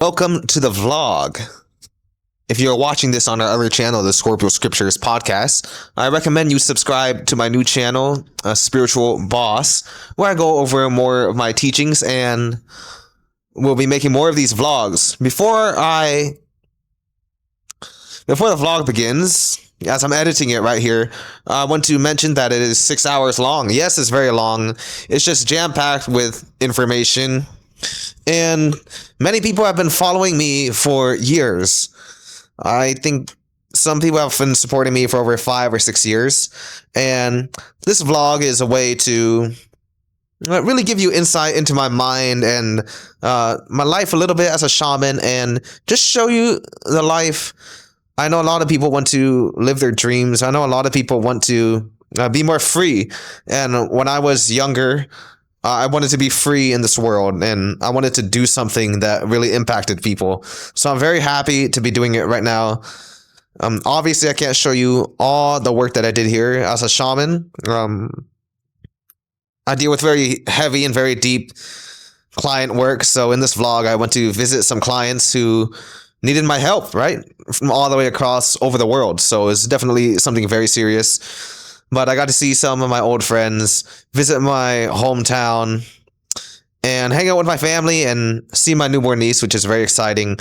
Welcome to the vlog. If you're watching this on our other channel, the Scorpio Scriptures podcast, I recommend you subscribe to my new channel, Spiritual Boss, where I go over more of my teachings and we'll be making more of these vlogs. Before the vlog begins, as I'm editing it right here, I want to mention that it is 6 hours long. Yes, it's very long. It's just jam-packed with information. And many people have been following me for years. I think some people have been supporting me for over 5 or 6 years. And this vlog is a way to really give you insight into my mind and my life a little bit as a shaman and just show you the life. I know a lot of people want to live their dreams. I know a lot of people want to be more free. And when I was younger, I wanted to be free in this world, and I wanted to do something that really impacted people. So I'm very happy to be doing it right now. Obviously, I can't show you all the work that I did here as a shaman. I deal with very heavy and very deep client work. So in this vlog, I went to visit some clients who needed my help, right? From all the way across over the world. So it's definitely something very serious. But I got to see some of my old friends, visit my hometown, and hang out with my family and see my newborn niece, which is very exciting.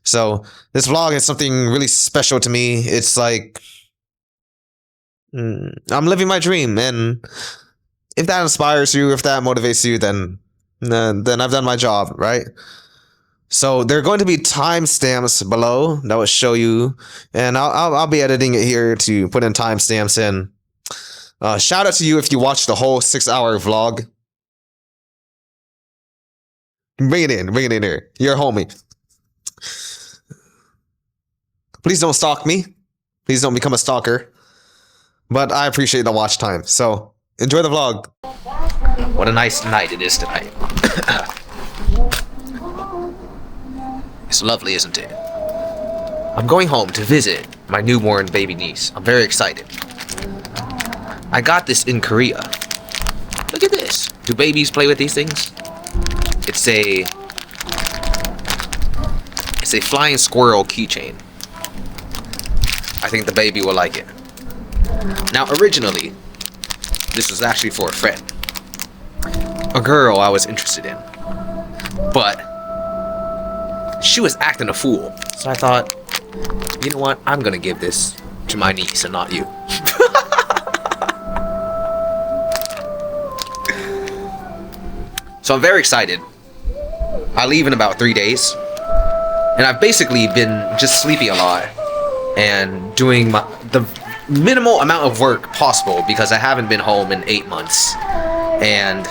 So this vlog is something really special to me. It's like I'm living my dream, and if that inspires you, if that motivates you, then I've done my job, right? So there are going to be timestamps below that will show you, and I'll be editing it here to put in timestamps in. Shout out to you if you watched the whole 6-hour vlog. Bring it in here. You're a homie. Please don't stalk me. Please don't become a stalker. But I appreciate the watch time. So enjoy the vlog. What a nice night it is tonight. It's lovely, isn't it? I'm going home to visit my newborn baby niece. I'm very excited. I got this in Korea. Look at this. Do babies play with these things? It's a flying squirrel keychain. I think the baby will like it. Now, originally, this was actually for a friend. A girl I was interested in. But she was acting a fool. So I thought, you know what? I'm gonna give this to my niece and not you. So I'm very excited. I leave in about 3 days. And I've basically been just sleeping a lot and doing the minimal amount of work possible because I haven't been home in 8 months. And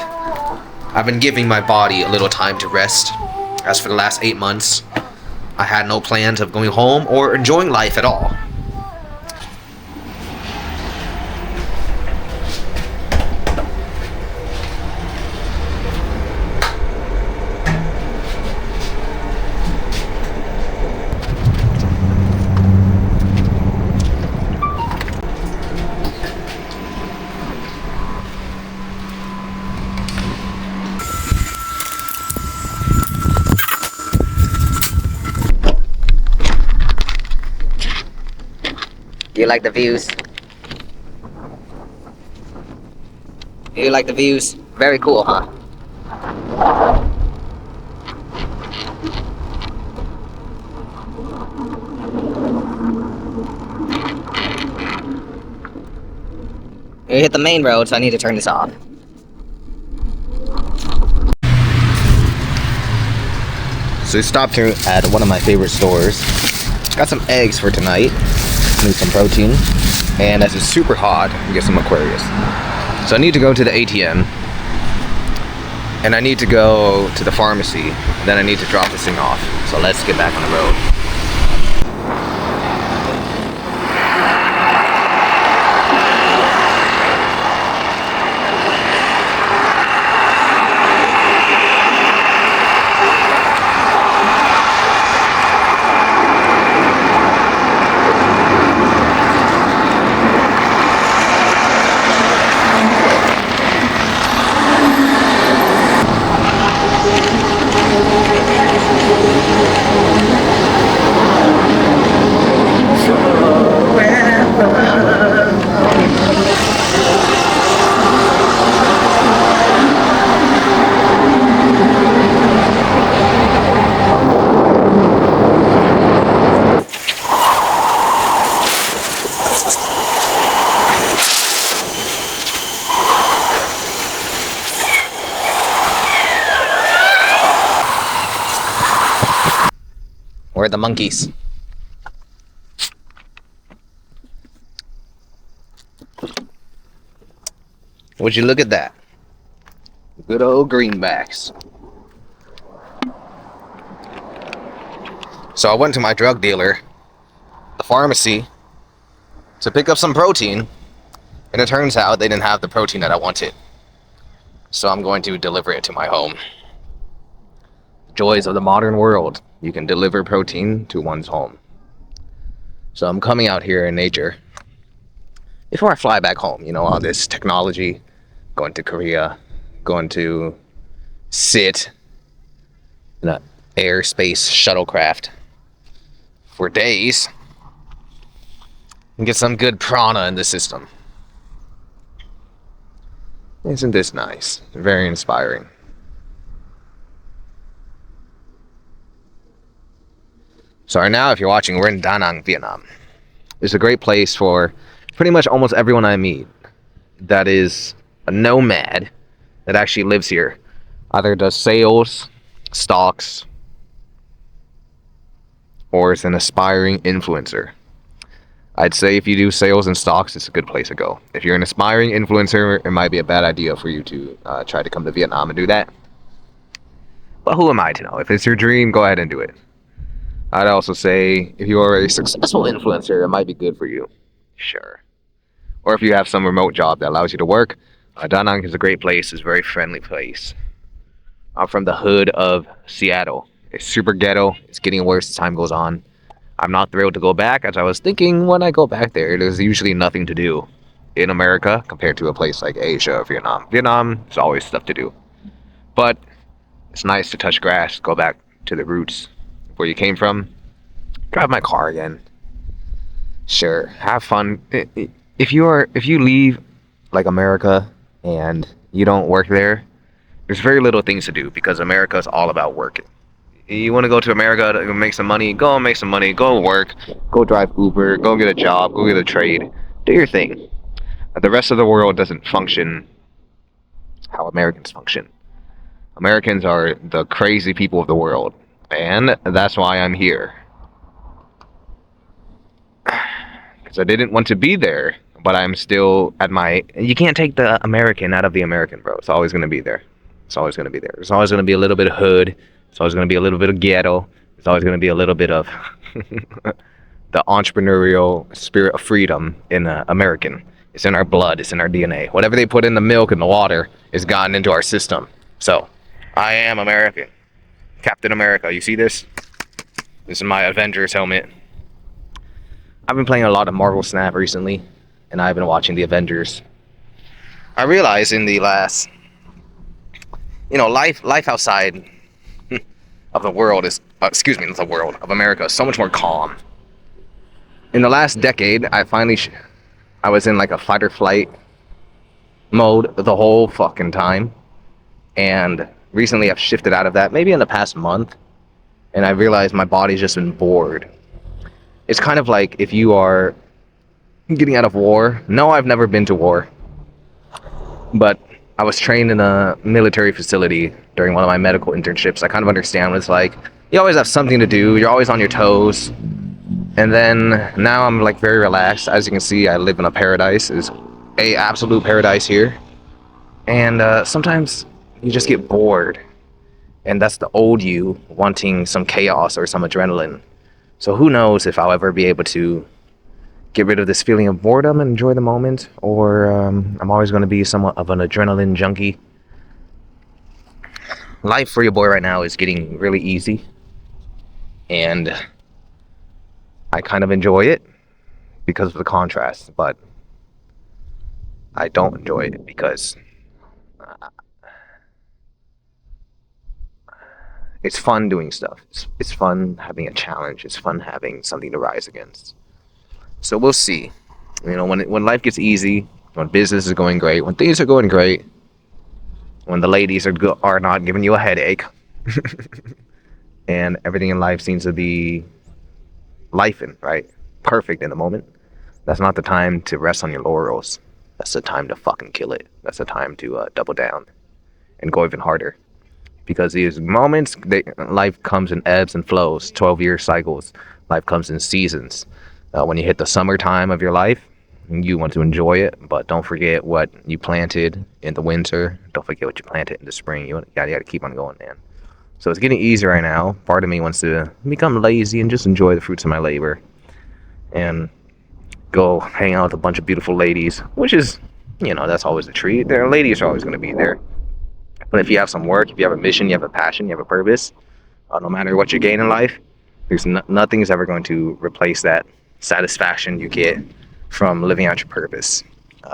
I've been giving my body a little time to rest. As for the last 8 months, I had no plans of going home or enjoying life at all. Do you like the views? Do you like the views? Very cool, huh? We hit the main road, so I need to turn this off. So we stopped here at one of my favorite stores. Got some eggs for tonight. Need some protein. And as it's super hot, we get some Aquarius. So I need to go to the ATM. And I need to go to the pharmacy. Then I need to drop this thing off. So let's get back on the road. Where are the monkeys? Would you look at that? Good old greenbacks. So I went to my drug dealer, the pharmacy, to pick up some protein, and it turns out they didn't have the protein that I wanted. So I'm going to deliver it to my home. Joys of the modern world. You can deliver protein to one's home. So I'm coming out here in nature. Before I fly back home, you know, all this technology, going to Korea, going to sit in an airspace shuttlecraft for days and get some good prana in the system. Isn't this nice? Very inspiring. So right now, if you're watching, we're in Da Nang, Vietnam. It's a great place for pretty much almost everyone I meet that is a nomad that actually lives here. Either does sales, stocks, or is an aspiring influencer. I'd say if you do sales and stocks, it's a good place to go. If you're an aspiring influencer, it might be a bad idea for you to try to come to Vietnam and do that. But who am I to know? If it's your dream, go ahead and do it. I'd also say if you are a successful influencer, it might be good for you. Sure. Or if you have some remote job that allows you to work, Da Nang is a great place. It's a very friendly place. I'm from the hood of Seattle. It's super ghetto. It's getting worse as time goes on. I'm not thrilled to go back, as I was thinking when I go back there, there's usually nothing to do in America compared to a place like Asia or Vietnam. Vietnam, there's always stuff to do. But it's nice to touch grass, go back to the roots where you came from. Drive my car again. Sure, have fun. If you leave like America and you don't work there, there's very little things to do because America is all about working. You want to go to America to make some money, go and make some money, go work, go drive Uber, go get a job, go get a trade, do your thing. The rest of the world doesn't function how Americans function. Americans are the crazy people of the world, and that's why I'm here. Because I didn't want to be there, but I'm still at my... You can't take the American out of the American, bro. It's always going to be there. It's always going to be there. There's always going to be a little bit of hood. It's always going to be a little bit of ghetto. It's always going to be a little bit of the entrepreneurial spirit of freedom in American. It's in our blood. It's in our DNA. Whatever they put in the milk and the water is gotten into our system. So, I am American. Captain America. You see this? This is my Avengers helmet. I've been playing a lot of Marvel Snap recently, and I've been watching the Avengers. I realized in the last... life outside of the world is, not the world, of America is so much more calm. In the last decade, I was in like a fight or flight mode the whole fucking time. And recently I've shifted out of that, maybe in the past month. And I realized my body's just been bored. It's kind of like if you are getting out of war. No, I've never been to war. But I was trained in a military facility during one of my medical internships. I kind of understand what it's like. You always have something to do. You're always on your toes. And then now I'm like very relaxed. As you can see, I live in a paradise. It's a absolute paradise here. And sometimes you just get bored. And that's the old you wanting some chaos or some adrenaline. So who knows if I'll ever be able to get rid of this feeling of boredom and enjoy the moment, or I'm always going to be somewhat of an adrenaline junkie. Life for your boy right now is getting really easy, and I kind of enjoy it because of the contrast, but I don't enjoy it because it's fun doing stuff. It's fun having a challenge. It's fun having something to rise against. So we'll see. When life gets easy, when business is going great, when things are going great, when the ladies are not giving you a headache, and everything in life seems to be lifing, right? Perfect in the moment. That's not the time to rest on your laurels. That's the time to fucking kill it. That's the time to double down and go even harder. because these moments, life comes in ebbs and flows, 12-year cycles. Life comes in seasons. When you hit the summertime of your life, you want to enjoy it, but don't forget what you planted in the winter. Don't forget what you planted in the spring. You gotta keep on going, man. So it's getting easier right now. Part of me wants to become lazy and just enjoy the fruits of my labor and go hang out with a bunch of beautiful ladies, which is, that's always a treat. There, ladies are always going to be there. But if you have some work, if you have a mission, you have a passion, you have a purpose, no matter what you gain in life, there's nothing is ever going to replace that satisfaction you get from living out your purpose,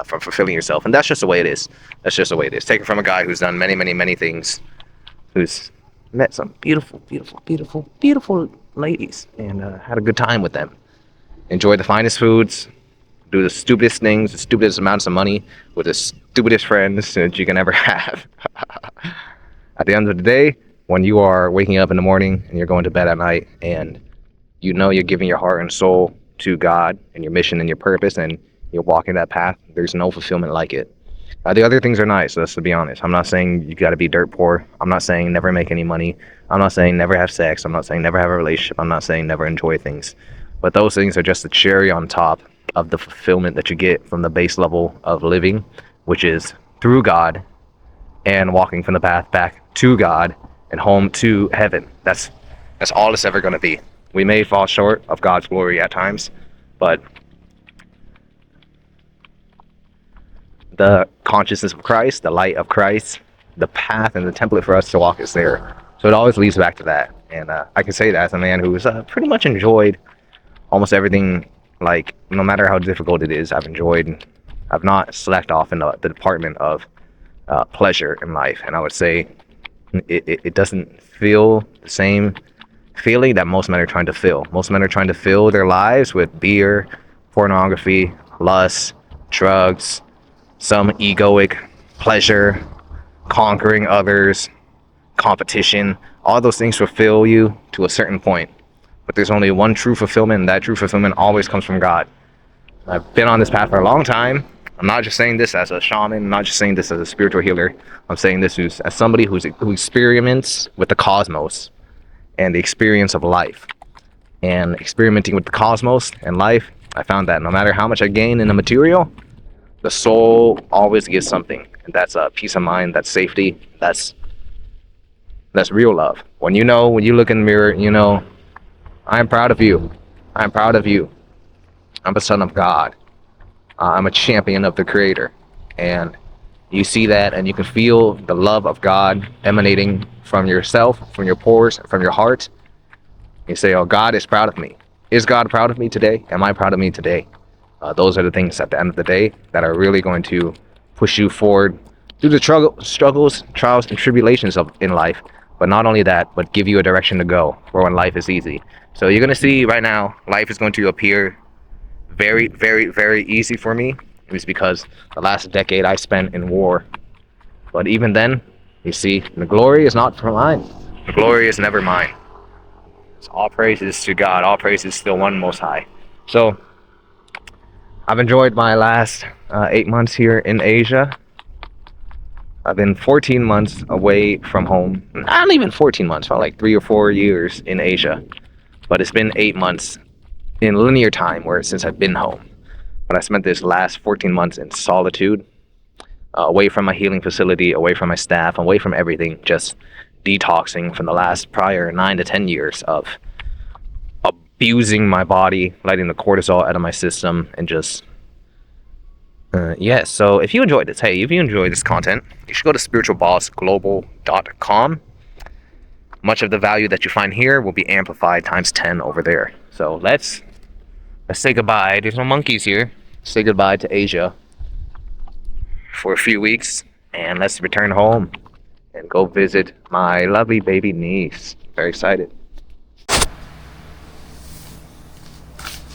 from fulfilling yourself. And that's just the way it is. That's just the way it is. Take it from a guy who's done many, many, many things, who's met some beautiful, beautiful, beautiful, beautiful ladies and had a good time with them. Enjoy the finest foods, do the stupidest things, the stupidest amounts of money with the stupidest friends that you can ever have. At the end of the day, when you are waking up in the morning and you're going to bed at night and you're giving your heart and soul to God and your mission and your purpose and you're walking that path, there's no fulfillment like it. The other things are nice, let's be honest. I'm not saying you got to be dirt poor. I'm not saying never make any money. I'm not saying never have sex. I'm not saying never have a relationship. I'm not saying never enjoy things. But those things are just the cherry on top of the fulfillment that you get from the base level of living, which is through God and walking from the path back to God and home to heaven. That's all it's ever going to be. We may fall short of God's glory at times, but the consciousness of Christ, the light of Christ, the path and the template for us to walk is there. So it always leads back to that. And I can say that as a man who's pretty much enjoyed almost everything. Like, no matter how difficult it is, I've not slacked off in the department of pleasure in life. And I would say it doesn't feel the same feeling that most men are trying to fill. Most men are trying to fill their lives with beer, pornography, lust, drugs, some egoic pleasure, conquering others, competition. All those things fulfill you to a certain point. But there's only one true fulfillment, and that true fulfillment always comes from God. I've been on this path for a long time. I'm not just saying this as a shaman. I'm not just saying this as a spiritual healer. I'm saying this as somebody who experiments with the cosmos and the experience of life. And experimenting with the cosmos and life, I found that no matter how much I gain in the material, the soul always gets something. And that's peace of mind, that's safety, that's real love. When you look in the mirror, I'm proud of you. I'm proud of you. I'm a son of God. I'm a champion of the Creator. And you see that and you can feel the love of God emanating from yourself, from your pores, from your heart. You say, oh, God is proud of me. Is God proud of me today? Am I proud of me today? Those are the things at the end of the day that are really going to push you forward through the struggles, trials, and tribulations in life. But not only that, but give you a direction to go for when life is easy. So you're going to see right now, life is going to appear very, very, very easy for me. It was because the last decade I spent in war. But even then, you see, the glory is not for mine. The glory is never mine. So all praises to God. All praises to the one Most High. So I've enjoyed my last 8 months here in Asia. I've been 14 months away from home. Not even 14 months, about like 3 or 4 years in Asia. But it's been 8 months in linear time since I've been home. But I spent this last 14 months in solitude, away from my healing facility, away from my staff, away from everything, just detoxing from the last prior 9 to 10 years of abusing my body, letting the cortisol out of my system, and just so if you enjoyed this, if you enjoyed this content, you should go to spiritualbossglobal.com. Much of the value that you find here will be amplified times 10 over there. So let's say goodbye. There's no monkeys here. Say goodbye to Asia for a few weeks, and let's return home and go visit my lovely baby niece. Very excited.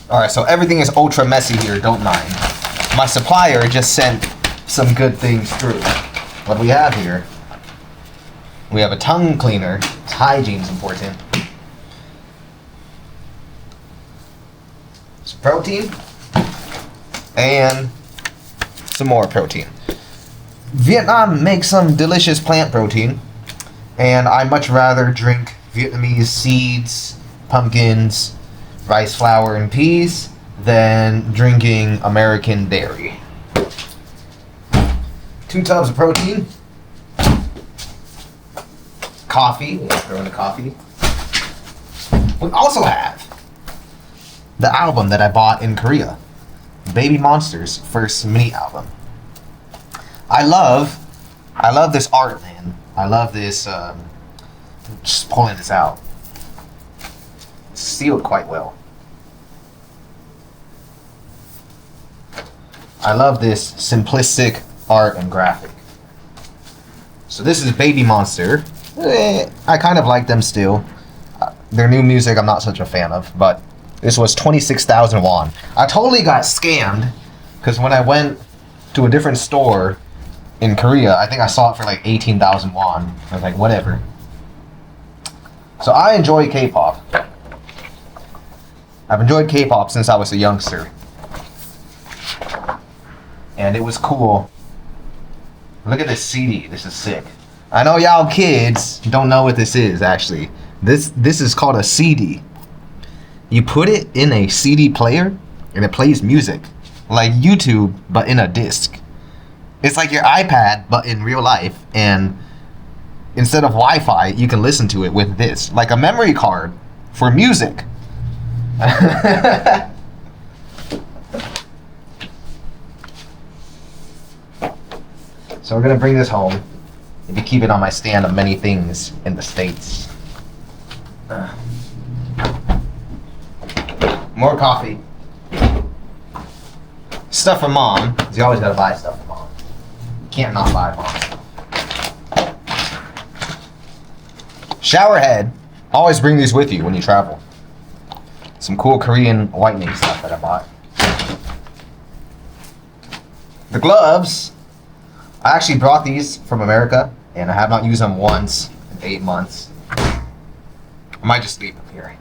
Alright, so everything is ultra messy here, don't mind. My supplier just sent some good things through. What do we have here? We have a tongue cleaner. Hygiene's important. Some protein. And some more protein. Vietnam makes some delicious plant protein. And I much rather drink Vietnamese seeds, pumpkins, rice flour, and peas than drinking American dairy. 2 tubs of protein. Coffee. Throw in the coffee. We also have the album that I bought in Korea. Baby Monster's first mini album. I love this art, man. I love this, just pulling this out. It's sealed quite well. I love this simplistic art and graphic. So this is Baby Monster. I kind of like them still. Their new music I'm not such a fan of, but this was 26,000 won. I totally got scammed because when I went to a different store in Korea, I think I saw it for like 18,000 won. I was like, whatever. So I enjoy K-pop. I've enjoyed K-pop since I was a youngster. And it was cool. Look at this CD. This is sick. I know y'all kids don't know what this is, actually. This is called a CD. You put it in a CD player, and it plays music. Like YouTube, but in a disc. It's like your iPad, but in real life. And instead of Wi-Fi, you can listen to it with this. Like a memory card for music. So we're going to bring this home. Maybe keep it on my stand of many things in the States. More coffee. Stuff for mom, because you always gotta buy stuff for mom. You can't not buy mom stuff. Shower head. Always bring these with you when you travel. Some cool Korean whitening stuff that I bought. The gloves. I actually brought these from America, and I have not used them once in 8 months. I might just leave them here.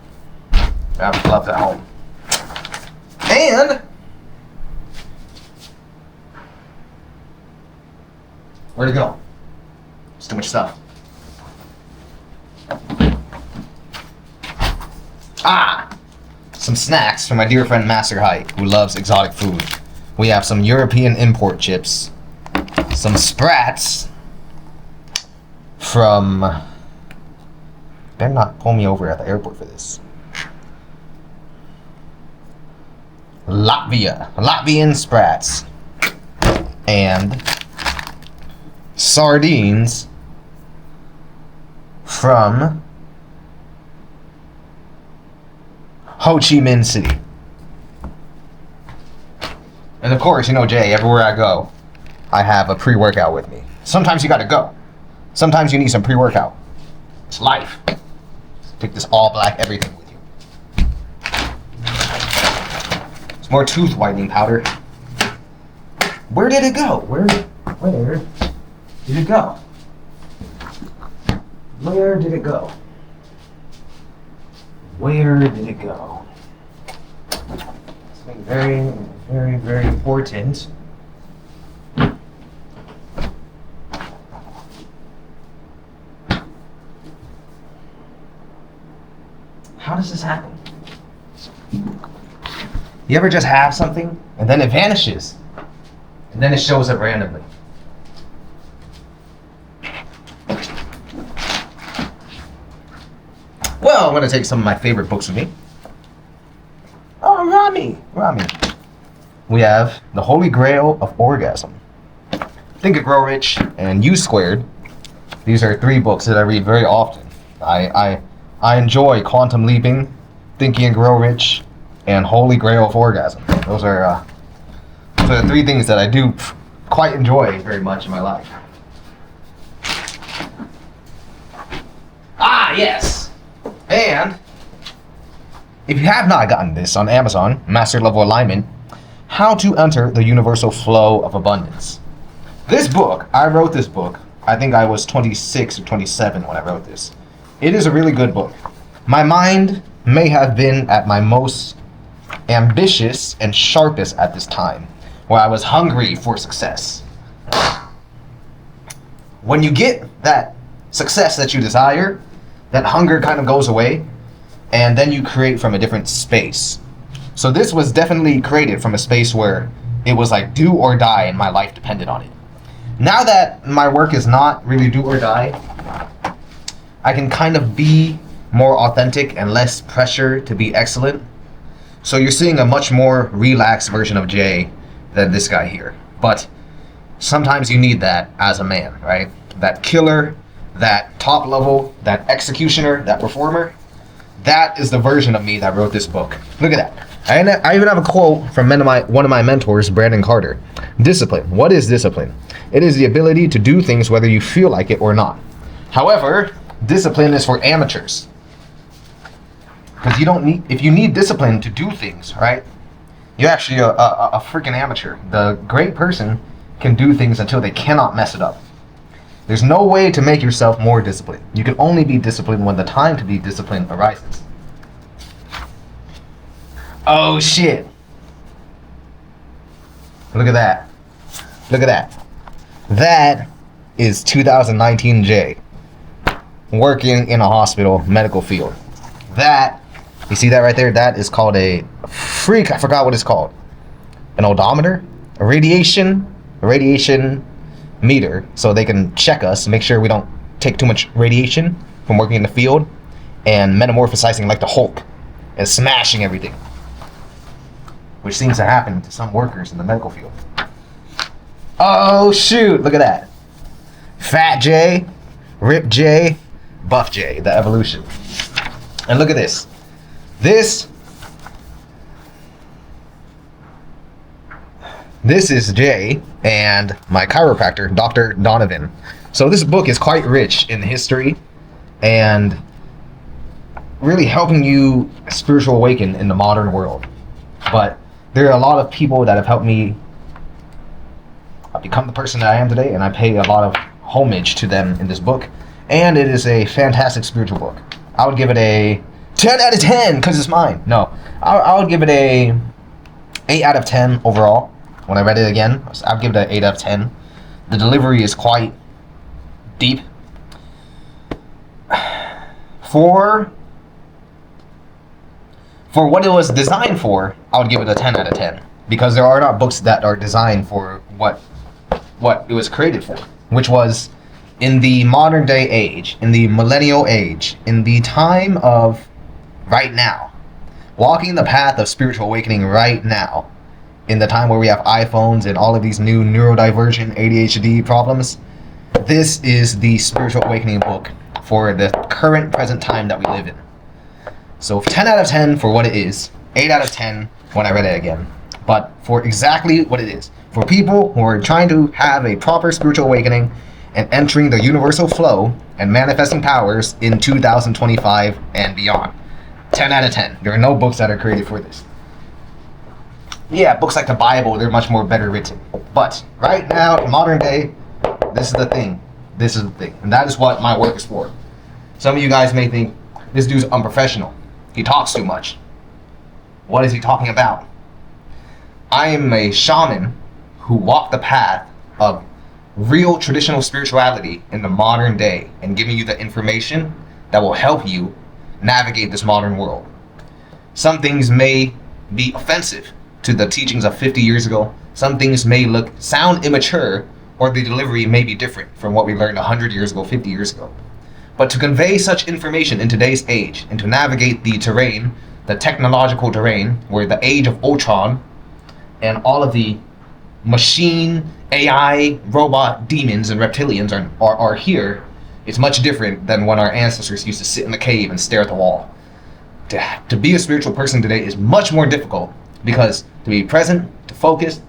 I have gloves at home. And where'd it go? It's too much stuff. Some snacks from my dear friend Master Height, who loves exotic food. We have some European import chips, some Sprats from... Better not pull me over at the airport for this. Latvian Sprats. And sardines from Ho Chi Minh City. And of course, you know Jay, everywhere I go, I have a pre-workout with me. Sometimes you gotta go. Sometimes you need some pre-workout. It's life. Take this all black everything with you. It's more tooth whitening powder. Where did it go? Where did it go? Where did it go? Where did it go? Something very, very, very important. How does this happen? You ever just have something and then it vanishes? And then it shows up randomly. Well, I'm going to take some of my favorite books with me. Oh, Rami. We have The Holy Grail of Orgasm, Think and Grow Rich, and U Squared. These are 3 books that I read very often. I enjoy Quantum Leaping, Think and Grow Rich, and Holy Grail of Orgasm. Those are the 3 things that I do quite enjoy very much in my life. Ah, yes! And if you have not gotten this on Amazon, Master Level Alignment, How to Enter the Universal Flow of Abundance. This book, I wrote this book, I think I was 26 or 27 when I wrote this. It is a really good book. My mind may have been at my most ambitious and sharpest at this time, where I was hungry for success. When you get that success that you desire, that hunger kind of goes away, and then you create from a different space. So this was definitely created from a space where it was like do or die and my life depended on it. Now that my work is not really do or die, I can kind of be more authentic and less pressure to be excellent. So you're seeing a much more relaxed version of Jay than this guy here. But sometimes you need that as a man, right? That killer, that top level, that executioner, that performer. That is the version of me that wrote this book. Look at that. I even have a quote from one of my mentors, Brandon Carter. Discipline. What is discipline? It is the ability to do things whether you feel like it or not. However, discipline is for amateurs. Because if you need discipline to do things, right? You're actually a freaking amateur. The great person can do things until they cannot mess it up. There's no way to make yourself more disciplined. You can only be disciplined when the time to be disciplined arises. Oh shit. Look at that. Look at that. That is 2019 Jay working in a hospital medical field. That, you see that right there? That is called a freak. I forgot what it's called. An odometer? A radiation meter, so they can check us, make sure we don't take too much radiation from working in the field and metamorphosizing like the Hulk and smashing everything, which seems to happen to some workers in the medical field. Oh shoot, look at that. Fat J, Rip J, Buff J, the evolution. And look at this. This is Jay and my chiropractor, Dr. Donovan. So this book is quite rich in history and really helping you spiritual awaken in the modern world. But there are a lot of people that have helped me become the person that I am today, and I pay a lot of homage to them in this book. And it is a fantastic spiritual book. I would give it a 10 out of 10 because it's mine. No, I would give it a 8 out of 10 overall. When I read it again, I'll give it an 8 out of 10. The delivery is quite deep. For what it was designed for, I would give it a 10 out of 10. Because there are not books that are designed for what it was created for. Which was in the modern day age, in the millennial age, in the time of right now. Walking the path of spiritual awakening right now. In the time where we have iPhones and all of these new neurodivergent ADHD problems, this is the spiritual awakening book for the current present time that we live in. So 10 out of 10 for what it is, 8 out of 10 when I read it again. But for exactly what it is, for people who are trying to have a proper spiritual awakening and entering the universal flow and manifesting powers in 2025 and beyond. 10 out of 10. There are no books that are created for this. Yeah, books like the Bible, they're much more better written. But right now, in modern day, this is the thing. This is the thing. And that is what my work is for. Some of you guys may think, this dude's unprofessional. He talks too much. What is he talking about? I am a shaman who walked the path of real traditional spirituality in the modern day and giving you the information that will help you navigate this modern world. Some things may be offensive to the teachings of 50 years ago. Some things may sound immature, or the delivery may be different from what we learned 100 years ago, 50 years ago. But to convey such information in today's age and to navigate the terrain, the technological terrain, where the age of Ultron and all of the machine, AI, robot, demons, and reptilians are here, it's much different than when our ancestors used to sit in the cave and stare at the wall. To be a spiritual person today is much more difficult, because to be present, to focus,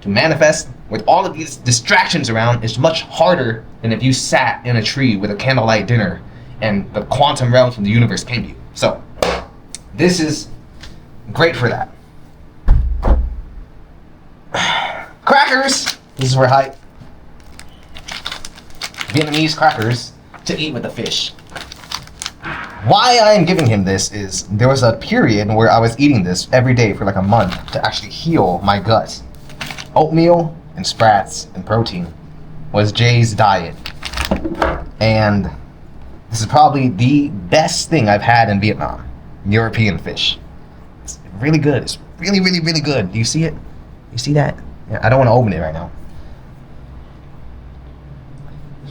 to manifest with all of these distractions around is much harder than if you sat in a tree with a candlelight dinner and the quantum realms from the universe came to you. So this is great for that. Crackers! This is for hype. Vietnamese crackers to eat with the fish. Why I am giving him this is there was a period where I was eating this every day for like a month to actually heal my gut. Oatmeal and sprats and protein was Jay's diet. And This is probably the best thing I've had in Vietnam. European fish. It's really good. It's really, really, really good. Do you see it? You see that? Yeah, I don't want to open it right now.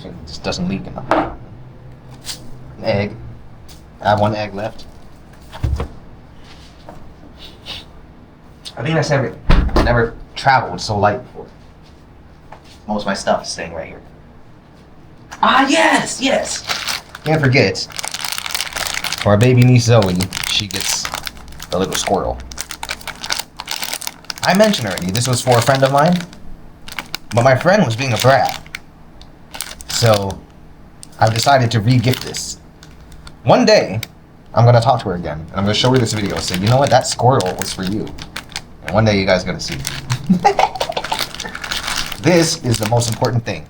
It just doesn't leak enough. An egg. I have one egg left. I think that's everything. I never traveled so light before. Most of my stuff is staying right here. Ah, yes, yes. Can't forget, for our baby niece Zoe, she gets the little squirrel. I mentioned already, this was for a friend of mine, but my friend was being a brat. So, I've decided to re-gift this. One day, I'm going to talk to her again, and I'm going to show her this video and say, you know what, that squirrel was for you. And one day you guys are going to see. This is the most important thing.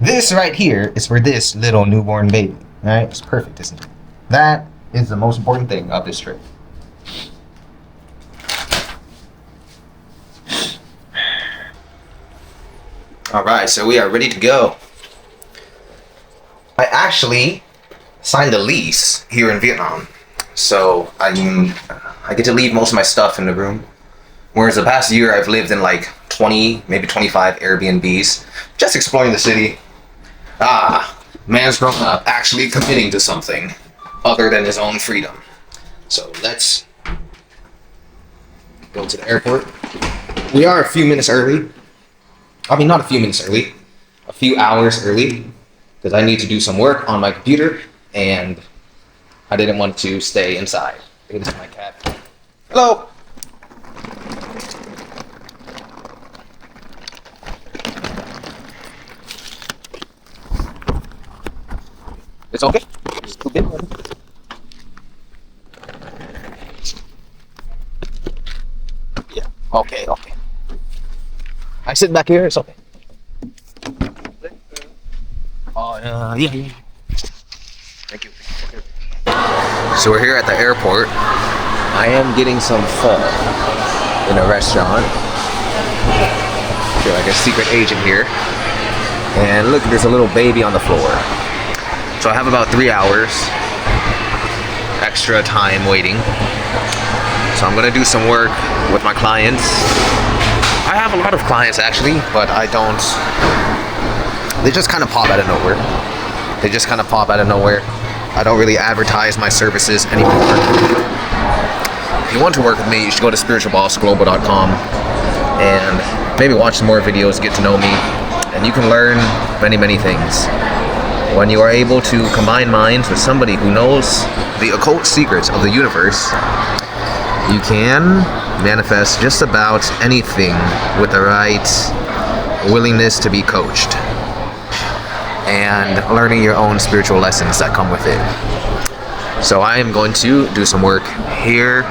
This right here is for this little newborn baby. Alright? It's perfect, isn't it? That is the most important thing of this trip. Alright, so we are ready to go. I actually signed a lease here in Vietnam. So I get to leave most of my stuff in the room. Whereas the past year I've lived in like 20, maybe 25 Airbnbs. Just exploring the city. Man's grown up actually committing to something other than his own freedom. So let's go to the airport. We are a few minutes early. I mean, not a few minutes early. A few hours early. Because I need to do some work on my computer. And I didn't want to stay inside. I think this is my cat. Hello! It's okay. It's too big. Yeah. Okay. Okay. I sit back here. It's okay. Oh yeah. Thank you. So we're here at the airport. I am getting some pho in a restaurant. I feel like a secret agent here. And look, there's a little baby on the floor. So I have about 3 hours extra time waiting. So I'm gonna do some work with my clients. I have a lot of clients actually, but I don't. They just kind of pop out of nowhere. I don't really advertise my services anymore. If you want to work with me, you should go to spiritualbossglobal.com and maybe watch some more videos, get to know me, and you can learn many, many things. When you are able to combine minds with somebody who knows the occult secrets of the universe, you can manifest just about anything with the right willingness to be coached and learning your own spiritual lessons that come with it. So I am going to do some work here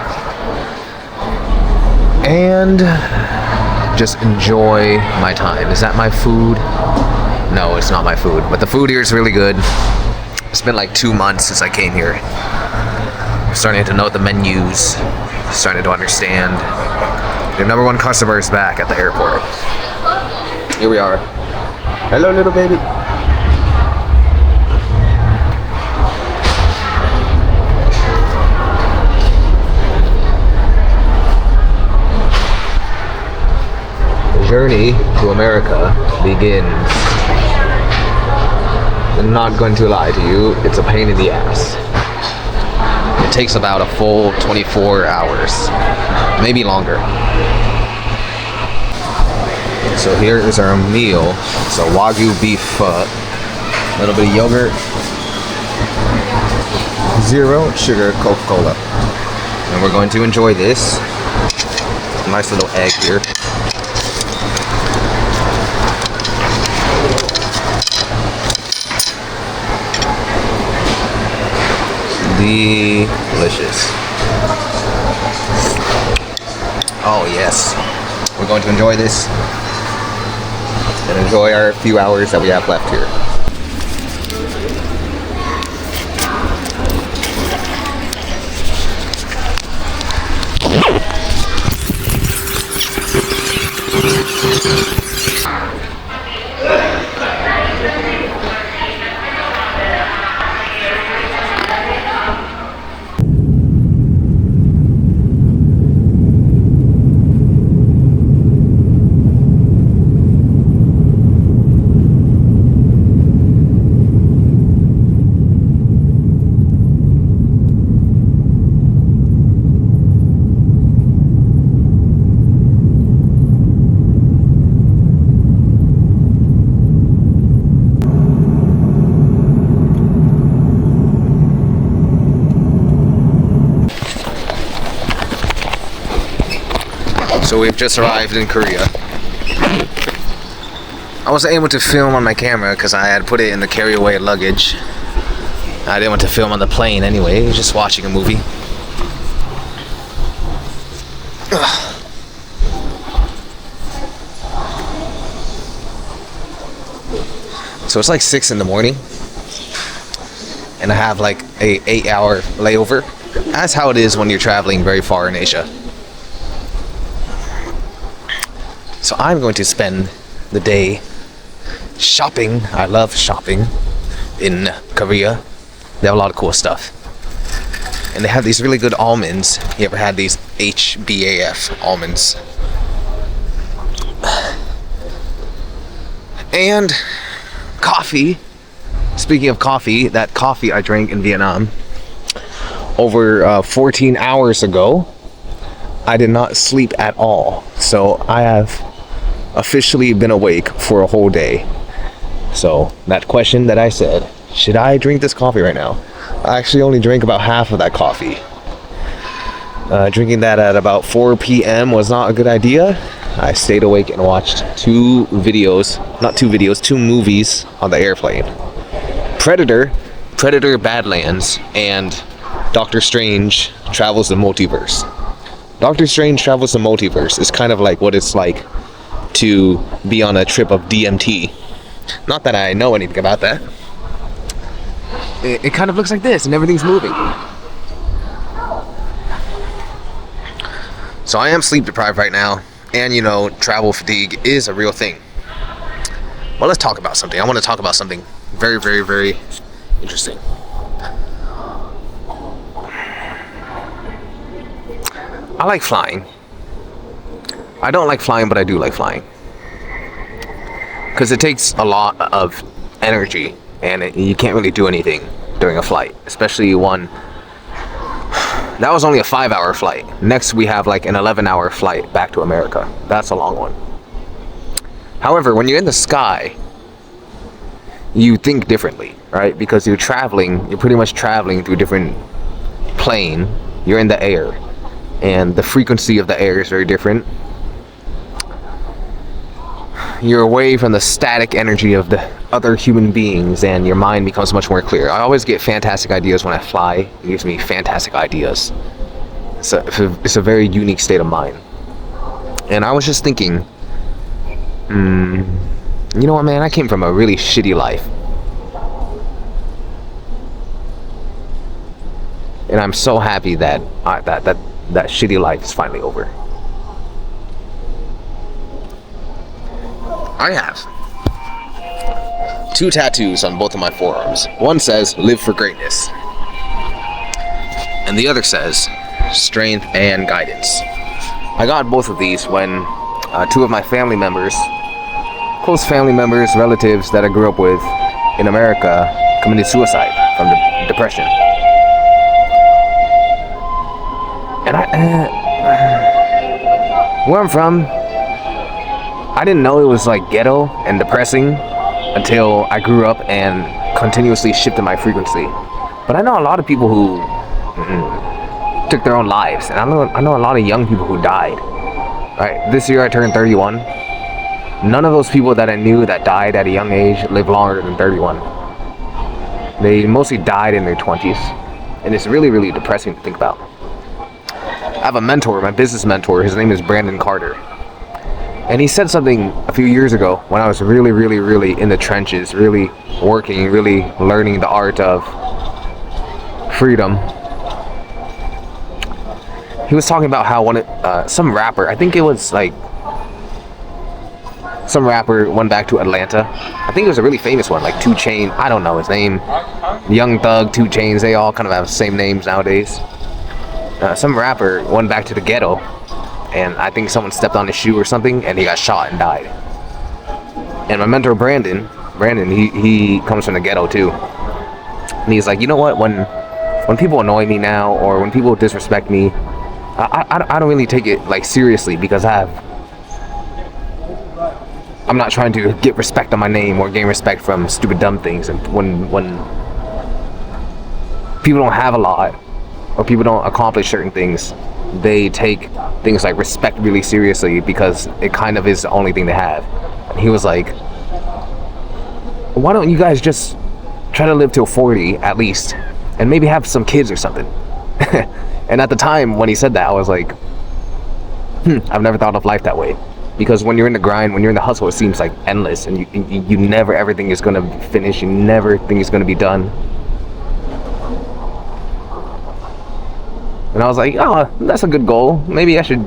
and just enjoy my time. Is that my food? No, it's not my food, but the food here is really good. It's been like 2 months since I came here. I'm starting to know the menus, starting to understand. Your number one customer is back at the airport. Here we are. Hello, little baby. The journey to America begins. I'm not going to lie to you, it's a pain in the ass. It takes about a full 24 hours, maybe longer. So here is our meal. It's a Wagyu beef pho, a little bit of yogurt, 0 sugar Coca-Cola. And we're going to enjoy this. Nice little egg here. Delicious. Oh yes, we're going to enjoy this and enjoy our few hours that we have left here. So we've just arrived in Korea. I wasn't able to film on my camera because I had put it in the carry-away luggage. I didn't want to film on the plane anyway, just watching a movie. So it's like 6 in the morning, and I have like a 8-hour layover. That's how it is when you're traveling very far in Asia. So I'm going to spend the day shopping. I love shopping in Korea. They have a lot of cool stuff. And they have these really good almonds. You ever had these HBAF almonds? And coffee. Speaking of coffee, that coffee I drank in Vietnam over 14 hours ago, I did not sleep at all. So I have officially been awake for a whole day. So that question that I said, should I drink this coffee right now? I actually only drank about half of that coffee. Drinking that at about 4 p.m. was not a good idea. I stayed awake and watched two movies on the airplane. Predator Badlands, and Doctor Strange Travels the Multiverse. Doctor Strange Travels the Multiverse is kind of like what it's like to be on a trip of DMT. Not that I know anything about that. It kind of looks like this and everything's moving. So I am sleep deprived right now, and you know, travel fatigue is a real thing. Well, let's talk about something. I want to talk about something very, very, very interesting. I like flying. I don't like flying, but I do like flying. Because it takes a lot of energy, and you can't really do anything during a flight, especially one. That was only a 5-hour flight. Next, we have like an 11-hour flight back to America. That's a long one. However, when you're in the sky, you think differently, right? Because you're pretty much traveling through a different plane. You're in the air, and the frequency of the air is very different. You're away from the static energy of the other human beings, and your mind becomes much more clear. I always get fantastic ideas when I fly. It gives me fantastic ideas. It's a very unique state of mind. And I was just thinking, you know what, man? I came from a really shitty life. And I'm so happy that that shitty life is finally over. I have 2 tattoos on both of my forearms. One says, "Live for greatness." And the other says, "Strength and guidance." I got both of these when 2 of my family members, close family members, relatives that I grew up with in America, committed suicide from depression. And where I'm from, I didn't know it was like ghetto and depressing until I grew up and continuously shifted my frequency. But I know a lot of people who took their own lives, and I know a lot of young people who died. Right, this year I turned 31. None of those people that I knew that died at a young age lived longer than 31. They mostly died in their 20s, and it's really, really depressing to think about. I have a mentor, my business mentor. His name is Brandon Carter. And he said something a few years ago when I was really, really, really in the trenches, really working, really learning the art of freedom. He was talking about how some rapper, I think it was like some rapper went back to Atlanta. I think it was a really famous one, like 2 Chain. I don't know his name. Young Thug, 2 Chains. They all kind of have the same names nowadays. Some rapper went back to the ghetto, and I think someone stepped on his shoe or something, and he got shot and died. And my mentor Brandon, he comes from the ghetto too, and he's like, you know what? When people annoy me now, or when people disrespect me, I don't really take it like seriously, because I'm not trying to get respect on my name or gain respect from stupid dumb things. And when people don't have a lot, or people don't accomplish certain things, they take things like respect really seriously, because it kind of is the only thing they have. And he was like, why don't you guys just try to live till 40 at least, and maybe have some kids or something? And at the time when he said that, I was like, I've never thought of life that way. Because when you're in the grind, when you're in the hustle, it seems like endless, and you never, everything is going to finish, you never think it's going to be done. And I was like, oh, that's a good goal. Maybe I should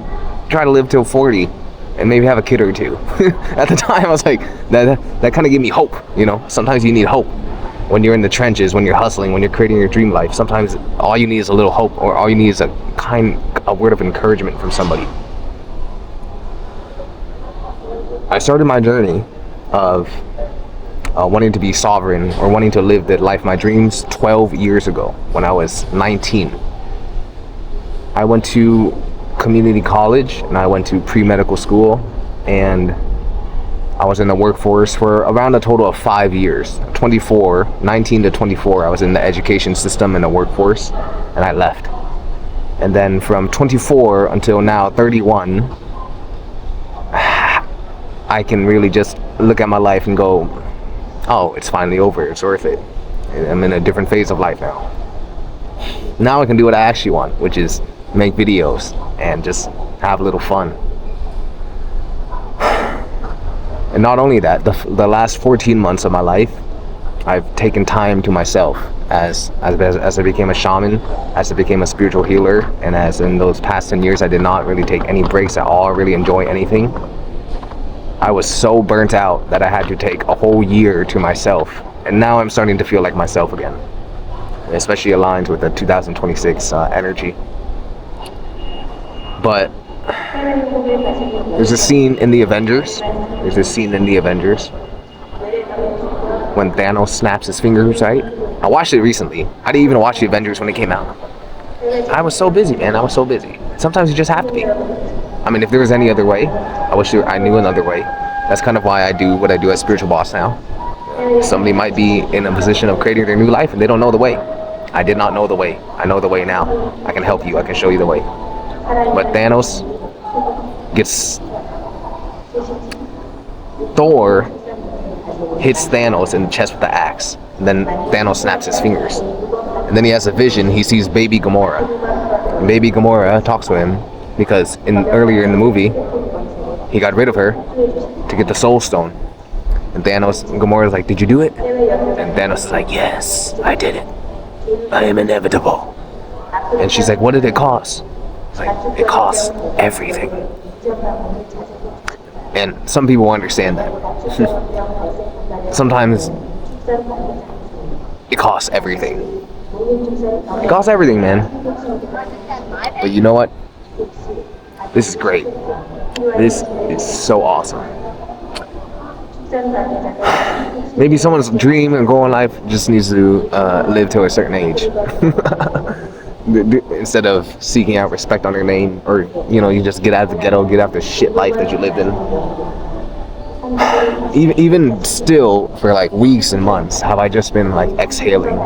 try to live till 40 and maybe have a kid or two. At the time, I was like, that kind of gave me hope, you know? Sometimes you need hope. When you're in the trenches, when you're hustling, when you're creating your dream life, sometimes all you need is a little hope, or all you need is a word of encouragement from somebody. I started my journey of wanting to be sovereign, or wanting to live the life of my dreams 12 years ago, when I was 19. I went to community college, and I went to pre-medical school, and I was in the workforce for around a total of 5 years. 19 to 24, I was in the education system in the workforce, and I left. And then from 24 until now, 31, I can really just look at my life and go, oh, it's finally over, it's worth it. I'm in a different phase of life now. Now I can do what I actually want, which is make videos and just have a little fun. And not only that, the last 14 months of my life, I've taken time to myself as I became a shaman, as I became a spiritual healer, and as in those past 10 years I did not really take any breaks at all, really enjoy anything. I was so burnt out that I had to take a whole year to myself, and now I'm starting to feel like myself again, especially aligned with the 2026 energy. But there's a scene in the Avengers. When Thanos snaps his fingers, right? I watched it recently. I didn't even watch the Avengers when it came out. I was so busy, man. I was so busy. Sometimes you just have to be. I mean, if there was any other way, I wish I knew another way. That's kind of why I do what I do as spiritual boss now. Somebody might be in a position of creating their new life and they don't know the way. I did not know the way. I know the way now. I can help you. I can show you the way. But Thor hits Thanos in the chest with the axe. And then Thanos snaps his fingers. And then he has a vision. He sees baby Gamora. And baby Gamora talks to him because earlier in the movie, he got rid of her to get the Soul Stone. And Gamora's like, did you do it? And Thanos is like, yes, I did it. I am inevitable. And she's like, what did it cost? It's like, it costs everything. And some people understand that. Sometimes it costs everything. It costs everything, man. But you know what? This is great. This is so awesome. Maybe someone's dream and goal in life just needs to live to a certain age. Instead of seeking out respect on their name, or you just get out of the ghetto, get out the shit life that you lived in. Even still, for like weeks and months, have I just been like exhaling,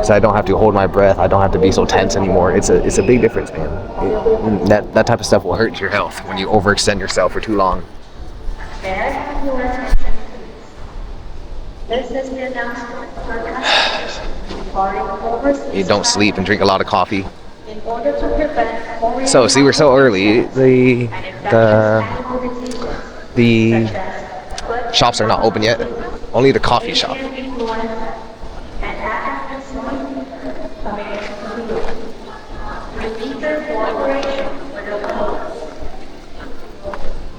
so I don't have to hold my breath. I don't have to be so tense anymore. It's a big difference, man. That type of stuff will hurt your health when you overextend yourself for too long. This is the announcement for customers. You don't sleep and drink a lot of coffee. So see, we're so early. The shops are not open yet. Only the coffee shop.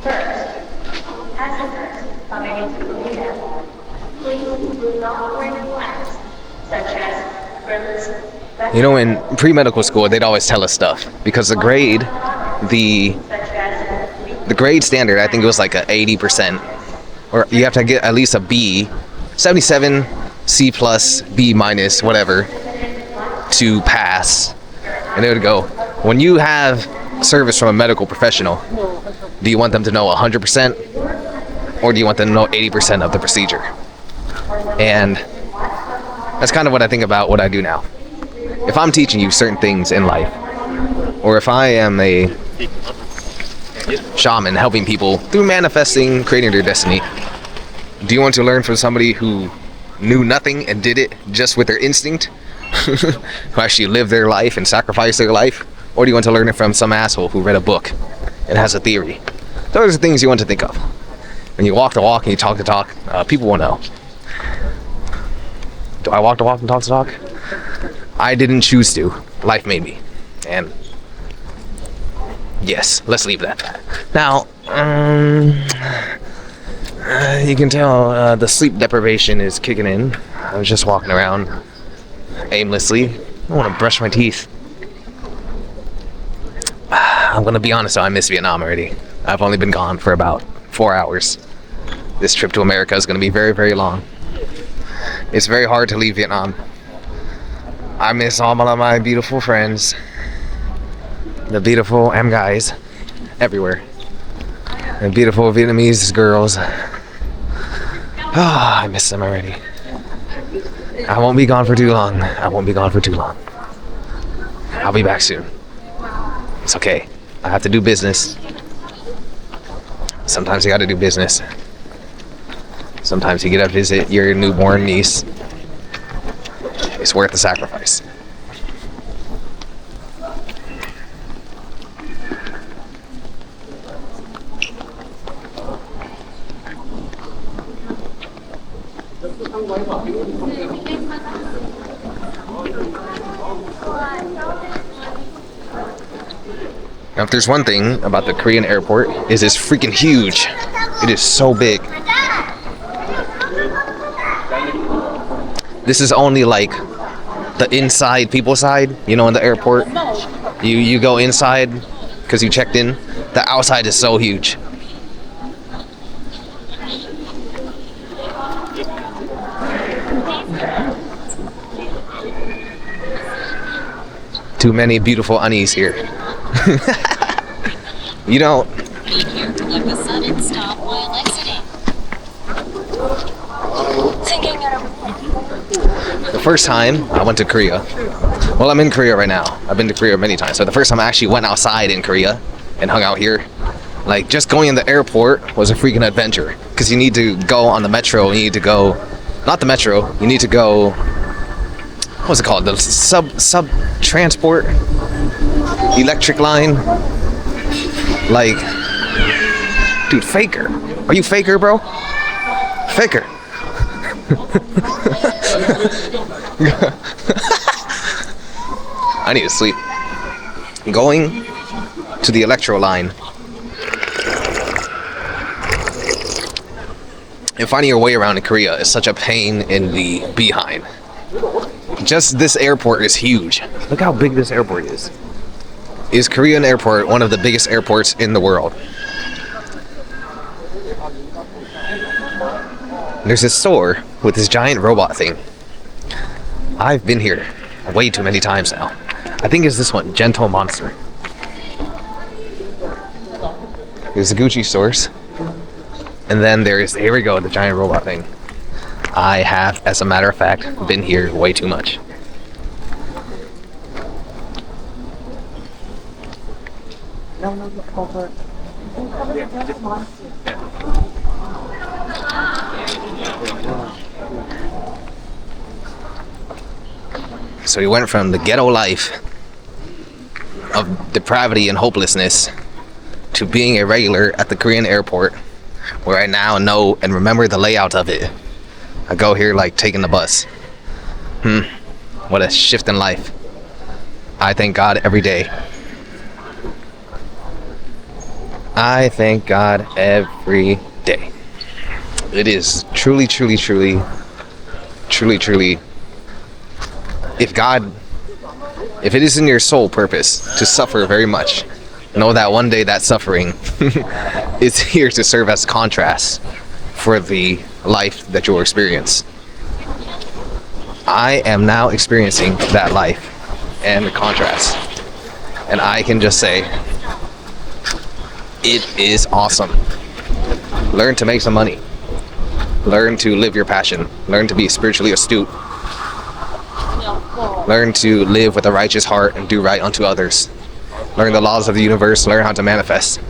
First, You know, in pre-medical school, they'd always tell us stuff because the the grade standard, I think it was like a 80%, or you have to get at least a B, 77, C plus, B minus, whatever, to pass. And they would go, when you have service from a medical professional, do you want them to know 100%, or do you want them to know 80% of the procedure? And that's kind of what I think about what I do now. If I'm teaching you certain things in life, or if I am a shaman helping people through manifesting, creating their destiny, do you want to learn from somebody who knew nothing and did it just with their instinct, who actually lived their life and sacrificed their life, or do you want to learn it from some asshole who read a book and has a theory? Those are things you want to think of. When you walk the walk and you talk the talk, people will know. Do I walk the walk and talk the talk? I didn't choose to. Life made me. And yes, let's leave that. Now, you can tell the sleep deprivation is kicking in. I was just walking around aimlessly. I want to brush my teeth. I'm going to be honest though, I miss Vietnam already. I've only been gone for about 4 hours. This trip to America is going to be very, very long. It's very hard to leave Vietnam. I miss all of my beautiful friends. The beautiful guys everywhere. The beautiful Vietnamese girls. I miss them already. I won't be gone for too long. I'll be back soon. It's okay. I have to do business. Sometimes you gotta do business. Sometimes you get to visit your newborn niece. It's worth the sacrifice. Now, if there's one thing about the Korean airport, is it's freaking huge. It is so big. This is only like the inside people side, you know, in the airport. You go inside because you checked in. The outside is so huge. Too many beautiful unis here. You know, the first time I went to Korea, well, I'm in Korea right now. I've been to Korea many times. So the first time I actually went outside in Korea and hung out here, like just going in the airport was a freaking adventure. Because you need to go on the metro, you need to go, not the metro, you need to go, what's it called? The sub transport electric line. Like, dude, Faker. Are you Faker, bro? Faker. I need to sleep. Going to the electro line and finding your way around in Korea is such a pain in the behind. Just this airport is huge. Look how big this airport is. Is Korean airport one of the biggest airports in the world? There's this store with this giant robot thing. I've been here way too many times now. I think it's this one, Gentle Monster. There's the Gucci stores. And then there's, here we go, the giant robot thing. I have, as a matter of fact, been here way too much. So we went from the ghetto life of depravity and hopelessness to being a regular at the Korean airport, where I now know and remember the layout of it. I go here like taking the bus. What a shift in life. I thank God every day. I thank God every day. It is truly, truly, truly, truly, truly. If God If it isn't your sole purpose to suffer very much, know that one day that suffering is here to serve as contrast for the life that you'll experience. I am now experiencing that life and the contrast. And I can just say, it is awesome. Learn to make some money. Learn to live your passion. Learn to be spiritually astute. Learn to live with a righteous heart and do right unto others. Learn the laws of the universe. Learn how to manifest.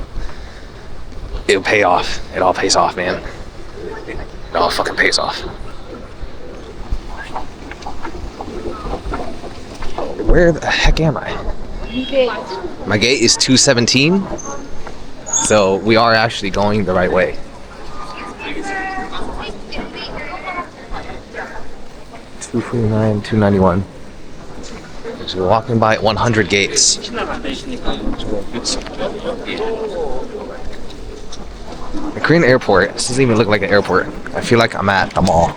It'll pay off. It all pays off, man. It all fucking pays off. Where the heck am I? My gate is 217. So we are actually going the right way. 249, 291. So we're walking by 100 gates. The Korean airport, this doesn't even look like an airport. I feel like I'm at the mall.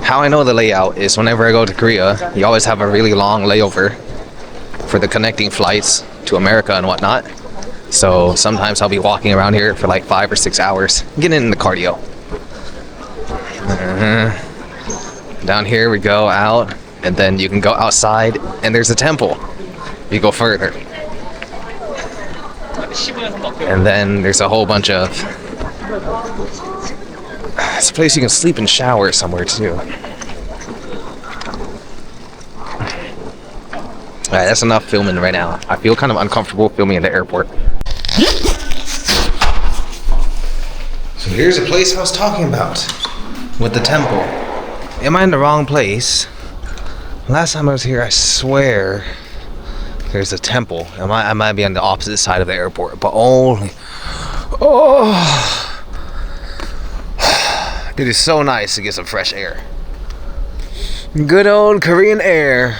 How I know the layout is whenever I go to Korea, you always have a really long layover for the connecting flights to America and whatnot. So sometimes I'll be walking around here for like 5 or 6 hours, getting in the cardio. Down here we go out, and then you can go outside, and there's a temple. You go further. And then there's a whole bunch of... It's a place you can sleep and shower somewhere too. Alright, that's enough filming right now. I feel kind of uncomfortable filming at the airport. So here's a place I was talking about with the temple. Am I in the wrong place? Last time I was here, I swear there's a temple. I might be on the opposite side of the airport, but only... Oh! It is so nice to get some fresh air. Good old Korean air.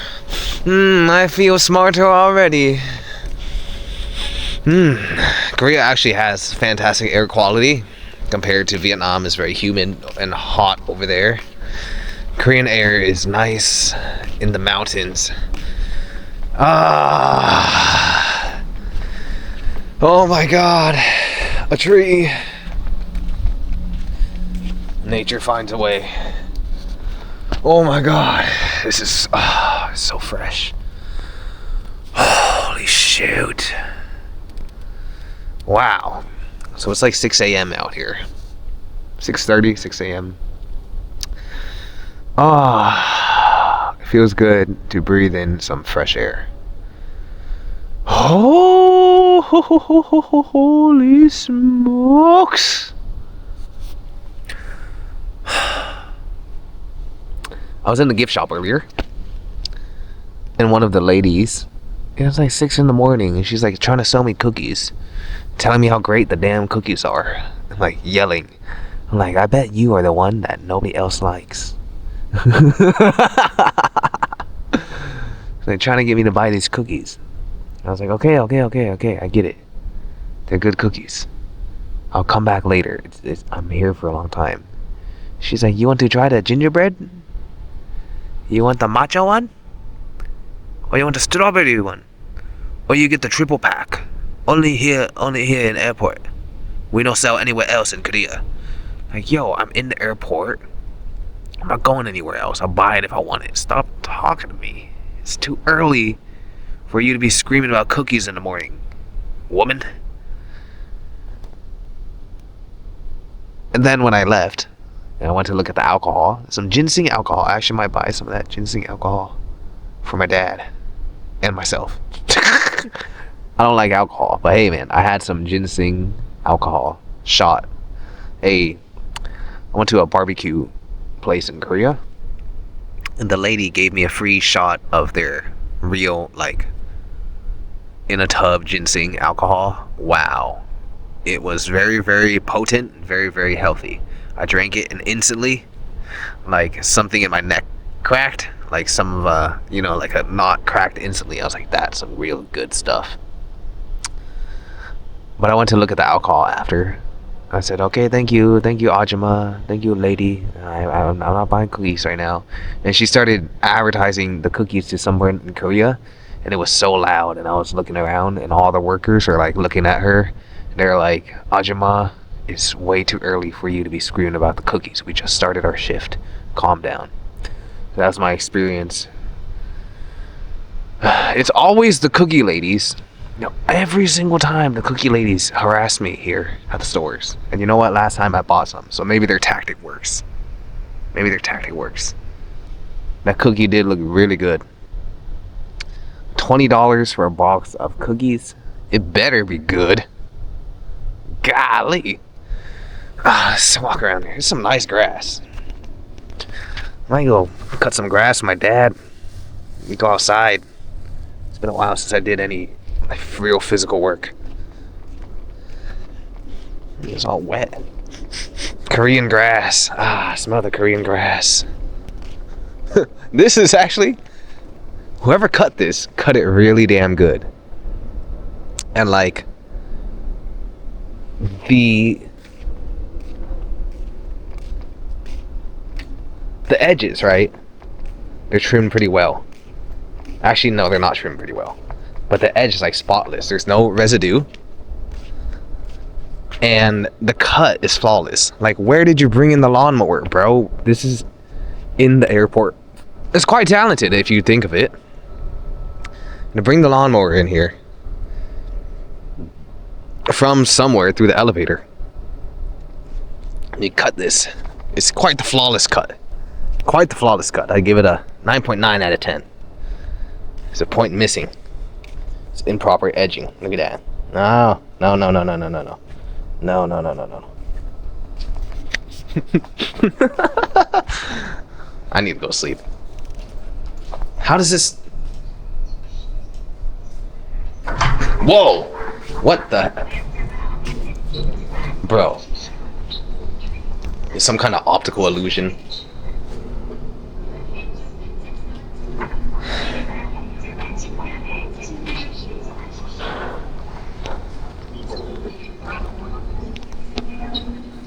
I feel smarter already. Korea actually has fantastic air quality compared to Vietnam. Is very humid and hot over there. Korean air is nice in the mountains. Oh my god, a tree. Nature finds a way. Oh my god, this is so fresh. Holy shoot. Wow. So it's like 6 a.m. out here. 6:30, 6 a.m. It feels good to breathe in some fresh air. Oh, holy smokes. I was in the gift shop earlier, and one of the ladies, it was like 6 in the morning, and she's like trying to sell me cookies, telling me how great the damn cookies are. I'm like yelling. I'm like, I bet you are the one that nobody else likes. Like trying to get me to buy these cookies. I was like, okay, I get it. They're good cookies. I'll come back later. I'm here for a long time. She's like, you want to try the gingerbread? You want the matcha one? Or you want the strawberry one? Or you get the triple pack? Only here in the airport. We don't sell anywhere else in Korea. Like, yo, I'm in the airport. I'm not going anywhere else. I'll buy it if I want it. Stop talking to me. It's too early for you to be screaming about cookies in the morning, woman. And then when I left, and I went to look at the alcohol, some ginseng alcohol. I actually might buy some of that ginseng alcohol for my dad and myself. I don't like alcohol, but hey man, I had some ginseng alcohol shot. I went to a barbecue place in Korea, and the lady gave me a free shot of their real, like, in a tub ginseng alcohol. Wow. It was very, very potent, very, very healthy. I drank it, and instantly, like, something in my neck cracked. Like some like a knot cracked instantly. I was like, that's some real good stuff. But I went to look at the alcohol after, I said, okay, thank you, Ajima, thank you, lady. I'm not buying cookies right now. And she started advertising the cookies to someone in Korea, and it was so loud. And I was looking around, and all the workers are like looking at her. And they're like, Ajima, it's way too early for you to be screaming about the cookies. We just started our shift. Calm down. So that was my experience. It's always the cookie ladies. Every single time the cookie ladies harass me here at the stores. And you know what? Last time I bought some. So maybe their tactic works. That cookie did look really good. $20 for a box of cookies. It better be good. Golly. Let's walk around here. There's some nice grass. I might go cut some grass with my dad. We go outside. It's been a while since I did any real physical work. It's all wet. Korean grass. I smell the Korean grass. This is actually, whoever cut this, cut it really damn good. And like, the edges, right? They're trimmed pretty well. Actually, no, they're not trimmed pretty well. But the edge is like spotless. There's no residue. And the cut is flawless. Like, where did you bring in the lawnmower, bro? This is in the airport. It's quite talented if you think of it. To bring the lawnmower in here from somewhere through the elevator. And you cut this. It's quite the flawless cut. I give it a 9.9 out of 10. There's a point missing. It's improper edging. Look at that. No. I need to go sleep. How does this... Whoa! What the... Bro. It's some kind of optical illusion.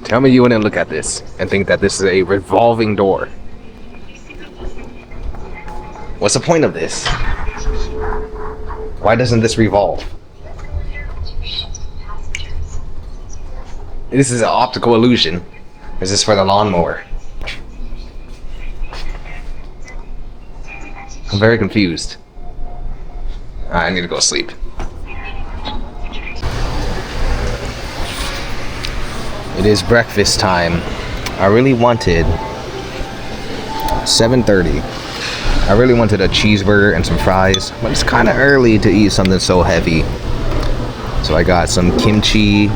Tell me you wouldn't look at this and think that this is a revolving door. What's the point of this? Why doesn't this revolve? This is an optical illusion. Is this for the lawnmower? I'm very confused. I need to go sleep. It is breakfast time. I really wanted 7:30. I really wanted a cheeseburger and some fries, but it's kind of early to eat something so heavy. So I got some kimchi,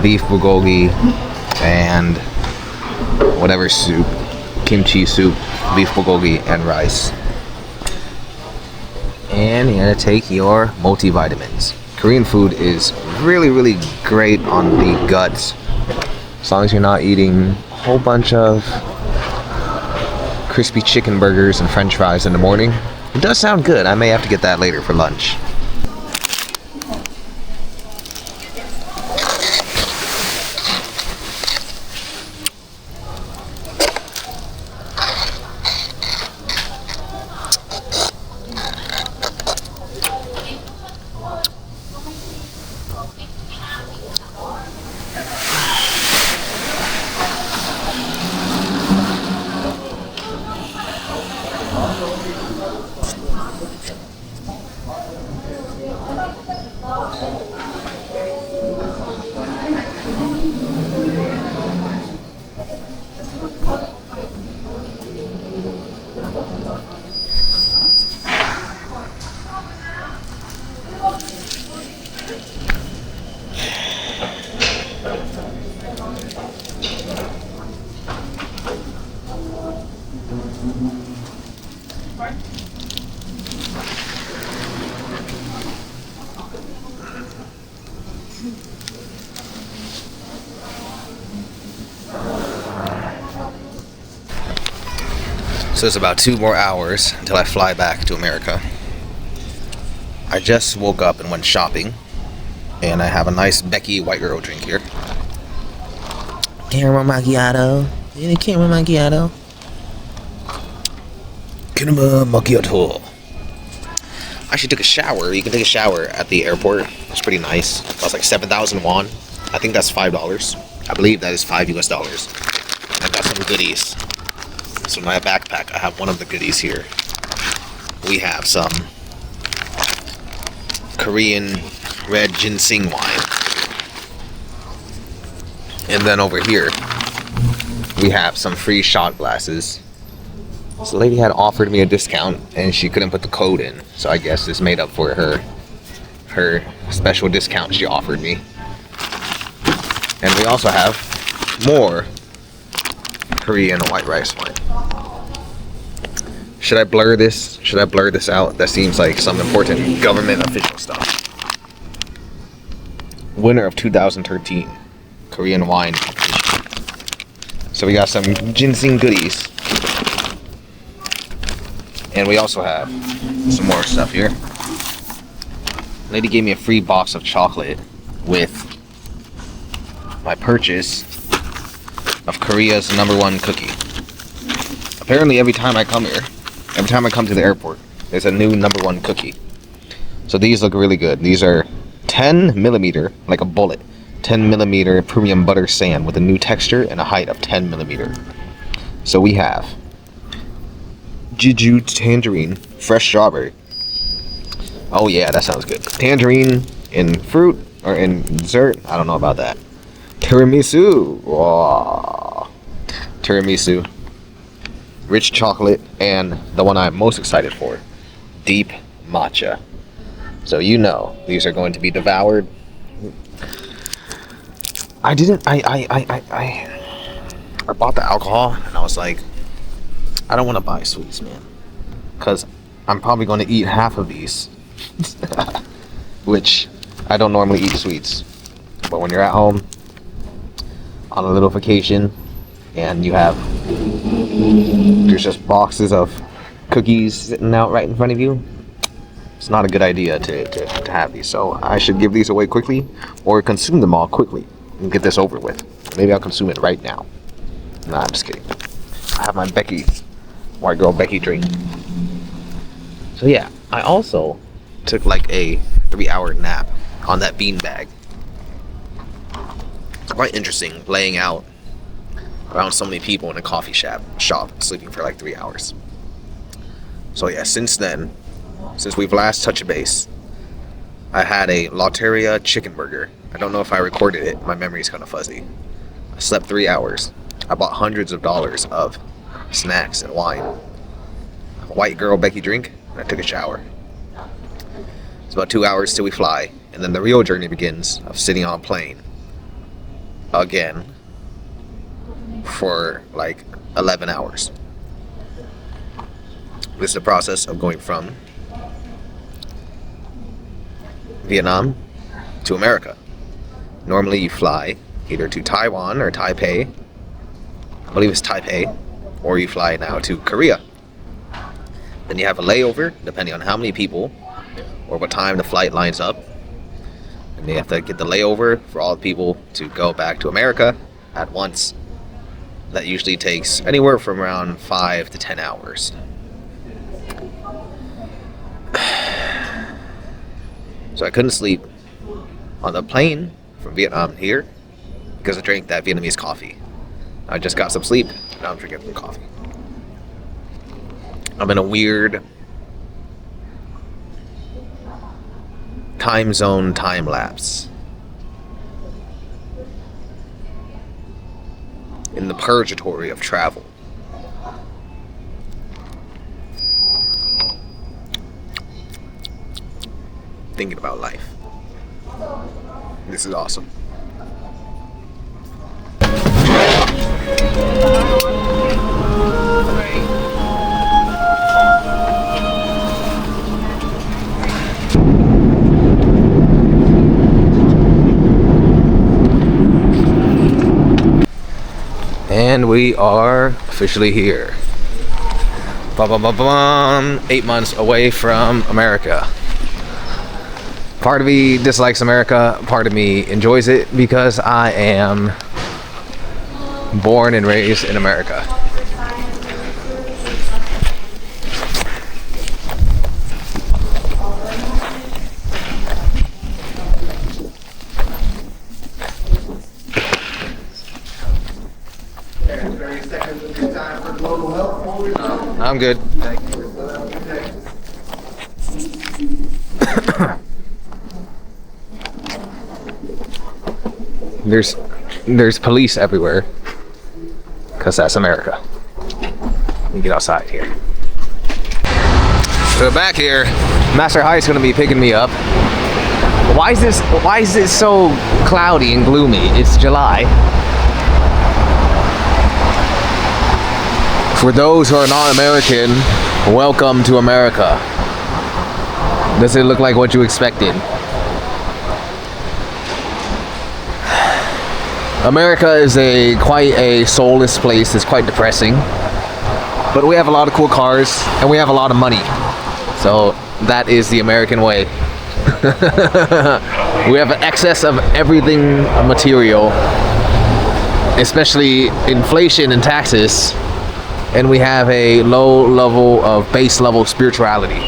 beef bulgogi, and whatever soup. Kimchi soup, beef bulgogi, and rice. And you're gonna take your multivitamins. Korean food is really, really great on the guts. As long as you're not eating a whole bunch of crispy chicken burgers and french fries in the morning. It does sound good. I may have to get that later for lunch. So it's about 2 more hours until I fly back to America. I just woke up and went shopping, and I have a nice Becky White Girl drink here. Caramel macchiato. You need caramel macchiato? Caramel macchiato. I actually took a shower. You can take a shower at the airport. It's pretty nice. It costs like 7,000 won. I think that's $5. I believe that is $5 US. I got some goodies. So in my backpack, I have one of the goodies here. We have some Korean red ginseng wine. And then over here, we have some free shot glasses. So the lady had offered me a discount and she couldn't put the code in. So I guess this made up for her special discount she offered me. And we also have more Korean white rice wine. Should I blur this? Should I blur this out? That seems like some important government official stuff. Winner of 2013 Korean wine competition. So we got some ginseng goodies. And we also have some more stuff here. Lady gave me a free box of chocolate with my purchase of Korea's #1 cookie. Apparently every time I come here, every time I come to the airport, there's a new #1 cookie. So these look really good. These are 10 millimeter, like a bullet, 10 millimeter premium butter sand with a new texture and a height of 10 millimeter. So we have Jeju tangerine, fresh strawberry. Oh yeah, that sounds good. Tangerine in fruit or in dessert. I don't know about that. Tiramisu. Wow. Tiramisu. Rich chocolate, and the one I'm most excited for, deep matcha. So you know these are going to be devoured. I bought the alcohol and I was like, I don't want to buy sweets, man, because I'm probably going to eat half of these. Which I don't normally eat sweets, but when you're at home on a little vacation and there's just boxes of cookies sitting out right in front of you, it's not a good idea to have these. So I should give these away quickly or consume them all quickly and get this over with. Maybe I'll consume it right now. Nah, I'm just kidding. I have my white girl Becky drink. So yeah, I also took like a 3-hour nap on that beanbag. It's quite interesting laying out around so many people in a coffee shop, sleeping for like 3 hours. So yeah, since we've last touched base, I had a Lotteria chicken burger. I don't know if I recorded it. My memory's kind of fuzzy. I slept 3 hours. I bought hundreds of dollars of snacks and wine. A white girl Becky drink, and I took a shower. It's about 2 hours till we fly, and then the real journey begins of sitting on a plane again for like 11 hours. This is the process of going from Vietnam to America. Normally you fly either to Taiwan or Taipei, I believe it's Taipei, or you fly now to Korea. Then you have a layover depending on how many people or what time the flight lines up, and you have to get the layover for all the people to go back to America at once. That usually takes anywhere from around 5 to 10 hours. So I couldn't sleep on the plane from Vietnam here because I drank that Vietnamese coffee. I just got some sleep, now I'm drinking some coffee. I'm in a weird time zone time lapse. In the purgatory of travel. Thinking about life. This is awesome. And we are officially here. 8 months away from America. Part of me dislikes America, part of me enjoys it because I am Born and raised in America. I'm good. There's police everywhere, because that's America. Let me get outside here. So back here, Master High is gonna be picking me up. Why is this so cloudy and gloomy? It's July. For those who are not American, welcome to America. Does it look like what you expected? America is quite a soulless place. It's quite depressing. But we have a lot of cool cars and we have a lot of money. So that is the American way. We have an excess of everything material, especially inflation and taxes. And we have a low level of base level spirituality.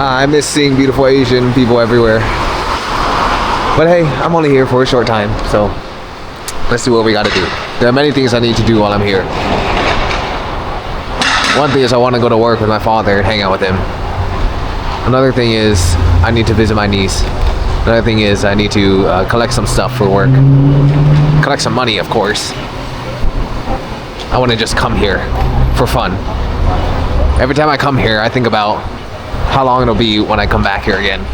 I miss seeing beautiful Asian people everywhere. But hey, I'm only here for a short time, so let's do what we gotta do. There are many things I need to do while I'm here. One thing is I want to go to work with my father and hang out with him. Another thing is I need to visit my niece. Another thing is I need to collect some stuff for work. Collect some money, of course. I want to just come here for fun. Every time I come here, I think about how long it'll be when I come back here again.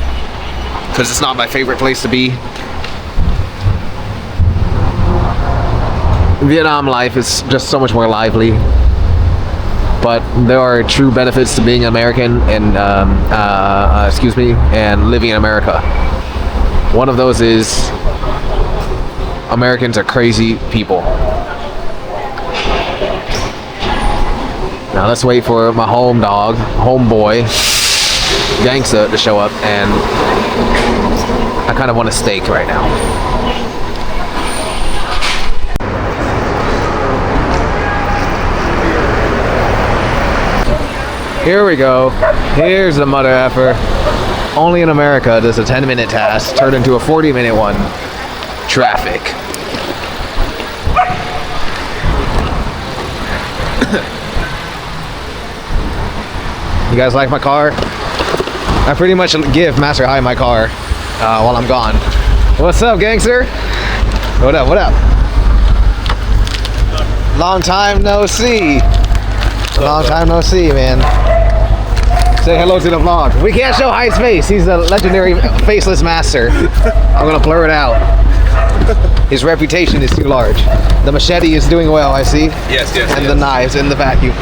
Because it's not my favorite place to be. Vietnam life is just so much more lively. But there are true benefits to being American and, and living in America. One of those is Americans are crazy people. Now let's wait for my homeboy, Gangsta, to show up, and I kind of want a steak right now. Here we go. Here's the mother effer. Only in America does a 10-minute task turn into a 40-minute one. Traffic. You guys like my car? I pretty much give Master High my car while I'm gone. What's up, gangster? What up, what up? Long time no see. Long time no see, man. Say hello to the vlog. We can't show High's face. He's a legendary faceless master. I'm gonna blur it out. His reputation is too large. The machete is doing well, I see. Yes. And the knives in the vacuum.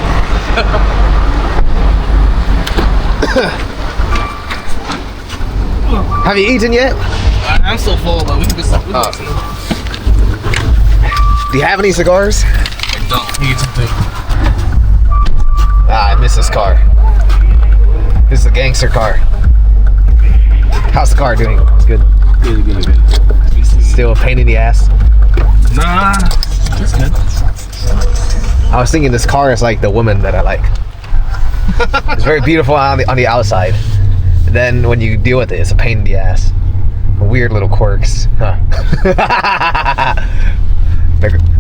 Have you eaten yet? I'm so full, but we can get some. Do you have any cigars? I don't. You get something. I miss this car. This is a gangster car. How's the car doing? It's good. Good. Still a pain in the ass. Nah, it's good. I was thinking this car is like the woman that I like. It's very beautiful on the outside. And then when you deal with it, it's a pain in the ass. Weird little quirks. Huh.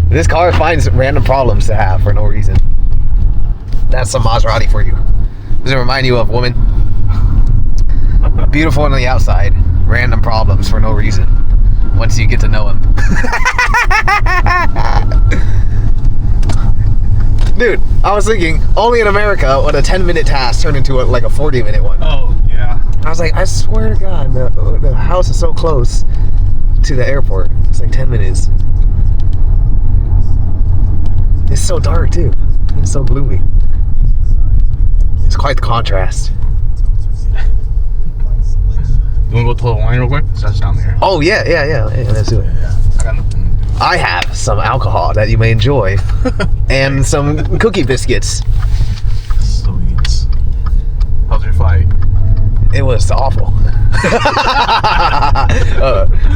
This car finds random problems to have for no reason. That's some Maserati for you. Does it remind you of women? Beautiful on the outside, random problems for no reason. Once you get to know him. Dude, I was thinking, only in America would a 10-minute task turn into like a 40-minute one. Oh, yeah. I was like, I swear to God, the house is so close to the airport. It's like 10 minutes. It's so dark too. It's so gloomy. It's quite the contrast. You wanna go to the line real quick? That's down there. Oh yeah, let's do it. Yeah. I got nothing. I have some alcohol that you may enjoy, and some cookie biscuits. Sweet. How's your flight? It was awful.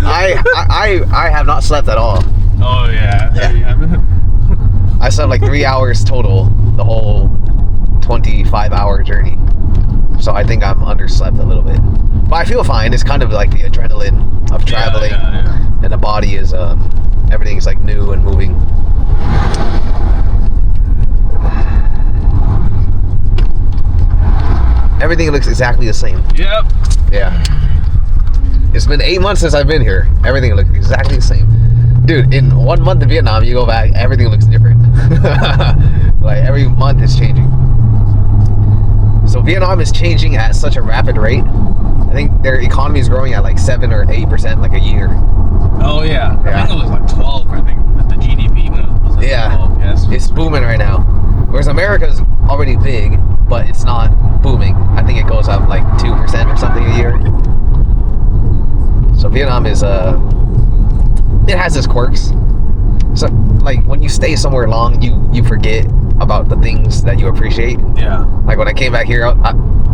I have not slept at all. Oh yeah. I slept like 3 hours total the whole 25-hour journey. So I think I'm underslept a little bit. But I feel fine. It's kind of like the adrenaline of traveling. Yeah. And the body is, everything's like new and moving. Everything looks exactly the same. Yep. Yeah. It's been 8 months since I've been here. Everything looks exactly the same. Dude, in 1 month in Vietnam, you go back, everything looks different. Like, every month is changing. So Vietnam is changing at such a rapid rate. I think their economy is growing at like 7 or 8% like a year. Oh yeah. Yeah. I think it was like 12. I think with the GDP when it was like Yeah. 12. Yes. It's booming right now. Whereas America's already big, but it's not booming. I think it goes up like 2% or something a year. So Vietnam is it has its quirks. So like when you stay somewhere long, you forget about the things that you appreciate. Yeah. Like when I came back here,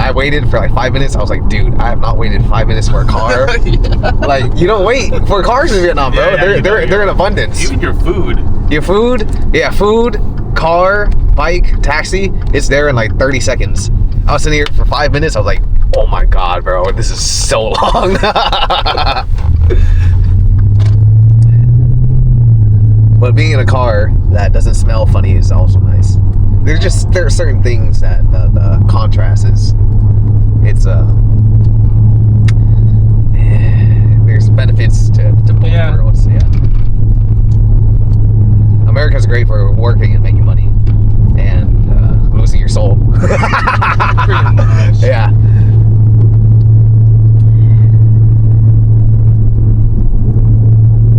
I waited for like 5 minutes. I was like, dude, I have not waited 5 minutes for a car. Yeah. Like, you don't wait for cars in Vietnam, bro. Yeah, They're in abundance. Even your food. Your food, car, bike, taxi, it's there in like 30 seconds. I was sitting here for 5 minutes. I was like, oh my God, bro, this is so long. But being in a car that doesn't smell funny is also nice. There are certain things that the contrast is. There's benefits to both worlds. Yeah. America's great for working and making money, and losing your soul. Pretty much. Yeah.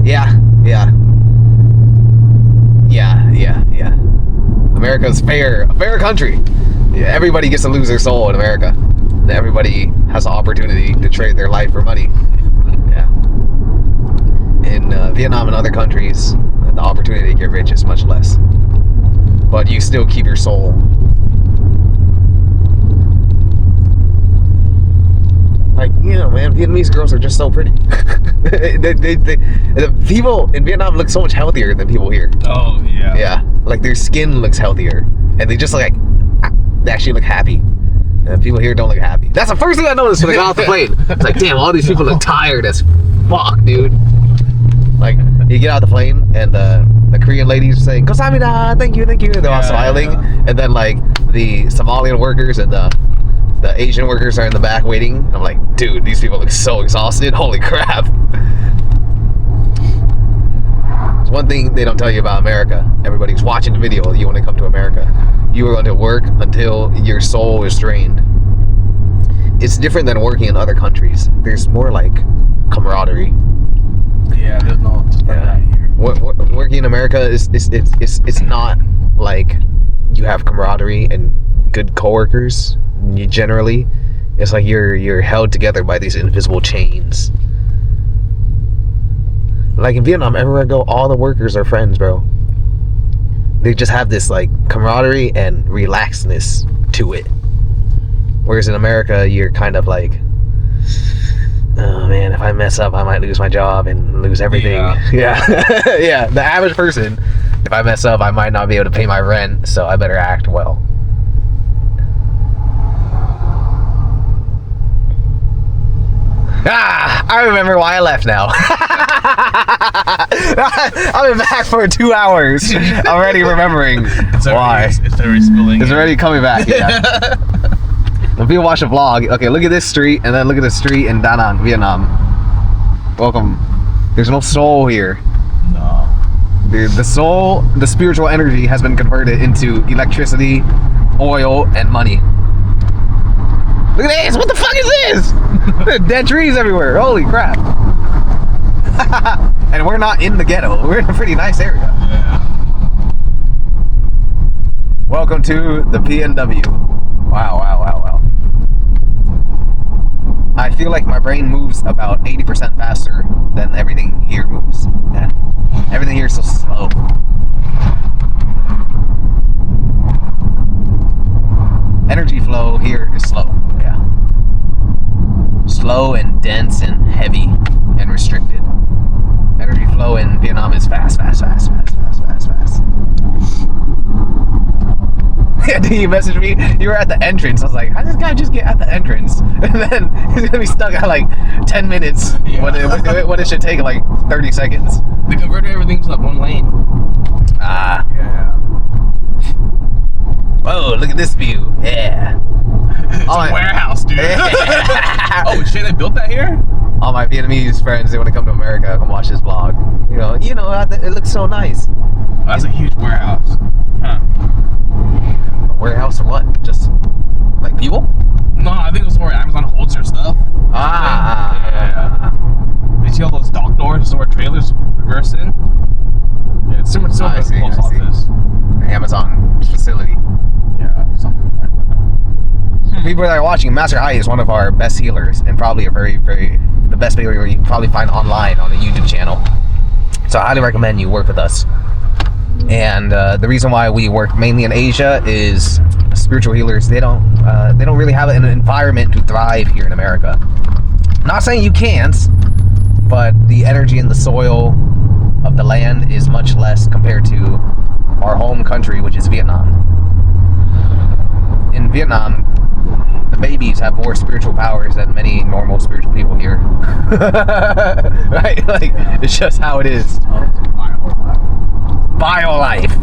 Yeah. America's a fair country. Yeah, everybody gets to lose their soul in America. And everybody has the opportunity to trade their life for money. Yeah. In Vietnam and other countries, the opportunity to get rich is much less. But you still keep your soul. Like, man, Vietnamese girls are just so pretty. The people in Vietnam look so much healthier than people here. Oh yeah. Yeah, like their skin looks healthier, and they just they actually look happy. People here don't look happy. That's the first thing I noticed when I got off the plane. It's like, damn, all these people look tired as fuck, dude. Like, you get out the plane, and the Korean ladies say, "Kamsahamnida, thank you." They're all smiling, and then like the Somalian workers and the Asian workers are in the back waiting. I'm like, dude, these people look so exhausted. Holy crap. There's one thing they don't tell you about America. Everybody's watching the video. You want to come to America. You are going to work until your soul is drained. It's different than working in other countries. There's more like camaraderie. Yeah, there's no that here. Working in America it's not like you have camaraderie and good coworkers. Generally, it's like you're held together by these invisible chains. Like in Vietnam, everywhere I go, all the workers are friends, bro. They just have this like camaraderie and relaxedness to it. Whereas in America, you're kind of like, oh man, if I mess up, I might lose my job and lose everything. Yeah. Yeah. The average person, if I mess up, I might not be able to pay my rent, so I better act well. I remember why I left now. I've been back for 2 hours. Already remembering why. It's already spilling. It's already coming back, yeah. When people watch a vlog, okay, look at this street, and then look at the street in Da Nang, Vietnam. Welcome. There's no soul here. No. Dude, the soul, the spiritual energy has been converted into electricity, oil, and money. Look at this! What the fuck is this? Dead trees everywhere. Holy crap. And we're not in the ghetto. We're in a pretty nice area. Yeah. Welcome to the PNW. Wow. I feel like my brain moves about 80% faster than everything here moves. Yeah. Everything here is so slow. Energy flow here is slow. Yeah. Slow and you messaged me. You were at the entrance. I was like, how did this guy just get at the entrance? And then he's gonna be stuck at like 10 minutes when it should take like 30 seconds. They converted everything to that one lane. Ah. Yeah. Whoa, look at this view. Yeah. It's a warehouse, dude. Oh shit, they built that here? All my Vietnamese friends, they want to come to America, come watch this vlog. You know, it looks so nice. Oh, that's a huge warehouse. Huh. A warehouse or what? Just like people? No, I think it was where Amazon holds their stuff. Ah. Yeah. You see all those dock doors where trailers reverse in? Yeah, it's similar to the post office. Amazon facility. Yeah, something like that. People that are watching, Master High is one of our best healers and probably the best healer you can probably find online on the YouTube channel. So I highly recommend you work with us. And the reason why we work mainly in Asia is spiritual healers, they don't really have an environment to thrive here in America. Not saying you can't, but the energy in the soil of the land is much less compared to our home country, which is Vietnam. In Vietnam, the babies have more spiritual powers than many normal spiritual people here. Right? Like, it's just how it is. BioLife.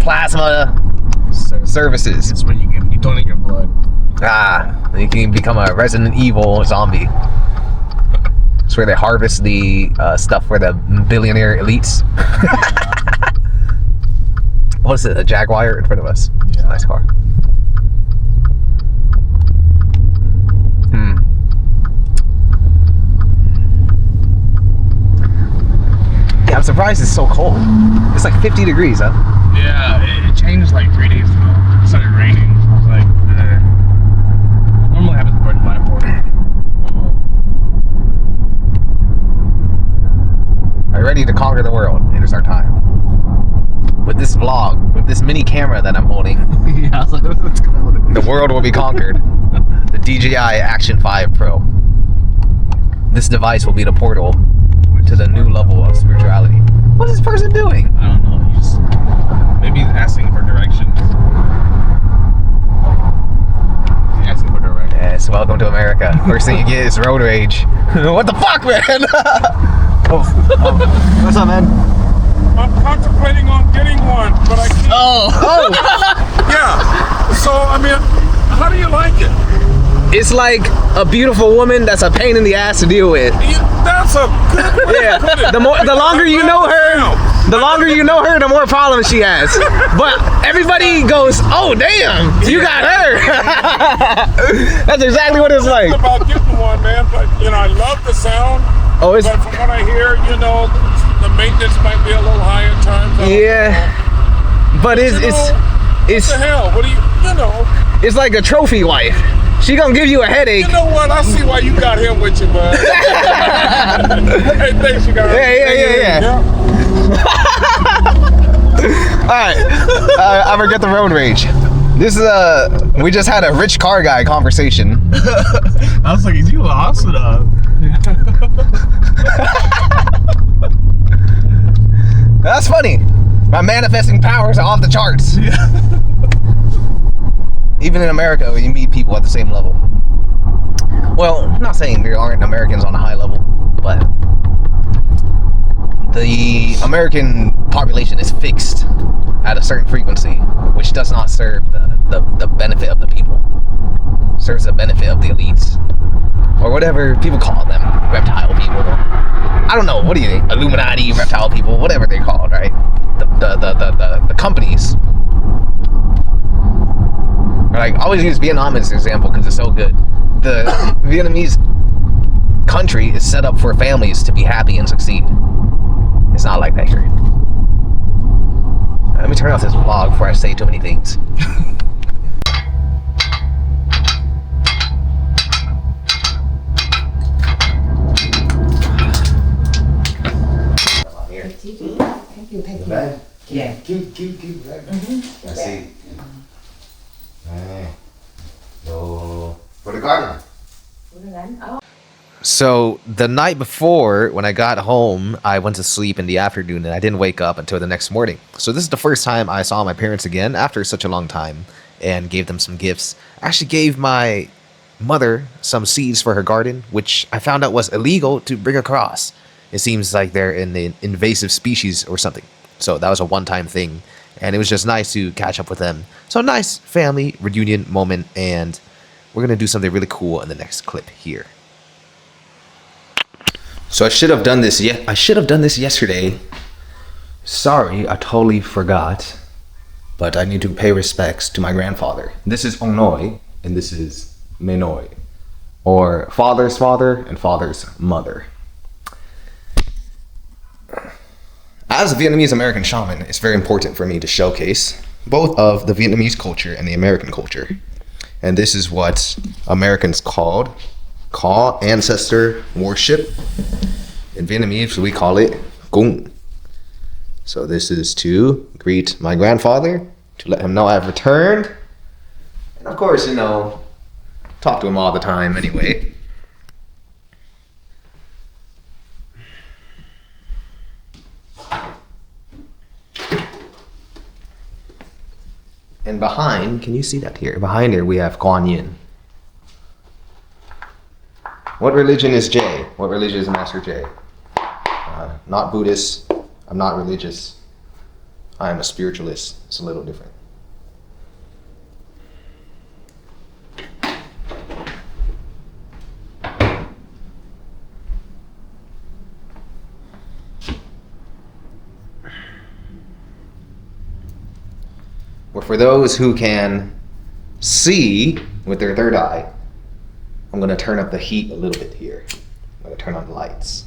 Plasma services. It's when you donate your blood. Ah, you can become a Resident Evil zombie. It's where they harvest the stuff for the billionaire elites. What is it? A Jaguar in front of us. Yeah. It's a nice car. Yeah, I'm surprised it's so cold. It's like 50 degrees, huh? Yeah, it changed like 3 days ago. It started raining. I was like, normally happens before July 4th. Are you ready to conquer the world? It is our time. With this vlog, with this mini camera that I'm holding, Yeah, I was like, the world will be conquered. The DJI Action 5 Pro. This device will be the portal to the new level of spirituality. What is this person doing? I don't know. Maybe he's asking for directions. He's asking for directions. Yes, welcome to America. First thing you get is road rage. What the fuck, man? Oh, what's up, man? I'm contemplating on getting one, but I can't. Oh! Yeah. So, I mean, how do you like it? It's like a beautiful woman that's a pain in the ass to deal with. That's a good way to put it. The longer you know her, the more problems she has. But everybody goes, oh damn, you got her. That's exactly what it's like. It's about getting one, man, but I love the sound. Oh, it's But from what I hear, the maintenance might be a little high at times. But it's What the hell? What do you it's like a trophy wife. She gonna give you a headache. You know what? I see why you got him with you, bud. Hey, thanks, you guys. Yeah. Alright. I forget the road rage. This is we just had a rich car guy conversation. I was like, is you lost it up? That's funny. My manifesting powers are off the charts. Even in America, you meet people at the same level. Well, I'm not saying there aren't Americans on a high level, but the American population is fixed at a certain frequency, which does not serve the benefit of the people. It serves the benefit of the elites. Or whatever people call them. Reptile people. I don't know, what do you think? Illuminati, reptile people, whatever they're called, right? The companies. Like, I always use Vietnam as an example because it's so good. The Vietnamese country is set up for families to be happy and succeed. It's not like that here. Let me turn off this vlog before I say too many things. Thank you. Right? Yeah. Keep right. That's it. So, for the garden. Oh. So the night before, when I got home, I went to sleep in the afternoon and I didn't wake up until the next morning. So this is the first time I saw my parents again after such a long time and gave them some gifts. I actually gave my mother some seeds for her garden, which I found out was illegal to bring across. It seems like they're an invasive species or something. So that was a one-time thing. And it was just nice to catch up with them. So nice family reunion moment. And we're going to do something really cool in the next clip here. So I should have done this. I should have done this yesterday. Sorry, I totally forgot. But I need to pay respects to my grandfather. This is Onoi, and this is Menoi, or father's father and father's mother. As a Vietnamese American shaman, it's very important for me to showcase both of the Vietnamese culture and the American culture. And this is what Americans call ancestor worship. In Vietnamese, we call it Cung. So this is to greet my grandfather, to let him know I've returned. And of course, talk to him all the time anyway. And behind, can you see that here? Behind here we have Kuan Yin. What religion is Jay? What religion is Master Jay? Not Buddhist. I'm not religious. I am a spiritualist. It's a little different. But for those who can see with their third eye, I'm going to turn up the heat a little bit here. I'm going to turn on the lights.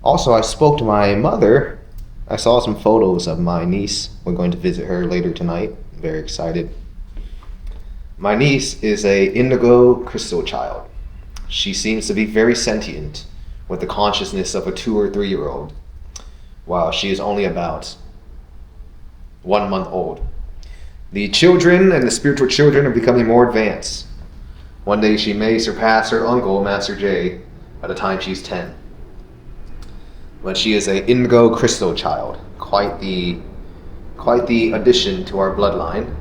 Also, I spoke to my mother. I saw some photos of my niece. We're going to visit her later tonight. I'm very excited. My niece is a indigo crystal child. She seems to be very sentient with the consciousness of a 2 or 3 year old, while she is only about 1 month old. The children and the spiritual children are becoming more advanced. One day she may surpass her uncle, Master J, by the time she's 10. But she is a indigo crystal child. Quite the addition to our bloodline.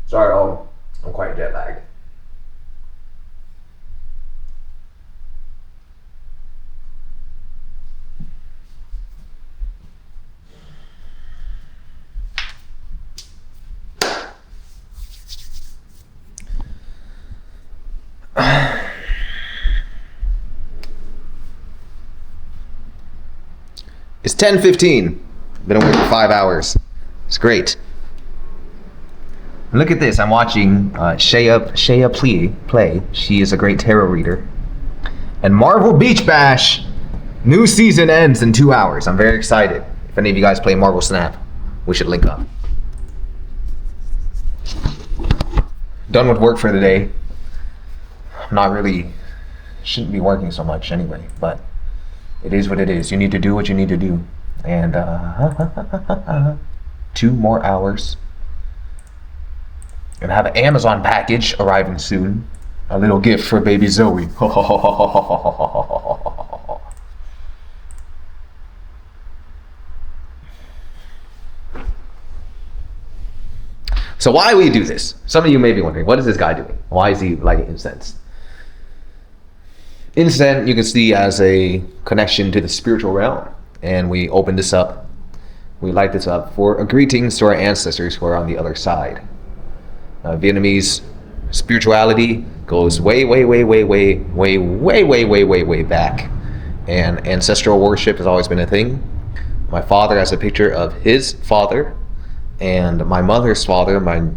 Sorry, I'm quite jet lagged. It's 10:15. Been awake for 5 hours. It's great. Look at this. I'm watching Shea play. She is a great tarot reader. And Marvel Beach Bash new season ends in 2 hours. I'm very excited. If any of you guys play Marvel Snap, we should link up. Done with work for the day. Not really. Shouldn't be working so much anyway, but it is what it is. You need to do what you need to do. And 2 more hours. And I have an Amazon package arriving soon. A little gift for baby Zoe. So why we do this? Some of you may be wondering, what is this guy doing? Why is he lighting incense? Incense you can see as a connection to the spiritual realm. And we open this up. We light this up for greetings to our ancestors who are on the other side. Vietnamese spirituality goes way back. And ancestral worship has always been a thing. My father has a picture of his father. And my mother's father, my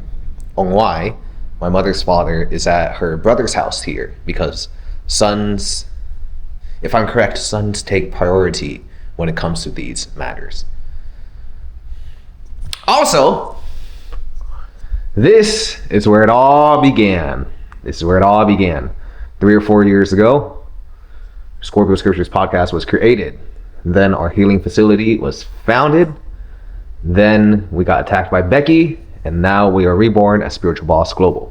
Ongwai, my mother's father, is at her brother's house here because sons, if I'm correct, sons take priority when it comes to these matters. Also, this is where it all began. 3 or 4 years ago, Scorpio Scriptures podcast was created. Then our healing facility was founded. Then we got attacked by Becky, and now we are reborn as Spiritual Boss Global.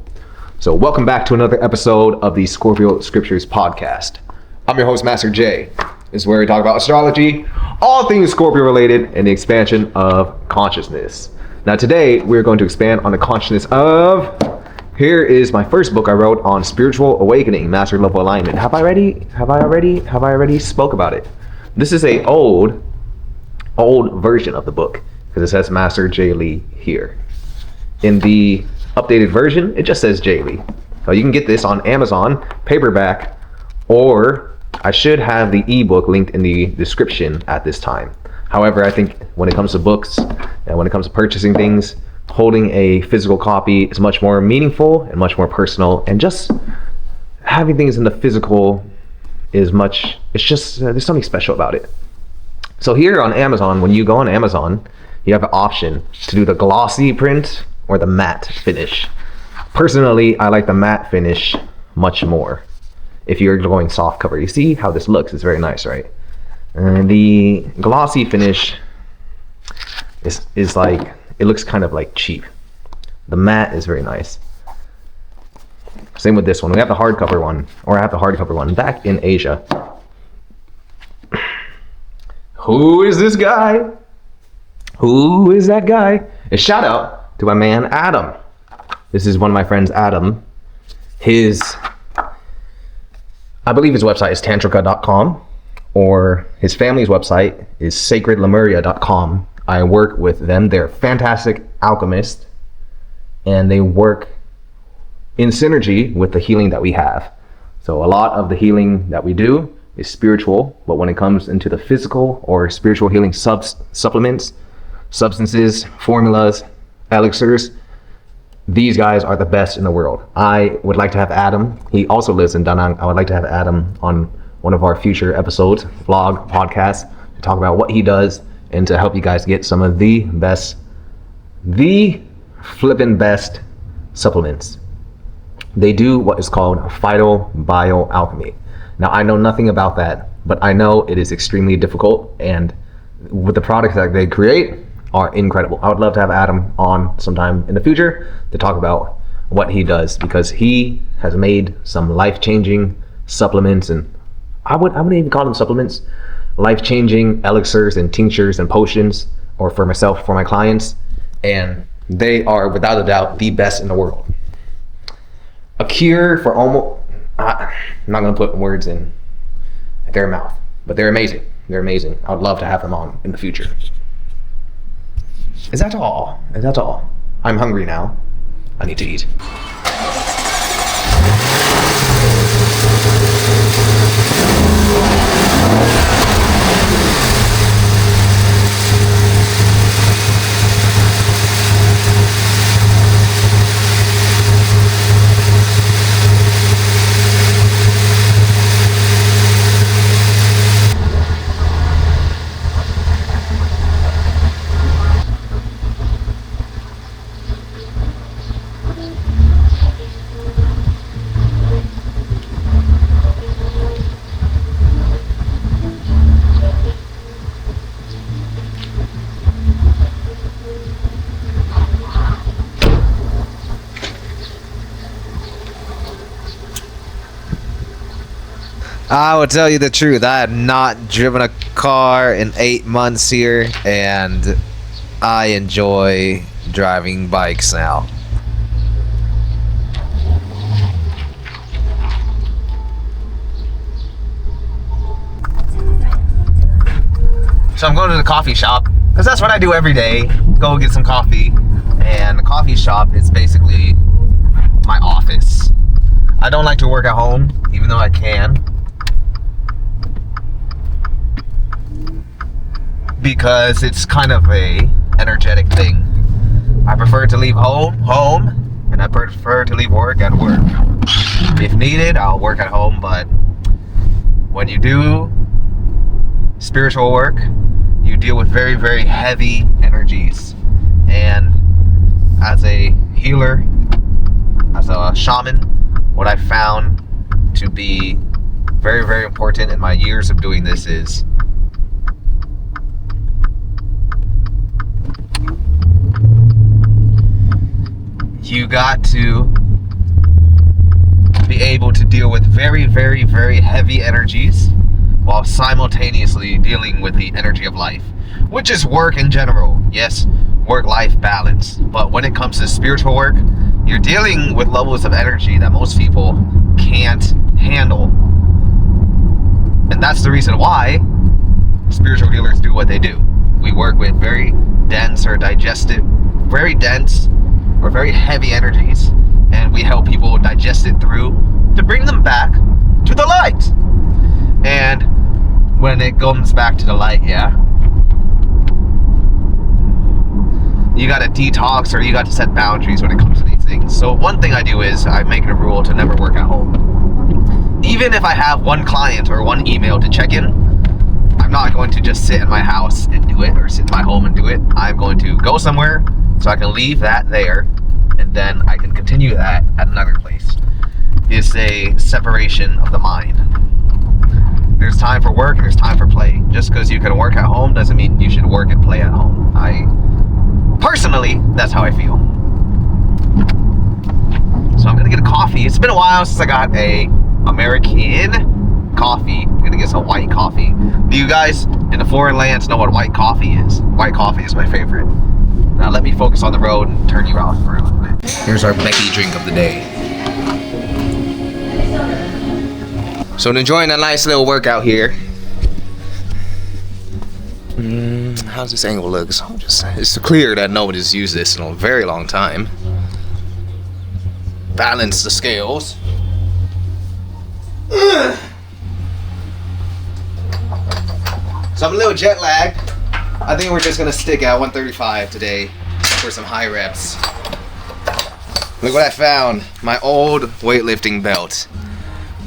So welcome back to another episode of the Scorpio Scriptures podcast. I'm your host, Master J. This is where we talk about astrology, all things Scorpio related, and the expansion of consciousness. Now today, we're going to expand on the consciousness of... Here is my first book I wrote on spiritual awakening, master level alignment. Have I already spoke about it? This is a old version of the book, because it says Master J. Lee here. In the updated version, it just says J. Lee. So you can get this on Amazon, paperback, or I should have the ebook linked in the description at this time. However, I think when it comes to books and when it comes to purchasing things, holding a physical copy is much more meaningful and much more personal. And just having things in the physical is much, it's just, there's something special about it. So here on Amazon, when you go on Amazon, you have an option to do the glossy print or the matte finish. Personally, I like the matte finish much more. If you're going soft cover, you see how this looks. It's very nice, right? And the glossy finish is like, it looks kind of like cheap. The matte is very nice. Same with this one. We have the hardcover one, or I have the hardcover one back in Asia. Who is this guy? Who is that guy? A shout out to my man Adam. This is one of my friends, Adam. I believe his website is tantrika.com, or his family's website is sacredlemuria.com. I work with them. They're fantastic alchemists, and they work in synergy with the healing that we have. So a lot of the healing that we do is spiritual, but when it comes into the physical or spiritual healing supplements, substances, formulas, elixirs, these guys are the best in the world. I would like to have Adam. He also lives in Da Nang. I would like to have Adam on one of our future episodes, vlog, podcast, to talk about what he does and to help you guys get some of the flippin' best supplements. They do what is called phytobioalchemy. Now, I know nothing about that, but I know it is extremely difficult, and with the products that they create are incredible. I would love to have Adam on sometime in the future to talk about what he does, because he has made some life-changing supplements, and I wouldn't even call them supplements, life-changing elixirs and tinctures and potions, or for myself, for my clients, and they are without a doubt the best in the world. A cure for almost, I'm not going to put words in their mouth, but they're amazing. They're amazing. I would love to have them on in the future. Is that all? Is that all? I'm hungry now. I need to eat. I will tell you the truth. I have not driven a car in 8 months here, and I enjoy driving bikes now. So I'm going to the coffee shop because that's what I do every day. Go get some coffee, and the coffee shop is basically my office. I don't like to work at home, even though I can, because it's kind of a energetic thing. I prefer to leave home, and I prefer to leave work at work. If needed, I'll work at home, but when you do spiritual work, you deal with very, very heavy energies. And as a healer, as a shaman, what I found to be very, very important in my years of doing this is you got to be able to deal with very, very, very heavy energies while simultaneously dealing with the energy of life, which is work in general. Yes, work-life balance. But when it comes to spiritual work, you're dealing with levels of energy that most people can't handle. And that's the reason why spiritual healers do what they do. We work with very dense or very heavy energies, and we help people digest it through to bring them back to the light. And when it comes back to the light, yeah, you gotta detox, or you got to set boundaries when it comes to these things. So one thing I do is I make it a rule to never work at home. Even if I have one client or one email to check in, I'm not going to just sit in my house and do it, or sit in my home and do it. I'm going to go somewhere so I can leave that there, and then I can continue that at another place. It's a separation of the mind. There's time for work and there's time for play. Just because you can work at home doesn't mean you should work and play at home. Personally, that's how I feel. So I'm gonna get a coffee. It's been a while since I got a American coffee. I'm gonna get some white coffee. Do you guys in the foreign lands know what white coffee is? White coffee is my favorite. Now let me focus on the road and turn you off for a little bit. Here's our Becky drink of the day. So enjoying a nice little workout here. How's this angle look? So it's clear that nobody's used this in a very long time. Balance the scales. So I'm a little jet lagged. I think we're just gonna stick at 135 today for some high reps. Look what I found. My old weightlifting belt.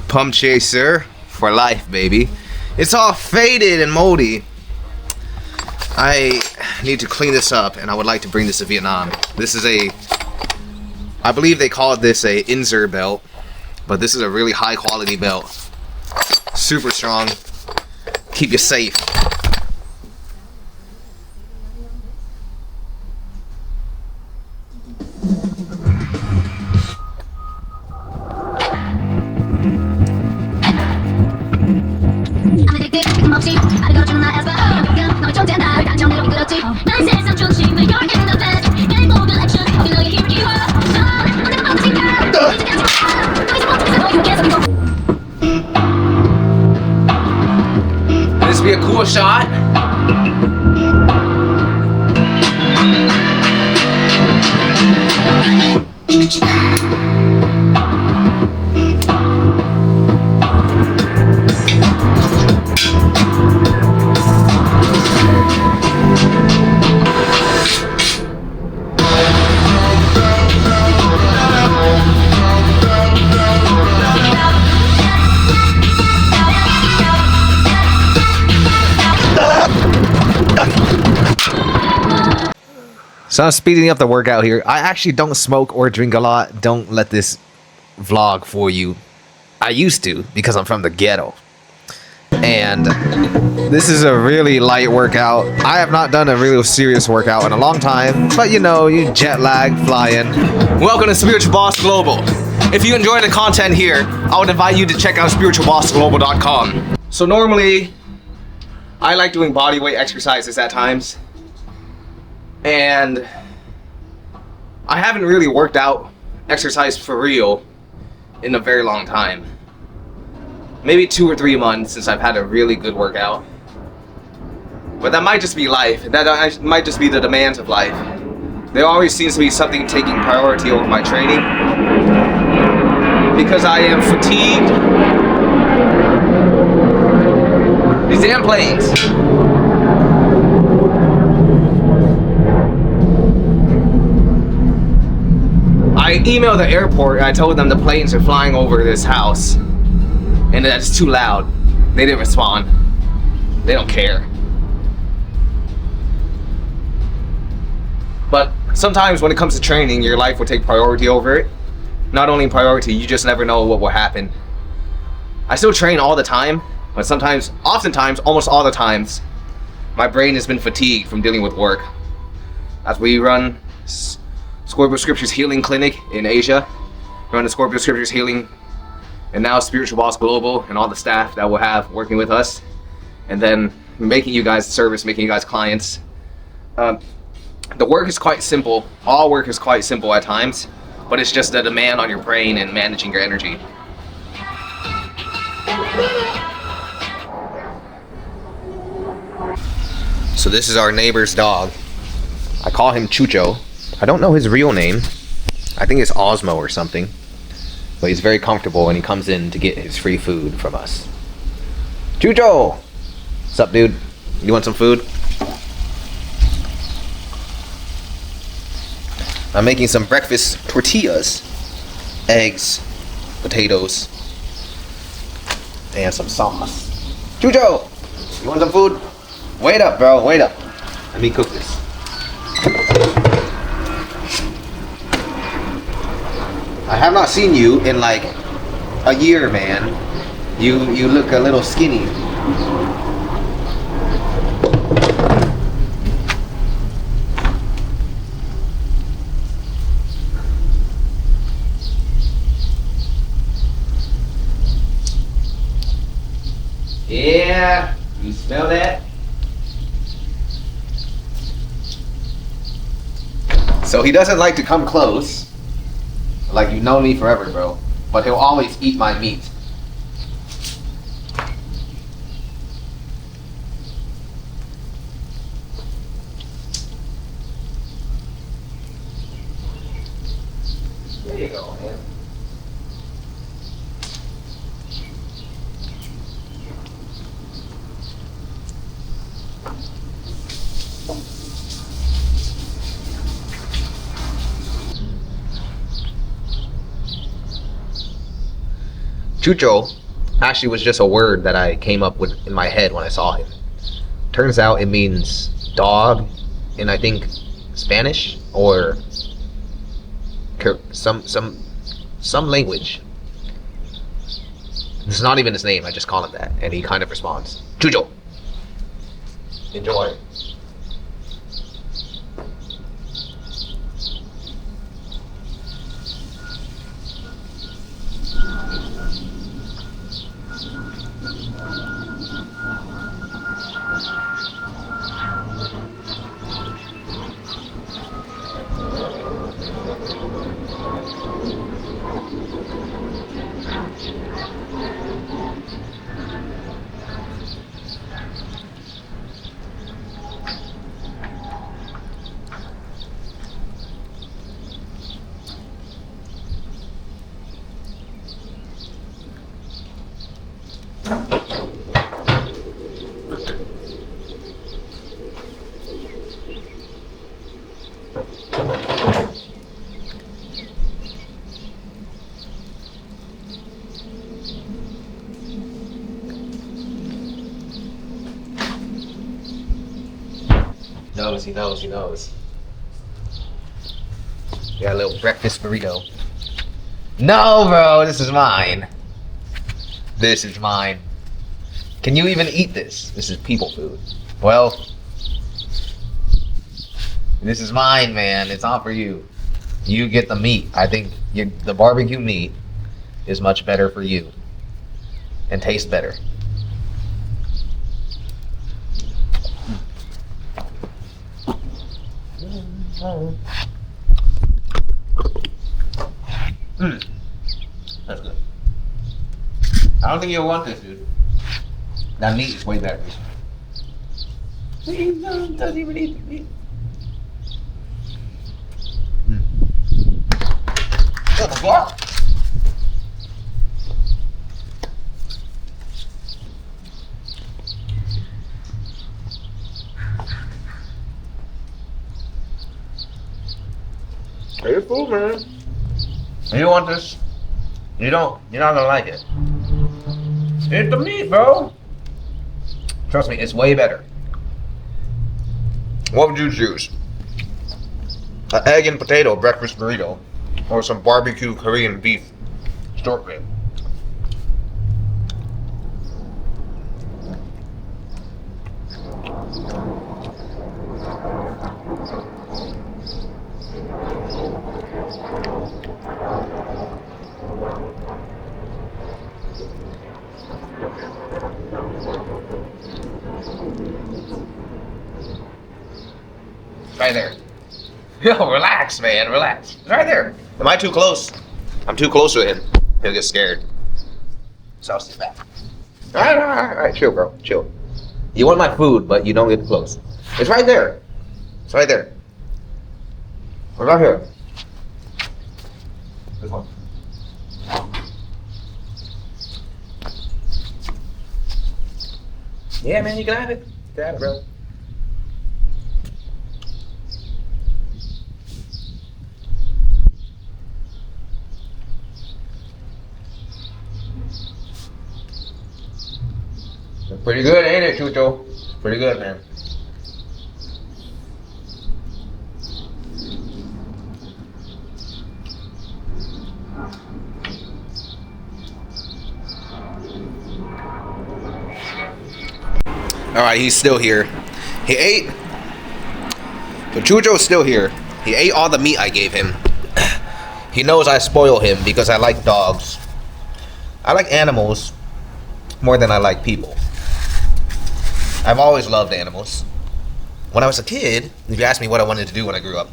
Pump chaser for life, baby. It's all faded and moldy. I need to clean this up, and I would like to bring this to Vietnam. This is I believe they call this a Inzer belt, but this is a really high quality belt. Super strong. Keep you safe. This be a cool shot. So I'm speeding up the workout here. I actually don't smoke or drink a lot. Don't let this vlog fool you. I used to, because I'm from the ghetto. And this is a really light workout. I have not done a really serious workout in a long time. But you know, you jet lag flying. Welcome to Spiritual Boss Global. if you enjoy the content here, I would invite you to check out spiritualbossglobal.com. So normally, I like doing bodyweight exercises at times, and I haven't really worked out, exercised for real, in a very long time. Maybe 2 or 3 months since I've had a really good workout. But that might just be life. That might just be the demands of life. There always seems to be something taking priority over my training. Because I am fatigued. These damn planes. I emailed the airport and I told them the planes are flying over this house. And that's too loud. They didn't respond. They don't care. But sometimes when it comes to training, your life will take priority over it. Not only priority, you just never know what will happen. I still train all the time, but sometimes, oftentimes, almost all the times, my brain has been fatigued from dealing with work. As we run Scorpio Scriptures Healing Clinic in Asia, run the Scorpio Scriptures Healing, and now Spiritual Boss Global and all the staff that we'll have working with us, and then making you guys service, making you guys clients. The work is quite simple. All work is quite simple at times, but it's just the demand on your brain and managing your energy. So this is our neighbor's dog. I call him Chucho. I don't know his real name. I think it's Osmo or something. But he's very comfortable and he comes in to get his free food from us. Chucho! What's up, dude? You want some food? I'm making some breakfast tortillas, eggs, potatoes, and some sauce. Chucho! You want some food? Wait up, bro, wait up. Let me cook this. I have not seen you in like a year, man. You look a little skinny. Yeah, you smell that? So he doesn't like to come close. Like, you've known me forever, bro. But he'll always eat my meat. There you go, man. Chucho actually was just a word that I came up with in my head when I saw him. Turns out it means dog in, I think, Spanish or some language. It's not even his name, I just call him that, and he kind of responds. Chucho! Enjoy. He knows. Got a little breakfast burrito. No, bro, this is mine. This is mine. Can you even eat this? This is people food. Well, this is mine, man. It's not for you. You get the meat. I think the barbecue meat is much better for you and tastes better. That's good. I don't think you'll want this, dude. That meat is way better. He doesn't even eat the meat. What the fuck? Hey, food, man. You don't want this? You don't. You're not gonna like it. Eat the meat, bro. Trust me, it's way better. What would you choose? An egg and potato breakfast burrito, or some barbecue Korean beef stork rib? Right there. Yo, relax, man, relax. It's right there. Am I too close? I'm too close to him. He'll get scared. So I'll sit back. Alright, chill, bro, chill. You want my food, but you don't get close. It's right there. It's right there. It's right here. This one. Yeah, man, you can have it. You can have it, bro. Pretty good, ain't it, Chucho? Pretty good, man. Alright, he's still here. He ate. But Chucho's still here. He ate all the meat I gave him. He knows I spoil him because I like dogs. I like animals more than I like people. I've always loved animals. When I was a kid, if you asked me what I wanted to do when I grew up,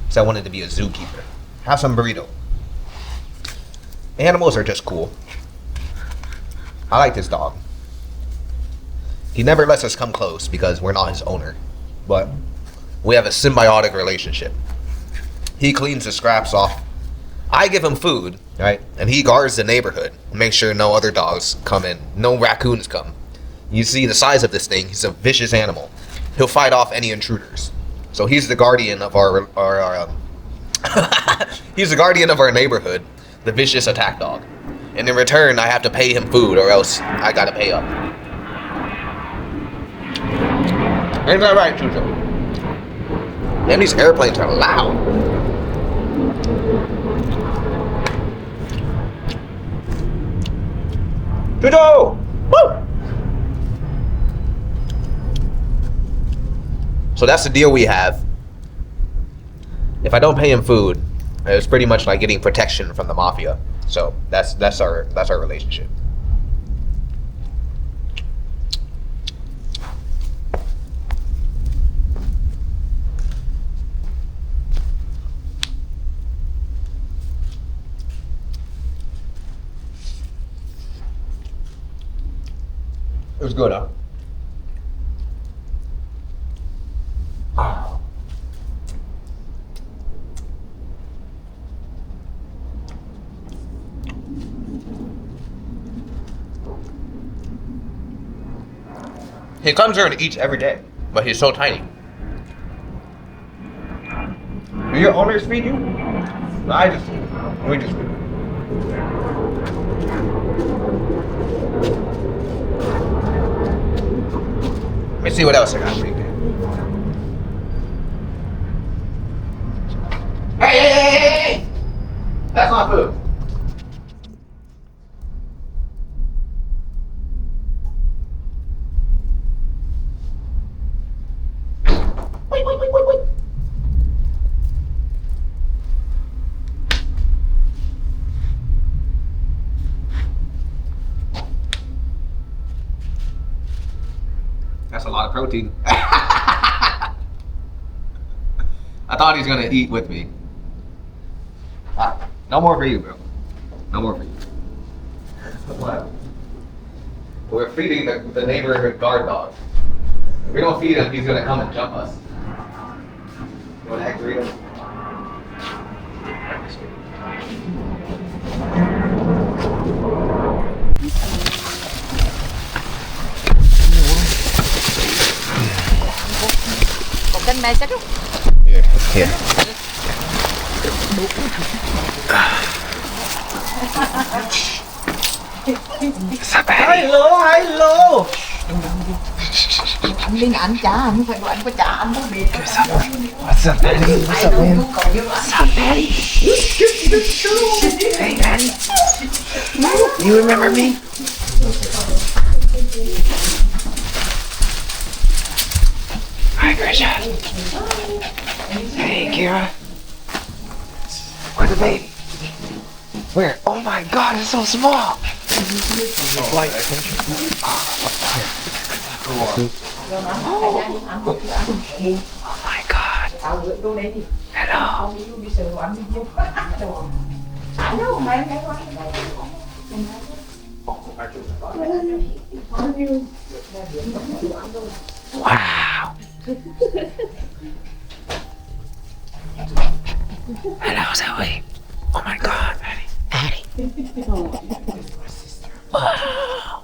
so I wanted to be a zookeeper. Have some burrito. Animals are just cool. I like this dog. He never lets us come close because we're not his owner. But we have a symbiotic relationship. He cleans the scraps off. I give him food, right? And he guards the neighborhood. Make sure no other dogs come in. No raccoons come. You see the size of this thing. He's a vicious animal. He'll fight off any intruders. So he's the guardian of our he's the guardian of our neighborhood, the vicious attack dog. And in return, I have to pay him food, or else I gotta pay up. Ain't that right, Chucho? Man, these airplanes are loud. Chucho! Woo! So that's the deal we have. If I don't pay him food, it's pretty much like getting protection from the mafia. So that's our relationship. It was good, huh? He comes here and eats every day, but he's so tiny. Do your owners feed you? No, I just feed. We just feed. Let me see what else I got for you. Hey! That's not food. Wait. protein. I thought he was gonna eat with me. No more for you, bro. No more for you. What? We're feeding the neighborhood guard dog. If we don't feed him, he's gonna come and jump us. You want to egg Doritos? Một cân này chắc không? Here. Hello. Anh Linh ăn chả, anh phải gọi anh có chả ăn không biết. What's up, Daddy? What's up, man? What's up, Daddy? Hey, Daddy. You remember me? Hi, Grisha. Hey, Kira. Where's the baby? Where? Oh my God, it's so small. Oh my God. Hello. Wow. Hello, Zoe. Oh my God, Maddie. Wow.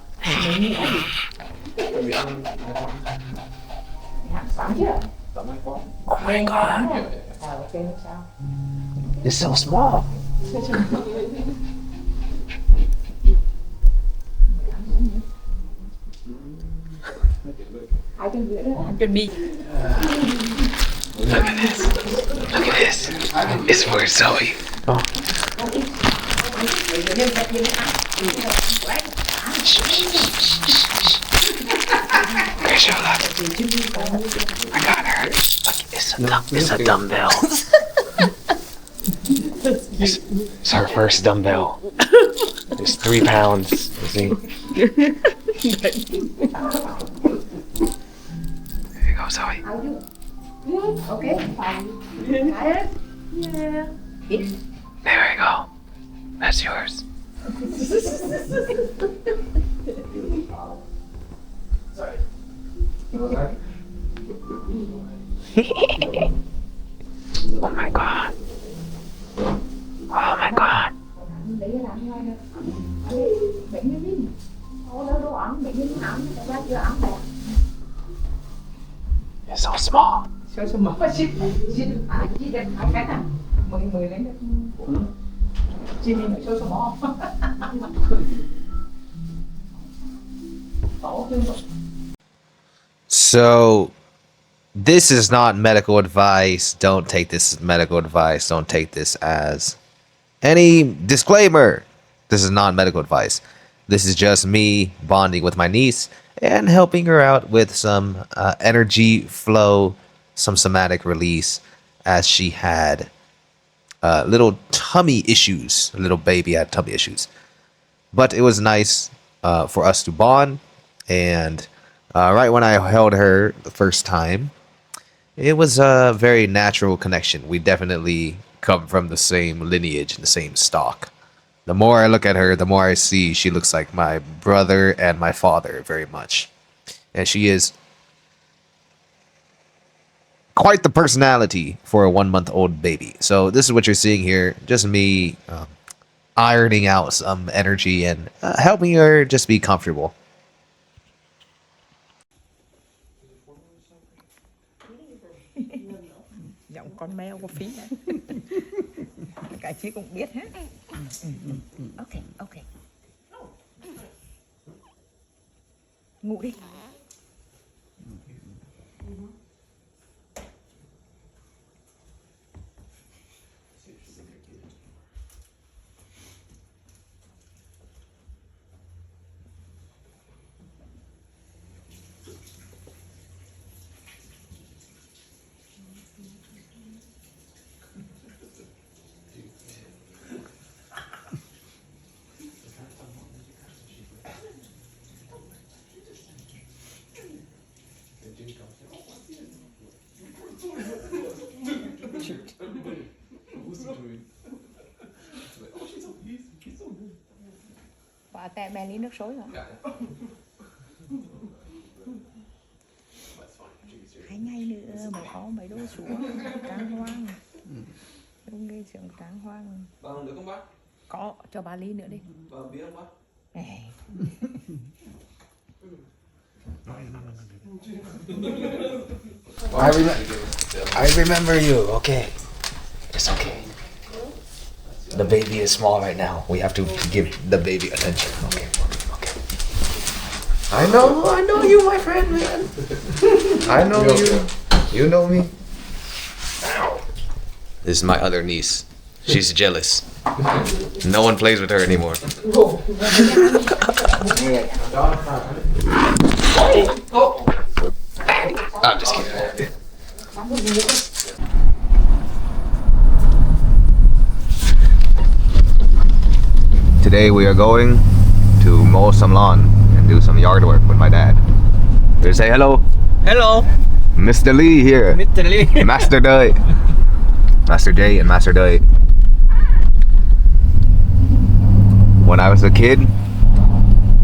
Oh my God. It's so small. Chuẩn bị. Look at this. Look at this. It's for Zoe. Oh. Grisha, look. I got her. Look, it's a dumbbell. It's her first dumbbell. It's 3 pounds. You see? There you go, Zoe. Okay. There we go. That's yours. Oh my God. Oh my God. It's so small. Số số một xin chỉ được 2 cái à? 10 lên được. Chỉ đi số số một. So, this is not medical advice. Don't take this as medical advice. Don't take this as any disclaimer. This is not medical advice. This is just me bonding with my niece and helping her out with some energy flow, some somatic release, as she had little tummy issues. A little baby had tummy issues. But it was nice for us to bond. And right when I held her the first time, it was a very natural connection. We definitely come from the same lineage and the same stock. The more I look at her, the more I see she looks like my brother and my father very much. And she is quite the personality for a 1-month-old baby. So this is what you're seeing here. Just me ironing out some energy and helping her just be comfortable. Giọng con mèo có phí đấy. Cái chị cũng biết hết. Ok, ok. Ngủ đi. tè mẹ ly nước sôi hả? 2 ngày nữa mới có mấy đô xuống tráng hoang. Đúng cái trường tráng hoang. Bà không được không bác? Có, cho bà ly nữa đi. Bà biết không bác? Này. I remember you. Okay. It's okay. The baby is small right now. We have to give the baby attention. Okay. Okay. I know you, my friend, man. I know you. You know me. This is my other niece. She's jealous. No one plays with her anymore. I'm just kidding. Today we are going to mow some lawn and do some yard work with my dad. Here, say hello. Hello, Mr. Lee here. Mr. Lee. Master Day. Master J and Master Day. When I was a kid,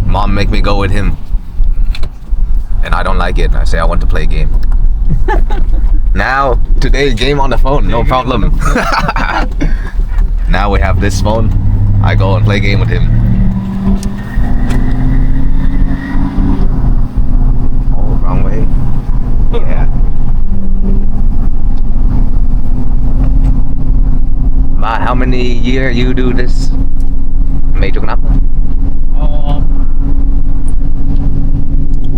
Mom make me go with him. And I don't like it. I say I want to play a game. Now, today, game on the phone, no problem. Now we have this phone. I go and play a game with him. Oh, wrong way. Yeah. Ma, how many years you do this? Mấy chục năm?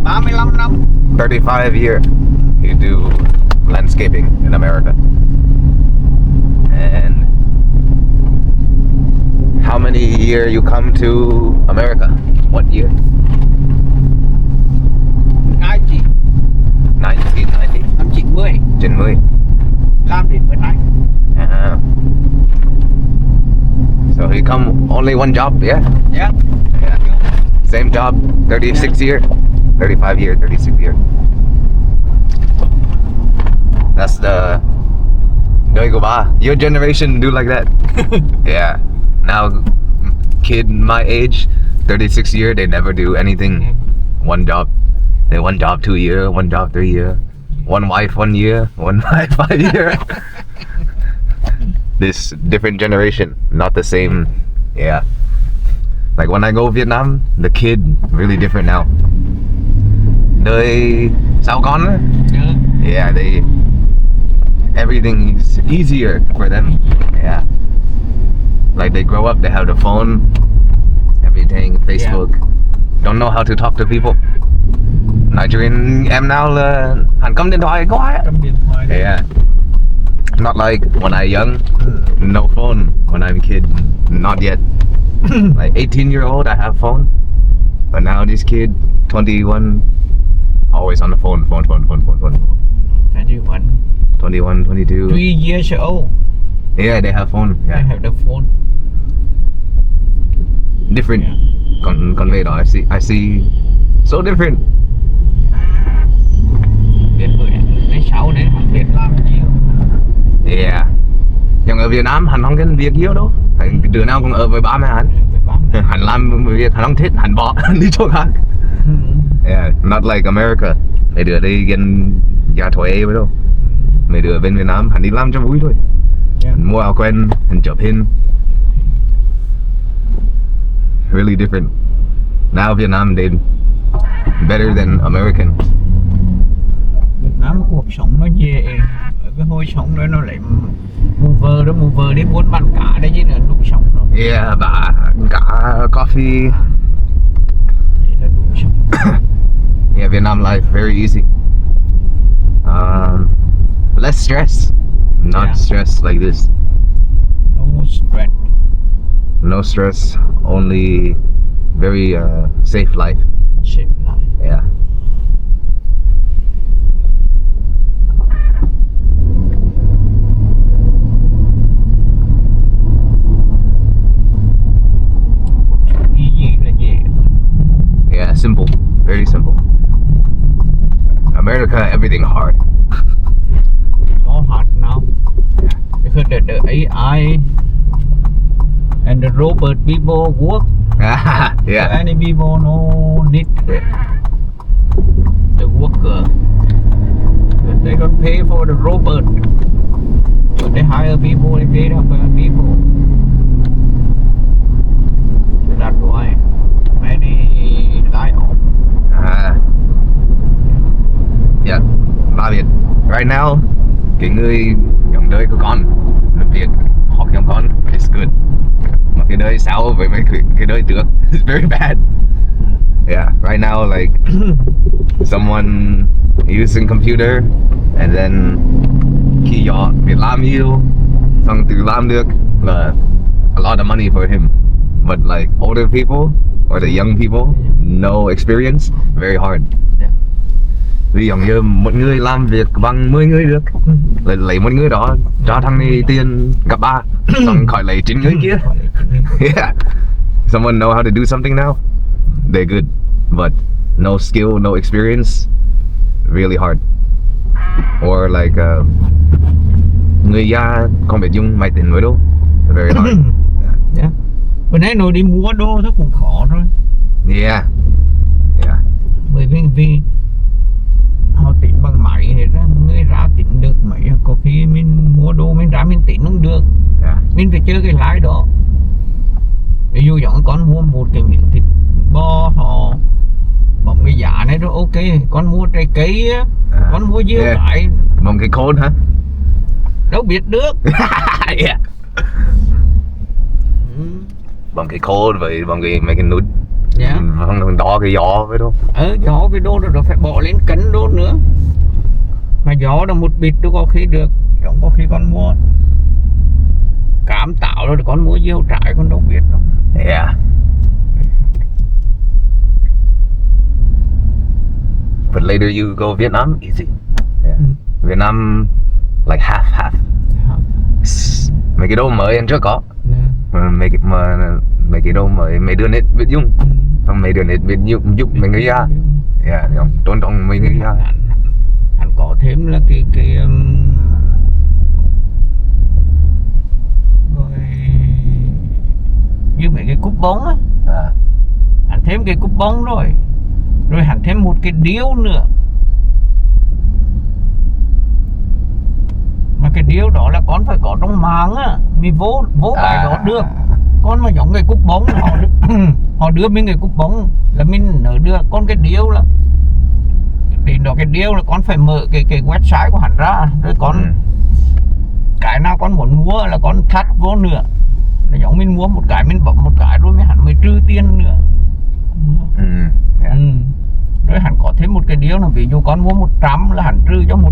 35 năm. 35 years you do landscaping in America. And how many years you come to America? What year? 90, 1990? năm 90. 90. Làm đến bữa nay. So he come only one job, yeah? Yeah. Yeah. Same job, 36 years, 35 years, 36 years. That's the đời của ba. Your generation do like that. Yeah. Now, kid my age, 36 years, they never do anything. One job. They one job 2 years, one job 3 years. One wife 1 year, one wife 5 years. This different generation, not the same. Yeah. Like when I go Vietnam, the kid really different now. Đời sao con á? Yeah, they everything is easier for them. Yeah. Like they grow up, they have the phone, everything, Facebook. Don't know how to talk to people. Nigerian em nào là hẳn cắm điện thoại có ai? Cắm điện thoại. Yeah. Not like when I young, no phone. When I'm a kid, not yet. Like 18-year-old, I have phone. But now this kid, 21, always on the phone. 21. 21, 22. 3 years old. Yeah, they have phone. I Yeah. have the phone. Different. Còn về đó, I see so different. Biết bữa nay 6 đến học Việt làm nhiều. Yeah. Nhưng ở Việt Nam, hắn không có việc nhiều đâu. Đứa nào cũng ở với ba mẹ hắn. Hắn làm việc, hắn không thích, hắn bỏ, đi chỗ khác. Yeah, not like America. Mấy đứa đây gần nhà thuê với đâu. Mấy đứa bên Việt Nam, hắn đi làm cho vui thôi. Hắn mua áo quen, hắn chụp hình. Really different. Now Vietnam did better than American. Việt Nam cuộc sống nó dễ. Ở cái hồi sống đó nó lại mù vờ đi buôn bán cá đấy chứ là đủ sống rồi. Yeah, bà cả coffee. Vậy là đủ sống. Yeah, Vietnam life very easy. Less stress. Not stress like this. No stress. No stress. Only very safe life. Safe life. Yeah. Easy là dễ. Yeah, simple. Very simple. America, everything hard. No hard now. Because the AI and the robot people work Yeah. Any people no need the worker. They don't pay for the robot. But they hire people, they pay them people. So that's why many die off. Yeah. Ba Việt. Right now, cái người giống đời của con làm việc học giống con it's good. Mà cái đời sau với mấy cái đời trước it's very bad. Yeah. Right now, like someone using computer and then khi họ biết làm nhiều xong tự làm được là a lot of money for him. But like older people or the young people, no experience, very hard. Yeah. Vì giống như một người làm việc bằng 10 người được, lấy một người đó cho thằng này tiền gặp ba, xong khỏi lấy 9 người kia. Yeah. Someone know how to do something now, they're good, but no skill, no experience, really hard. Or like người già không biết dùng máy tính mới đâu, very hard. Yeah. Bữa nay nó đi mua đô nó cũng khó thôi. Yeah. Yeah. Bởi vì họ tính bằng máy hết á, người ra tính được mấy, có khi mình mua đô mình ra mình tính không được. Yeah. Mình phải chơi cái lái đó. Ví dụ giống con mua một cái miếng thịt bò họ bấm cái giá này rồi ok, con mua trái cây á, con mua dưa lại Bấm cái code hả? đâu biết được. Yeah. Bấm cái code với bấm cái mấy cái nút. Yeah. Đo cái gió với đâu. Gió với đô rồi phải bỏ lên cân đô nữa. Mà gió là một bịch đâu có khi được. Giống có khi con mua cám táo rồi con mua dưa trái con đâu biết đâu. Yeah. But later you go Vietnam, easy. Yeah. Vietnam like half. Mấy cái đồ mới anh trước có. Mấy cái đồ mới mấy đứa nết biết dùng. Xong mấy đứa nết biết giúp mấy người già. Yeah, tôn trọng mấy người già. Hắn có thêm là cái rồi như mấy cái cúp bóng á. Hắn thêm cái cúp bóng rồi hắn thêm một cái điếu nữa, mà cái điếu đó là con phải có trong mạng á mình vô cái đó được. Con mà giống cái cúp bóng họ đưa mình cái cúp bóng là mình nở đưa con cái điếu là đến đó cái điếu là con phải mở cái website của hắn ra rồi con cái nào con muốn mua là con thắt vô nữa, là giống mình mua một cái mình bấm một cái rồi hắn mới trừ tiền nữa. Rồi hắn có thêm một cái điếu là ví dụ con mua 100 là hắn trừ cho 10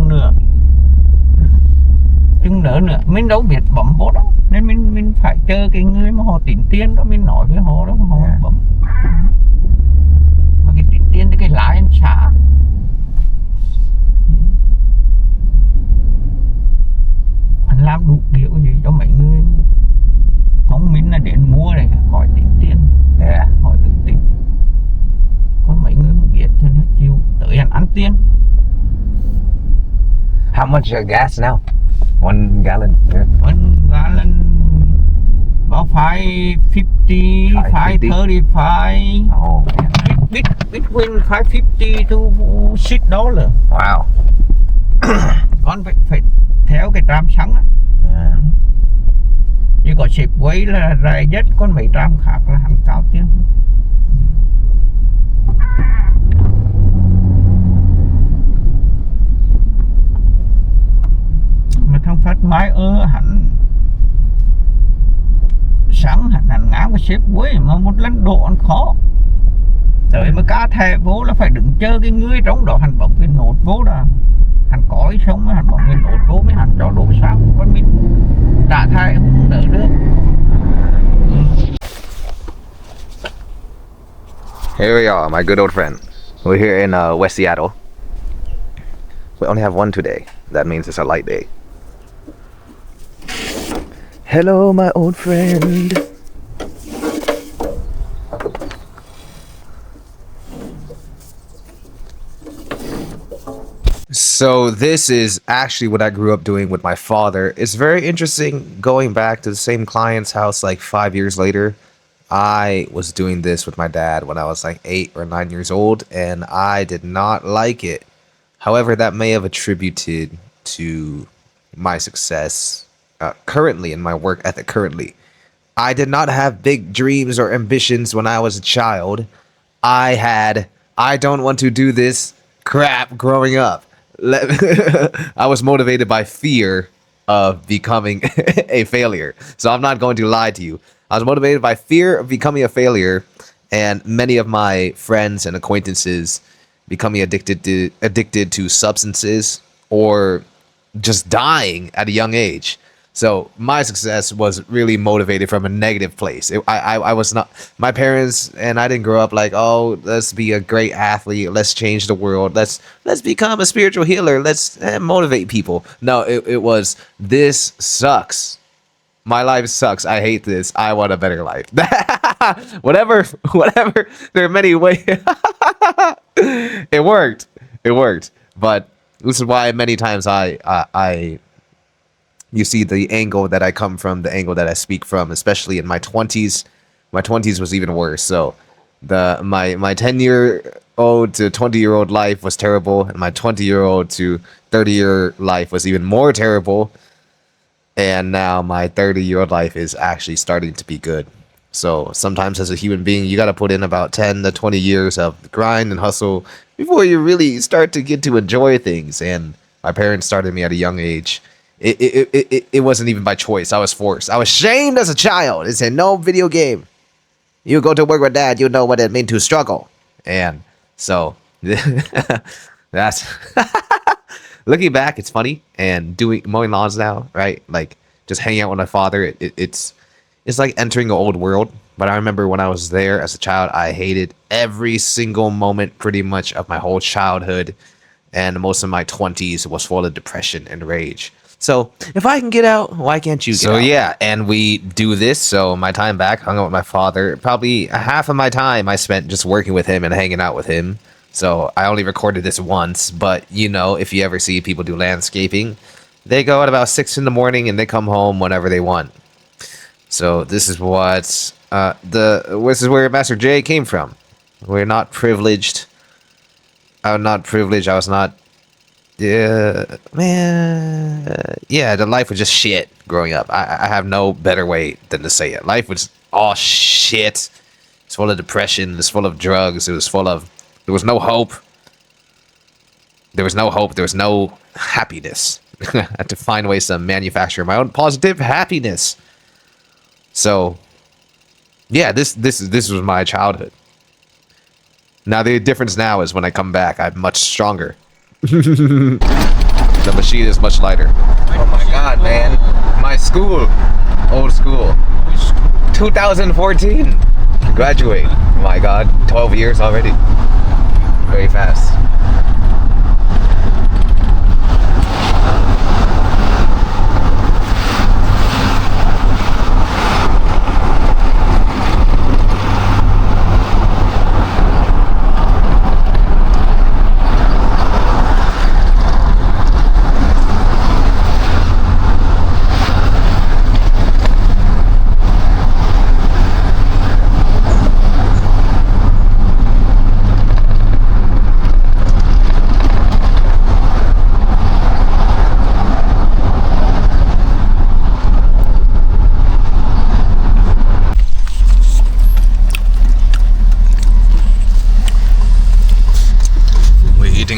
nữa chừng nữa mình đâu biết bấm vô đâu, nên mình phải chờ cái người mà họ tính tiền đó mình nói với họ đó họ bấm. Mà cái tính tiền thì cái lái anh xả. Anh làm đủ kiểu gì cho mấy người không mình là đến mua này khỏi tính tiền. Hỏi tự tính. Còn mấy người không biết thì nó chịu tới ăn tiền. How much gas now? 1 gallon. Yeah. 1 gallon about 550, 535. Oh, man. Between 550 to $6. Wow. Con phải theo cái tram xăng á. Chứ có ship quấy là rẻ nhất, con mấy tram khác là hẳn cao tiền. Mà thằng Phát Mai hẳn sáng hẳn ngáo cái xếp quấy mà một lần độ ăn khó. Đợi mà cá thẻ vô là phải đứng chơi cái người trong đó hẳn bấm cái nốt vô đó. Hẳn cói xong hẳn bấm cái nốt vô mới hẳn cho độ sang. Con mình trả thẻ không đỡ được. Here we are, my good old friend. We're here in West Seattle. We only have one today. That means it's a light day. Hello, my old friend. So this is actually what I grew up doing with my father. It's very interesting going back to the same client's house like 5 years later. I was doing this with my dad when I was like 8 or 9 years old, and I did not like it. However, that may have attributed to my success currently in my work ethic currently. I did not have big dreams or ambitions when I was a child. I don't want to do this crap growing up. I was motivated by fear of becoming a failure. So I'm not going to lie to you. I was motivated by fear of becoming a failure, and many of my friends and acquaintances becoming addicted to substances or just dying at a young age. So my success was really motivated from a negative place. I was not, my parents and I didn't grow up like, oh, let's be a great athlete, let's change the world, let's become a spiritual healer, let's motivate people. No, it was, this sucks. My life sucks. I hate this. I want a better life. whatever. There are many ways. It worked. But this is why many times you see the angle that I come from, the angle that I speak from, especially in my 20s. My 20s was even worse. So my 10-year-old to 20-year-old life was terrible, and my 20-year-old to 30-year life was even more terrible. And now my 30-year-old life is actually starting to be good. So sometimes as a human being, you got to put in about 10 to 20 years of grind and hustle before you really start to get to enjoy things. And my parents started me at a young age. It wasn't even by choice. I was forced. I was shamed as a child. It said, no video game. You go to work with dad, you know what it means to struggle. And so that's looking back, it's funny. And mowing lawns now, right? Like just hanging out with my father. It's like entering an old world. But I remember when I was there as a child, I hated every single moment pretty much of my whole childhood. And most of my 20s was full of depression and rage. So if I can get out, why can't you get out? So yeah, and we do this. So my time back, hung out with my father. Probably half of my time I spent just working with him and hanging out with him. So I only recorded this once. But, you know, if you ever see people do landscaping, they go at about 6 in the morning and they come home whenever they want. So this is what this is where Master J came from. We're not privileged. I'm not privileged. I was not. Yeah, man. Yeah, the life was just shit growing up. I have no better way than to say it. Life was all shit. It's full of depression. It's full of drugs. There was no hope. There was no happiness. I had to find ways to manufacture my own positive happiness. So, yeah, this was my childhood. Now the difference now is when I come back, I'm much stronger. The machine is much lighter. Oh my god, man. My school. Old school. 2014. Graduate. Oh my god. 12 years already. Very fast.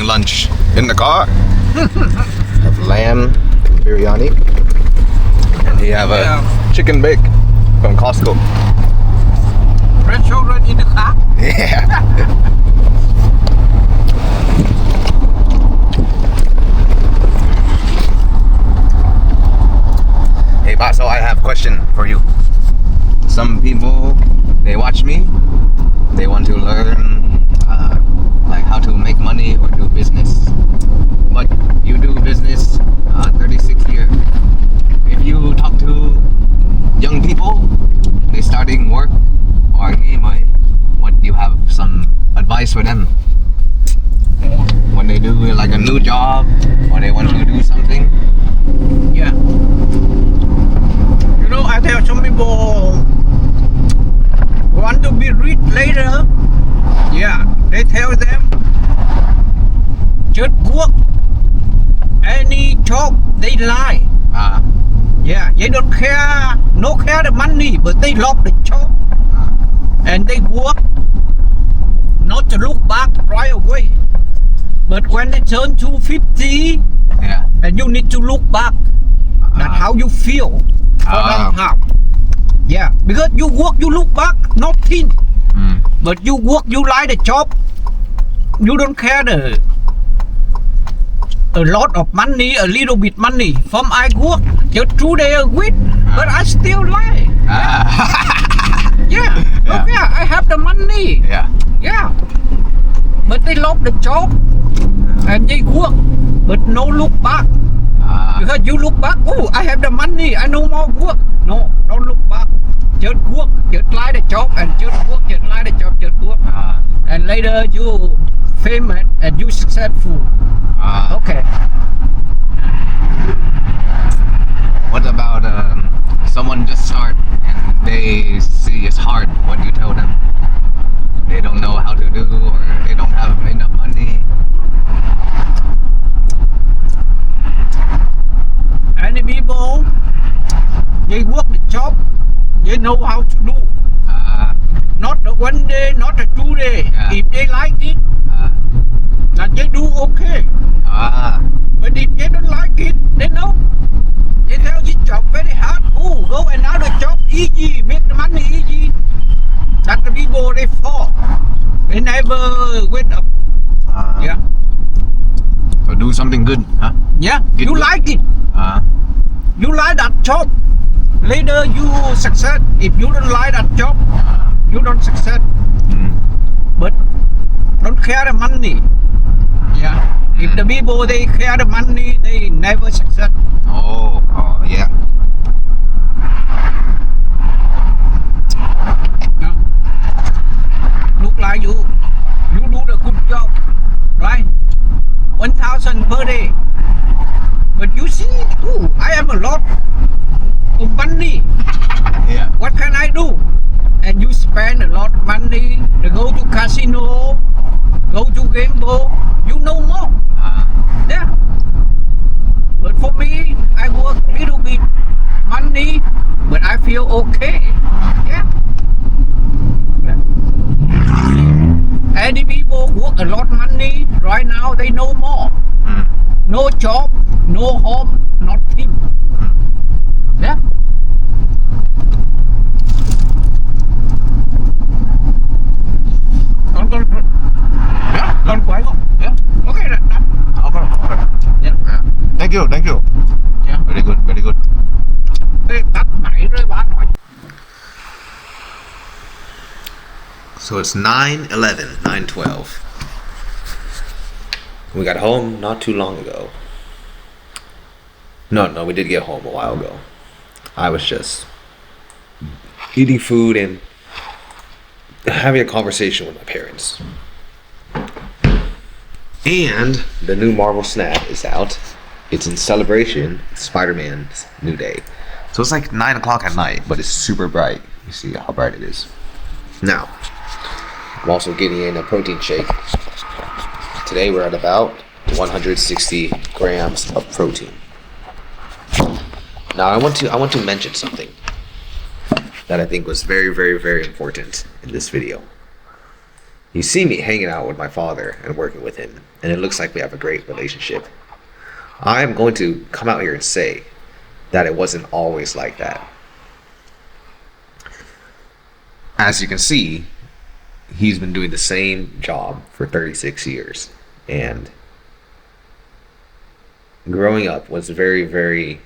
Lunch in the car. Have lamb biryani, and we have a chicken bake from Costco. Restaurant in the car. Yeah. Hey, Baso, I have a question for you. Some people, they watch me, they want to learn like how to make money or do business. But you do business 36 years. If you talk to young people, they starting work or what do you have some advice for them? When they do like a new job or they want to do something? Yeah. You know, I tell some people just work. Any job they lie. Yeah, they don't care, no care the money, but they love the job. And they work not to look back right away. But when they turn to 50, Yeah. and you need to look back. That's how you feel for long time. Yeah, because you work, you look back, nothing. But you work, you like the job. You don't care a lot of money, a little bit money. From I work just 2 days a week, but I still like. Yeah, okay, I have the money. Yeah. Yeah, but they love the job and they work, but no look back. Because you look back, oh, I have the money, I no more work. No, don't look back. Just work, just like the job and just work, just like the job, just work. And later you famous and you successful. Okay. What about someone just start and they see it's hard? What do you tell them? They don't know how to do, or they don't have enough money. Any people, they work the job, they know how to do. Not the 1 day, not the 2 day. If they like it, that they do okay. But if they don't like it, they know. They tell this job very hard. Oh, go another job easy, make the money easy. That's the people they fall. They never wake up. Yeah. So do something good, huh? Yeah, Get you good. like it. You like that job. Later you success. If you don't like that job, you don't success. But don't care the money. Yeah. If the people they care the money, they never success. Oh, yeah. Yeah. Look like you do the good job, right? 1,000 per day. But you see, oh, I have a lot of money. Yeah. What can I do? And you spend a lot of money to go to casino, go to gamble, you know more. Yeah. But for me, I work little bit money, but I feel okay. Yeah. And the people work a lot money, right now they know more. No job, no home, nothing. Yeah. Con quái không? Yeah. Okay, that. Okay. Yeah. Thank you. Yeah. Very good. Ê, tắt máy rồi bác nói. So it's 9:11, 9:12. We got home not too long ago. No, we did get home a while ago. I was just eating food and having a conversation with my parents. And the new Marvel Snap is out. It's in celebration of Spider-Man's new day. So it's like 9 o'clock at night, but it's super bright. You see how bright it is. Now, I'm also getting in a protein shake. Today we're at about 160 grams of protein. Now I want to mention something that I think was very, very, very important in this video. You see me hanging out with my father and working with him, and it looks like we have a great relationship. I'm going to come out here and say that it wasn't always like that. As you can see, he's been doing the same job for 36 years, and growing up was very, very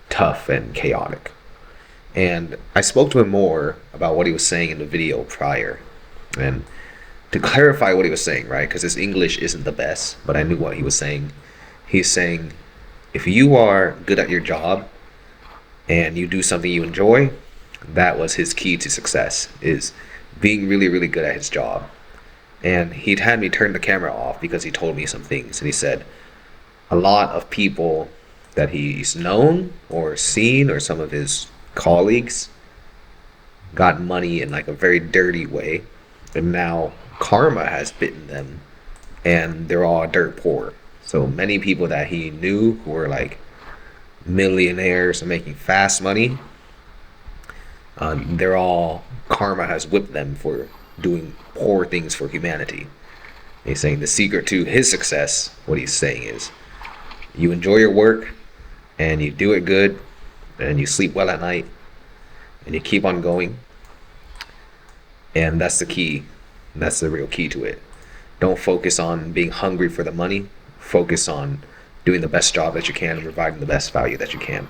tough and chaotic. And I spoke to him more about what he was saying in the video prior, and to clarify what he was saying, right, because his English isn't the best, but I knew what he was saying. He's saying, if you are good at your job and you do something you enjoy, that was his key to success, is being really, really good at his job. And he'd had me turn the camera off because he told me some things. And he said a lot of people that he's known or seen, or some of his colleagues, got money in like a very dirty way. And now karma has bitten them and they're all dirt poor. So many people that he knew who were like millionaires and making fast money, they're all, karma has whipped them for doing poor things for humanity. He's saying the secret to his success, what he's saying is, you enjoy your work and you do it good and you sleep well at night and you keep on going. And that's the key. That's the real key to it. Don't focus on being hungry for the money. Focus on doing the best job that you can and providing the best value that you can.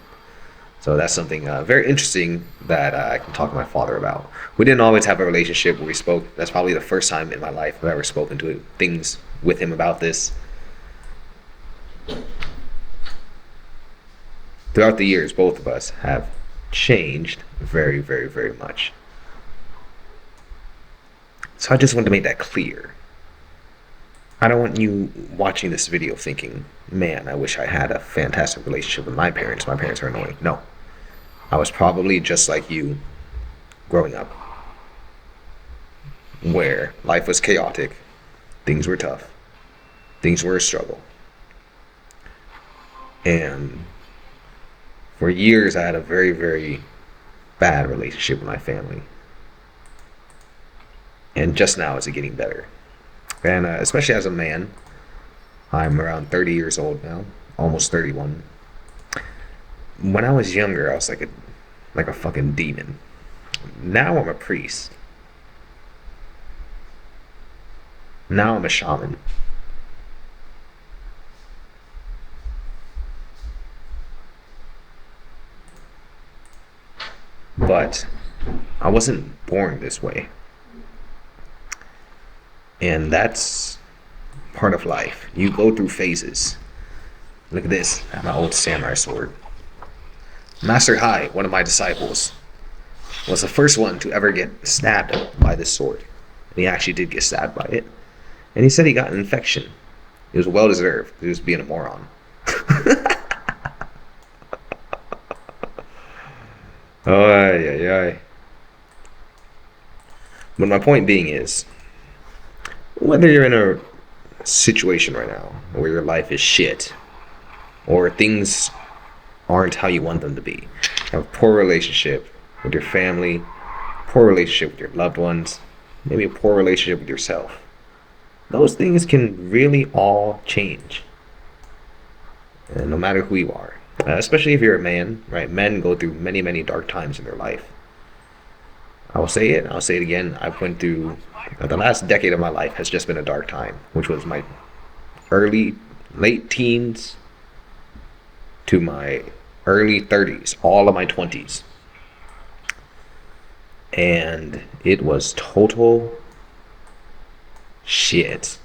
So that's something very interesting that I can talk to my father about. We didn't always have a relationship where we spoke. That's probably the first time in my life I've ever spoken to things with him about this. Throughout the years, both of us have changed very, very, very much. So I just wanted to make that clear. I don't want you watching this video thinking, man, I wish I had a fantastic relationship with my parents. My parents are annoying. No. I was probably just like you growing up, where life was chaotic, things were tough, things were a struggle. And for years, I had a very, very bad relationship with my family. And just now is it getting better. And especially as a man, I'm around 30 years old now, almost 31. When I was younger, I was like a fucking demon. Now I'm a priest. Now I'm a shaman. But I wasn't born this way. And that's part of life. You go through phases. Look at this. I have my old samurai sword. Master Hai, one of my disciples, was the first one to ever get stabbed by this sword. And he actually did get stabbed by it. And he said he got an infection. It was well deserved. He was being a moron. Ay. But my point being is, whether you're in a situation right now where your life is shit, or things aren't how you want them to be, have a poor relationship with your family, poor relationship with your loved ones, maybe a poor relationship with yourself, those things can really all change. And no matter who you are, especially if you're a man, right? Men go through many, many dark times in their life. I'll say it again. I went through, the last decade of my life has just been a dark time, which was my late teens to my early 30s, all of my 20s. And it was total shit.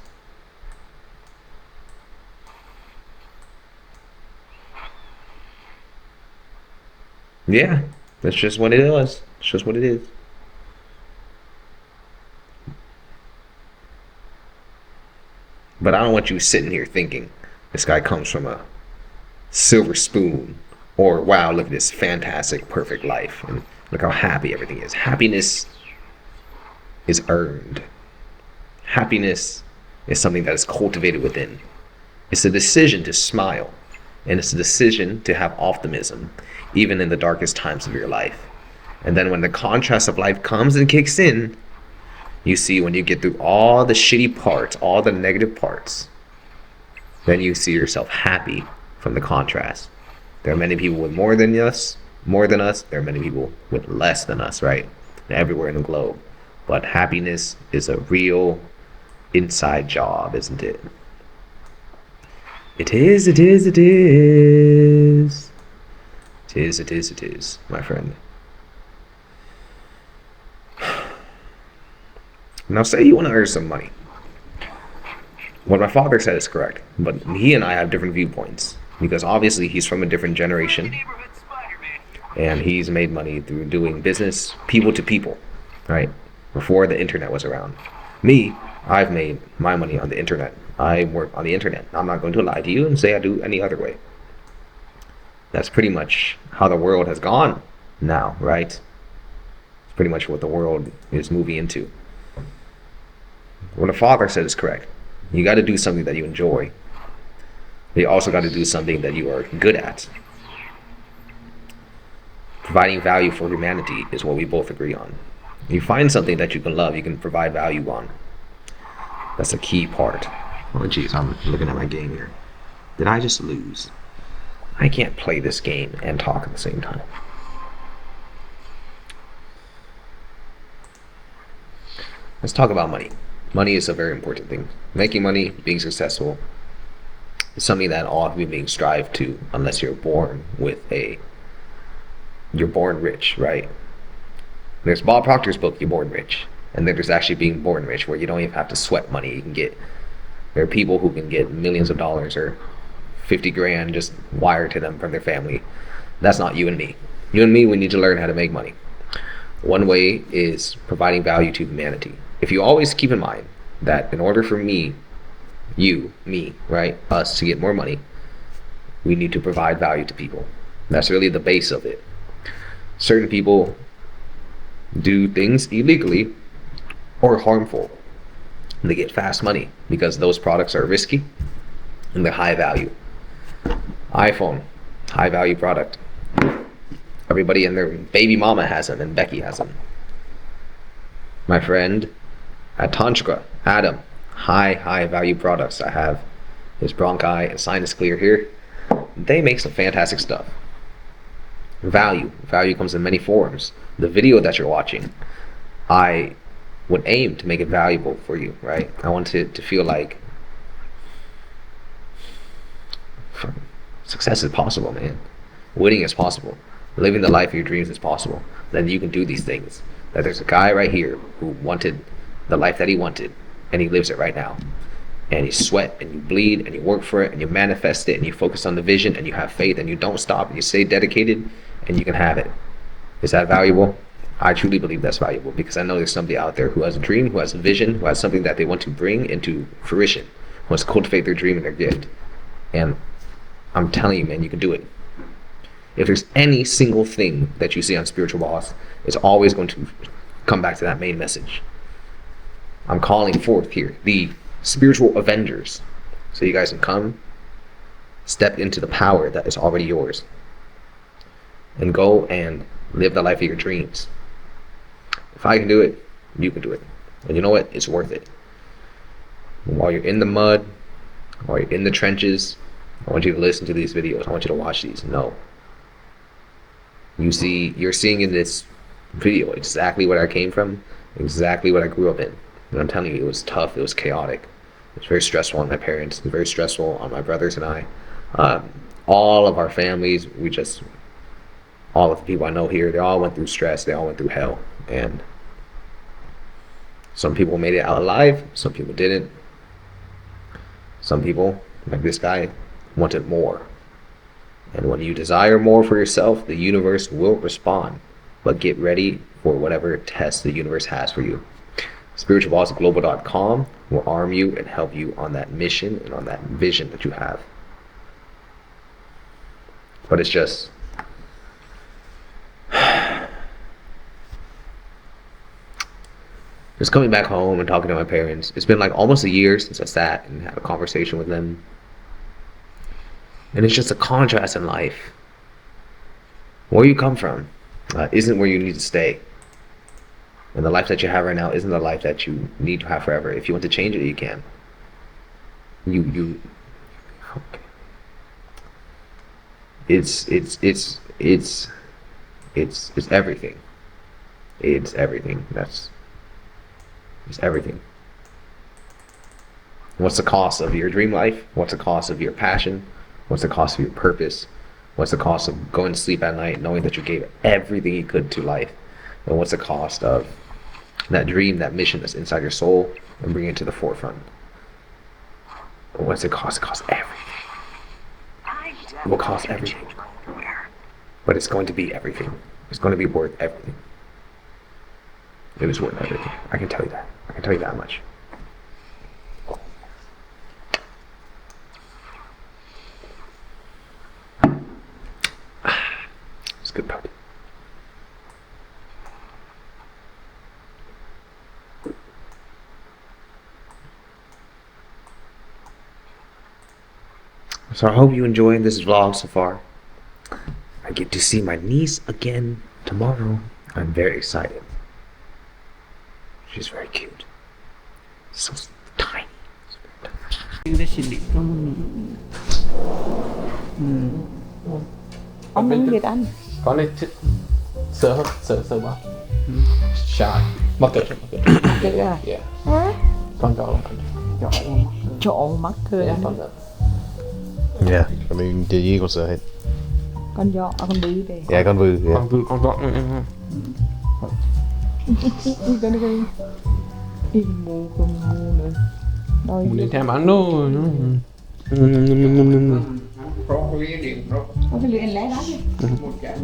Yeah, that's just what it was. It's just what it is. But I don't want you sitting here thinking this guy comes from a silver spoon, or wow, look at this fantastic, perfect life, and look how happy everything is. Happiness is earned. Happiness is something that is cultivated within. It's a decision to smile, and it's a decision to have optimism, even in the darkest times of your life. And then when the contrast of life comes and kicks in, you see, when you get through all the shitty parts, all the negative parts, then you see yourself happy from the contrast. There are many people with more than us. There are many people with less than us, right? Everywhere in the globe. But happiness is a real inside job, isn't it? It is, my friend. Now say you want to earn some money. What my father said is correct, but he and I have different viewpoints, because obviously he's from a different generation, and he's made money through doing business people to people, right? Before the internet was around. Me, I've made my money on the internet. I work on the internet. I'm not going to lie to you and say I do any other way. That's pretty much how the world has gone now, right? It's pretty much what the world is moving into. What a father said is correct. You got to do something that you enjoy. You also got to do something that you are good at. Providing value for humanity is what we both agree on. You find something that you can love, you can provide value on. That's a key part. Oh jeez, I'm looking at my game here. Did I just lose? I can't play this game and talk at the same time. Let's talk about money. Money is a very important thing. Making money, being successful, is something that all human beings strive to, unless you're born rich, right? There's Bob Proctor's book, You're Born Rich. And then there's actually being born rich, where you don't even have to sweat money. There are people who can get millions of dollars or 50 grand just wired to them from their family. That's not you and me. You and me, we need to learn how to make money. One way is providing value to humanity. If you always keep in mind that in order for me, right, us to get more money, we need to provide value to people. That's really the base of it. Certain people do things illegally or harmful. They get fast money because those products are risky and they're high value. iPhone, high value product. Everybody and their baby mama has them, and Becky has them. My friend at Tantra, Adam, high value products. I have his bronchi and sinus clear here. They make some fantastic stuff. Value comes in many forms. The video that you're watching, I would aim to make it valuable for you, right? I want it to feel like success is possible, man. Winning is possible. Living the life of your dreams is possible. That you can do these things. That there's a guy right here who wanted the life that he wanted, and he lives it right now. And you sweat and you bleed and you work for it and you manifest it and you focus on the vision and you have faith and you don't stop and you stay dedicated and you can have it. Is that valuable? I truly believe that's valuable, because I know there's somebody out there who has a dream, who has a vision, who has something that they want to bring into fruition, who wants to cultivate their dream and their gift. And I'm telling you, man, you can do it. If there's any single thing that you see on Spiritual Boss, it's always going to come back to that main message. I'm calling forth here the spiritual avengers, so you guys can come, step into the power that is already yours, and go and live the life of your dreams. If I can do it, you can do it. And you know what? It's worth it. While you're in the mud, while you're in the trenches, I want you to listen to these videos. I want you to watch these. No. You're seeing in this video exactly what I came from, exactly what I grew up in. And I'm telling you, it was tough, it was chaotic. It was very stressful on my parents, it was very stressful on my brothers and I. All of our families, all of the people I know here, they all went through stress, they all went through hell. And some people made it out alive, some people didn't. Some people, like this guy, wanted more. And when you desire more for yourself, the universe will respond. But get ready for whatever test the universe has for you. SpiritualBossGlobal.com will arm you and help you on that mission and on that vision that you have. But it's just coming back home and talking to my parents. It's been like almost a year since I sat and had a conversation with them. And it's just a contrast in life. Where you come from isn't where you need to stay. And the life that you have right now isn't the life that you need to have forever. If you want to change it, you can. Okay. It's everything. It's everything. It's everything. What's the cost of your dream life? What's the cost of your passion? What's the cost of your purpose? What's the cost of going to sleep at night knowing that you gave everything you could to life? And what's the cost of that dream, that mission that's inside your soul, and bring it to the forefront? What's it cost? It costs everything. It will cost everything. But it's going to be everything. It's going to be worth everything. It is worth everything. I can tell you that. I can tell you that much. It's good puppy. So I hope you enjoyed this vlog so far. I get to see my niece again tomorrow. I'm very excited. She's very cute. So tiny. Ông muốn gì anh? Con này sợ quá. Shy. Mắc cười. Chứ à? Yeah. Hả? Con chó. Trộn mắt cười anh. Yeah, I mean, the eagles are hit. Con gió, con đi đi. Yeah, con vư. Yeah. Con chó. Cái này cái mù nữa. Đôi Muốn đi thèm ăn đâu. có cái lưỡi anh lẽ đó chứ.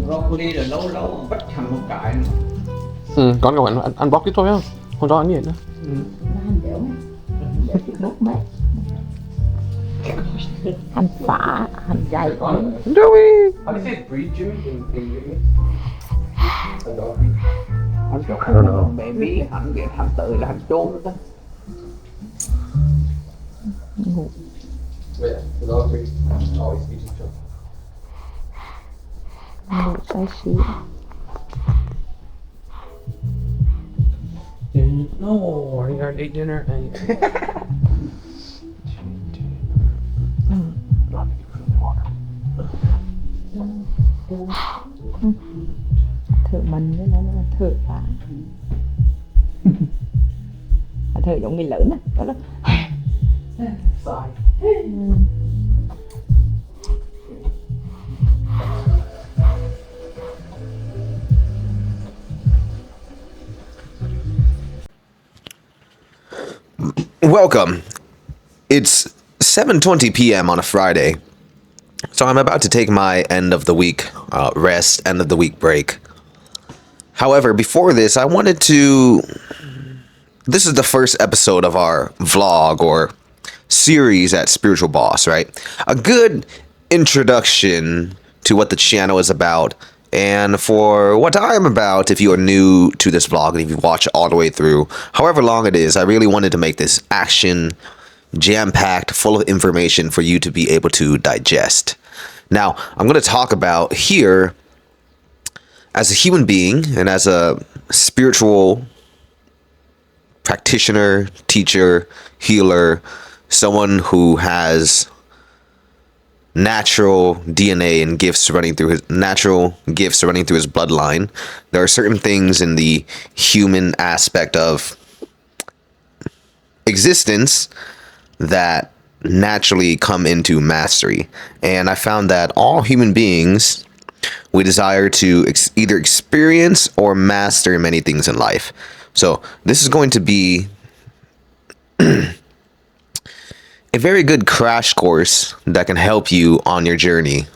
Broccoli là lâu lâu bắt thành một cái. Con các bạn ăn bóc ít thôi á. Con chó ăn gì nữa. Nó hành dẻo này. Dẻo chút bút mấy. Hành phả, hành dày con. How do you say breed, Jimmy? In English? I don't know. Baby, hành ghét hành tự là hành trốn đó. Ngủ. Yeah, the dog breed always eats each other. Ngủ say xí. No, I gotta eat dinner. Thử mình với nó là thử phá. Thử giống người lớn á. Đó là Welcome. It's 7:20 p.m. on a Friday, so I'm about to take my end of the week rest, end of the week break. However, before this, I wanted to. This is the first episode of our vlog or series at Spiritual Boss, right? A good introduction to what the channel is about and for what I'm about if you are new to this vlog and if you watch all the way through, however long it is. I really wanted to make this action jam-packed, full of information for you to be able to digest. Now, I'm going to talk about here as a human being and as a spiritual practitioner, teacher, healer, someone who has natural DNA and gifts running through his bloodline. There are certain things in the human aspect of existence that naturally come into mastery. And I found that all human beings, we desire to either experience or master many things in life. So this is going to be a very good crash course that can help you on your journey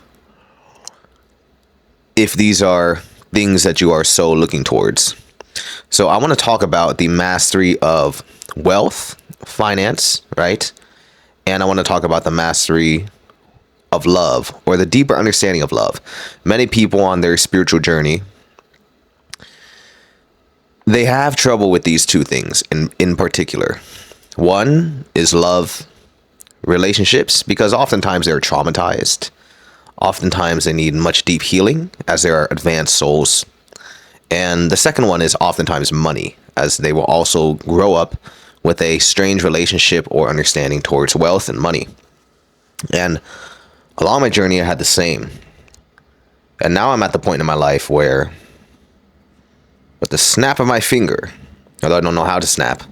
if these are things that you are so looking towards. So I want to talk about the mastery of wealth, finance, right? And I want to talk about the mastery of love, or the deeper understanding of love. Many people on their spiritual journey, they have trouble with these two things in particular. One is love relationships, because oftentimes they're traumatized. Oftentimes they need much deep healing as they are advanced souls. And the second one is oftentimes money, as they will also grow up with a strange relationship or understanding towards wealth and money. And along my journey, I had the same. And now I'm at the point in my life where, with the snap of my finger, although I don't know how to snap,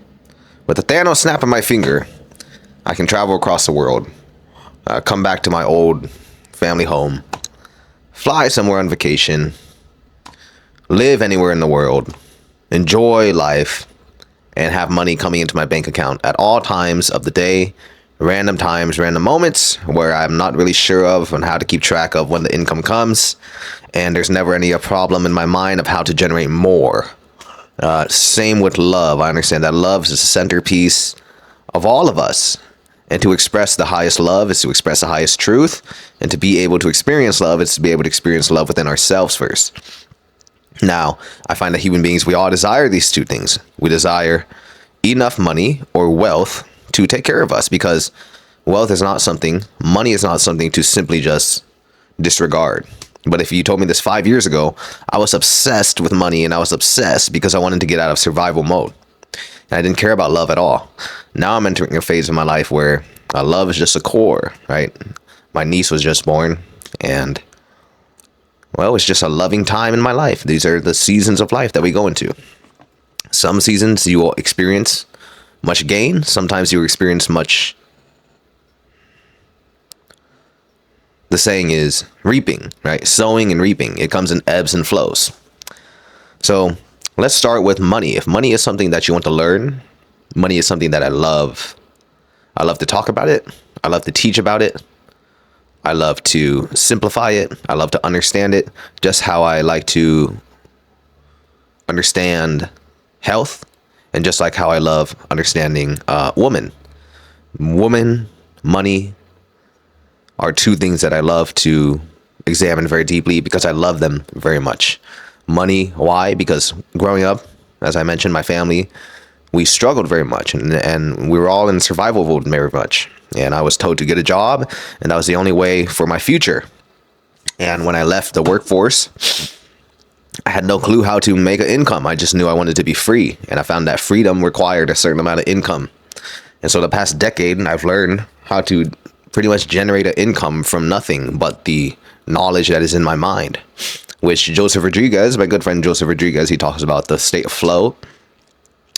with the Thanos snap of my finger, I can travel across the world, come back to my old family home, fly somewhere on vacation, live anywhere in the world, enjoy life, and have money coming into my bank account at all times of the day, random times, random moments where I'm not really sure of and how to keep track of when the income comes, and there's never any problem in my mind of how to generate more. Same with love. I understand that love is the centerpiece of all of us. And to express the highest love is to express the highest truth. And to be able to experience love is to be able to experience love within ourselves first. Now, I find that human beings, we all desire these two things. We desire enough money or wealth to take care of us, because wealth is not something, money is not something to simply just disregard. But if you told me this 5 years ago, I was obsessed with money, and I was obsessed because I wanted to get out of survival mode. And I didn't care about love at all. Now I'm entering a phase of my life where love is just a core, right? My niece was just born, and well, it's just a loving time in my life. These are the seasons of life that we go into. Some seasons you will experience much gain. Sometimes you experience much. The saying is reaping, right? Sowing and reaping. It comes in ebbs and flows. So let's start with money. If money is something that you want to learn, money is something that I love. I love to talk about it. I love to teach about it. I love to simplify it. I love to understand it. Just how I like to understand health, and just like how I love understanding woman, money are two things that I love to examine very deeply because I love them very much. Money, why? Because growing up, as I mentioned, my family, we struggled very much, and we were all in survival mode very much. And I was told to get a job, and that was the only way for my future. And when I left the workforce, I had no clue how to make an income. I just knew I wanted to be free, and I found that freedom required a certain amount of income. And so the past decade, I've learned how to pretty much generate an income from nothing but the knowledge that is in my mind, which Joseph Rodriguez, my good friend Joseph Rodriguez, he talks about the state of flow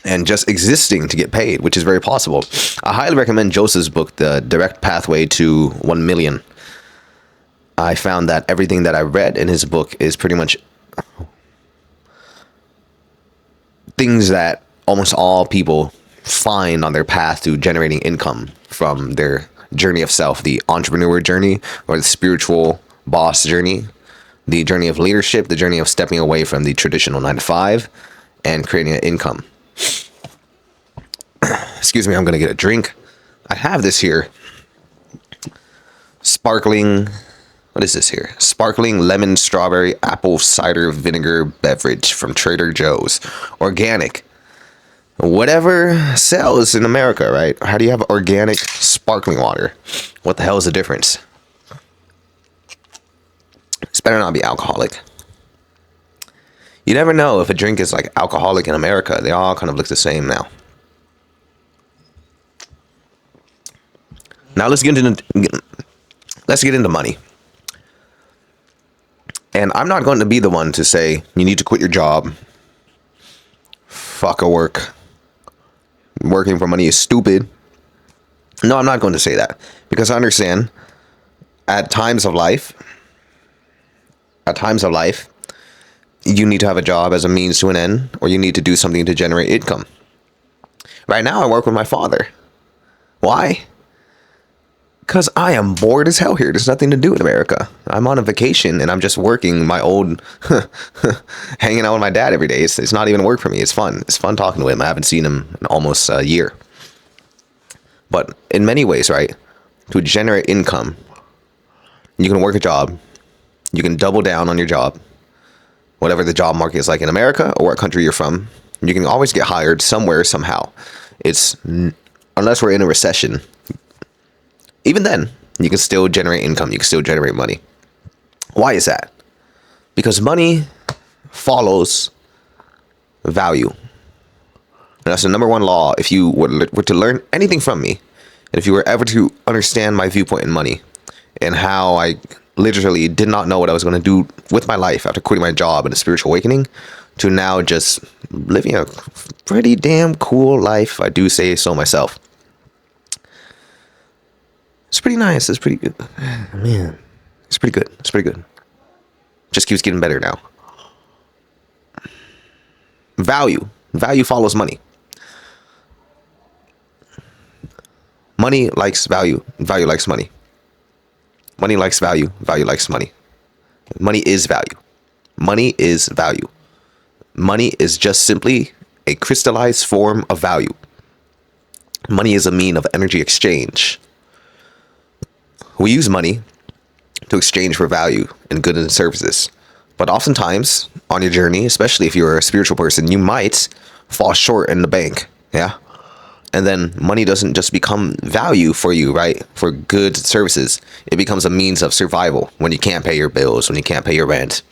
and just existing to get paid, which is very possible. I highly recommend Joseph's book, The Direct Pathway to 1 Million. I found that everything that I read in his book is pretty much things that almost all people find on their path to generating income from their journey of self, the entrepreneur journey, or the spiritual boss journey, the journey of leadership, the journey of stepping away from the traditional 9 to 5 and creating an income. Excuse me, I'm going to get a drink. I have this here. Sparkling, what is this here? Sparkling lemon strawberry apple cider vinegar beverage from Trader Joe's. Organic. Whatever sells in America, right? How do you have organic sparkling water? What the hell is the difference? This better not be alcoholic. You never know if a drink is like alcoholic in America. They all kind of look the same now. Now let's get into money. And I'm not going to be the one to say you need to quit your job. Fuck a work. Working for money is stupid. No, I'm not going to say that, because I understand at times of life, you need to have a job as a means to an end, or you need to do something to generate income. Right now, I work with my father. Why? Because I am bored as hell here. There's nothing to do in America. I'm on a vacation and I'm just working my old, hanging out with my dad every day. It's not even work for me. It's fun. It's fun talking to him. I haven't seen him in almost a year. But in many ways, right, to generate income, you can work a job. You can double down on your job, whatever the job market is like in America or what country you're from. You can always get hired somewhere, somehow. Unless we're in a recession. Even then, you can still generate income. You can still generate money. Why is that? Because money follows value. And that's the number one law. If you were to learn anything from me, and if you were ever to understand my viewpoint in money and how I literally did not know what I was going to do with my life after quitting my job and a spiritual awakening, to now just living a pretty damn cool life, I do say so myself. It's pretty nice. It's pretty good. Man, it's pretty good. It's pretty good. Just keeps getting better now. Value. Value follows money. Money likes value. Value likes money. Money likes value. Value likes money. Money is value. Money is value. Money is just simply a crystallized form of value. Money is a mean of energy exchange. We use money to exchange for value and goods and services. But oftentimes, on your journey, especially if you're a spiritual person, you might fall short in the bank. Yeah? And then money doesn't just become value for you, right? For goods and services. It becomes a means of survival when you can't pay your bills, when you can't pay your rent,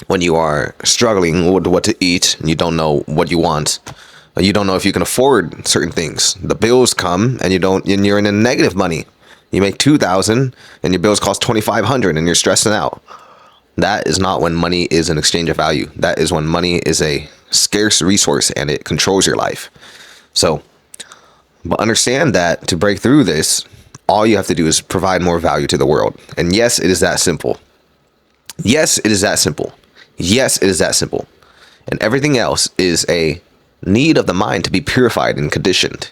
when you are struggling with what to eat and you don't know what you want. You don't know if you can afford certain things. The bills come and you're in a negative money. You make 2,000 and your bills cost 2,500 and you're stressing out. That is not when money is an exchange of value. That is when money is a scarce resource and it controls your life. So, but understand that to break through this, all you have to do is provide more value to the world. And yes, it is that simple. Yes, it is that simple. Yes, it is that simple. And everything else is a need of the mind to be purified and conditioned.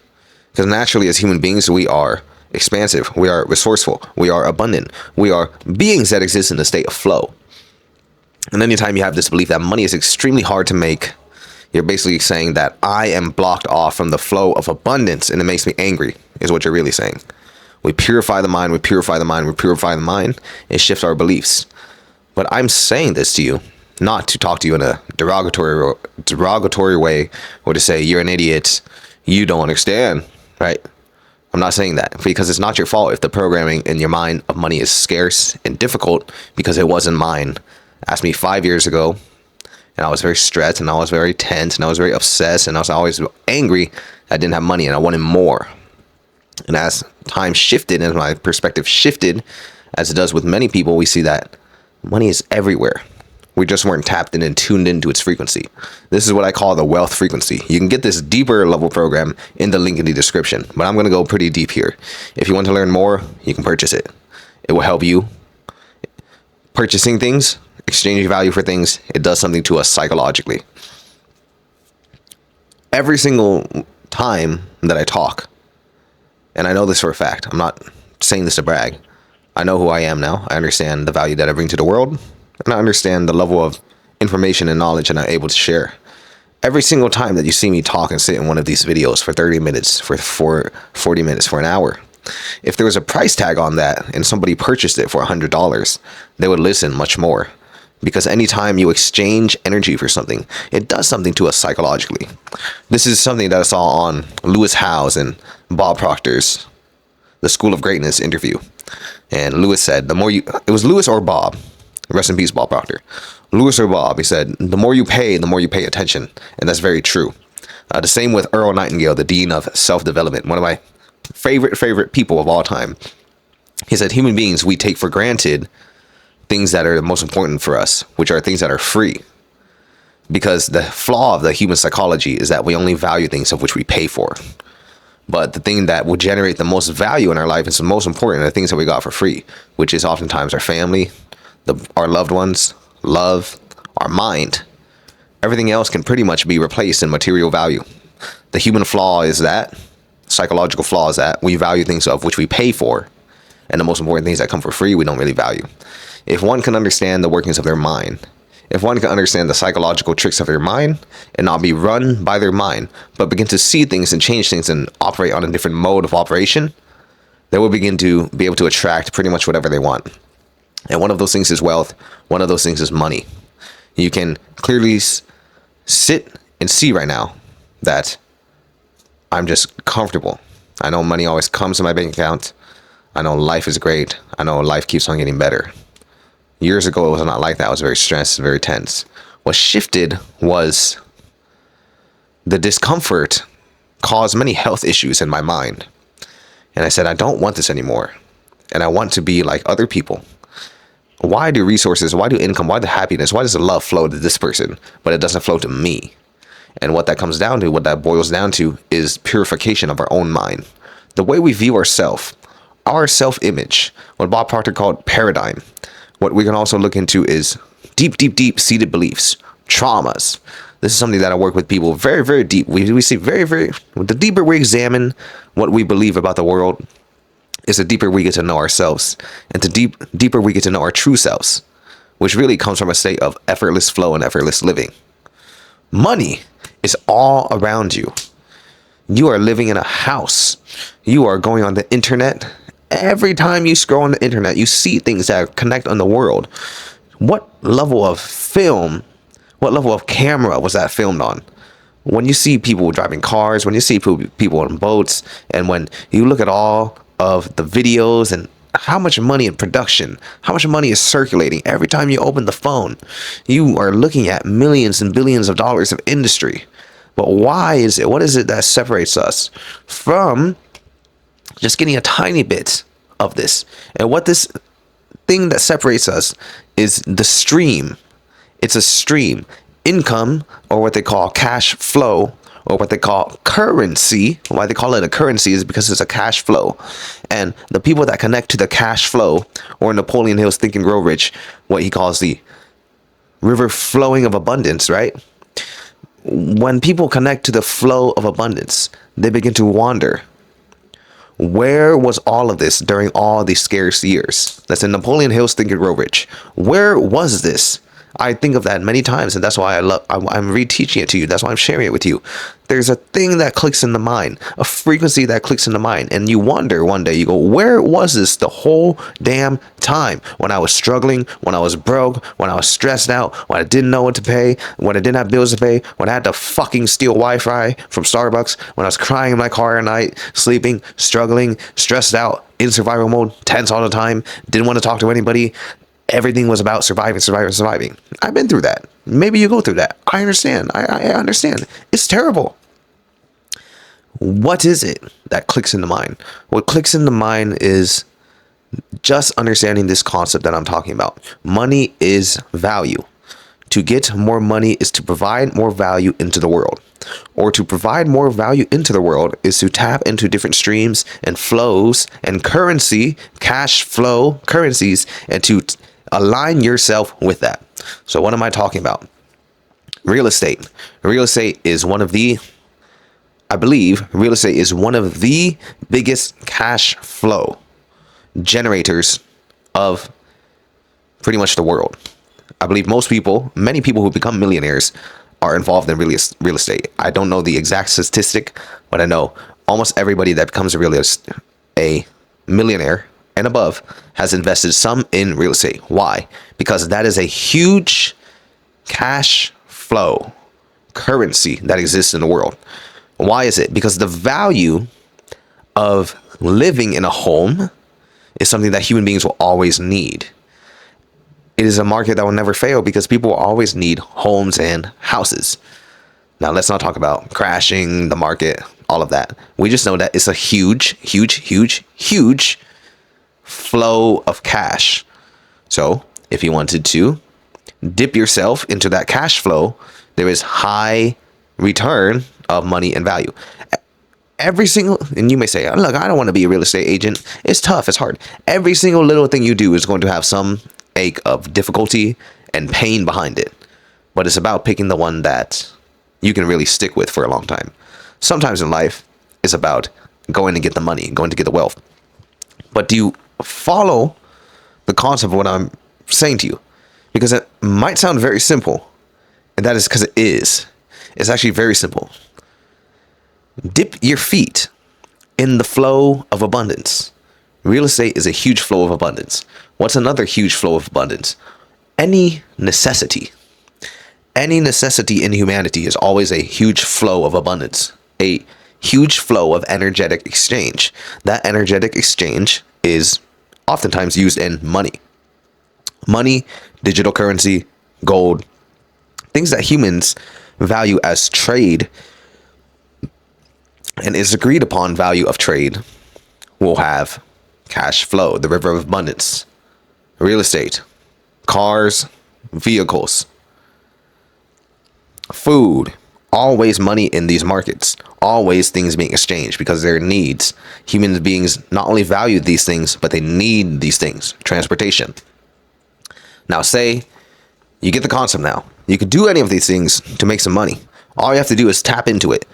Because naturally, as human beings, we are expansive, we are resourceful, we are abundant, we are beings that exist in a state of flow. And anytime you have this belief that money is extremely hard to make, you're basically saying that I am blocked off from the flow of abundance and it makes me angry, is what you're really saying. We purify the mind, we purify the mind, we purify the mind, and shift our beliefs. But I'm saying this to you, not to talk to you in a derogatory way, or to say you're an idiot, you don't understand, right? I'm not saying that, because it's not your fault if the programming in your mind of money is scarce and difficult, because it wasn't mine. Asked me 5 years ago, and I was very stressed, and I was very tense, and I was very obsessed, and I was always angry I didn't have money, and I wanted more. And as time shifted and my perspective shifted, as it does with many people, we see that money is everywhere. We just weren't tapped in and tuned into its frequency. This is what I call the wealth frequency. You can get this deeper level program in the link in the description, but I'm going to go pretty deep here. If you want to learn more, you can purchase it. It will help you. Purchasing things, exchanging value for things, it does something to us psychologically. Every single time that I talk, and I know this for a fact, I'm not saying this to brag. I know who I am now. I understand the value that I bring to the world. And I understand the level of information and knowledge that I'm able to share. Every single time that you see me talk and sit in one of these videos for 30 minutes, for 40 minutes, for an hour, if there was a price tag on that and somebody purchased it for $100, they would listen much more. Because anytime you exchange energy for something, it does something to us psychologically. This is something that I saw on Lewis Howes and Bob Proctor's The School of Greatness interview. And Lewis said, it was Lewis or Bob. Rest in peace, Bob Proctor. Lewis or Bob, he said, the more you pay attention. And that's very true. The same with Earl Nightingale, the Dean of Self-Development, one of my favorite people of all time. He said, human beings, we take for granted things that are the most important for us, which are things that are free. Because the flaw of the human psychology is that we only value things of which we pay for. But the thing that will generate the most value in our life is the most important are the things that we got for free, which is oftentimes our family, our loved ones, love, our mind. Everything else can pretty much be replaced in material value. The human flaw is that, psychological flaw is that we value things of which we pay for, and the most important things that come for free we don't really value. If one can understand the workings of their mind, if one can understand the psychological tricks of their mind and not be run by their mind, but begin to see things and change things and operate on a different mode of operation, they will begin to be able to attract pretty much whatever they want. And one of those things is wealth. One of those things is money. You can clearly sit and see right now that I'm just comfortable. I know money always comes to my bank account. I know life is great. I know life keeps on getting better. Years ago, it was not like that. I was very stressed, very tense. What shifted was the discomfort caused many health issues in my mind. And I said, I don't want this anymore. And I want to be like other people. Why do resources, why do income, why the happiness, why does the love flow to this person, but it doesn't flow to me? And what that comes down to, what that boils down to, is purification of our own mind. The way we view ourselves, our self-image, what Bob Proctor called paradigm. What we can also look into is deep seated beliefs, traumas. This is something that I work with people very, very deep. We see the deeper we examine what we believe about the world, is the deeper we get to know ourselves, and the deeper we get to know our true selves, which really comes from a state of effortless flow and effortless living. Money is all around you. You are living in a house. You are going on the internet. Every time you scroll on the internet, you see things that connect on the world. What level of film, what level of camera was that filmed on? When you see people driving cars, when you see people on boats, and when you look at all of the videos and how much money in production, how much money is circulating every time you open the phone, you are looking at millions and billions of dollars of industry. But why is it? What is it that separates us from just getting a tiny bit of this? And what this thing that separates us is the stream. It's a stream. Income, or what they call cash flow, or what they call currency. Why they call it a currency is because it's a cash flow. And the people that connect to the cash flow, or Napoleon Hill's Think and Grow Rich, what he calls the river flowing of abundance, right? When people connect to the flow of abundance, they begin to wonder, where was all of this during all these scarce years? That's in Napoleon Hill's Think and Grow Rich. Where was this? I think of that many times, and that's why I'm reteaching it to you. That's why I'm sharing it with you. There's a thing that clicks in the mind, a frequency that clicks in the mind, and you wonder one day, you go, where was this the whole damn time? When I was struggling, when I was broke, when I was stressed out, when I didn't know what to pay, when I didn't have bills to pay, when I had to fucking steal Wi-Fi from Starbucks, when I was crying in my car at night, sleeping, struggling, stressed out, in survival mode, tense all the time, didn't want to talk to anybody. Everything was about surviving. I've been through that. Maybe you go through that. I understand. I understand. It's terrible. What is it that clicks in the mind? What clicks in the mind is just understanding this concept that I'm talking about. Money is value. To get more money is to provide more value into the world. Or to provide more value into the world is to tap into different streams and flows and currency, cash flow currencies, and to align yourself with that. So what am I talking about? Real estate. Real estate is one of the, I believe, real estate is one of the biggest cash flow generators of pretty much the world. I believe many people who become millionaires are involved in real estate. I don't know the exact statistic, but I know almost everybody that becomes a millionaire and above has invested some in real estate. Why? Because that is a huge cash flow currency that exists in the world. Why is it? Because the value of living in a home is something that human beings will always need. It is a market that will never fail because people will always need homes and houses. Now, let's not talk about crashing the market, all of that. We just know that it's a huge flow of cash. So if you wanted to dip yourself into that cash flow, there is high return of money and value. And you may say, look, I don't want to be a real estate agent. It's tough. It's hard. Every single little thing you do is going to have some ache of difficulty and pain behind it. But it's about picking the one that you can really stick with for a long time. Sometimes in life, it's about going to get the money, going to get the wealth. But do you follow the concept of what I'm saying to you? Because it might sound very simple, and that is because it is. It's actually very simple. Dip your feet in the flow of abundance. Real estate is a huge flow of abundance. What's another huge flow of abundance? Any necessity. Any necessity in humanity is always a huge flow of abundance. A huge flow of energetic exchange. That energetic exchange is oftentimes used in money. Money, digital currency, gold, things that humans value as trade and is agreed upon value of trade will have cash flow, the river of abundance, real estate, cars, vehicles, food, always money in these markets, always things being exchanged because they're needs. Human beings not only value these things, but they need these things. Transportation. Now say you get the concept now. You could do any of these things to make some money. All you have to do is tap into it.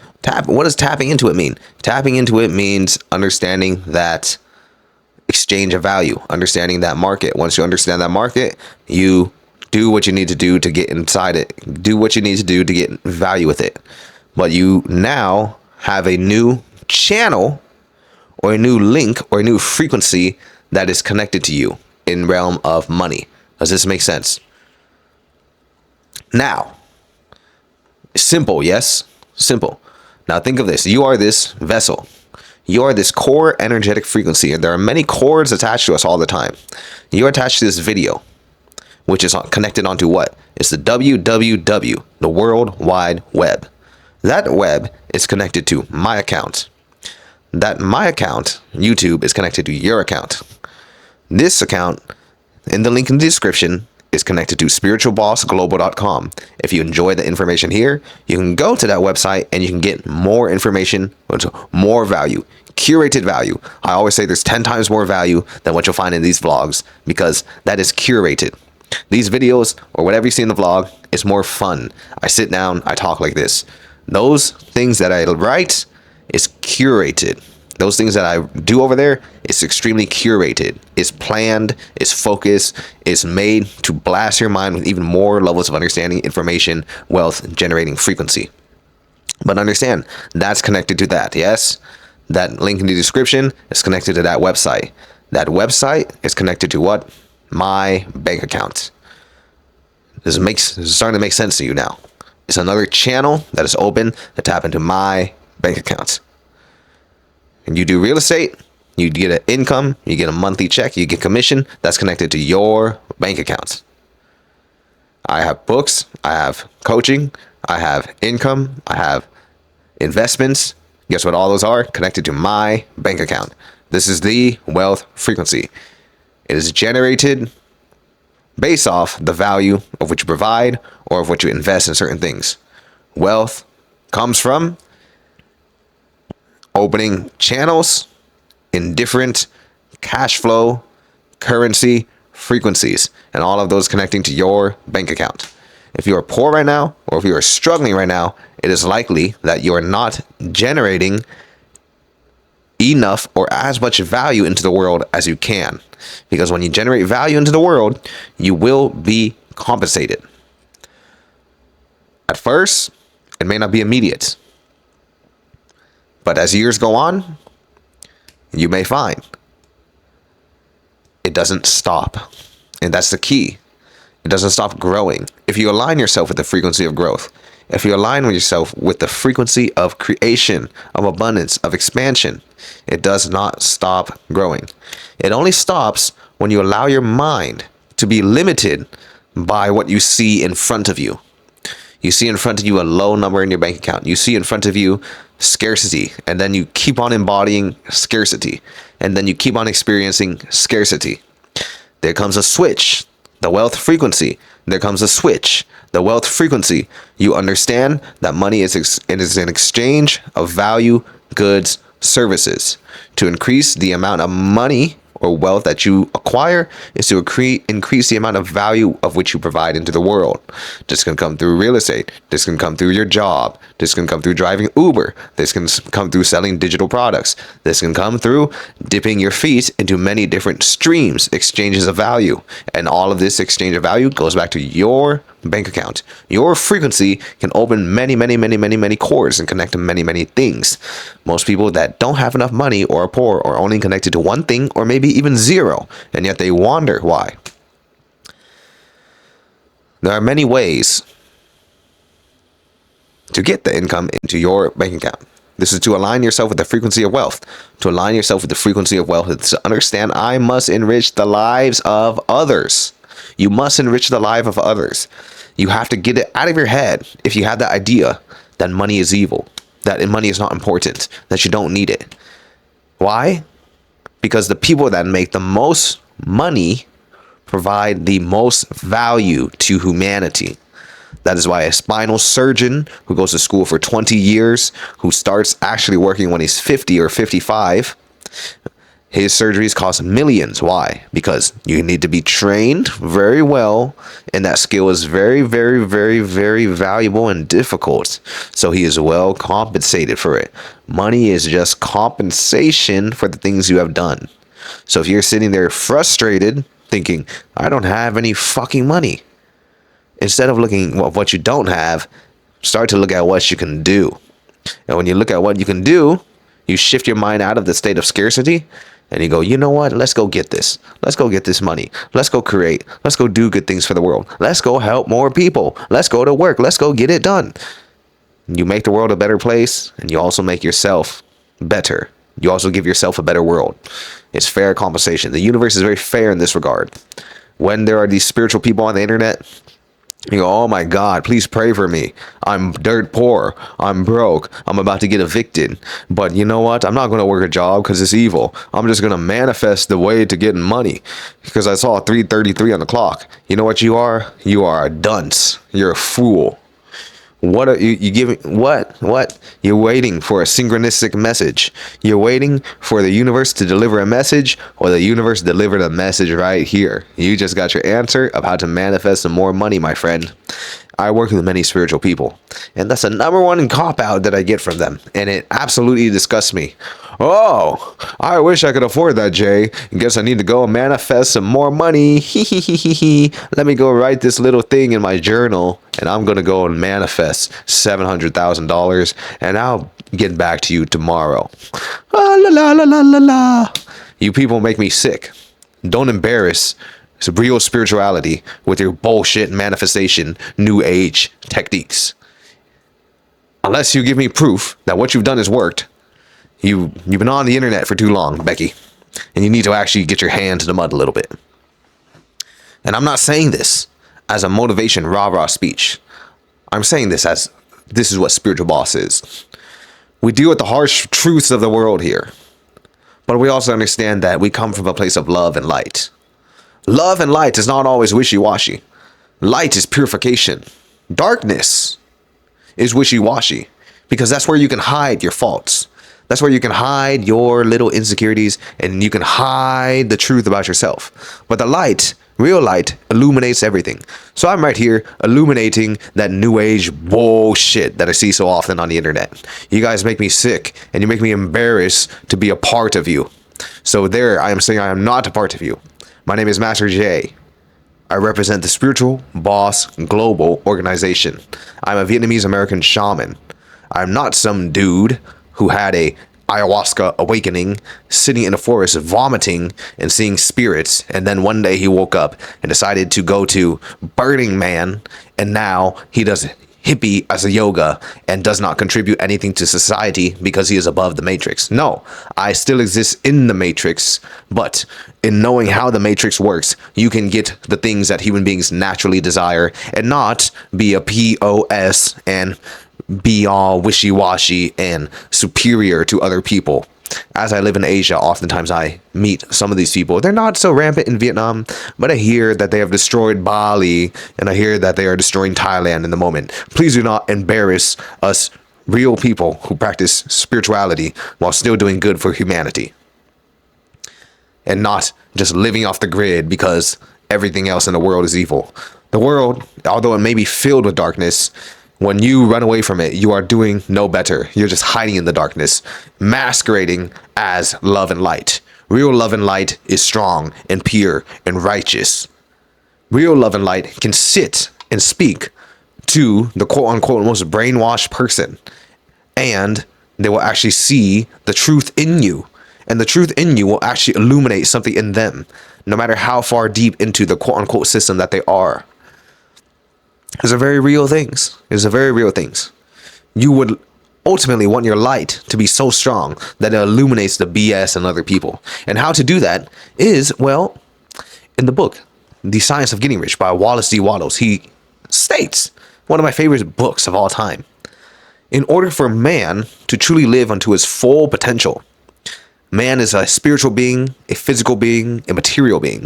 What does tapping into it mean? Tapping into it means understanding that exchange of value, understanding that market. Once you understand that market, you do what you need to do to get inside it. Do what you need to do to get value with it. But you now have a new channel or a new link or a new frequency that is connected to you in realm of money. Does this make sense? Now, simple, yes? Simple. Now think of this. You are this vessel. You are this core energetic frequency, and there are many cords attached to us all the time. You're attached to this video, which is connected onto what? It's the www, the World Wide Web. That web is connected to my account. That my account, YouTube, is connected to your account. This account, in the link in the description, is connected to spiritualbossglobal.com. If you enjoy the information here, you can go to that website and you can get more information, more value, curated value. I always say there's 10 times more value than what you'll find in these vlogs because that is curated. These videos or whatever you see in the vlog is more fun. I sit down, I talk like this. Those things that I write is curated. Those things that I do over there is extremely curated. It's planned, it's focused, it's made to blast your mind with even more levels of understanding, information, wealth, generating frequency. But understand, that's connected to that, yes? That link in the description is connected to that website. That website is connected to what? My bank account. This is starting to make sense to you now. It's another channel that is open to tap into my bank account. And you do real estate, you get an income, you get a monthly check, you get commission that's connected to your bank account. I have books, I have coaching, I have income, I have investments. Guess what all those are? Connected to my bank account. This is the wealth frequency. It is generated based off the value of what you provide or of what you invest in certain things. Wealth comes from opening channels in different cash flow, currency, frequencies, and all of those connecting to your bank account. If you are poor right now, or if you are struggling right now, it is likely that you are not generating enough or as much value into the world as you can. Because when you generate value into the world, you will be compensated. At first, it may not be immediate. But as years go on, you may find it doesn't stop. And that's the key. It doesn't stop growing. If you align yourself with the frequency of growth, if you align with yourself with the frequency of creation, of abundance, of expansion, it does not stop growing. It only stops when you allow your mind to be limited by what you see in front of you. You see in front of you a low number in your bank account. You see in front of you scarcity, and then you keep on embodying scarcity, and then you keep on experiencing scarcity. There comes a switch, the wealth frequency. There comes a switch, the wealth frequency. You understand that money is an exchange of value, goods, services. To increase the amount of money or wealth that you acquire is to increase the amount of value of which you provide into the world. This can come through real estate. This can come through your job. This can come through driving Uber. This can come through selling digital products. This can come through dipping your feet into many different streams, exchanges of value. And all of this exchange of value goes back to your bank account. Your frequency can open many cords and connect to many things. Most people that don't have enough money or are poor are only connected to one thing or maybe even zero, and yet they wonder why. There are many ways to get the income into your bank account. This is to align yourself with the frequency of wealth. To align yourself with the frequency of wealth is to understand I must enrich the lives of others. You must enrich the life of others. You have to get it out of your head if you have the idea that money is evil, that money is not important, that you don't need it. Why? Because the people that make the most money provide the most value to humanity. That is why a spinal surgeon who goes to school for 20 years, who starts actually working when he's 50 or 55, his surgeries cost millions. Why? Because you need to be trained very well, and that skill is very valuable and difficult. So he is well compensated for it. Money is just compensation for the things you have done. So if you're sitting there frustrated, thinking, I don't have any fucking money, instead of looking at what you don't have, start to look at what you can do. And when you look at what you can do, you shift your mind out of the state of scarcity and you go, you know what? Let's go get this. Let's go get this money. Let's go create. Let's go do good things for the world. Let's go help more people. Let's go to work. Let's go get it done. You make the world a better place, and you also make yourself better. You also give yourself a better world. It's fair compensation. The universe is very fair in this regard. When there are these spiritual people on the internet, you go, oh my God, please pray for me. I'm dirt poor. I'm broke. I'm about to get evicted. But you know what? I'm not going to work a job because it's evil. I'm just going to manifest the way to getting money because I saw 3:33 on the clock. You know what you are? You are a dunce. You're a fool. What are you giving? What? You're waiting for a synchronistic message. You're waiting for the universe to deliver a message, or the universe delivered a message right here. You just got your answer of how to manifest some more money, my friend. I work with many spiritual people, and that's the number one cop out that I get from them, and it absolutely disgusts me. Oh, I wish I could afford that, Jay. Guess I need to go and manifest some more money. Let me go write this little thing in my journal, and I'm gonna go and manifest $700,000, and I'll get back to you tomorrow. Ah, la la la la la la. You people make me sick. Don't embarrass real spirituality with your bullshit manifestation, new age techniques. Unless you give me proof that what you've done has worked, you've been on the internet for too long, Becky, and you need to actually get your hands in the mud a little bit. And I'm not saying this as a motivation rah-rah speech. I'm saying this as this is what spiritual boss is. We deal with the harsh truths of the world here, but we also understand that we come from a place of love and light. Love and light is not always wishy-washy. Light is purification. Darkness is wishy-washy because that's where you can hide your faults. That's where you can hide your little insecurities and you can hide the truth about yourself. But the light, real light, illuminates everything. So I'm right here illuminating that new age bullshit that I see so often on the internet. You guys make me sick and you make me embarrassed to be a part of you. So there, I am saying I am not a part of you. My name is Master J. I represent the Spiritual Boss Global Organization. I'm a Vietnamese American shaman. I'm not some dude who had a ayahuasca awakening, sitting in a forest vomiting and seeing spirits, and then one day he woke up and decided to go to Burning Man, and now he does hippie as a yoga and does not contribute anything to society because he is above the matrix. No, I still exist in the matrix, but in knowing how the matrix works, you can get the things that human beings naturally desire and not be a POS and be all wishy-washy and superior to other people. As I live in Asia, oftentimes I meet some of these people. They're not so rampant in Vietnam, but I hear that they have destroyed Bali, and I hear that they are destroying Thailand in the moment. Please do not embarrass us real people who practice spirituality while still doing good for humanity. And not just living off the grid because everything else in the world is evil. The world, although it may be filled with darkness, when you run away from it, you are doing no better. You're just hiding in the darkness, masquerading as love and light. Real love and light is strong and pure and righteous. Real love and light can sit and speak to the quote-unquote most brainwashed person, and they will actually see the truth in you. And the truth in you will actually illuminate something in them, no matter how far deep into the quote-unquote system that they are. These are very real things. These are very real things. You would ultimately want your light to be so strong that it illuminates the BS in other people. And how to do that is, well, in the book, The Science of Getting Rich by Wallace D. Wattles, he states, one of my favorite books of all time, in order for man to truly live unto his full potential, man is a spiritual being, a physical being, a material being.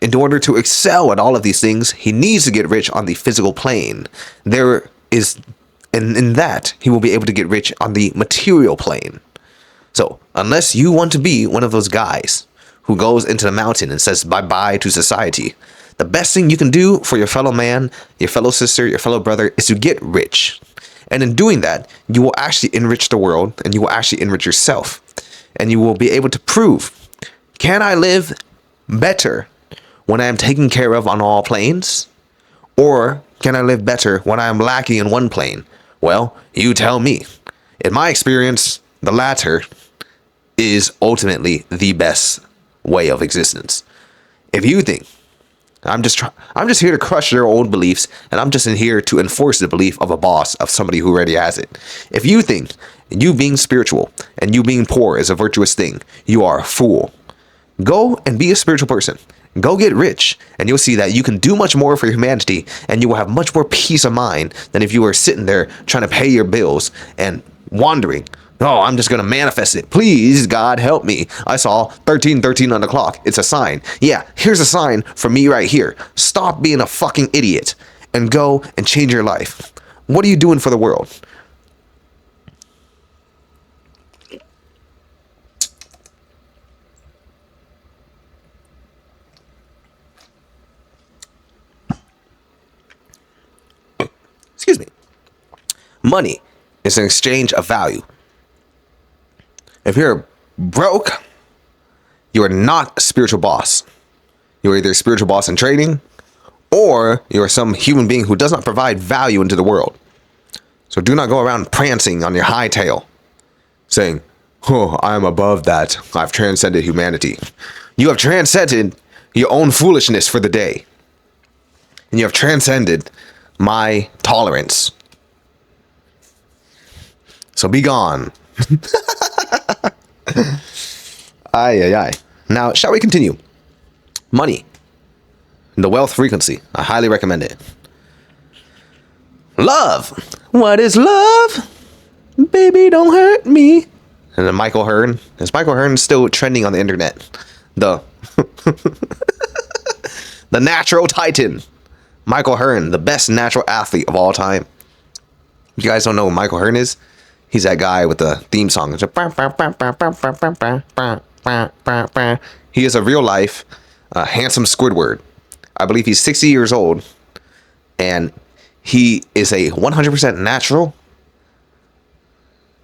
In order to excel at all of these things, he needs to get rich on the physical plane. There is, and in that, he will be able to get rich on the material plane. So, unless you want to be one of those guys who goes into the mountain and says bye-bye to society, the best thing you can do for your fellow man, your fellow sister, your fellow brother is to get rich. And in doing that, you will actually enrich the world and you will actually enrich yourself. And you will be able to prove, can I live better when I am taken care of on all planes? Or can I live better when I am lacking in one plane? Well, you tell me. In my experience, the latter is ultimately the best way of existence. If you think I'm just here to crush your old beliefs, and I'm just in here to enforce the belief of a boss, of somebody who already has it. If you think you being spiritual and you being poor is a virtuous thing, you are a fool. Go and be a spiritual person. Go get rich, and you'll see that you can do much more for humanity, and you will have much more peace of mind than if you were sitting there trying to pay your bills and wandering. Oh, I'm just going to manifest it. Please, God, help me. I saw 1313 on the clock. It's a sign. Yeah, here's a sign for me right here. Stop being a fucking idiot and go and change your life. What are you doing for the world? Excuse me. Money is an exchange of value. If you're broke, you are not a spiritual boss. You're either a spiritual boss in trading, or you're some human being who does not provide value into the world. So do not go around prancing on your high tail, saying, oh, I am above that. I've transcended humanity. You have transcended your own foolishness for the day. And you have transcended my tolerance. So be gone. Ay, ay, ay. Now, shall we continue? Money. The wealth frequency. I highly recommend it. Love. What is love? Baby, don't hurt me. And then Michael Hearn. Is Michael Hearn still trending on the internet? The the natural titan. Michael Hearn, the best natural athlete of all time. You guys don't know who Michael Hearn is? He's that guy with the theme song. He is a real life, handsome Squidward. I believe he's 60 years old. And he is a 100% natural,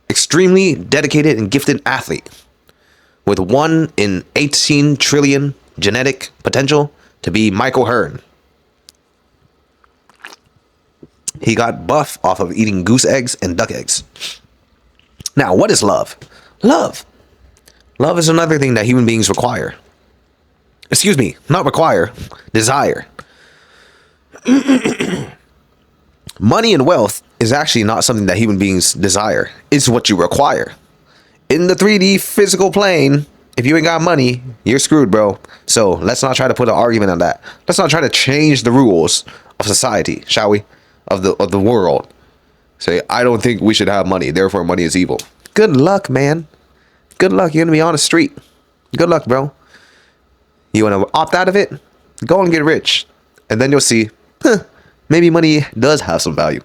extremely dedicated and gifted athlete with 1 in 18 trillion genetic potential to be Michael Hearn. He got buff off of eating goose eggs and duck eggs. Now, what is love? Love. Love is another thing that human beings require. Excuse me, not require, desire. Money and wealth is actually not something that human beings desire. It's what you require. In the 3D physical plane, if you ain't got money, you're screwed, bro. So let's not try to put an argument on that. Let's not try to change the rules of society, shall we? Of the world. Say, I don't think we should have money, therefore money is evil. Good luck, man. Good luck. You're gonna be on the street. Good luck, bro. You wanna opt out of it? Go and get rich. And then you'll see, maybe money does have some value.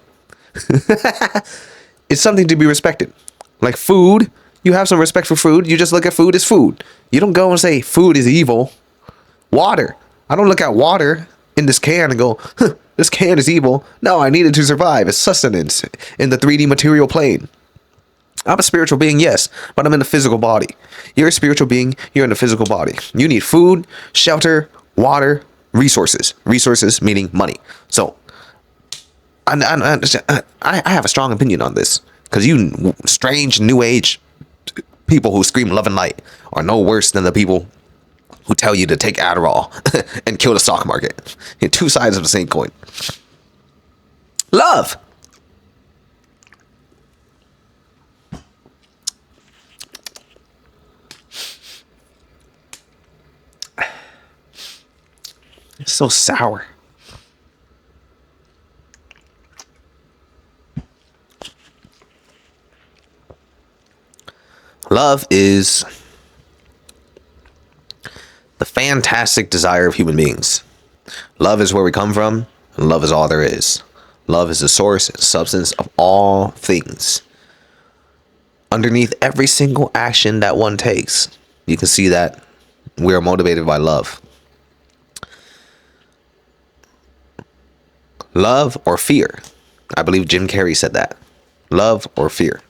It's something to be respected. Like food, you have some respect for food. You just look at food as food. You don't go and say food is evil. Water. I don't look at water in this can and go, this can is evil. No, I need it to survive. It's sustenance in the 3D material plane. I'm a spiritual being, yes, but I'm in a physical body. You're a spiritual being. You're in a physical body. You need food, shelter, water, resources. Resources meaning money. So, I have a strong opinion on this because you strange new age people who scream love and light are no worse than the people who tell you to take Adderall and kill the stock market. You're two sides of the same coin. Love. It's so sour. Love is the fantastic desire of human beings. Love is where we come from, and love is all there is. Love is the source and substance of all things. Underneath every single action that one takes, you can see that we are motivated by love. Love or fear. I believe Jim Carrey said that. Love or fear.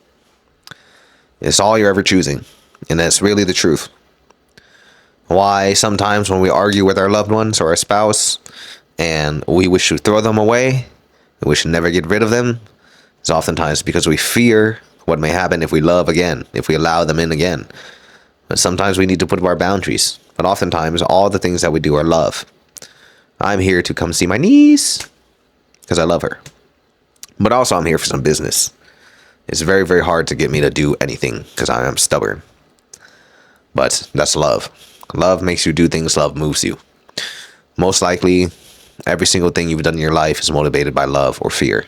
It's all you're ever choosing. And that's really the truth. Why sometimes when we argue with our loved ones or our spouse and we wish to throw them away, and we should never get rid of them, is oftentimes because we fear what may happen if we love again, if we allow them in again. But sometimes we need to put up our boundaries. But oftentimes all the things that we do are love. I'm here to come see my niece because I love her. But also I'm here for some business. It's very, very hard to get me to do anything because I am stubborn. But that's love. Love makes you do things. Love moves you. Most likely, every single thing you've done in your life is motivated by love or fear.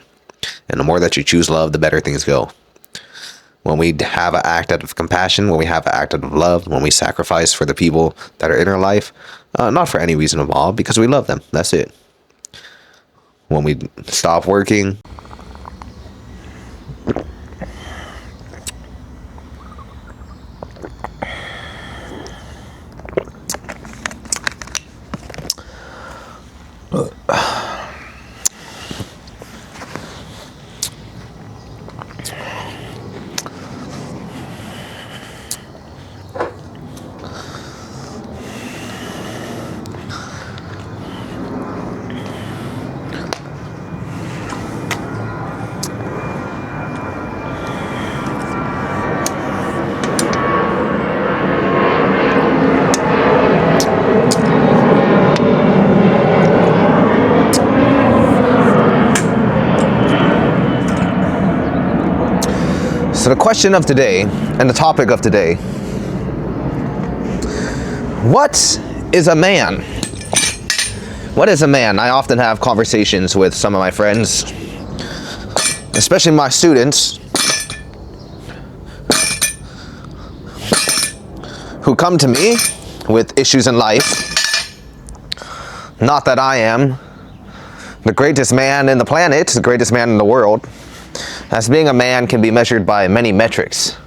And the more that you choose love, the better things go. When we have an act out of compassion, when we have an act out of love, when we sacrifice for the people that are in our life, not for any reason at all, because we love them. That's it. When we stop working, so the question of today and the topic of today, what is a man? What is a man? I often have conversations with some of my friends, especially my students, who come to me with issues in life. Not that I am the greatest man in the planet, the greatest man in the world, as being a man can be measured by many metrics.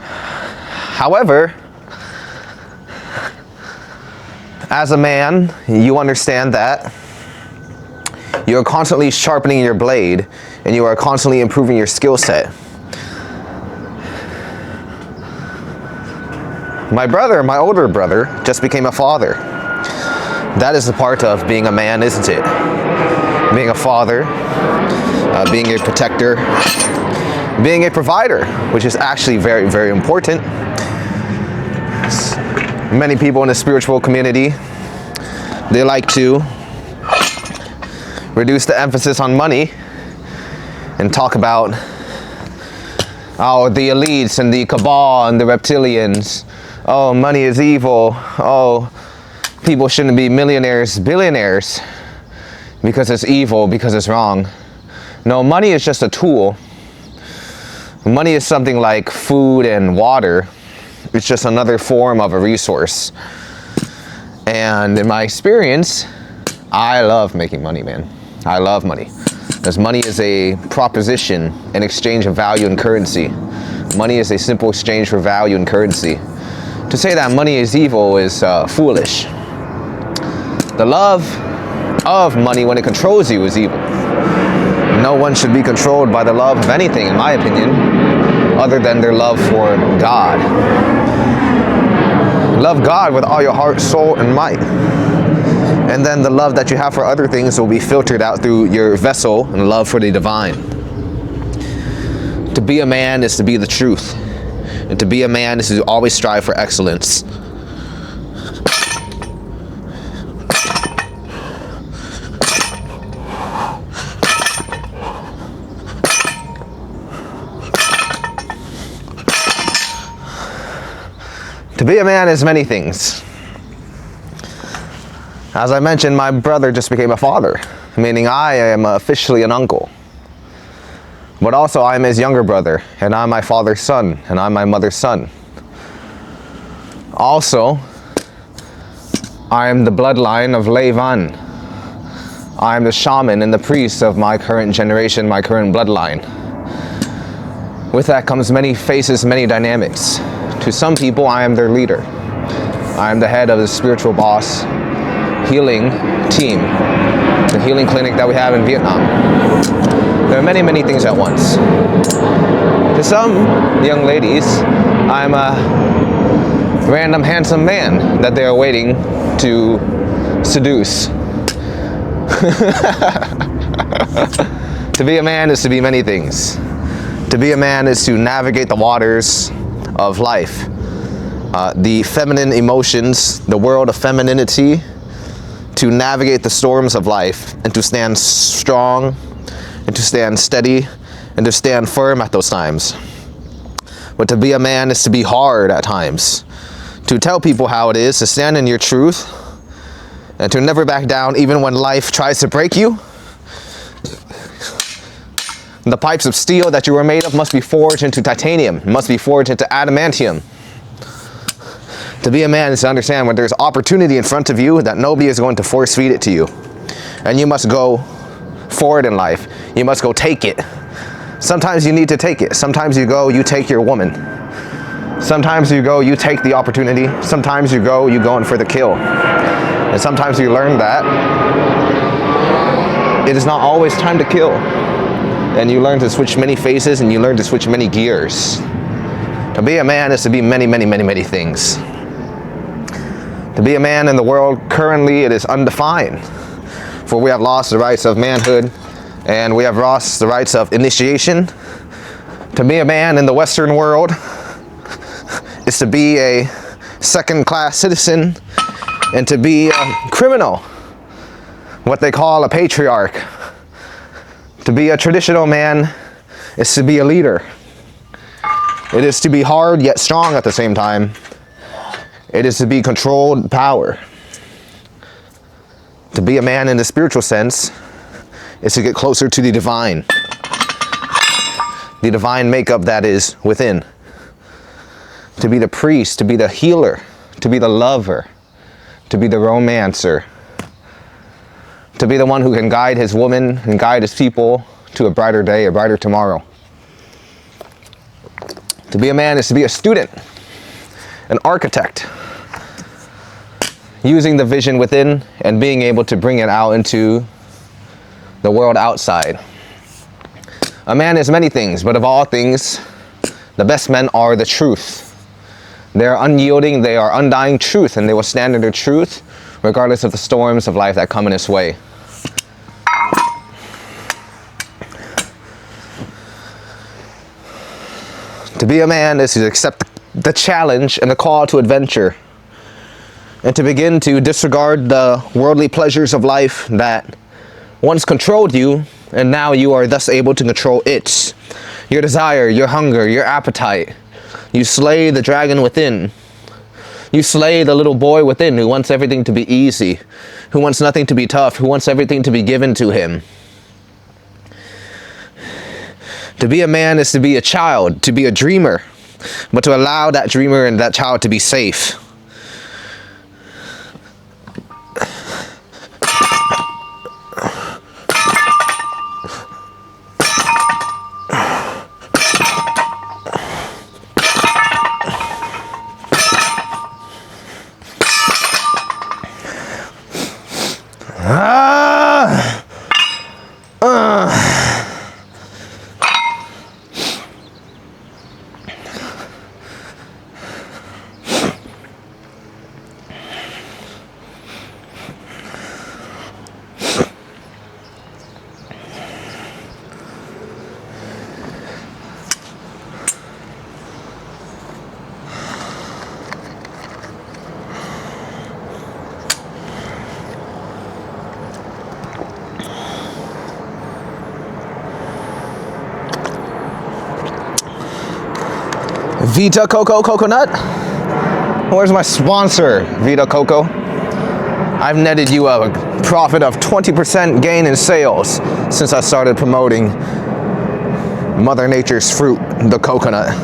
However, as a man, you understand that you are constantly sharpening your blade and you are constantly improving your skill set. My brother, my older brother, just became a father. That is a part of being a man, isn't it? Being a father, being a protector, being a provider, which is actually very, very important. Many people in the spiritual community, they like to reduce the emphasis on money and talk about the elites and the cabal and the reptilians. Oh, money is evil. Oh, people shouldn't be millionaires, billionaires because it's evil, because it's wrong. No, money is just a tool. Money is something like food and water. It's just another form of a resource. And in my experience, I love making money, man. I love money. Because money is a proposition, an exchange of value and currency. Money is a simple exchange for value and currency. To say that money is evil is foolish. The love of money when it controls you is evil. No one should be controlled by the love of anything, in my opinion, other than their love for God. Love God with all your heart, soul, and might. And then the love that you have for other things will be filtered out through your vessel and love for the divine. To be a man is to be the truth. And to be a man is to always strive for excellence. To be a man is many things. As I mentioned, my brother just became a father, meaning I am officially an uncle. But also I'm his younger brother, and I'm my father's son, and I'm my mother's son. Also, I am the bloodline of Levan. I am the shaman and the priest of my current generation, my current bloodline. With that comes many faces, many dynamics. To some people, I am their leader. I am the head of the spiritual boss healing team, the healing clinic that we have in Vietnam. There are many, many things at once. To some young ladies, I'm a random handsome man that they are waiting to seduce. To be a man is to be many things. To be a man is to navigate the waters of life. The feminine emotions, the world of femininity, to navigate the storms of life and to stand strong and to stand steady and to stand firm at those times. But to be a man is to be hard at times, to tell people how it is, to stand in your truth, and to never back down even when life tries to break you. The pipes of steel that you were made of must be forged into titanium, must be forged into adamantium. To be a man is to understand when there's opportunity in front of you that nobody is going to force feed it to you. And you must go forward in life. You must go take it. Sometimes you need to take it. Sometimes you go, you take your woman. Sometimes you go, you take the opportunity. Sometimes you go in for the kill. And sometimes you learn that it is not always time to kill. And you learn to switch many phases and you learn to switch many gears. To be a man is to be many, many, many, many things. To be a man in the world currently, it is undefined. For we have lost the rights of manhood and we have lost the rights of initiation. To be a man in the Western world is to be a second-class citizen and to be a criminal, what they call a patriarch. To be a traditional man is to be a leader. It is to be hard yet strong at the same time. It is to be controlled power. To be a man in the spiritual sense is to get closer to the divine makeup that is within. To be the priest, to be the healer, to be the lover, to be the romancer, to be the one who can guide his woman and guide his people to a brighter day, a brighter tomorrow. To be a man is to be a student, an architect, using the vision within and being able to bring it out into the world outside. A man is many things, but of all things, the best men are the truth. They are unyielding, they are undying truth, and they will stand in their truth regardless of the storms of life that come in its way. To be a man is to accept the challenge and the call to adventure, and to begin to disregard the worldly pleasures of life that once controlled you, and now you are thus able to control it. Your desire, your hunger, your appetite. You slay the dragon within. You slay the little boy within who wants everything to be easy, who wants nothing to be tough, who wants everything to be given to him. To be a man is to be a child, to be a dreamer, but to allow that dreamer and that child to be safe. Vita Coco Coconut? Where's my sponsor, Vita Coco? I've netted you a profit of 20% gain in sales since I started promoting Mother Nature's fruit, the coconut.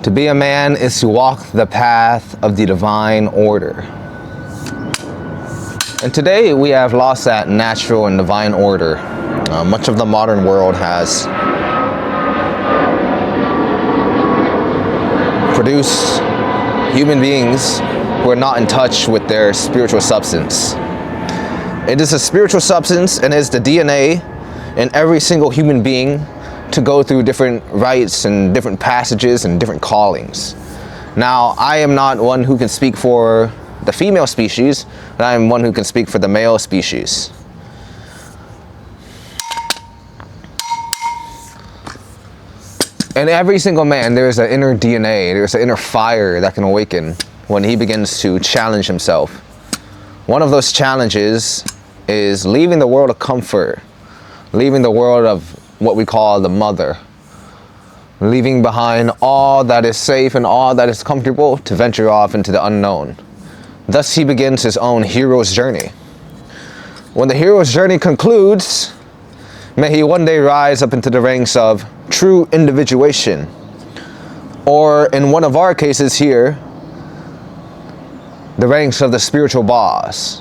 To be a man is to walk the path of the divine order. And today we have lost that natural and divine order. Much of the modern world has produced human beings who are not in touch with their spiritual substance. It is a spiritual substance and is the DNA in every single human being to go through different rites and different passages and different callings. Now, I am not one who can speak for the female species, but I am one who can speak for the male species. In every single man, there is an inner DNA, there's an inner fire that can awaken when he begins to challenge himself. One of those challenges is leaving the world of comfort, leaving the world of what we call the mother, leaving behind all that is safe and all that is comfortable to venture off into the unknown. Thus he begins his own hero's journey. When the hero's journey concludes, may he one day rise up into the ranks of true individuation, or in one of our cases here, the ranks of the spiritual boss.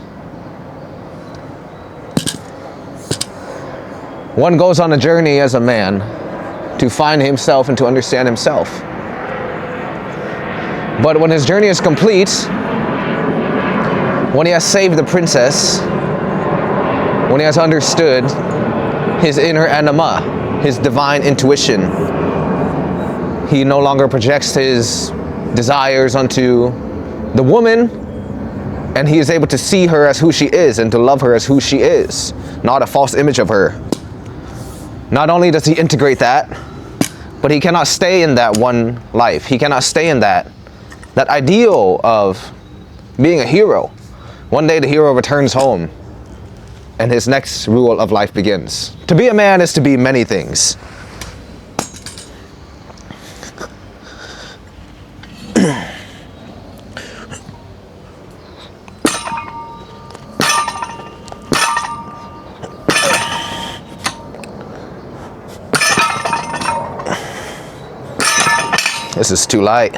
One goes on a journey as a man to find himself and to understand himself. But when his journey is complete, when he has saved the princess, when he has understood his inner anima, his divine intuition, he no longer projects his desires onto the woman, and he is able to see her as who she is and to love her as who she is, not a false image of her. Not only does he integrate that, but he cannot stay in that one life. He cannot stay in that ideal of being a hero. One day the hero returns home and his next rule of life begins. To be a man is to be many things. This is too light.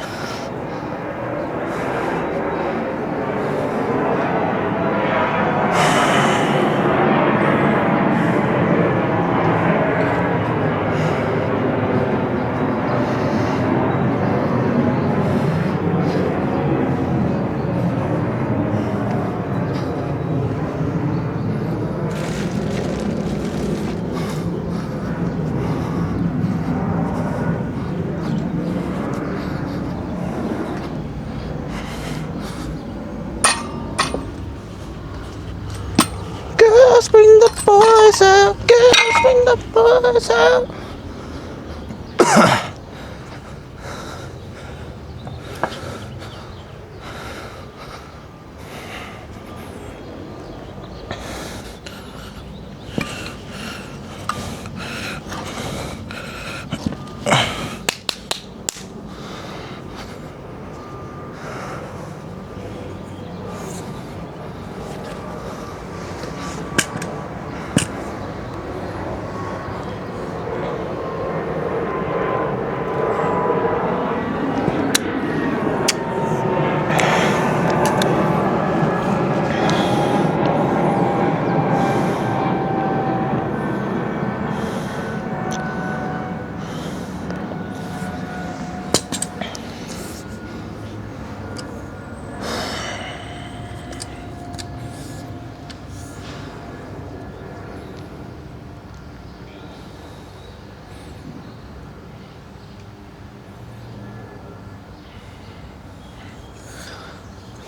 Girls, bring the boys out. Girls, bring the boys out.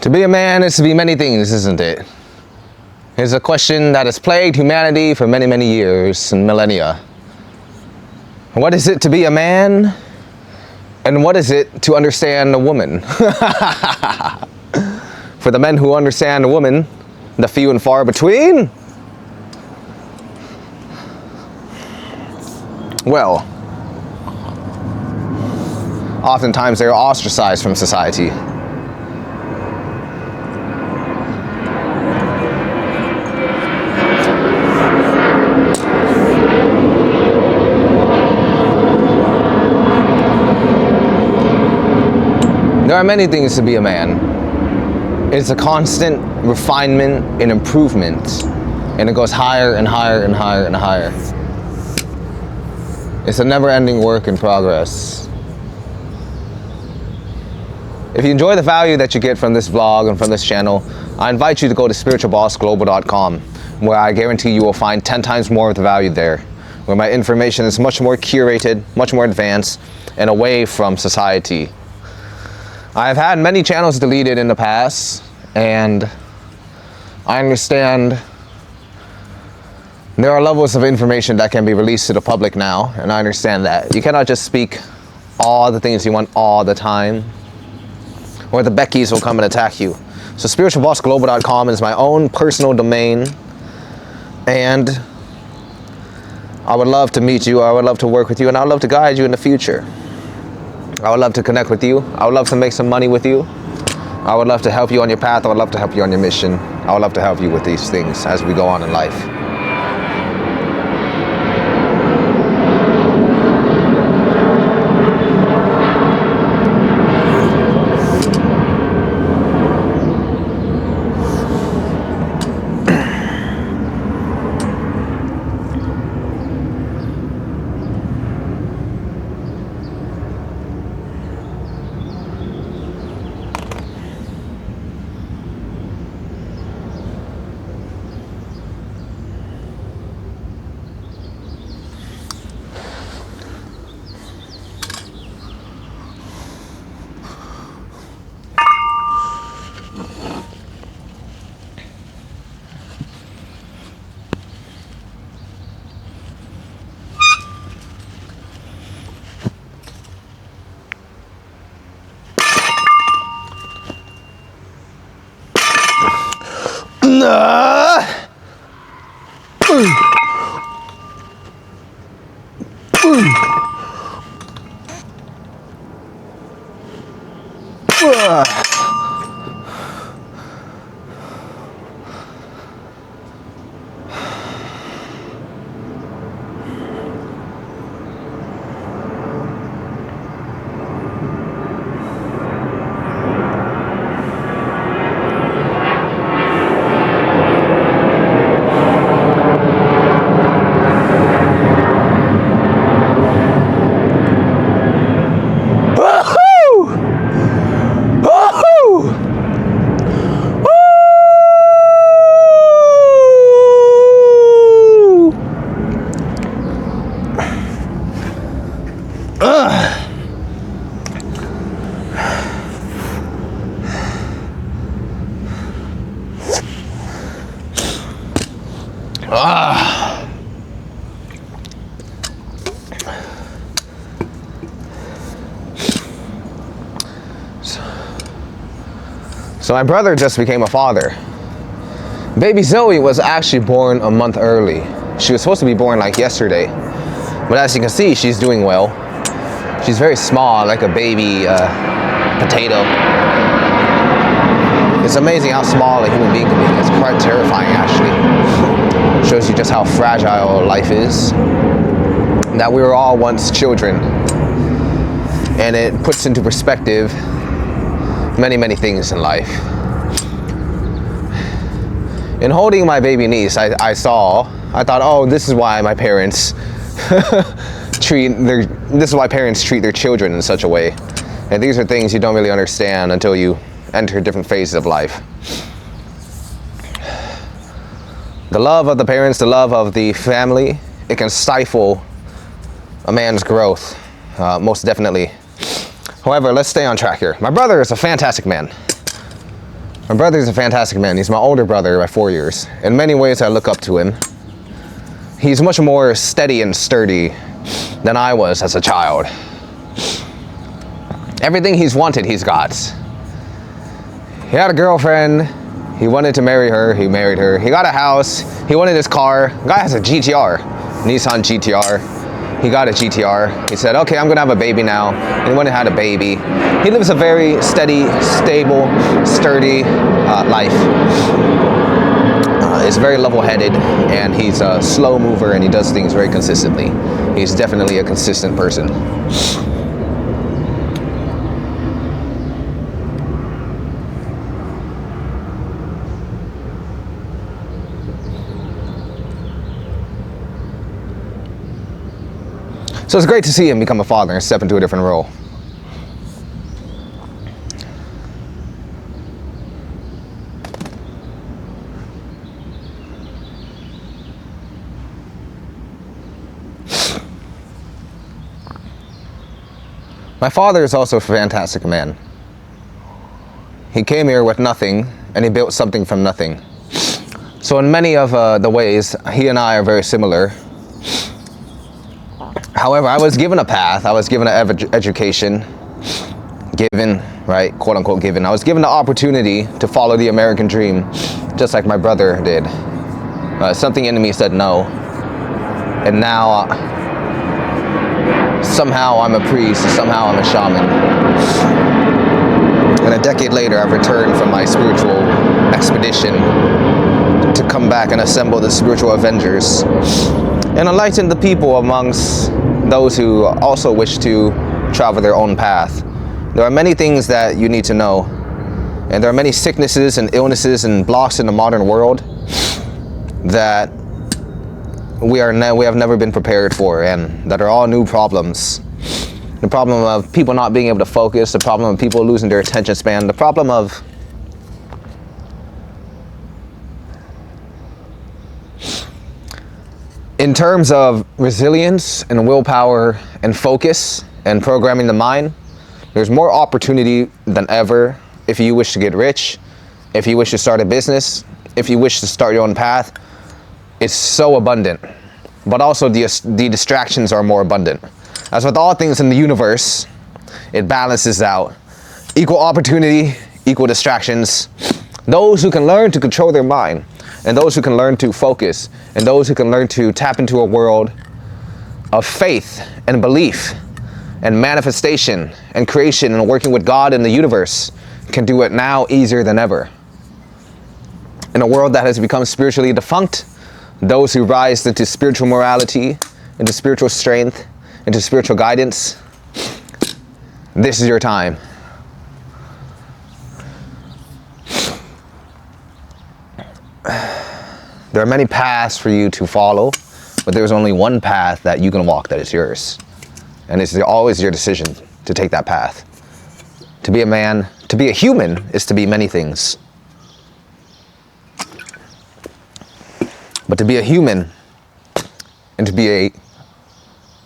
To be a man is to be many things, isn't it? It's a question that has plagued humanity for many, many years and millennia. What is it to be a man? And what is it to understand a woman? For the men who understand a woman, the few and far between, well, oftentimes they are ostracized from society. There are many things to be a man. It's a constant refinement and improvement and it goes higher and higher and higher and higher. It's a never-ending work in progress. If you enjoy the value that you get from this vlog and from this channel, I invite you to go to spiritualbossglobal.com, where I guarantee you will find 10 times more of the value there, where my information is much more curated, much more advanced, and away from society. I have had many channels deleted in the past, and I understand there are levels of information that can be released to the public now, and I understand that. You cannot just speak all the things you want all the time, or the Beckys will come and attack you. So spiritualbossglobal.com is my own personal domain, and I would love to meet you, I would love to work with you, and I would love to guide you in the future. I would love to connect with you. I would love to make some money with you. I would love to help you on your path. I would love to help you on your mission. I would love to help you with these things as we go on in life. So my brother just became a father. Baby Zoe was actually born a month early. She was supposed to be born like yesterday. But as you can see, she's doing well. She's very small, like a baby potato. It's amazing how small a human being can be. It's quite terrifying, actually. Shows you just how fragile life is. That we were all once children. And it puts into perspective many, many things in life. In holding my baby niece, I thought, oh, this is why my parents this is why parents treat their children in such a way. And these are things you don't really understand until you enter different phases of life. The love of the parents, the love of the family, it can stifle a man's growth, most definitely. However, let's stay on track here. My brother is a fantastic man. My brother is a fantastic man. He's my older brother by 4 years. In many ways, I look up to him. He's much more steady and sturdy than I was as a child. Everything he's wanted, he's got. He had a girlfriend. He wanted to marry her. He married her. He got a house. He wanted his car. Guy has a GTR, Nissan GTR. He got a GTR. He said, okay, I'm gonna have a baby now. He went and had a baby. He lives a very steady, stable, sturdy life. He's very level-headed, and he's a slow mover, and he does things very consistently. He's definitely a consistent person. So it's great to see him become a father and step into a different role. My father is also a fantastic man. He came here with nothing, and he built something from nothing. So in many of the ways, he and I are very similar. However, I was given a path, I was given an education, given, right, quote unquote given. I was given the opportunity to follow the American dream, just like my brother did. Something in me said no. And now, somehow I'm a priest, somehow I'm a shaman. And a decade later, I've returned from my spiritual expedition to come back and assemble the spiritual Avengers and enlighten the people amongst those who also wish to travel their own path. There are many things that you need to know, and there are many sicknesses and illnesses and blocks in the modern world that we have never been prepared for, and that are all new problems. The problem of people not being able to focus, the problem of people losing their attention span, the problem of in terms of resilience and willpower and focus and programming the mind, there's more opportunity than ever if you wish to get rich, if you wish to start a business, if you wish to start your own path. It's so abundant, but also the distractions are more abundant. As with all things in the universe, it balances out. Equal opportunity, equal distractions. Those who can learn to control their mind, and those who can learn to focus, and those who can learn to tap into a world of faith and belief and manifestation and creation and working with God and the universe can do it now easier than ever. In a world that has become spiritually defunct, those who rise into spiritual morality, into spiritual strength, into spiritual guidance, this is your time. There are many paths for you to follow, but there's only one path that you can walk that is yours. And it's always your decision to take that path. To be a man, to be a human, is to be many things. But to be a human and to be a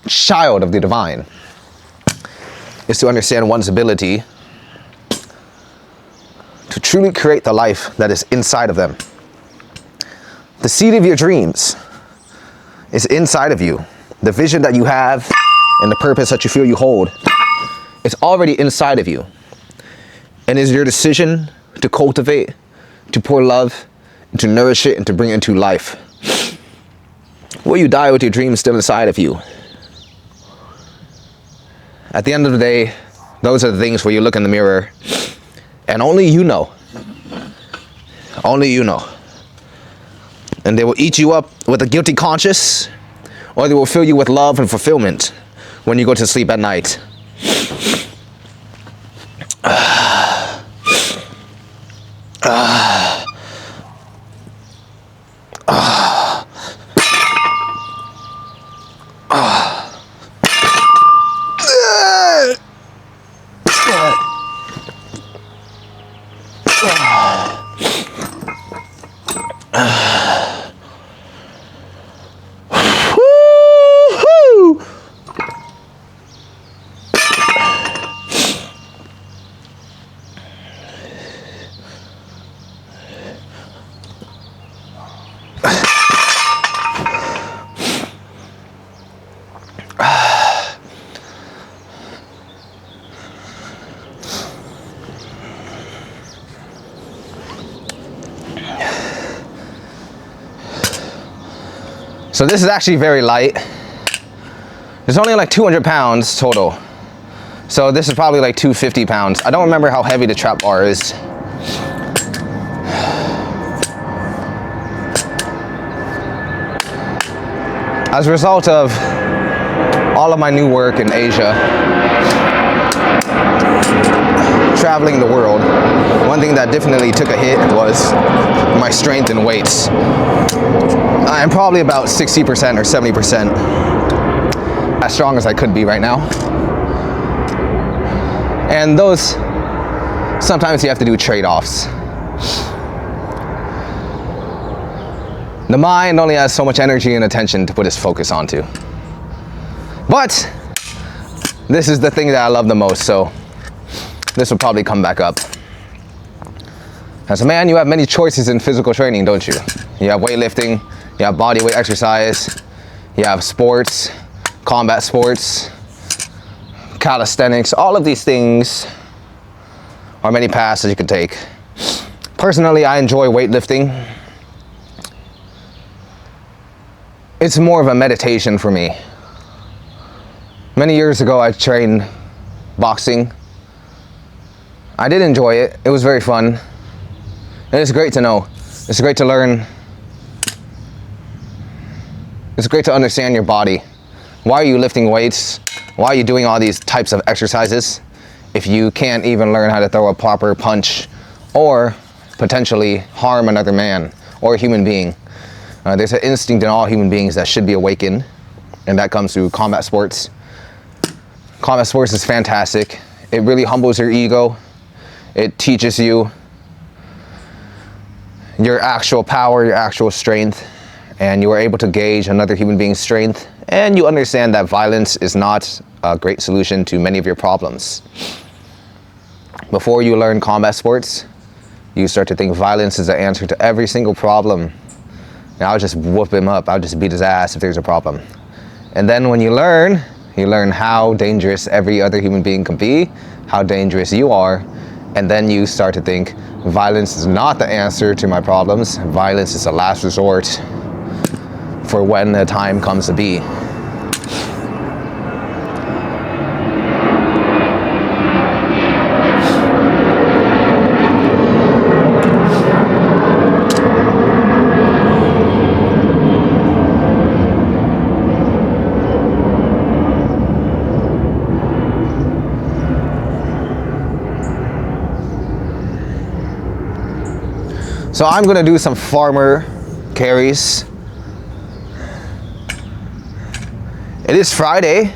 child of the divine is to understand one's ability to truly create the life that is inside of them. The seed of your dreams is inside of you. The vision that you have and the purpose that you feel you hold is already inside of you. And it is your decision to cultivate, to pour love, to nourish it, and to bring it into life. Will you die with your dreams still inside of you? At the end of the day, those are the things where you look in the mirror and only you know. Only you know. And they will eat you up with a guilty conscience, or they will fill you with love and fulfillment when you go to sleep at night. So this is actually very light. It's only like 200 pounds total. So this is probably like 250 pounds. I don't remember how heavy the trap bar is. As a result of all of my new work in Asia, traveling the world, one thing that definitely took a hit was my strength and weights. I'm probably about 60% or 70% as strong as I could be right now. And those, sometimes you have to do trade-offs. The mind only has so much energy and attention to put its focus onto. But this is the thing that I love the most, so this will probably come back up. As a man, you have many choices in physical training, don't you? You have weightlifting, you have body weight exercise, you have sports, combat sports, calisthenics, all of these things are many paths that you could take. Personally, I enjoy weightlifting. It's more of a meditation for me. Many years ago, I trained boxing. I did enjoy it. It was very fun. And it's great to know. It's great to learn. It's great to understand your body. Why are you lifting weights? Why are you doing all these types of exercises if you can't even learn how to throw a proper punch or potentially harm another man or a human being? There's an instinct in all human beings that should be awakened, and that comes through combat sports. Combat sports is fantastic. It really humbles your ego. It teaches you your actual power, your actual strength, and you are able to gauge another human being's strength, and you understand that violence is not a great solution to many of your problems. Before you learn combat sports, you start to think violence is the answer to every single problem. And I'll just whoop him up, I'll just beat his ass if there's a problem. And then when you learn how dangerous every other human being can be, how dangerous you are, and then you start to think violence is not the answer to my problems. Violence is a last resort for when the time comes to be. So I'm gonna do some farmer carries. It is Friday,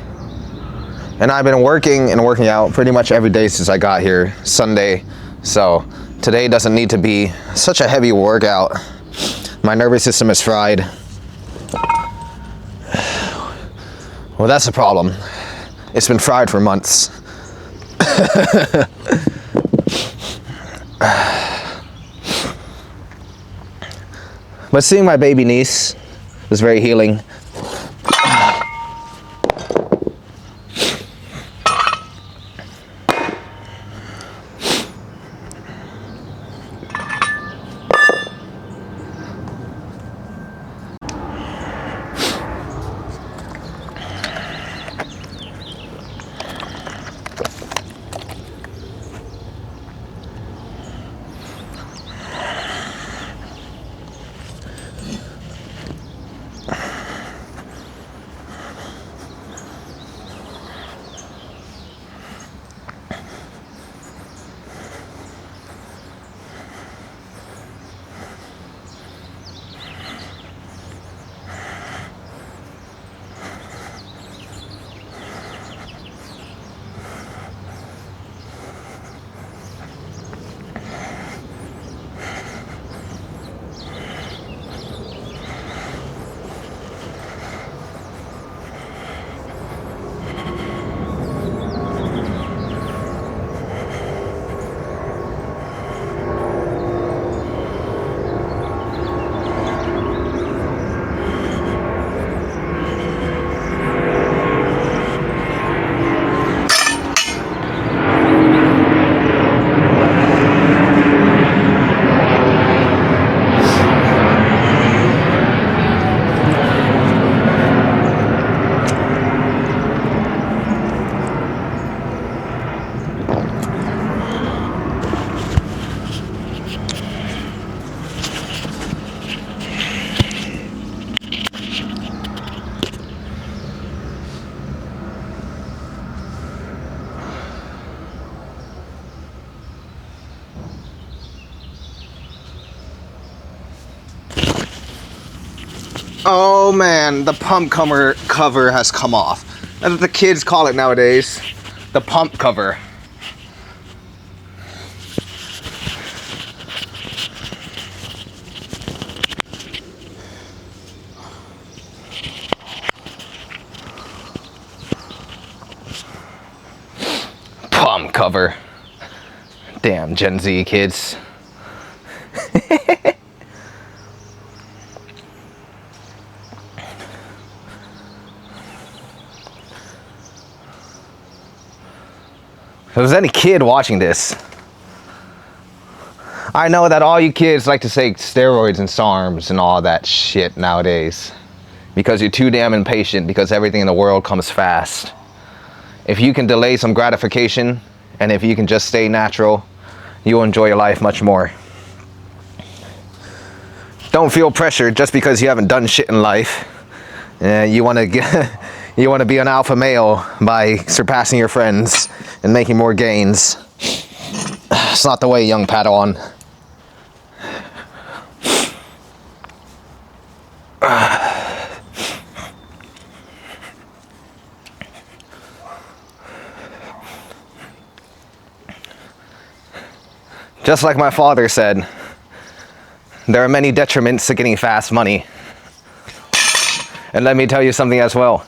and I've been working and working out pretty much every day since I got here, Sunday. So today doesn't need to be such a heavy workout. My nervous system is fried. Well, that's the problem. It's been fried for months. But seeing my baby niece was very healing. Oh man, the pump cover has come off. That's what the kids call it nowadays. The pump cover. Pump cover. Damn Gen Z kids. If there's any kid watching this, I know that all you kids like to say steroids and SARMs and all that shit nowadays because you're too damn impatient because everything in the world comes fast. If you can delay some gratification and if you can just stay natural, you'll enjoy your life much more. Don't feel pressured just because you haven't done shit in life. You want to get... You want to be an alpha male by surpassing your friends and making more gains. It's not the way, young Padawan. Just like my father said, there are many detriments to getting fast money. And let me tell you something as well.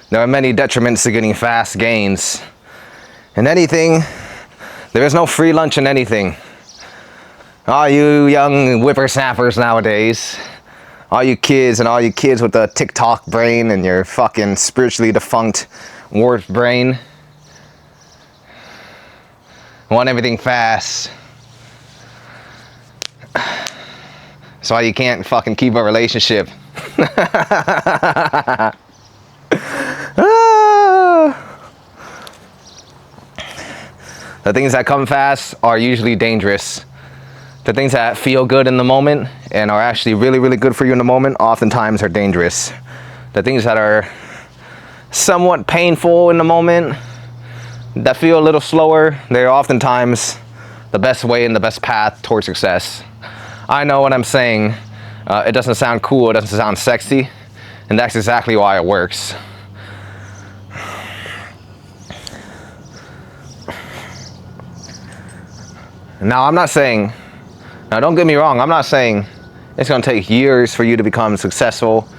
There are many detriments to getting fast gains. In anything, there is no free lunch in anything. All you young whippersnappers nowadays, all you kids with the TikTok brain and your fucking spiritually defunct warped brain, want everything fast. That's why you can't fucking keep a relationship. The things that come fast are usually dangerous. The things that feel good in the moment and are actually really, really good for you in the moment oftentimes are dangerous. The things that are somewhat painful in the moment, that feel a little slower, they're oftentimes the best way and the best path towards success. I know what I'm saying. It doesn't sound cool, it doesn't sound sexy, and that's exactly why it works. Now, I'm not saying, now don't get me wrong, I'm not saying it's going to take years for you to become successful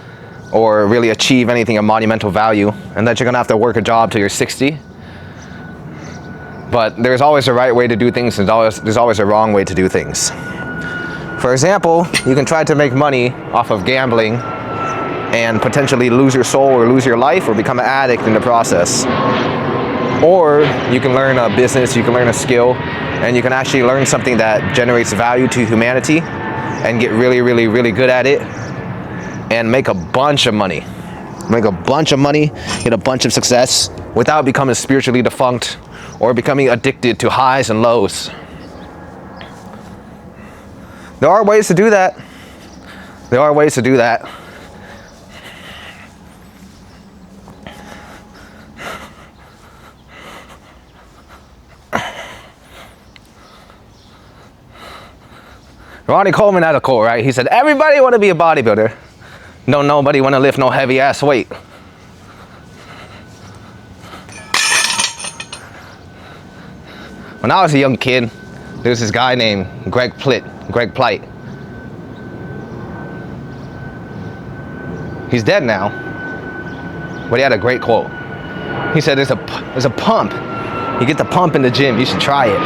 or really achieve anything of monumental value and that you're going to have to work a job till you're 60. But there's always a right way to do things and there's always a wrong way to do things. For example, you can try to make money off of gambling and potentially lose your soul or lose your life or become an addict in the process. Or you can learn a business, you can learn a skill, and you can actually learn something that generates value to humanity and get really, really, really good at it and make a bunch of money. Make a bunch of money, get a bunch of success without becoming spiritually defunct or becoming addicted to highs and lows. There are ways to do that. There are ways to do that. Ronnie Coleman had a quote, right? He said, everybody want to be a bodybuilder. No, nobody want to lift no heavy ass weight. When I was a young kid, there was this guy named Greg Plitt. He's dead now, but he had a great quote. He said, there's a pump. You get the pump in the gym, you should try it.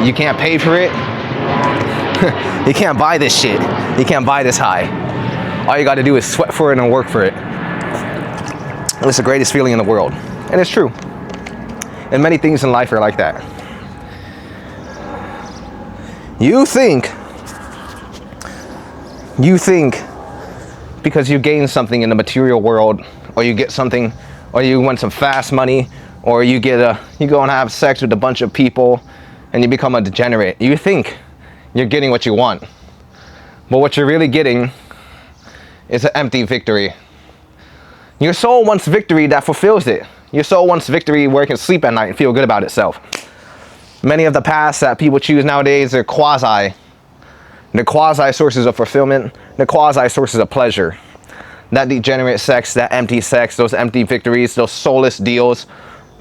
You can't pay for it. You can't buy this shit. You can't buy this high. All you got to do is sweat for it and work for it. And it's the greatest feeling in the world. And it's true. And many things in life are like that. You think because you gain something in the material world, or you get something, or you want some fast money, or you go and have sex with a bunch of people and you become a degenerate. You think you're getting what you want. But what you're really getting is an empty victory. Your soul wants victory that fulfills it. Your soul wants victory where it can sleep at night and feel good about itself. Many of the paths that people choose nowadays are quasi. They're quasi sources of fulfillment. They're quasi sources of pleasure. that degenerate sex, that empty sex, those empty victories, those soulless deals,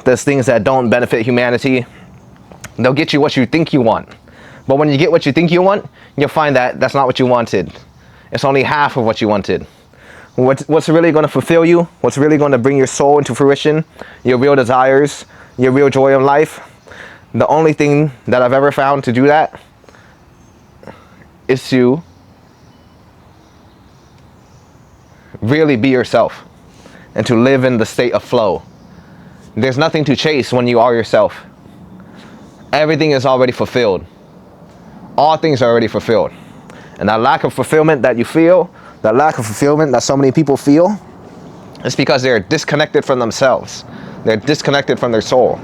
those things that don't benefit humanity, they'll get you what you think you want. But when you get what you think you want, you'll find that that's not what you wanted. It's only half of what you wanted. What's really going to fulfill you, what's really going to bring your soul into fruition, your real desires, your real joy in life, the only thing that I've ever found to do that is to really be yourself and to live in the state of flow. There's nothing to chase when you are yourself. Everything is already fulfilled. All things are already fulfilled. And that lack of fulfillment that you feel, that lack of fulfillment that so many people feel, is because they're disconnected from themselves. They're disconnected from their soul.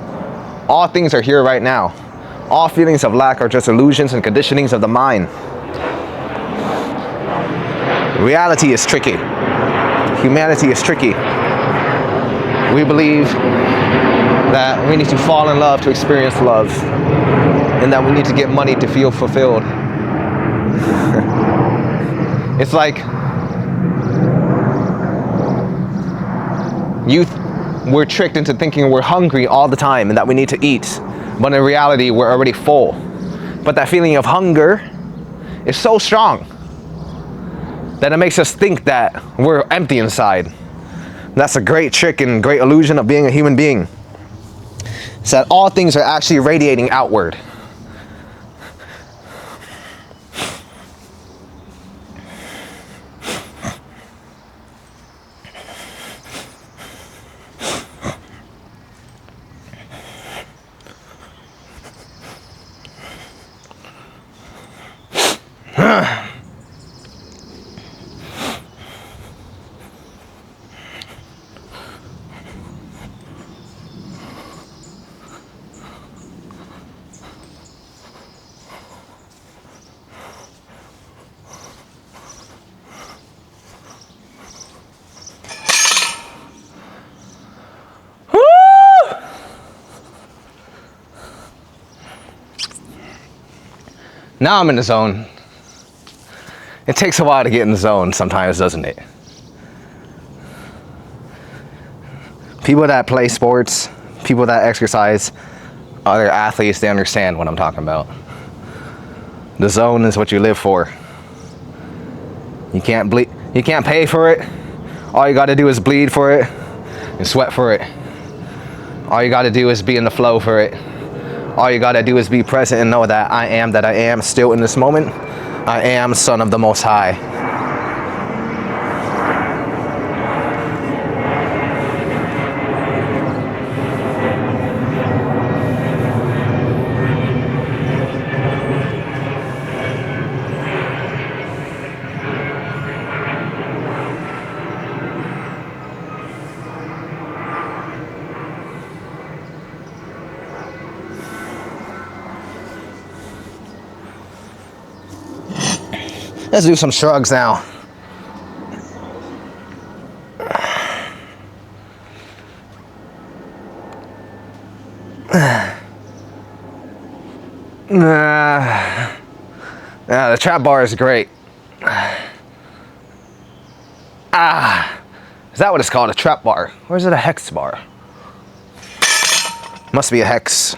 All things are here right now. All feelings of lack are just illusions and conditionings of the mind. Reality is tricky. Humanity is tricky. We believe that we need to fall in love to experience love, and that we need to get money to feel fulfilled. It's like we're tricked into thinking we're hungry all the time and that we need to eat, but in reality we're already full. But that feeling of hunger is so strong that it makes us think that we're empty inside. That's a great trick and great illusion of being a human being. It's that all things are actually radiating outward. Now I'm in the zone. It takes a while to get in the zone sometimes, doesn't it? People that play sports, people that exercise, other athletes, they understand what I'm talking about. The zone is what you live for. You can't pay for it. All you gotta do is bleed for it and sweat for it. All you gotta do is be in the flow for it. All you gotta do is be present and know that I am still in this moment. I am Son of the Most High. Let's do some shrugs now. Yeah, the trap bar is great. Is that what it's called, a trap bar? Or is it a hex bar? Must be a hex.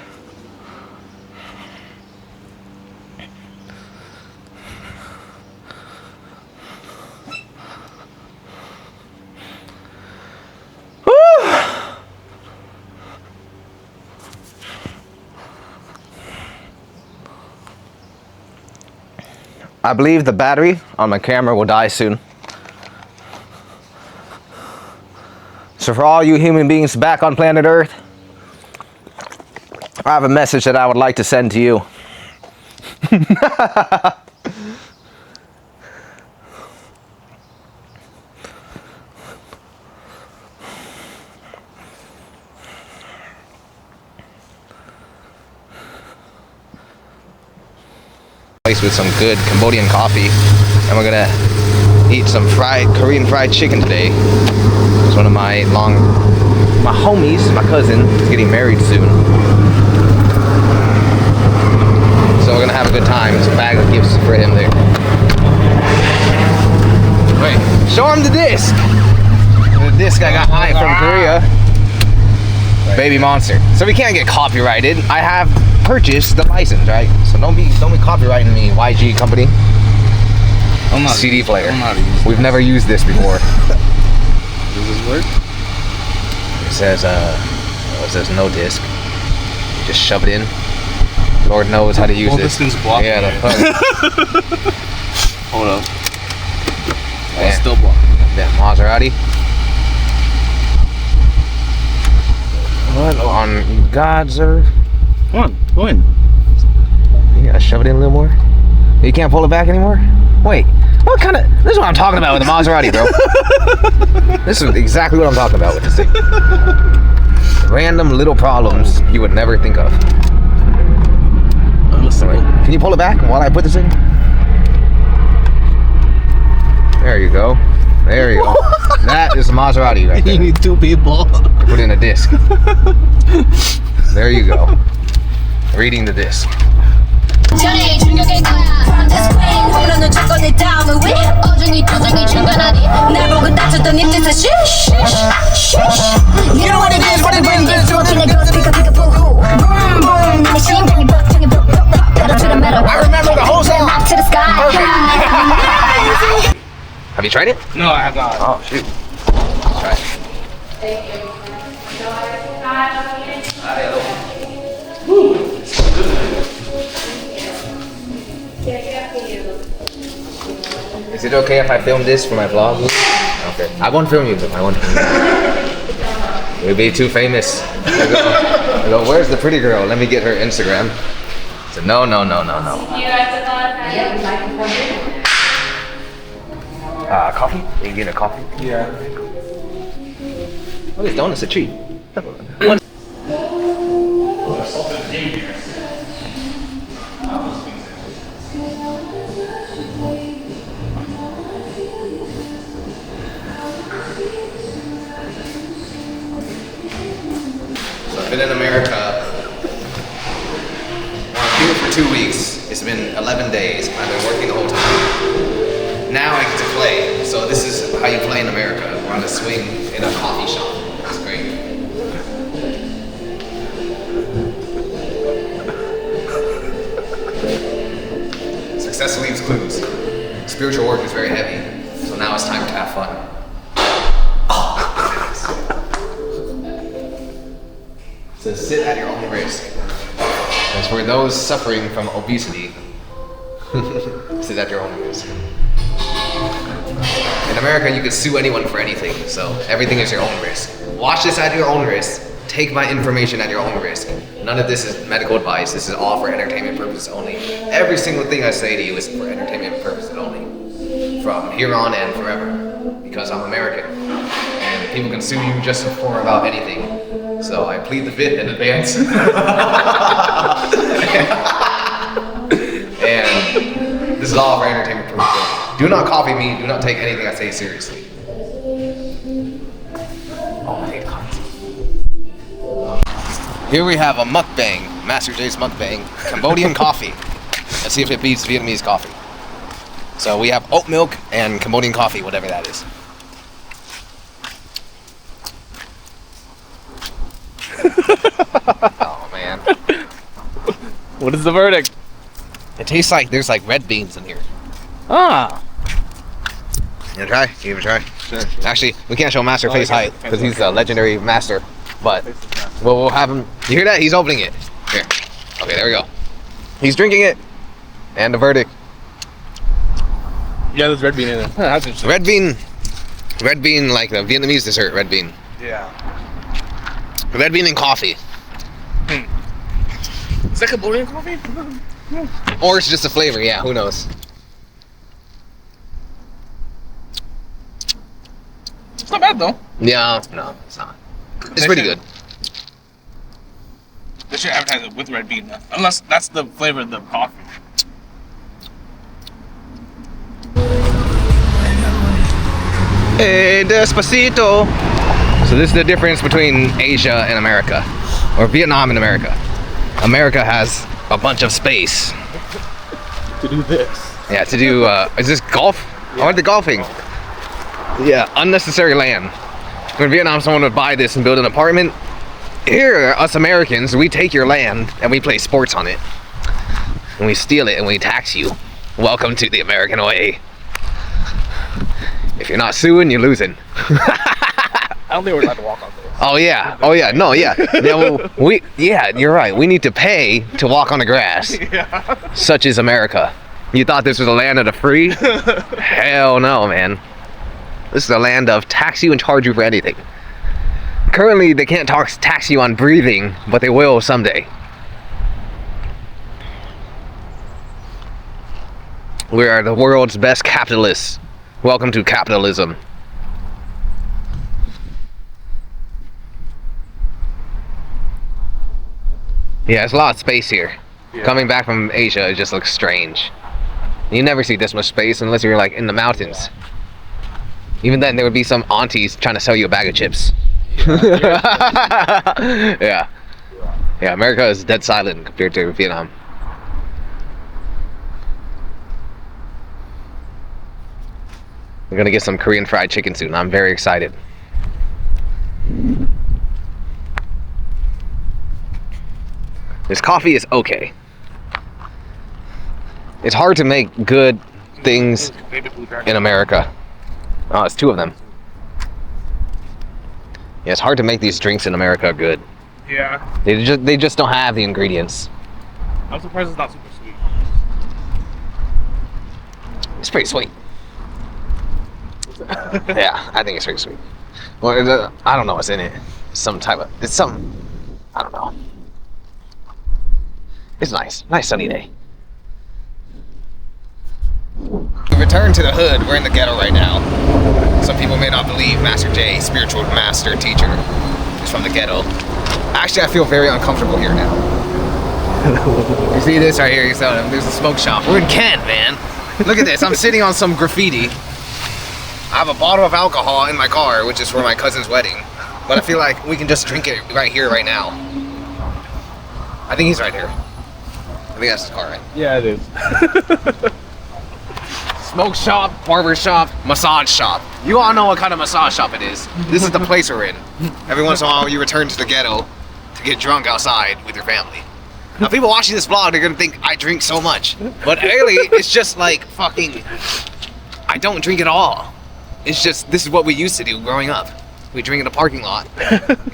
I believe the battery on my camera will die soon. So for all you human beings back on planet Earth, I have a message that I would like to send to you. With some good Cambodian coffee, and we're gonna eat some Korean fried chicken today. It's one of my homies, my cousin, is getting married soon, so we're gonna have a good time. There's a bag of gifts for him there. Wait, show him the disc. disc I got high from Korea. Baby Monster. So we can't get copyrighted. I have purchased the license, right? So don't be copyrighting me, YG company. I'm not CD player. I'm not using We've never used this before. Does this work? It says no disc. You just shove it in. Lord knows how to use Well, this. this thing's blocking Yeah, it. Hold up. Oh, it's Man. still blocking. That Maserati. What on God's earth? Come on, go in. You gotta shove it in a little more. You can't pull it back anymore? Wait, what kind of... This is what I'm talking about with the Maserati, bro. This is exactly what I'm talking about with this thing. Random little problems you would never think of. Can you pull it back while I put this in? There you go. There you go. That is a Maserati right there. You need 2 people. Put in a disc. There you go. Reading the disc. 전에 충격일 거야 From the screen 홈런은 조건을 다음을 위 어중이 도중이 충분하니 날 보고 따졌던 이 뜻은 쉬쉬쉬쉬 You know what it is, what it brings is Looking at girls, pick up, boo hoo Boom, boom, 내 심장이 벅장이 벅벅 Pedal to the metal I remember the whole song Up to the sky Have you tried it? No, I have not. Oh, shoot. Let's try it. Is it okay if I film this for my vlog? Okay. I won't film you, though. I won't film you. We'll be too famous. I go, where's the pretty girl? Let me get her Instagram. I said, no. Coffee? You can get a coffee? Yeah. Oh, this donut's a treat. So I've been in America. I'm here for 2 weeks. It's been 11 days. I've been working the whole time. Now I get to play. So this is how you play in America. We're on a swing in a coffee shop. It's great. Success leaves clues. Spiritual work is very heavy. So now it's time to have fun. So sit at your own risk. As for those suffering from obesity, sit at your own risk. In America, you can sue anyone for anything, so everything is your own risk. Watch this at your own risk. Take my information at your own risk. None of this is medical advice. This is all for entertainment purposes only. Every single thing I say to you is for entertainment purposes only. From here on and forever. Because I'm American. And people can sue you just for about anything. So I plead the fifth in advance. And this is all for entertainment purposes. Do not copy me. Do not take anything I say seriously. Oh my God. Here we have a mukbang, Master J's mukbang, Cambodian coffee. Let's see if it beats Vietnamese coffee. So we have oat milk and Cambodian coffee, whatever that is. Oh man. What is the verdict? It tastes like there's like red beans in here. Ah. You wanna try? Give it a try. Sure. Actually, we can't show Master face height because he's a legendary master. But we'll have him. You hear that? He's opening it. Here. Okay, there we go. He's drinking it. And the verdict. Yeah, there's red bean in it. That's interesting. Red bean. Red bean, like the Vietnamese dessert, red bean. Yeah. Red bean and coffee. Is that Cambodian coffee? Or it's just a flavor, yeah, who knows? It's not bad though. Yeah, no, it's not. It's pretty good. They should advertise it with red bean though. Unless that's the flavor of the coffee. Hey, despacito. So this is the difference between Asia and America. Or Vietnam and America. America has a bunch of space. To do this. Yeah, to do, is this golf? Yeah. I went to golfing. Yeah, unnecessary land. in Vietnam, someone would buy this and build an apartment. Here, us Americans, we take your land and we play sports on it. And we steal it and we tax you. Welcome to the American way. If you're not suing, you're losing. I don't think we're allowed to walk on this. Oh yeah, no, yeah. You're right. We need to pay to walk on the grass. Yeah. Such is America. You thought this was a land of the free? Hell no, man. This is a land of tax you and charge you for anything. Currently, they can't tax you on breathing, but they will someday. We are the world's best capitalists. Welcome to capitalism. Yeah, there's a lot of space here. Yeah. Coming back from Asia, it just looks strange. You never see this much space unless you're like in the mountains. Even then, there would be some aunties trying to sell you a bag of chips. Yeah. Yeah, America is dead silent compared to Vietnam. We're gonna get some Korean fried chicken soon. I'm very excited. This coffee is okay. It's hard to make good things in America. Oh, it's two of them. Yeah, it's hard to make these drinks in America good. Yeah. They just don't have the ingredients. I'm surprised it's not super sweet. It's pretty sweet. Yeah, I think it's pretty sweet. Well, I don't know what's in it. It's some, I don't know. It's nice. Nice sunny day. We return to the hood. We're in the ghetto right now. Some people may not believe Master J, spiritual master teacher, is from the ghetto. Actually, I feel very uncomfortable here now. You see this right here? There's a smoke shop. We're in Kent, man. Look at this. I'm sitting on some graffiti. I have a bottle of alcohol in my car, which is for my cousin's wedding. But I feel like we can just drink it right here, right now. I think he's right here. I think that's his car, right? Yeah, it is. Smoke shop, barber shop, massage shop. You all know what kind of massage shop it is. This is the place we're in. Every once in a while, you return to the ghetto to get drunk outside with your family. Now, people watching this vlog, they're gonna think I drink so much. But really, it's just like fucking, I don't drink at all. It's just, this is what we used to do growing up. We drink in a parking lot,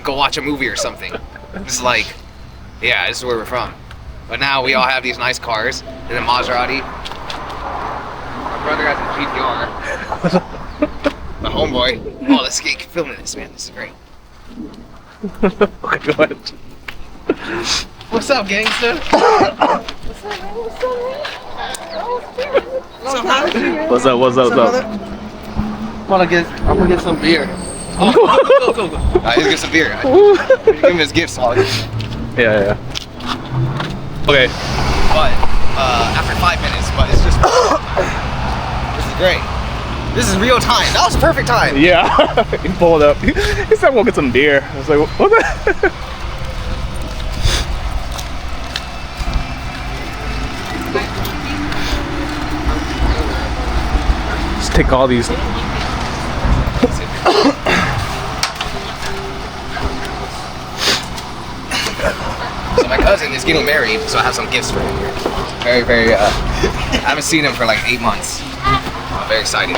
go watch a movie or something. It's like, yeah, this is where we're from. But now we all have these nice cars, and a Maserati. My brother has a GTR. My homeboy. Oh, let's get filming this, man. This is great. Okay, go ahead. What's up, gangster? What's up? I'm gonna get some beer. Oh, go. He's get some beer. Give him his gifts. Yeah. Okay. But after 5 minutes, but it's just this is great. This is real time. That was perfect time. Yeah. He pulled up. He said we'll get some beer. I was like, what the? Just take all these. So my cousin is getting married, so I have some gifts for him here. Very, I haven't seen him for like 8 months. I'm very excited.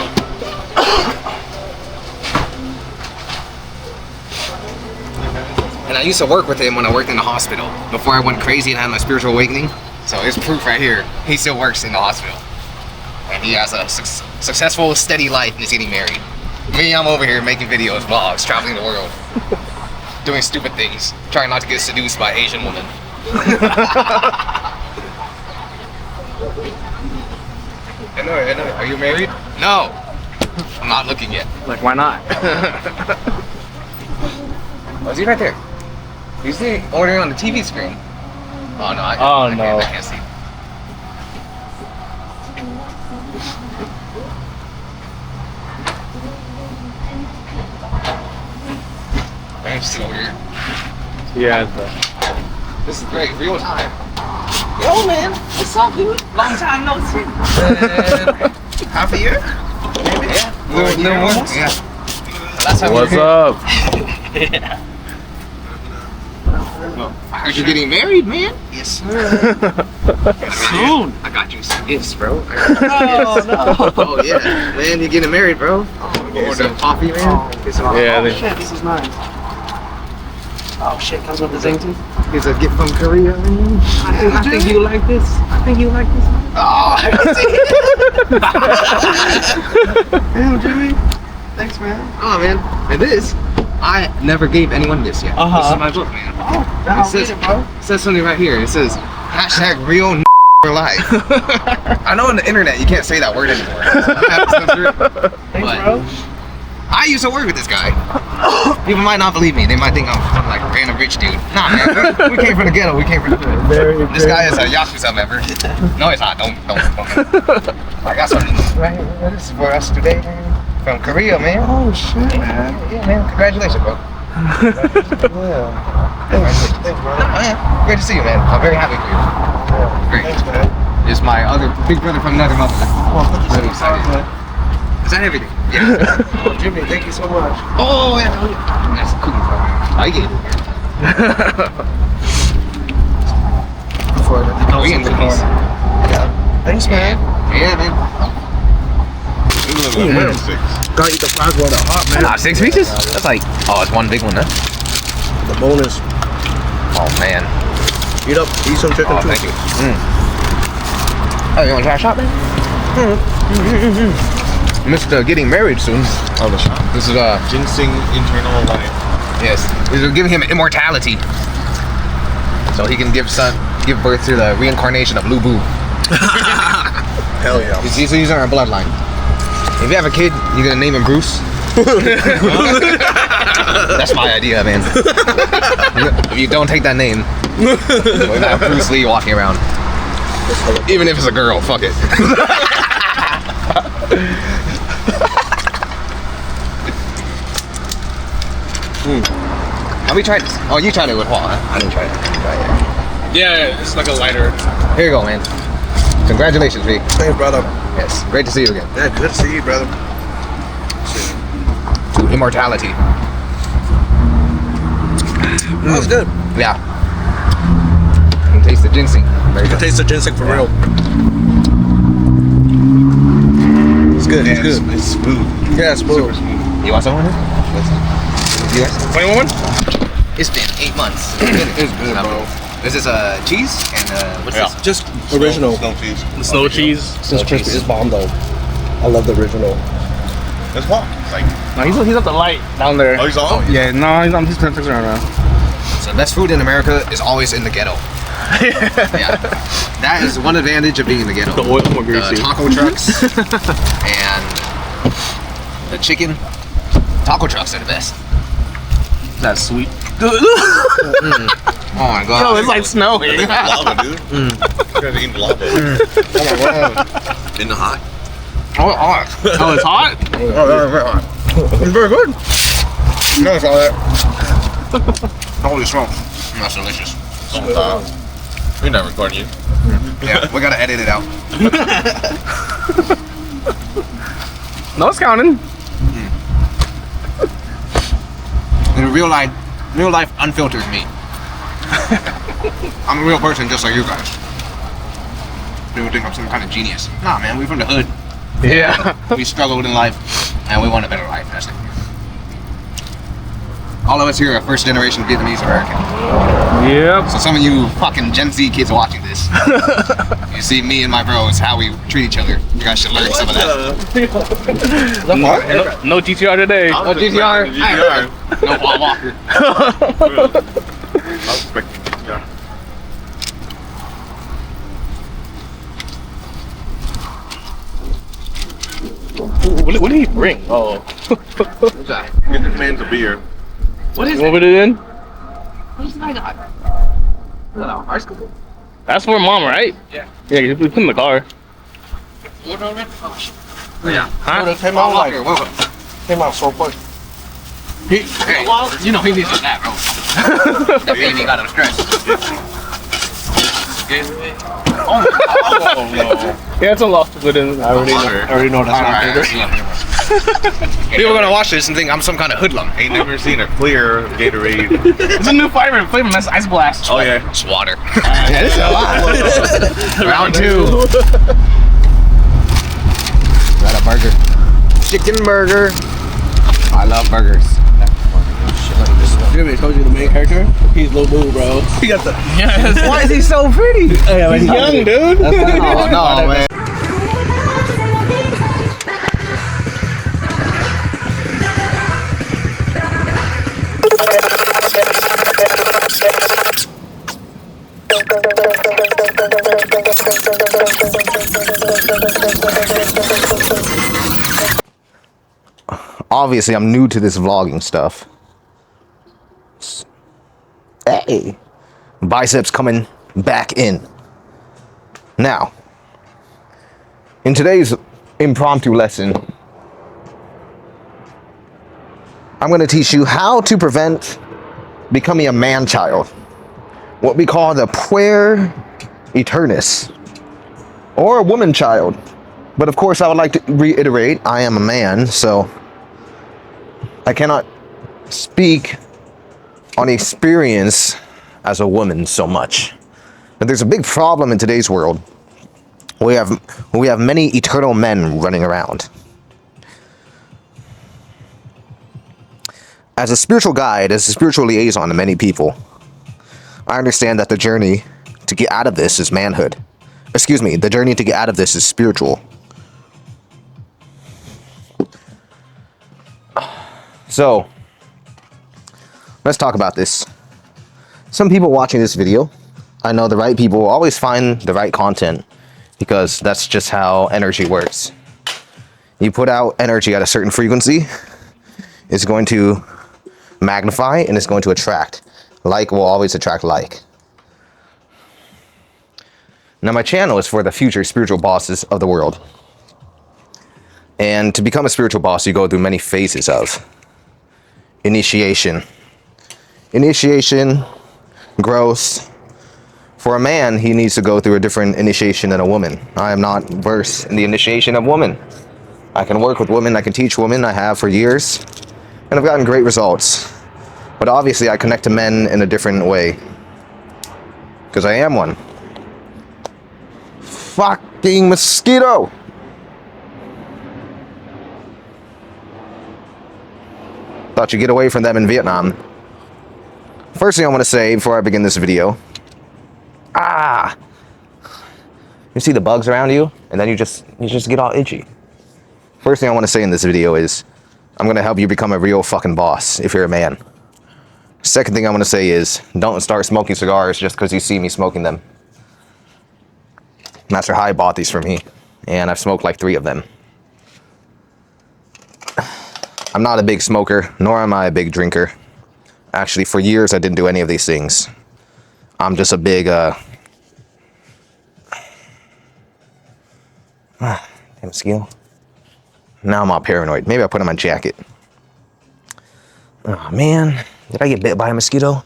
And I used to work with him when I worked in the hospital, before I went crazy and had my spiritual awakening. So there's proof right here. He still works in the hospital. And he has a successful, steady life and is getting married. Me, I'm over here making videos, vlogs, traveling the world. Doing stupid things, trying not to get seduced by Asian women. I know. Are you married? No. I'm not looking yet. Like, why not? Oh, is he right there? He's ordering on the TV screen. Oh no, I can't see. I'm still here. Yeah. This is great, real time. Yo, man, what's up, dude? Long time no see. Half a year? Maybe. Yeah. Little more. Yeah. The What's up? I heard you're getting married, man. Yes, sir. Soon. I got you some gifts, bro. Oh, no. Oh, yeah. Man, you're getting married, bro. Order some coffee, man. Yeah, Shit, this is nice. Oh shit, comes with the thing too. Here's a gift from Korea, man. I think you like this. I think you like this. Oh, Damn, Jimmy. Thanks, man. oh, man. And this, I never gave anyone this yet. Uh-huh. This is my book, man. Oh, It says, bro. it says something right here. It says, #real for life. I know on the internet you can't say that word anymore. Thanks, But bro. I used to work with this guy. People might not believe me. They might think I'm like a random rich dude. Nah, man. We came from the ghetto. We came from the hood. This guy is a Yakuza member. No, he's not. Don't. I got something right here. This is for us today, man. From Korea, man. Oh shit, man. Yeah, man. Congratulations, bro. Thanks, bro. Oh, yeah. Great to see you, man. I'm very happy for you. Great. Thanks, man. It's my other big brother from another mother. Really excited. Is that everything? Yeah. Oh, Jimmy, thank you so much. Oh, yeah. That's cool, bro. I get it. For the Korean cookies. Yeah. Thanks, man. Yeah, man. Gotta eat the fries while they're hot, man. Nah, 6 pieces? That's like, oh, it's one big one, huh? The bonus. Oh, man. Eat some chicken Oh, too. thank you. Oh, you want to try a shot, man? Mr. Getting married soon. Oh, the shot. This is Ginseng internal life. yes. This is giving him immortality, so he can give birth to the reincarnation of Lubu. Hell yeah. He's using our bloodline. If you have a kid, you're gonna name him Bruce. That's my idea, man. If you don't take that name, we're gonna have Bruce Lee walking around. Even if it's a girl, fuck it. Have we tried this? Oh, you tried it with Hua, huh? I didn't try it. Yeah, it's like a lighter. Here you go, man. Congratulations, V. Thanks, brother. Yes, great to see you again. Yeah, good to see you, brother. To immortality. That was good. Yeah. You can taste the ginseng. Very You good. can taste the ginseng for real. It's good. It's good. It's smooth. Yeah, it's smooth. You want some of it? You guys? 21? It's been 8 months. It's good, bro. This is cheese and what's Yeah. this? Just original. Snow cheese. The snow cheese. It's crispy. It's bomb though. I love the original. It's hot. Like, No, he's at the light down there. oh, he's on? Yeah, no, he's turning around now. So the best food in America is always in the ghetto. Yeah. That is one advantage of being in the ghetto. The oil more greasy. Taco trucks and the chicken. Taco trucks are the best. That's sweet. Oh my god. Yo, it's like snowing. Lava, dude. You guys are eating lava. In the hot. Oh, hot. Oh, it's hot? Oh, very hot. It's very good. No, it's all that. Holy smokes. That's delicious. We're not recording you. Yeah, we gotta edit it out. No, it's counting. In real life unfiltered me. I'm a real person just like you guys. People think I'm some kind of genius. Nah, man, we from the hood. Yeah. We struggled in life, and we want a better life. That's it. All of us here are first generation Vietnamese American. Yep. So some of you fucking Gen Z kids watching this, you see me and my bros, how we treat each other. You guys should learn some of that. No GTR today. No GTR. GTR. No Paul Walker. I was expecting GTR. What did he bring? Oh. What's that? Get this man's a beer. What is it? What it in? What is that guy? Is that a high school? That's for mom, right? Yeah. Yeah, you put it in the car. Order already? Oh, shit. Yeah. Huh? Came Paul out like Walker, welcome. came out so quick. Hey, you know he needs that, bro. That baby got him stressed. Oh, no. Yeah, it's a lot to put in. I already know that's not Alright, good. alright. People are gonna watch this and think I'm some kind of hoodlum. Ain't never seen a clear Gatorade. It's a new flavor. That's Ice Blast. Oh yeah. It's water. Yeah, this is a lot. Round 2. Got a burger. Chicken burger. I love burgers. Jimmy, I told you the main character. He's Lil Boo, bro. He got the. Why is he so pretty? He's young, dude. Oh no, man. Obviously, I'm new to this vlogging stuff. Hey, biceps coming back in. Now, in today's impromptu lesson, I'm going to teach you how to prevent becoming a man-child. What we call the puer eternus, or a woman-child. But of course, I would like to reiterate, I am a man, so I cannot speak on experience as a woman so much. But there's a big problem in today's world. We have many eternal men running around. As a spiritual guide, as a spiritual liaison to many people, I understand that the journey to get out of this is manhood. Excuse me, the journey to get out of this is spiritual. So, let's talk about this. Some people watching this video, I know the right people will always find the right content because that's just how energy works. You put out energy at a certain frequency, it's going to magnify and it's going to attract. Like will always attract like. Now my channel is for the future spiritual bosses of the world. And to become a spiritual boss, you go through many phases of initiation, growth. For a man, he needs to go through a different initiation than a woman. I am not versed in the initiation of women. I can work with women, I can teach women, I have for years, and I've gotten great results. But obviously I connect to men in a different way, because I am one. Fucking mosquito! Thought you'd get away from them in Vietnam. First thing I want to say before I begin this video. You see the bugs around you, and then you just get all itchy. First thing I want to say in this video is, I'm going to help you become a real fucking boss if you're a man. Second thing I want to say is, don't start smoking cigars just because you see me smoking them. Master High bought these for me, and I've smoked like 3 of them. I'm not a big smoker, nor am I a big drinker. Actually, for years I didn't do any of these things. I'm just a big, damn mosquito. Now I'm all paranoid. Maybe I put on my jacket. Oh man, did I get bit by a mosquito?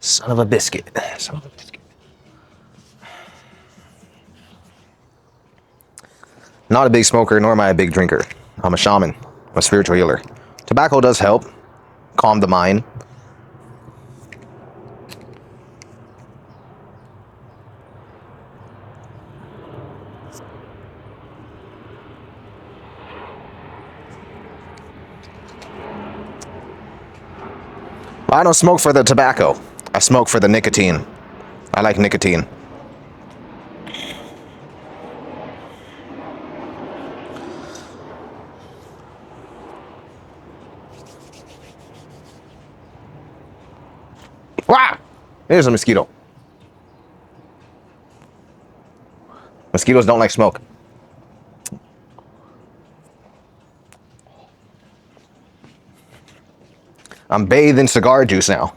Son of a biscuit. Son of a biscuit. Not a big smoker, nor am I a big drinker. I'm a shaman. I'm a spiritual healer. Tobacco does help calm the mind. I don't smoke for the tobacco. I smoke for the nicotine. I like nicotine. Wow! There's a mosquito. Mosquitoes don't like smoke. I'm bathed in cigar juice now.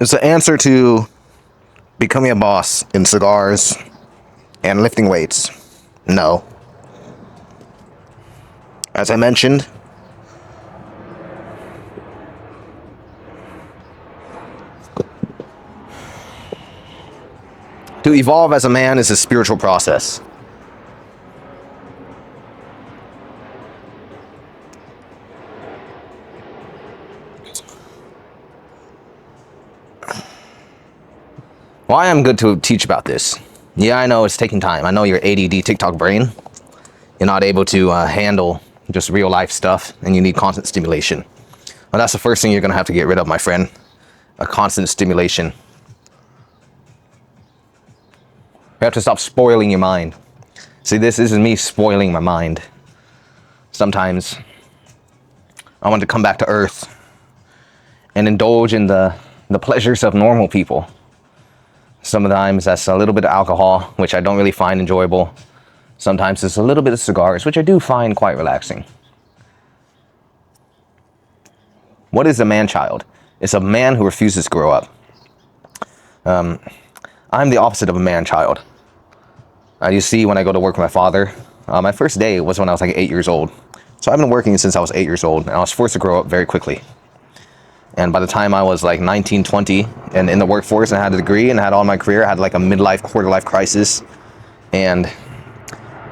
It's the answer to becoming a boss in cigars and lifting weights. No. As I mentioned, to evolve as a man is a spiritual process. Why I'm good to teach about this. Yeah, I know it's taking time. I know your ADD TikTok brain. You're not able to handle just real life stuff and you need constant stimulation. Well, that's the first thing you're going to have to get rid of, my friend. A constant stimulation. You have to stop spoiling your mind. See, this is me spoiling my mind. Sometimes I want to come back to earth and indulge in the pleasures of normal people. Sometimes that's a little bit of alcohol, which I don't really find enjoyable. Sometimes it's a little bit of cigars, which I do find quite relaxing. What is a man-child? It's a man who refuses to grow up. I'm the opposite of a man-child. You see, when I go to work with my father, my first day was when I was like 8 years old. So I've been working since I was 8 years old, and I was forced to grow up very quickly. And by the time I was like 19, 20, and in the workforce, and I had a degree and had all my career, I had like a midlife, quarter-life crisis. And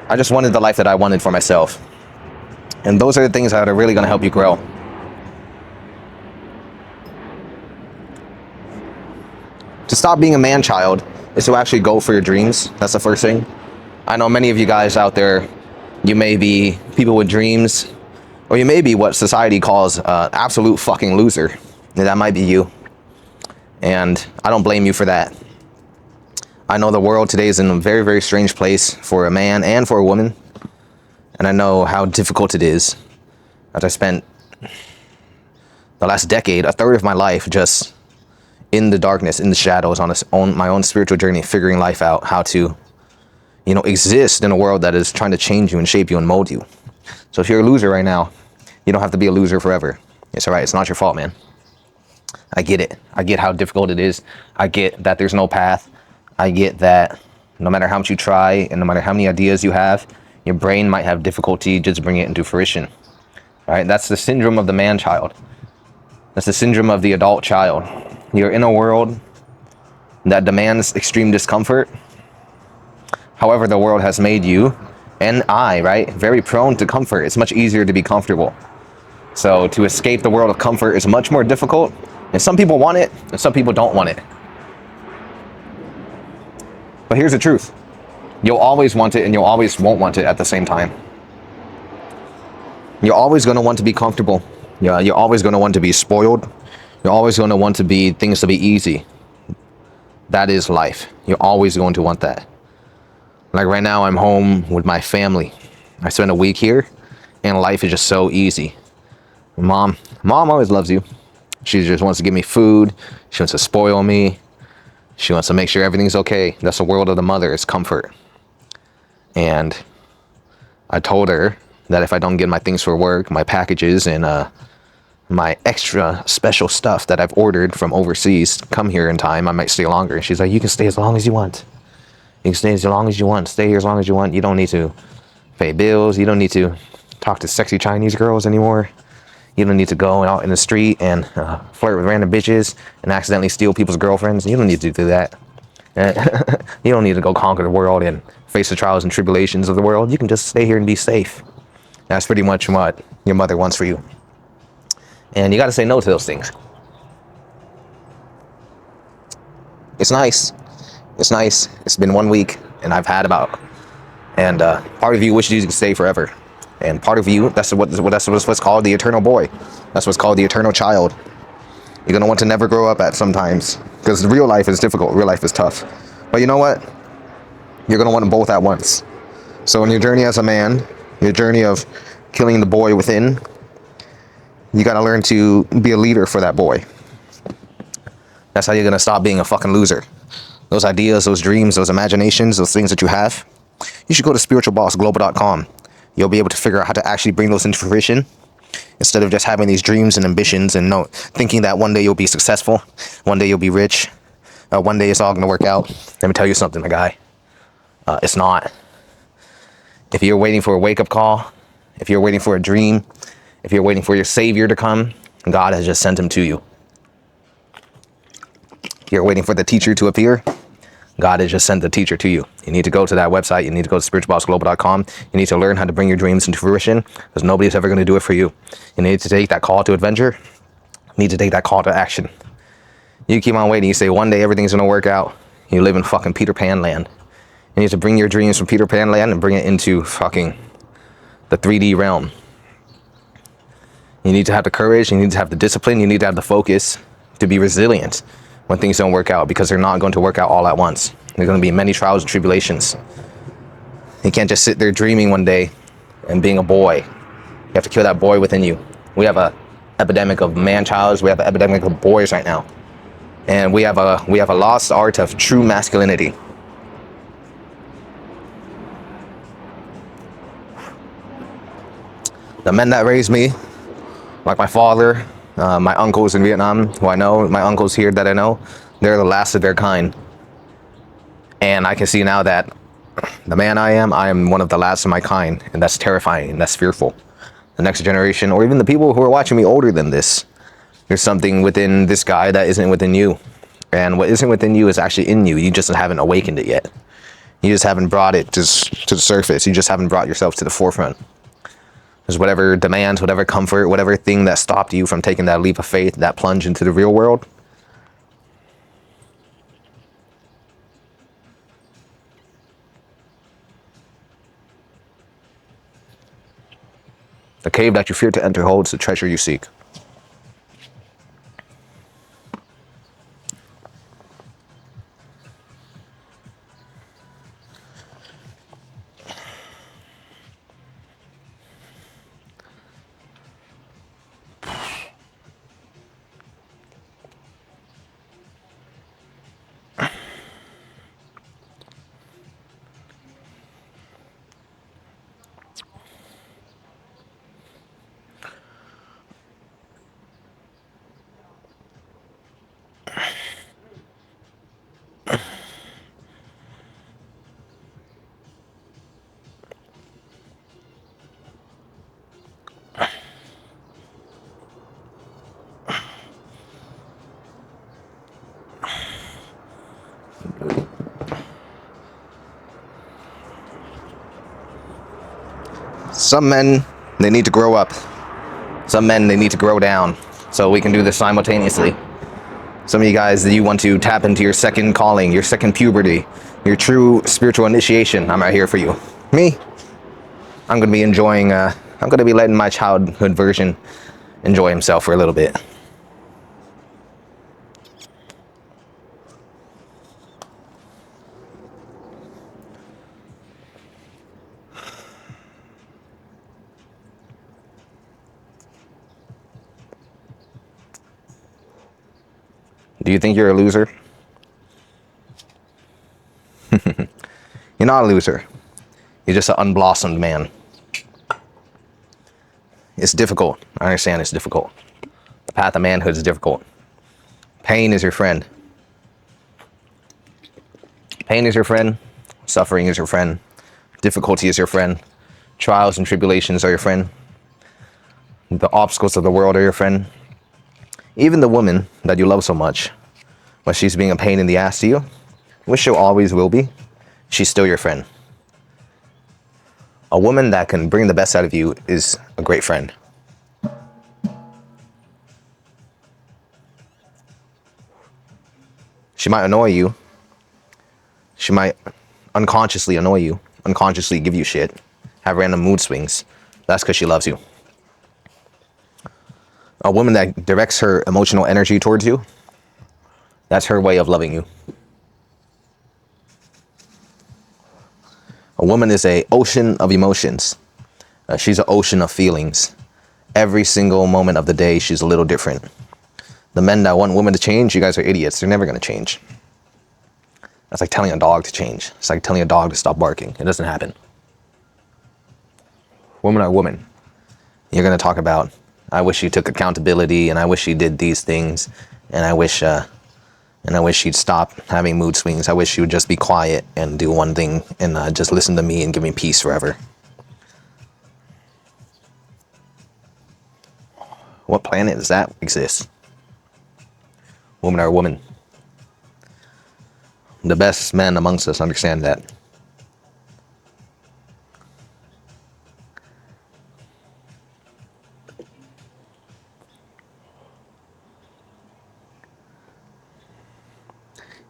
I just wanted the life that I wanted for myself. And those are the things that are really going to help you grow. To stop being a man-child is to actually go for your dreams. That's the first thing. I know many of you guys out there, you may be people with dreams, or you may be what society calls absolute fucking loser. And that might be you. And I don't blame you for that. I know the world today is in a very, very strange place for a man and for a woman. And I know how difficult it is. As I spent the last decade, a third of my life just in the darkness, in the shadows, on my own spiritual journey, figuring life out, how to, exist in a world that is trying to change you and shape you and mold you. So if you're a loser right now, you don't have to be a loser forever. It's all right. It's not your fault, man. I get it. I get how difficult it is. I get that there's no path. I get that no matter how much you try and no matter how many ideas you have, your brain might have difficulty just bringing it into fruition. All right? That's the syndrome of the man-child. That's the syndrome of the adult child. You're in a world that demands extreme discomfort. However, the world has made you and I, right, very prone to comfort. It's much easier to be comfortable. So to escape the world of comfort is much more difficult. And some people want it, and some people don't want it. But here's the truth. You'll always want it, and you'll always won't want it at the same time. You're always going to want to be comfortable. You're always going to want to be spoiled. You're always going to want to be things to be easy. That is life. You're always going to want that. Like right now, I'm home with my family. I spent a week here, and life is just so easy. Mom always loves you. She just wants to give me food. She wants to spoil me. She wants to make sure everything's okay. That's the world of the mother, is comfort. And I told her that if I don't get my things for work, my packages and my extra special stuff that I've ordered from overseas come here in time, I might stay longer. And she's like, you can stay as long as you want. You can stay as long as you want. Stay here as long as you want. You don't need to pay bills. You don't need to talk to sexy Chinese girls anymore. You don't need to go out in the street and flirt with random bitches and accidentally steal people's girlfriends. You don't need to do that. You don't need to go conquer the world and face the trials and tribulations of the world. You can just stay here and be safe. That's pretty much what your mother wants for you. And you got to say no to those things. It's nice. It's nice. It's been 1 week and I've had about, and part of you wishes you could stay forever. And part of you, that's what's called the eternal boy. That's what's called the eternal child. You're going to want to never grow up at sometimes. Because real life is difficult. Real life is tough. But you know what? You're going to want them both at once. So in your journey as a man, your journey of killing the boy within, you got to learn to be a leader for that boy. That's how you're going to stop being a fucking loser. Those ideas, those dreams, those imaginations, those things that you have, you should go to spiritualbossglobal.com. You'll be able to figure out how to actually bring those into fruition. Instead of just having these dreams and ambitions and thinking that one day you'll be successful, one day you'll be rich, one day it's all gonna work out. Let me tell you something, my guy. It's not. If you're waiting for a wake-up call, if you're waiting for a dream, if you're waiting for your savior to come, God has just sent him to you. If you're waiting for the teacher to appear, God has just sent the teacher to you. You need to go to that website. You need to go to spiritualbossglobal.com. You need to learn how to bring your dreams into fruition, because nobody's ever going to do it for you. You need to take that call to adventure. You need to take that call to action. You keep on waiting. You say one day everything's going to work out. You live in fucking Peter Pan land. You need to bring your dreams from Peter Pan land and bring it into fucking the 3D realm. You need to have the courage. You need to have the discipline. You need to have the focus to be resilient when things don't work out, because they're not going to work out all at once. There's going to be many trials and tribulations. You can't just sit there dreaming one day and being a boy. You have to kill that boy within you. We have a epidemic of man-childs. We have an epidemic of boys right now. And we have a lost art of true masculinity. The men that raised me, like my father, my uncles in Vietnam, who I know, my uncles here that I know, they're the last of their kind. And I can see now that the man I am one of the last of my kind, and that's terrifying, and that's fearful. The next generation, or even the people who are watching me older than this, there's something within this guy that isn't within you. And what isn't within you is actually in you. You just haven't awakened it yet. You just haven't brought it to the surface. You just haven't brought yourself to the forefront. There's whatever demands, whatever comfort, whatever thing that stopped you from taking that leap of faith, that plunge into the real world. The cave that you fear to enter holds the treasure you seek. Some men, they need to grow up. Some men, they need to grow down. So we can do this simultaneously. Some of you guys, you want to tap into your second calling, your second puberty, your true spiritual initiation. I'm right here for you. Me, I'm going to be enjoying, I'm going to be letting my childhood version enjoy himself for a little bit. Do you think you're a loser? You're not a loser. You're just an unblossomed man. It's difficult. I understand it's difficult. The path of manhood is difficult. Pain is your friend. Pain is your friend. Suffering is your friend. Difficulty is your friend. Trials and tribulations are your friend. The obstacles of the world are your friend. Even the woman that you love so much, when she's being a pain in the ass to you, which she always will be, she's still your friend. A woman that can bring the best out of you is a great friend. She might annoy you. She might unconsciously annoy you, unconsciously give you shit, have random mood swings. That's because she loves you. A woman that directs her emotional energy towards you, that's her way of loving you. A woman is an ocean of emotions. She's an ocean of feelings. Every single moment of the day, she's a little different. The men that want women to change, you guys are idiots. They're never going to change. That's like telling a dog to change. It's like telling a dog to stop barking. It doesn't happen. Women are women. You're going to talk about I wish she took accountability, and I wish she did these things, and I wish she'd stop having mood swings. I wish she would just be quiet and do one thing and just listen to me and give me peace forever. What planet does that exist? Woman or woman? The best men amongst us understand that.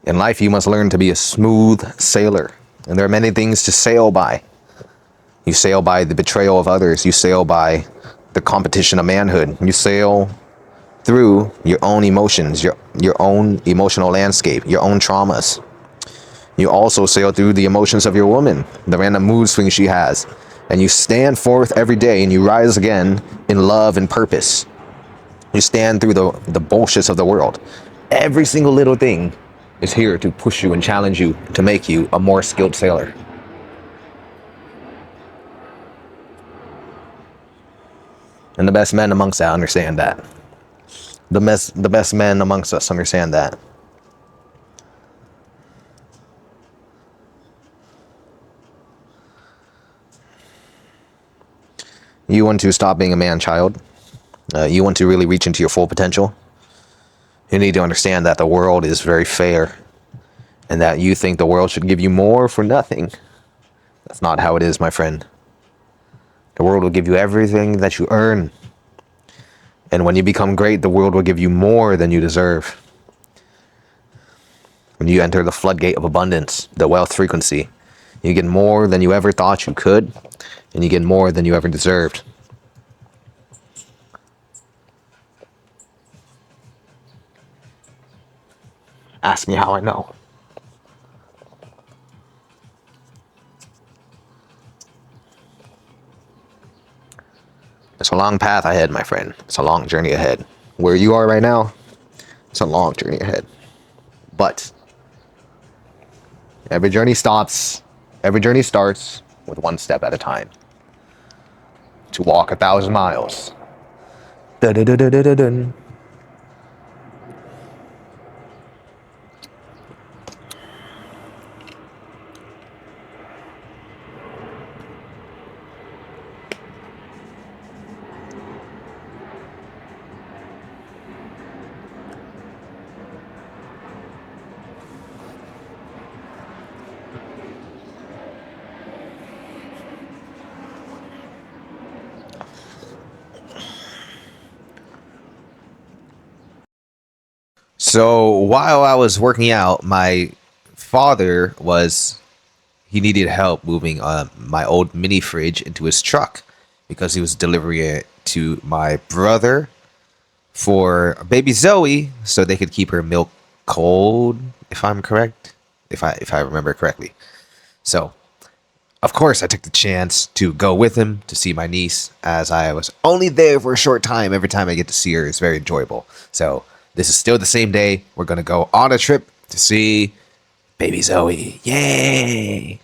In life, you must learn to be a smooth sailor. And there are many things to sail by. You sail by the betrayal of others. You sail by the competition of manhood. You sail through your own emotions, your own emotional landscape, your own traumas. You also sail through the emotions of your woman, the random mood swings she has. And you stand forth every day and you rise again in love and purpose. You stand through the bullshits of the world. Every single little thing is here to push you and challenge you to make you a more skilled sailor. And the best men amongst us understand that. The best men amongst us understand that. You want to stop being a man-child. You want to really reach into your full potential. You need to understand that the world is very fair and that you think the world should give you more for nothing. That's not how it is, my friend. The world will give you everything that you earn. And when you become great, the world will give you more than you deserve. When you enter the floodgate of abundance, the wealth frequency, you get more than you ever thought you could, and you get more than you ever deserved. Ask me how I know. It's a long path ahead, my friend. It's a long journey ahead. Where you are right now, it's a long journey ahead. But every journey starts with one step at a time. To walk 1,000 miles. Dun-dun-dun-dun-dun-dun. So while I was working out, my father he needed help moving my old mini fridge into his truck because he was delivering it to my brother for baby Zoe so they could keep her milk cold, if I'm correct, if I remember correctly. So of course I took the chance to go with him to see my niece, as I was only there for a short time. Every time I get to see her, it's very enjoyable. So this is still the same day. We're going to go on a trip to see baby Zoe. Yay!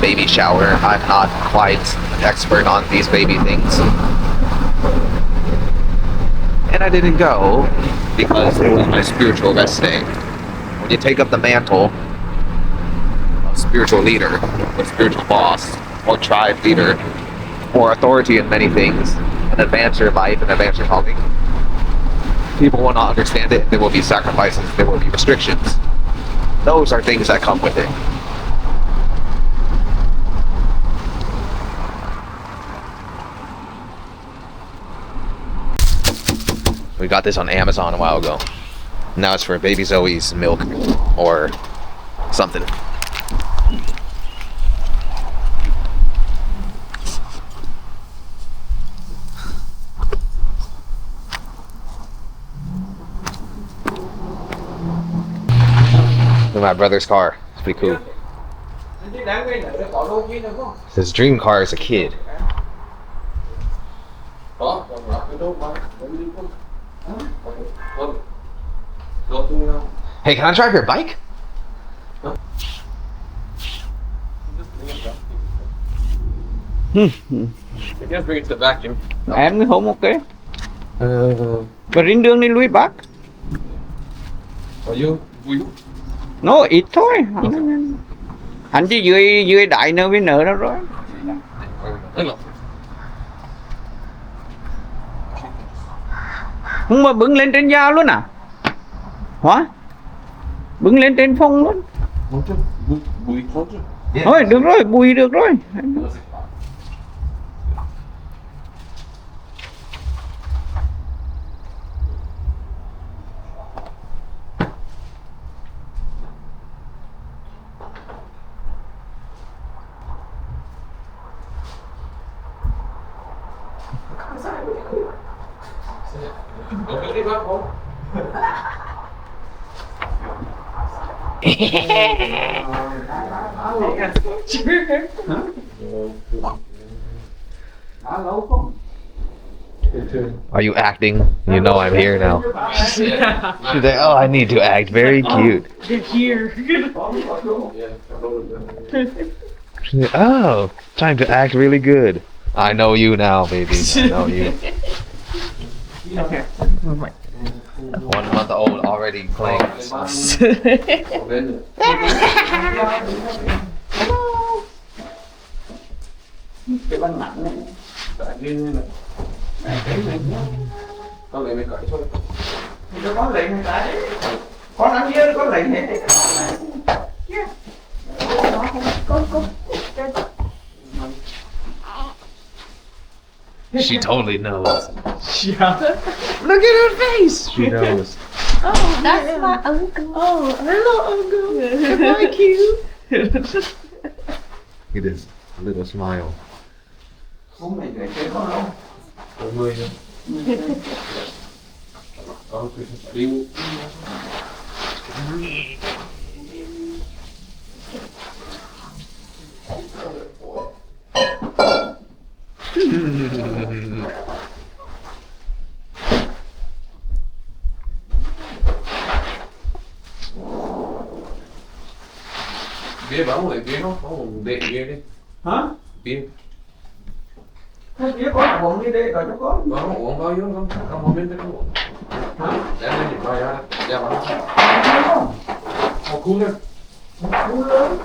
Baby shower. I'm not quite an expert on these baby things. And I didn't go because it was my spiritual rest day. When you take up the mantle of spiritual leader, or spiritual boss, or tribe leader, or authority in many things, and advance your life and advance your calling, people will not understand it. There will be sacrifices, there will be restrictions. Those are things that come with it. We got this on Amazon a while ago. Now it's for baby Zoe's milk or something. In my brother's car. It's pretty cool. His dream car as a kid. Hey, can I drive your bike? I guess bring it to the vacuum. Em không ok. Và riêng đường đi lui bác. Are you? Nó ít thôi. Anh chỉ dưới đại nơi với nợ đó rồi. Không mà bưng lên trên dao luôn à? Hả? Bưng lên trên phong luôn. Thôi được rồi, bùi được rồi. Are you acting? You know I'm here now. She's like, oh, I need to act very cute. She's like, oh, time to act really good. I know you now, baby. I know you. 1 month old already playing this song. Cái băng nặng này. Con lấy mấy cởi thôi. Nó có lệnh hay đấy. Con ăn dưa có lệnh hết. She totally knows. Look at her face. She knows. Oh, that's my uncle. Oh, hello uncle. Am I cute? It is a little smile. Không mày để chơi con đâu. Bia bán một lấy bia không? Có một đệ bia đi. Hả? Bia. Thế bia con uống đi đây rồi cho con. Có một uống bao nhiêu không? Không một bên đấy không uống. Hả? Đem lên để bài ra. Đem bán. Không. Một khu lên. Một khu lớn.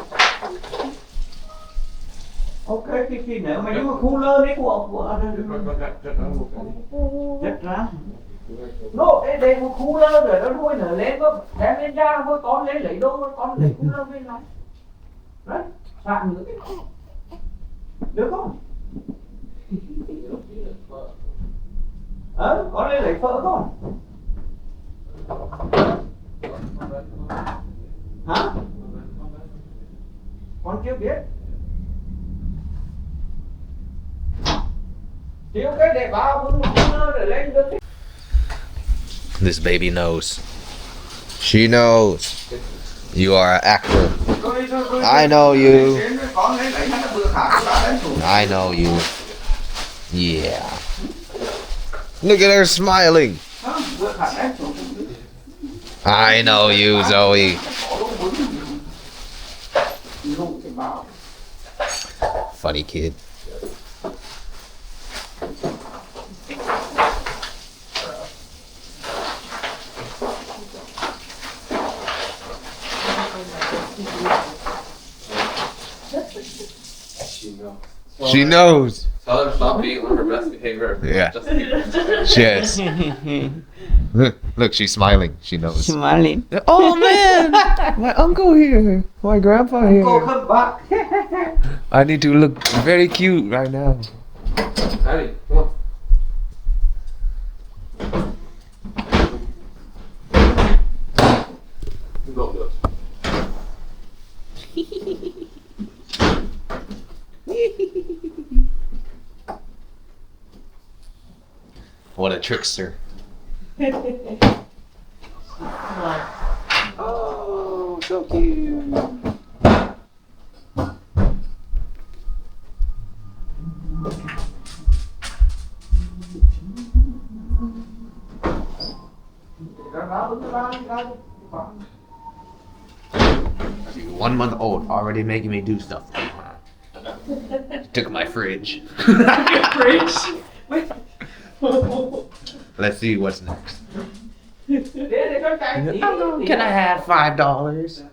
Ok, khi nữa mà nếu mà khu lớn đấy của rất ra. Nó đây một khu lớn rồi nó nuôi nở lên có đem lên ra thôi con lên lấy đâu con lấy khu lớn lên này. Đấy, sạn nữa. Được không? Con lên lấy phở không? Hả? Con chưa biết. Thì ok để báo một khu lớn rồi lên được. This baby knows. She knows. You are an actor. I know you. I know you. Yeah. Look at her smiling. I know you, Zoe. Funny kid. She knows. Tell her to stop being on her best behavior. Yeah. Just keep Yes. Look, she's smiling. She knows. Smiling. Oh man, my uncle here, my grandpa here. Cô không bác. I need to look very cute right now. Addy, come on. Don't do it. What a trickster. Oh, so cute. 1 month old, already making me do stuff. Took my fridge. Let's see what's next. Can I have $5?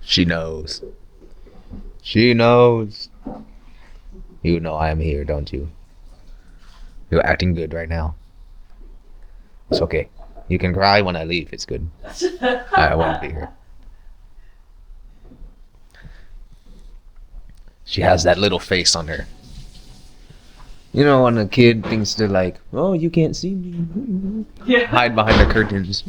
She knows. She knows. You know I am here, don't you? You're acting good right now. It's okay. You can cry when I leave. It's good. I won't be here. She has that little face on her. You know when a kid thinks they're like, oh, you can't see me. Yeah. Hide behind the curtains.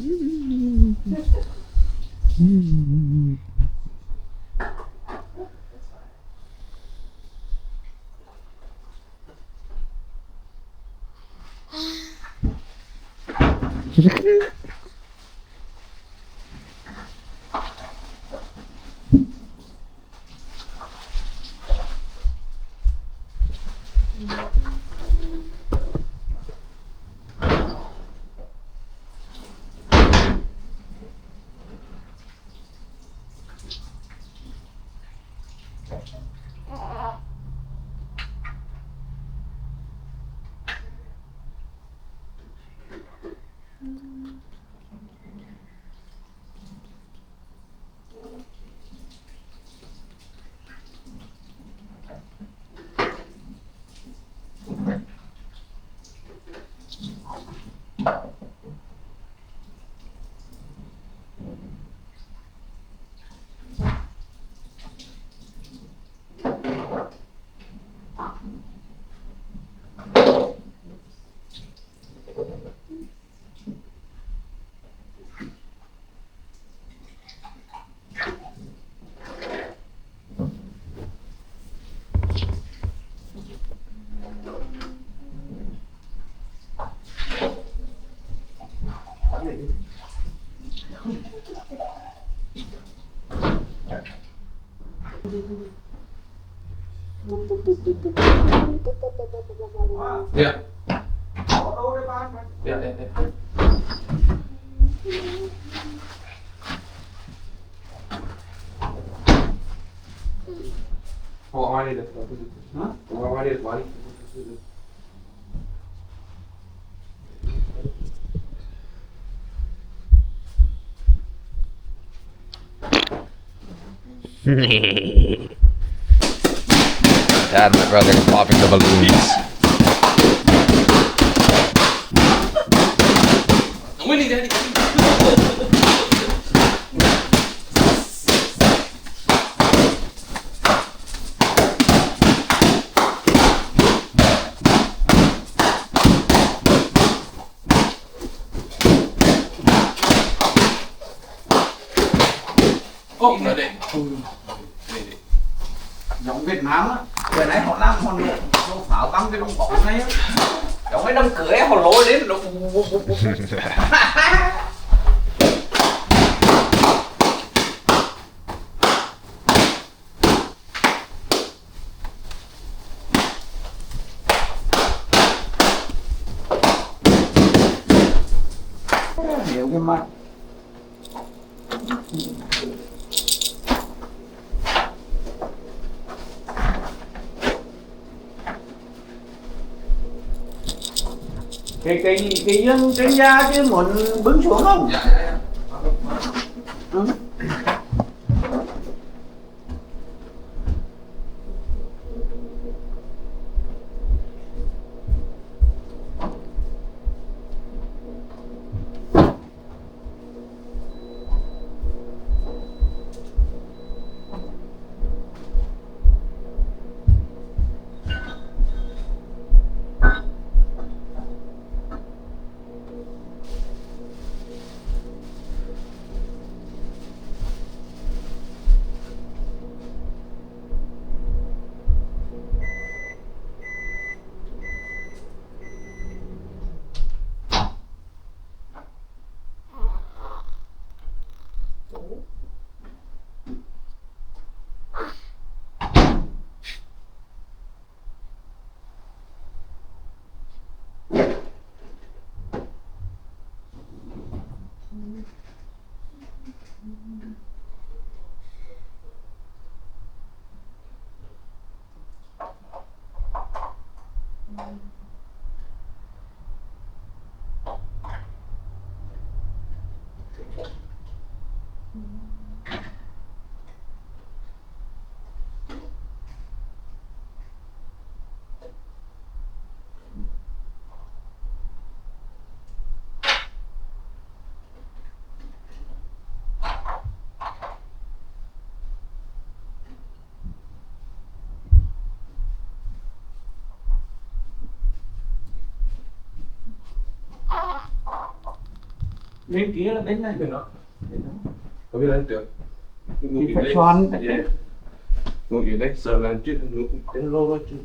Yeah. Yeah. Why did it? Huh? Why did it? Dad and my brother are popping the balloons. Winnie, Daddy. Oh, đây. Giọng Việt Nam á, giờ này họ làm họ nổ pháo băng cái đồng bóng này á, giống cái đám cưới họ lôi đến nó hiểu cái mặt. Cái dương trên da chứ muốn bứng xuống không? Dạ. Ừ. Bên kia là bên này. Bên đó. Có biết lên được. Thì phải xoắn. Ngồi ở đây giờ là chuyện đến lâu rồi chứ.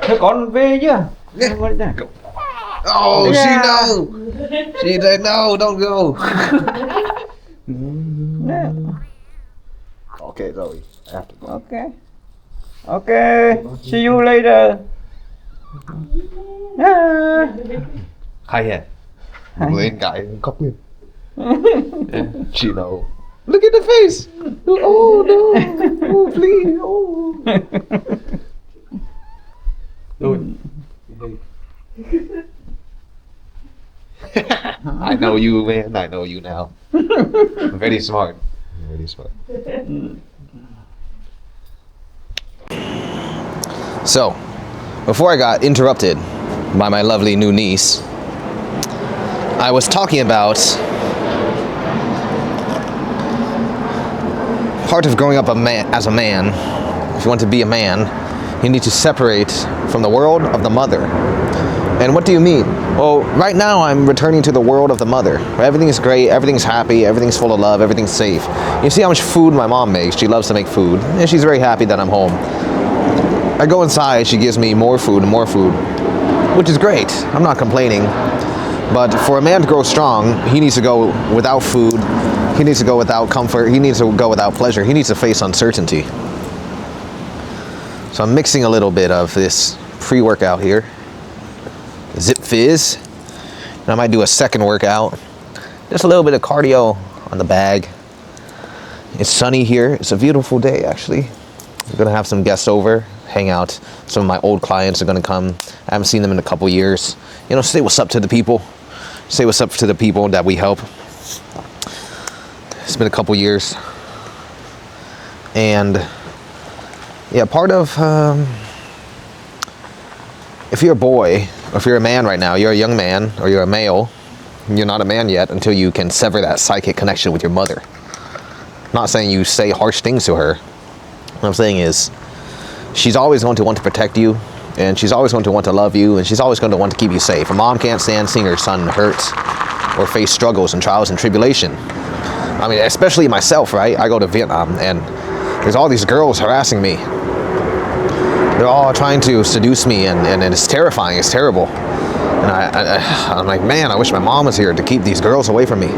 Thế con về chưa? Oh, she know. She said no, don't go. Okay, Zoe. I have to go. Okay. Okay. See you later. Hay à? Lên cái khóc lên. She know. Look at the face. Oh no. Oh please. Oh. Rồi. I know you, man. I know you now. Very smart. Very smart. So, before I got interrupted by my lovely new niece, I was talking about part of growing up as a man. If you want to be a man, you need to separate from the world of the mother. And what do you mean? Well, right now I'm returning to the world of the mother. Everything's great, everything's happy, everything's full of love, everything's safe. You see how much food my mom makes. She loves to make food, and she's very happy that I'm home. I go inside, she gives me more food, which is great. I'm not complaining. But for a man to grow strong, he needs to go without food, he needs to go without comfort, he needs to go without pleasure, he needs to face uncertainty. So I'm mixing a little bit of this pre-workout here. Zip Fizz. And I might do a second workout. Just a little bit of cardio on the bag. It's sunny here. It's a beautiful day, actually. I'm gonna have some guests over, hang out. Some of my old clients are gonna come. I haven't seen them in a couple years. You know, say what's up to the people. Say what's up to the people that we help. It's been a couple years. And yeah, part of, if you're a boy, or if you're a man right now, you're a young man, or you're a male, you're not a man yet until you can sever that psychic connection with your mother. Not saying you say harsh things to her. What I'm saying is, she's always going to want to protect you, and she's always going to want to love you, and she's always going to want to keep you safe. A mom can't stand seeing her son hurt or face struggles and trials and tribulation. I mean, especially myself, right? I go to Vietnam, and there's all these girls harassing me. They're all trying to seduce me, and it's terrifying, it's terrible. And I'm like, man, I wish my mom was here to keep these girls away from me.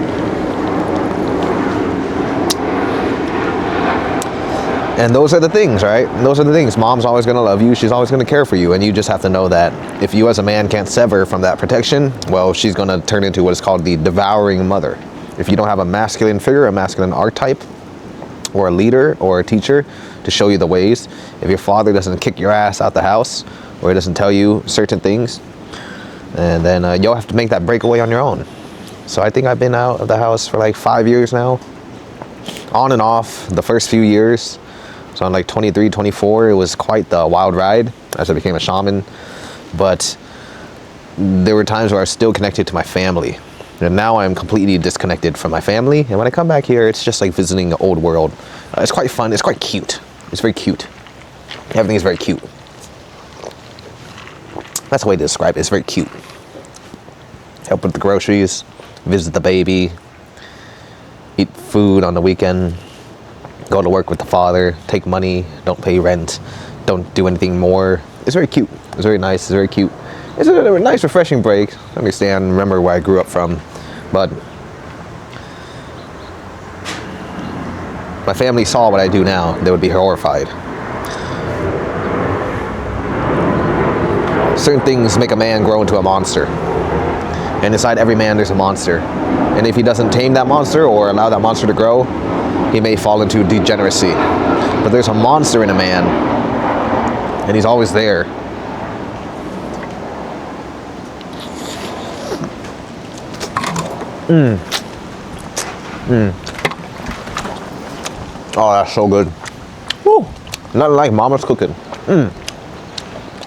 And those are the things, right? Those are the things. Mom's always going to love you. She's always going to care for you. And you just have to know that if you as a man can't sever from that protection, well, she's going to turn into what is called the devouring mother. If you don't have a masculine figure, a masculine archetype, or a leader or a teacher to show you the ways, if your father doesn't kick your ass out the house, or he doesn't tell you certain things, and then you'll have to make that breakaway on your own. So I think I've been out of the house for like 5 years now, on and off the first few years. So I'm like 23, 24, it was quite the wild ride as I became a shaman. But there were times where I was still connected to my family. And now I'm completely disconnected from my family. And when I come back here, it's just like visiting the old world. It's quite fun, it's quite cute. It's very cute. Everything is very cute. That's the way to describe it, it's very cute. Help with the groceries, visit the baby, eat food on the weekend, go to work with the father, take money, don't pay rent, don't do anything more. It's very cute. It's very nice. It's very cute. It's a nice, refreshing break. I understand, remember where I grew up from, but my family saw what I do now, they would be horrified. Certain things make a man grow into a monster. And inside every man, there's a monster. And if he doesn't tame that monster or allow that monster to grow, he may fall into degeneracy. But there's a monster in a man And he's always there. Oh, that's so good. Woo. Nothing like mama's cooking.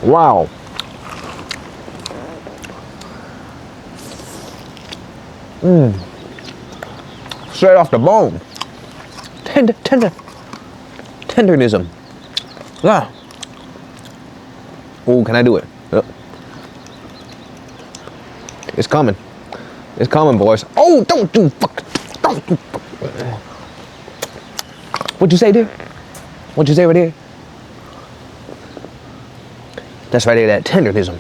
Wow. Straight off the bone. Tenderism. Yeah. Oh, can I do it? Yep. It's coming. It's coming, boys. Oh, don't do fuck. Don't do fuck. What'd you say, dear? What'd you say right there? That's right there, that tenderism.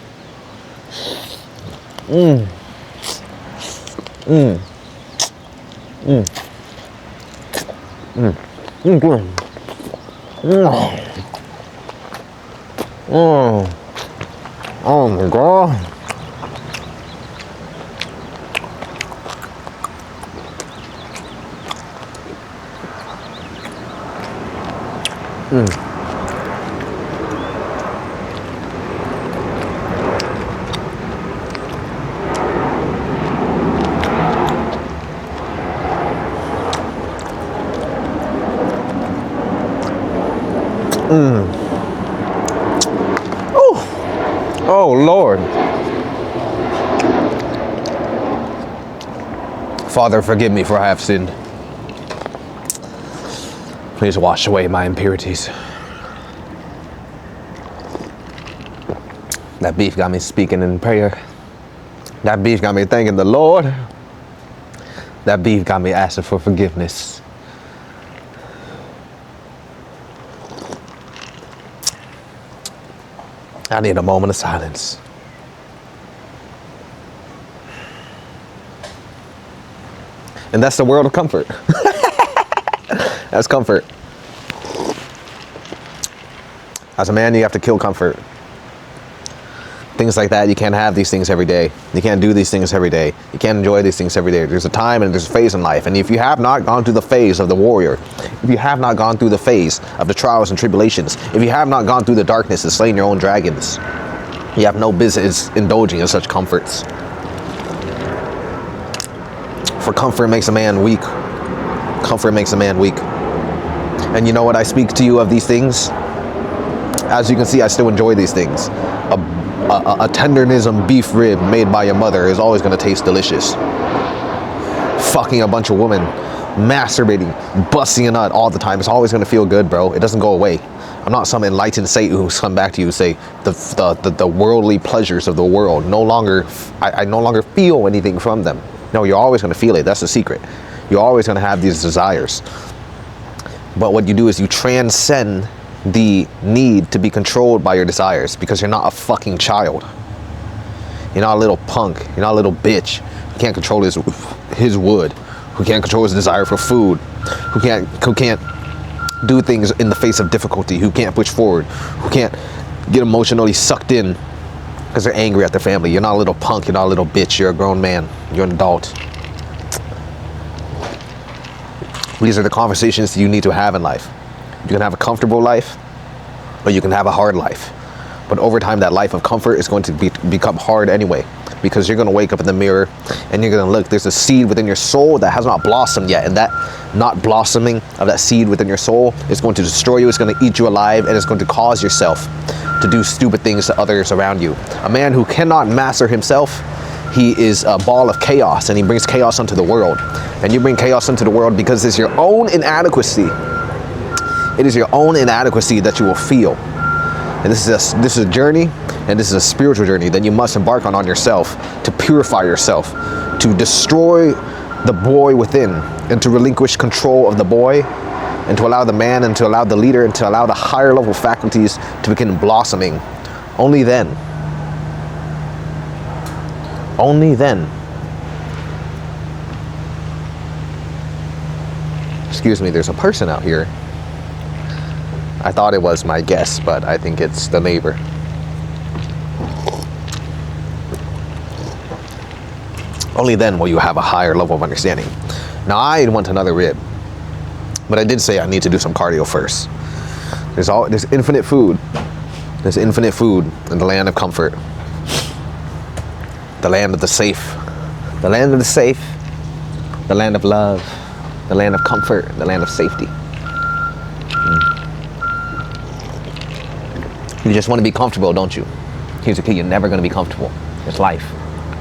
Oh my God. Oh Lord. Father, forgive me for I have sinned. Please wash away my impurities. That beef got me speaking in prayer. That beef got me thanking the Lord. That beef got me asking for forgiveness. I need a moment of silence. And that's the world of comfort. That's comfort. As a man, you have to kill comfort. Things like that, you can't have these things every day. You can't do these things every day. You can't enjoy these things every day. There's a time and there's a phase in life. And if you have not gone through the phase of the warrior, if you have not gone through the phase of the trials and tribulations, if you have not gone through the darkness and slain your own dragons, you have no business indulging in such comforts. For comfort makes a man weak. Comfort makes a man weak. And you know what? I speak to you of these things. As you can see, I still enjoy these things. A tenderism beef rib made by your mother is always going to taste delicious. Fucking a bunch of women, masturbating, busting a nut all the time, it's always going to feel good, bro. It doesn't go away. I'm not some enlightened Satan who's come back to you and say the worldly pleasures of the world I no longer feel anything from them. No, you're always going to feel it. That's the secret. You're always going to have these desires. But what you do is you transcend the need to be controlled by your desires, because you're not a fucking child. You're not a little punk. You're not a little bitch who can't control his wood, who can't control his desire for food, who can't do things in the face of difficulty, who can't push forward, who can't get emotionally sucked in because they're angry at their family. You're not a little punk. You're not a little bitch. You're a grown man. You're an adult. These are the conversations you need to have in life. You can have a comfortable life, or you can have a hard life. But over time, that life of comfort is going to become hard anyway, because you're going to wake up in the mirror and you're going to look. There's a seed within your soul that has not blossomed yet, and that not blossoming of that seed within your soul is going to destroy you. It's going to eat you alive, and it's going to cause yourself to do stupid things to others around you. A man who cannot master himself, he is a ball of chaos, and he brings chaos onto the world. And you bring chaos into the world because it's your own inadequacy. It is your own inadequacy that you will feel. And this is a journey, and this is a spiritual journey that you must embark on yourself, to purify yourself, to destroy the boy within, and to relinquish control of the boy, and to allow the man, and to allow the leader, and to allow the higher level faculties to begin blossoming. Only then. Only then. Excuse me, there's a person out here. I thought it was my guest, but I think it's the neighbor. Only then will you have a higher level of understanding. Now, I want another rib, but I did say I need to do some cardio first. There's infinite food. There's infinite food in the land of comfort. The land of the safe. The land of the safe. The land of love. The land of comfort. The land of safety. You just want to be comfortable, don't you? Here's the key, you're never going to be comfortable. It's life.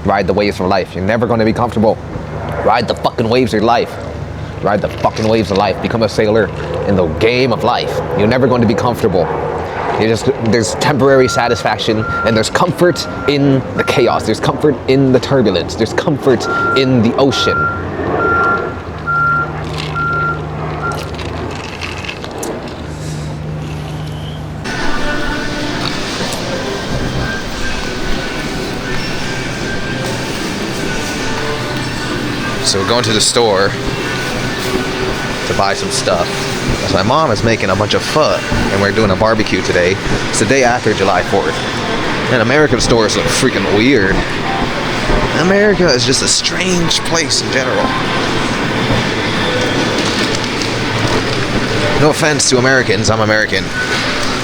Ride the waves of life. You're never going to be comfortable. Ride the fucking waves of life. Ride the fucking waves of life. Become a sailor in the game of life. You're never going to be comfortable. There's temporary satisfaction, and there's comfort in the chaos. There's comfort in the turbulence. There's comfort in the ocean. So we're going to the store to buy some stuff. Because my mom is making a bunch of pho, and we're doing a barbecue today. It's the day after July 4th. And American stores look freaking weird. America is just a strange place in general. No offense to Americans, I'm American.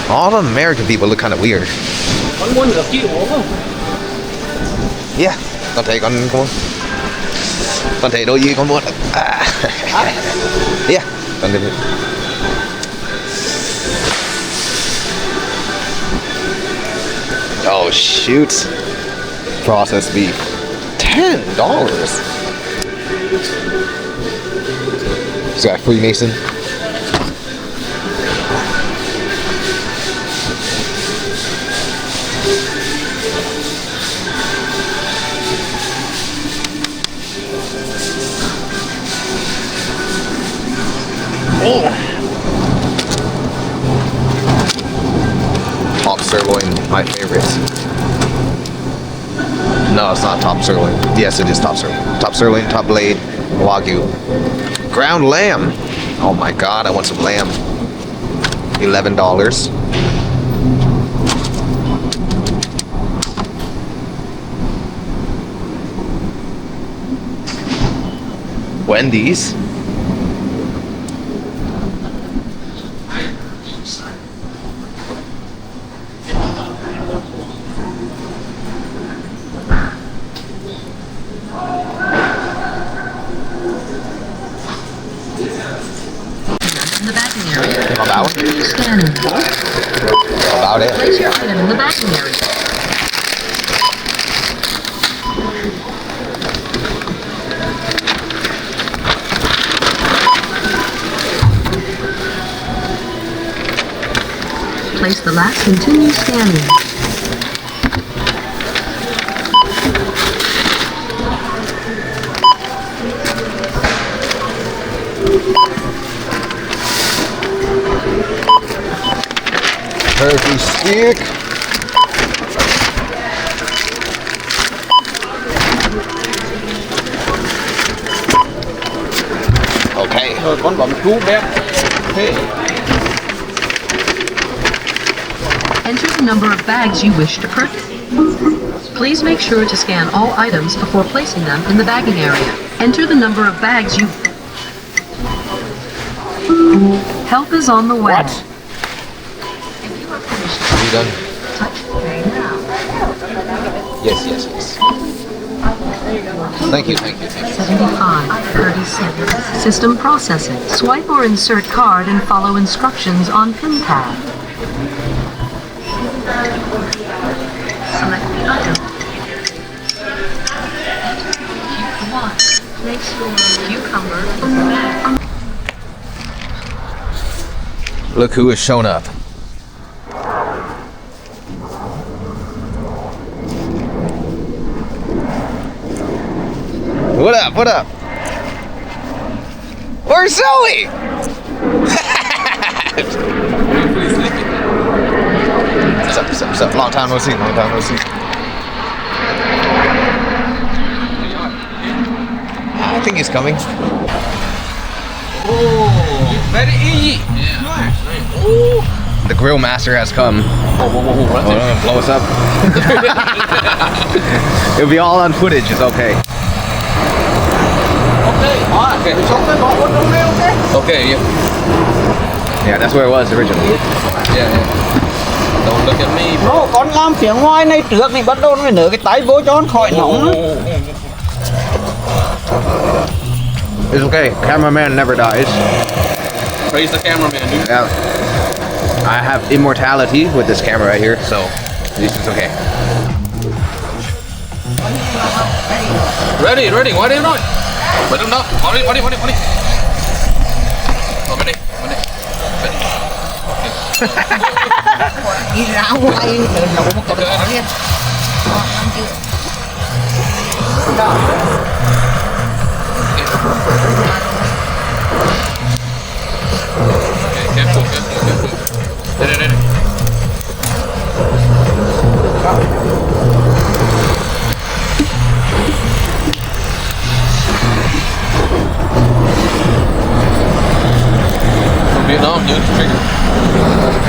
All the American people look kind of weird. Yeah, con thấy đôi gì con muốn. Yeah, con thấy. Oh shoot! Processed beef, $10. Is that Freemason? Top sirloin, my favorite. No, it's not top sirloin. Yes, it is top sirloin. Top sirloin, top blade, Wagyu. Ground lamb. Oh my god, I want some lamb. $11. Wendy's. Scanning. About it. Place your item in the backing area. Place the last. Continue scanning. Turkey stick. Okay. Con bấm chú bé. Enter the number of bags you wish to purchase. Please make sure to scan all items before placing them in the bagging area. Enter the number of bags you... Help is on the way. What? Are you done? Yes. Thank you. 7537. System processing. Swipe or insert card and follow instructions on pin pad. Select the item. Make sure cucumber is back. Look who has shown up. What up? Where's Zoe? What's up? Long time no see. I think he's coming. Oh, very easy. The grill master has come. Blow us up. It'll be all on footage, it's okay. Okay, yeah. Yeah, that's where it was originally. Yeah. Don't look at me, bro. Nó con làm phía ngoài này trước này bắt đầu nó nở cái tay vô cho nó khỏi nóng nữa. It's okay. Cameraman never dies. Praise the cameraman, dude. Yeah. I have immortality with this camera right here, so this is okay. Ready. Why do you not? Wait, don't know. Ready. Oh, ready. Đi ra ngoài đợi nấu một cái đó liền. Ăn chưa? Đó. Careful. Ready. From Vietnam, dude. Trigger.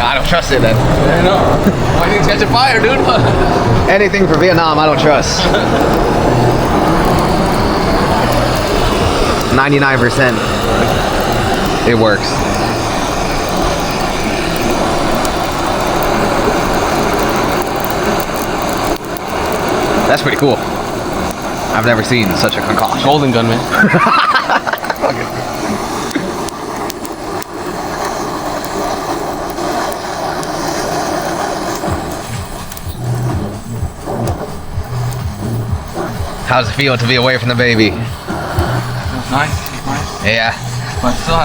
I don't trust it then. I know. Why didn't catch a fire, dude? Anything for Vietnam, I don't trust. 99%. It works. That's pretty cool. I've never seen such a concoction. Golden gun, man. How's it feel to be away from the baby? It's nice. Yeah. But still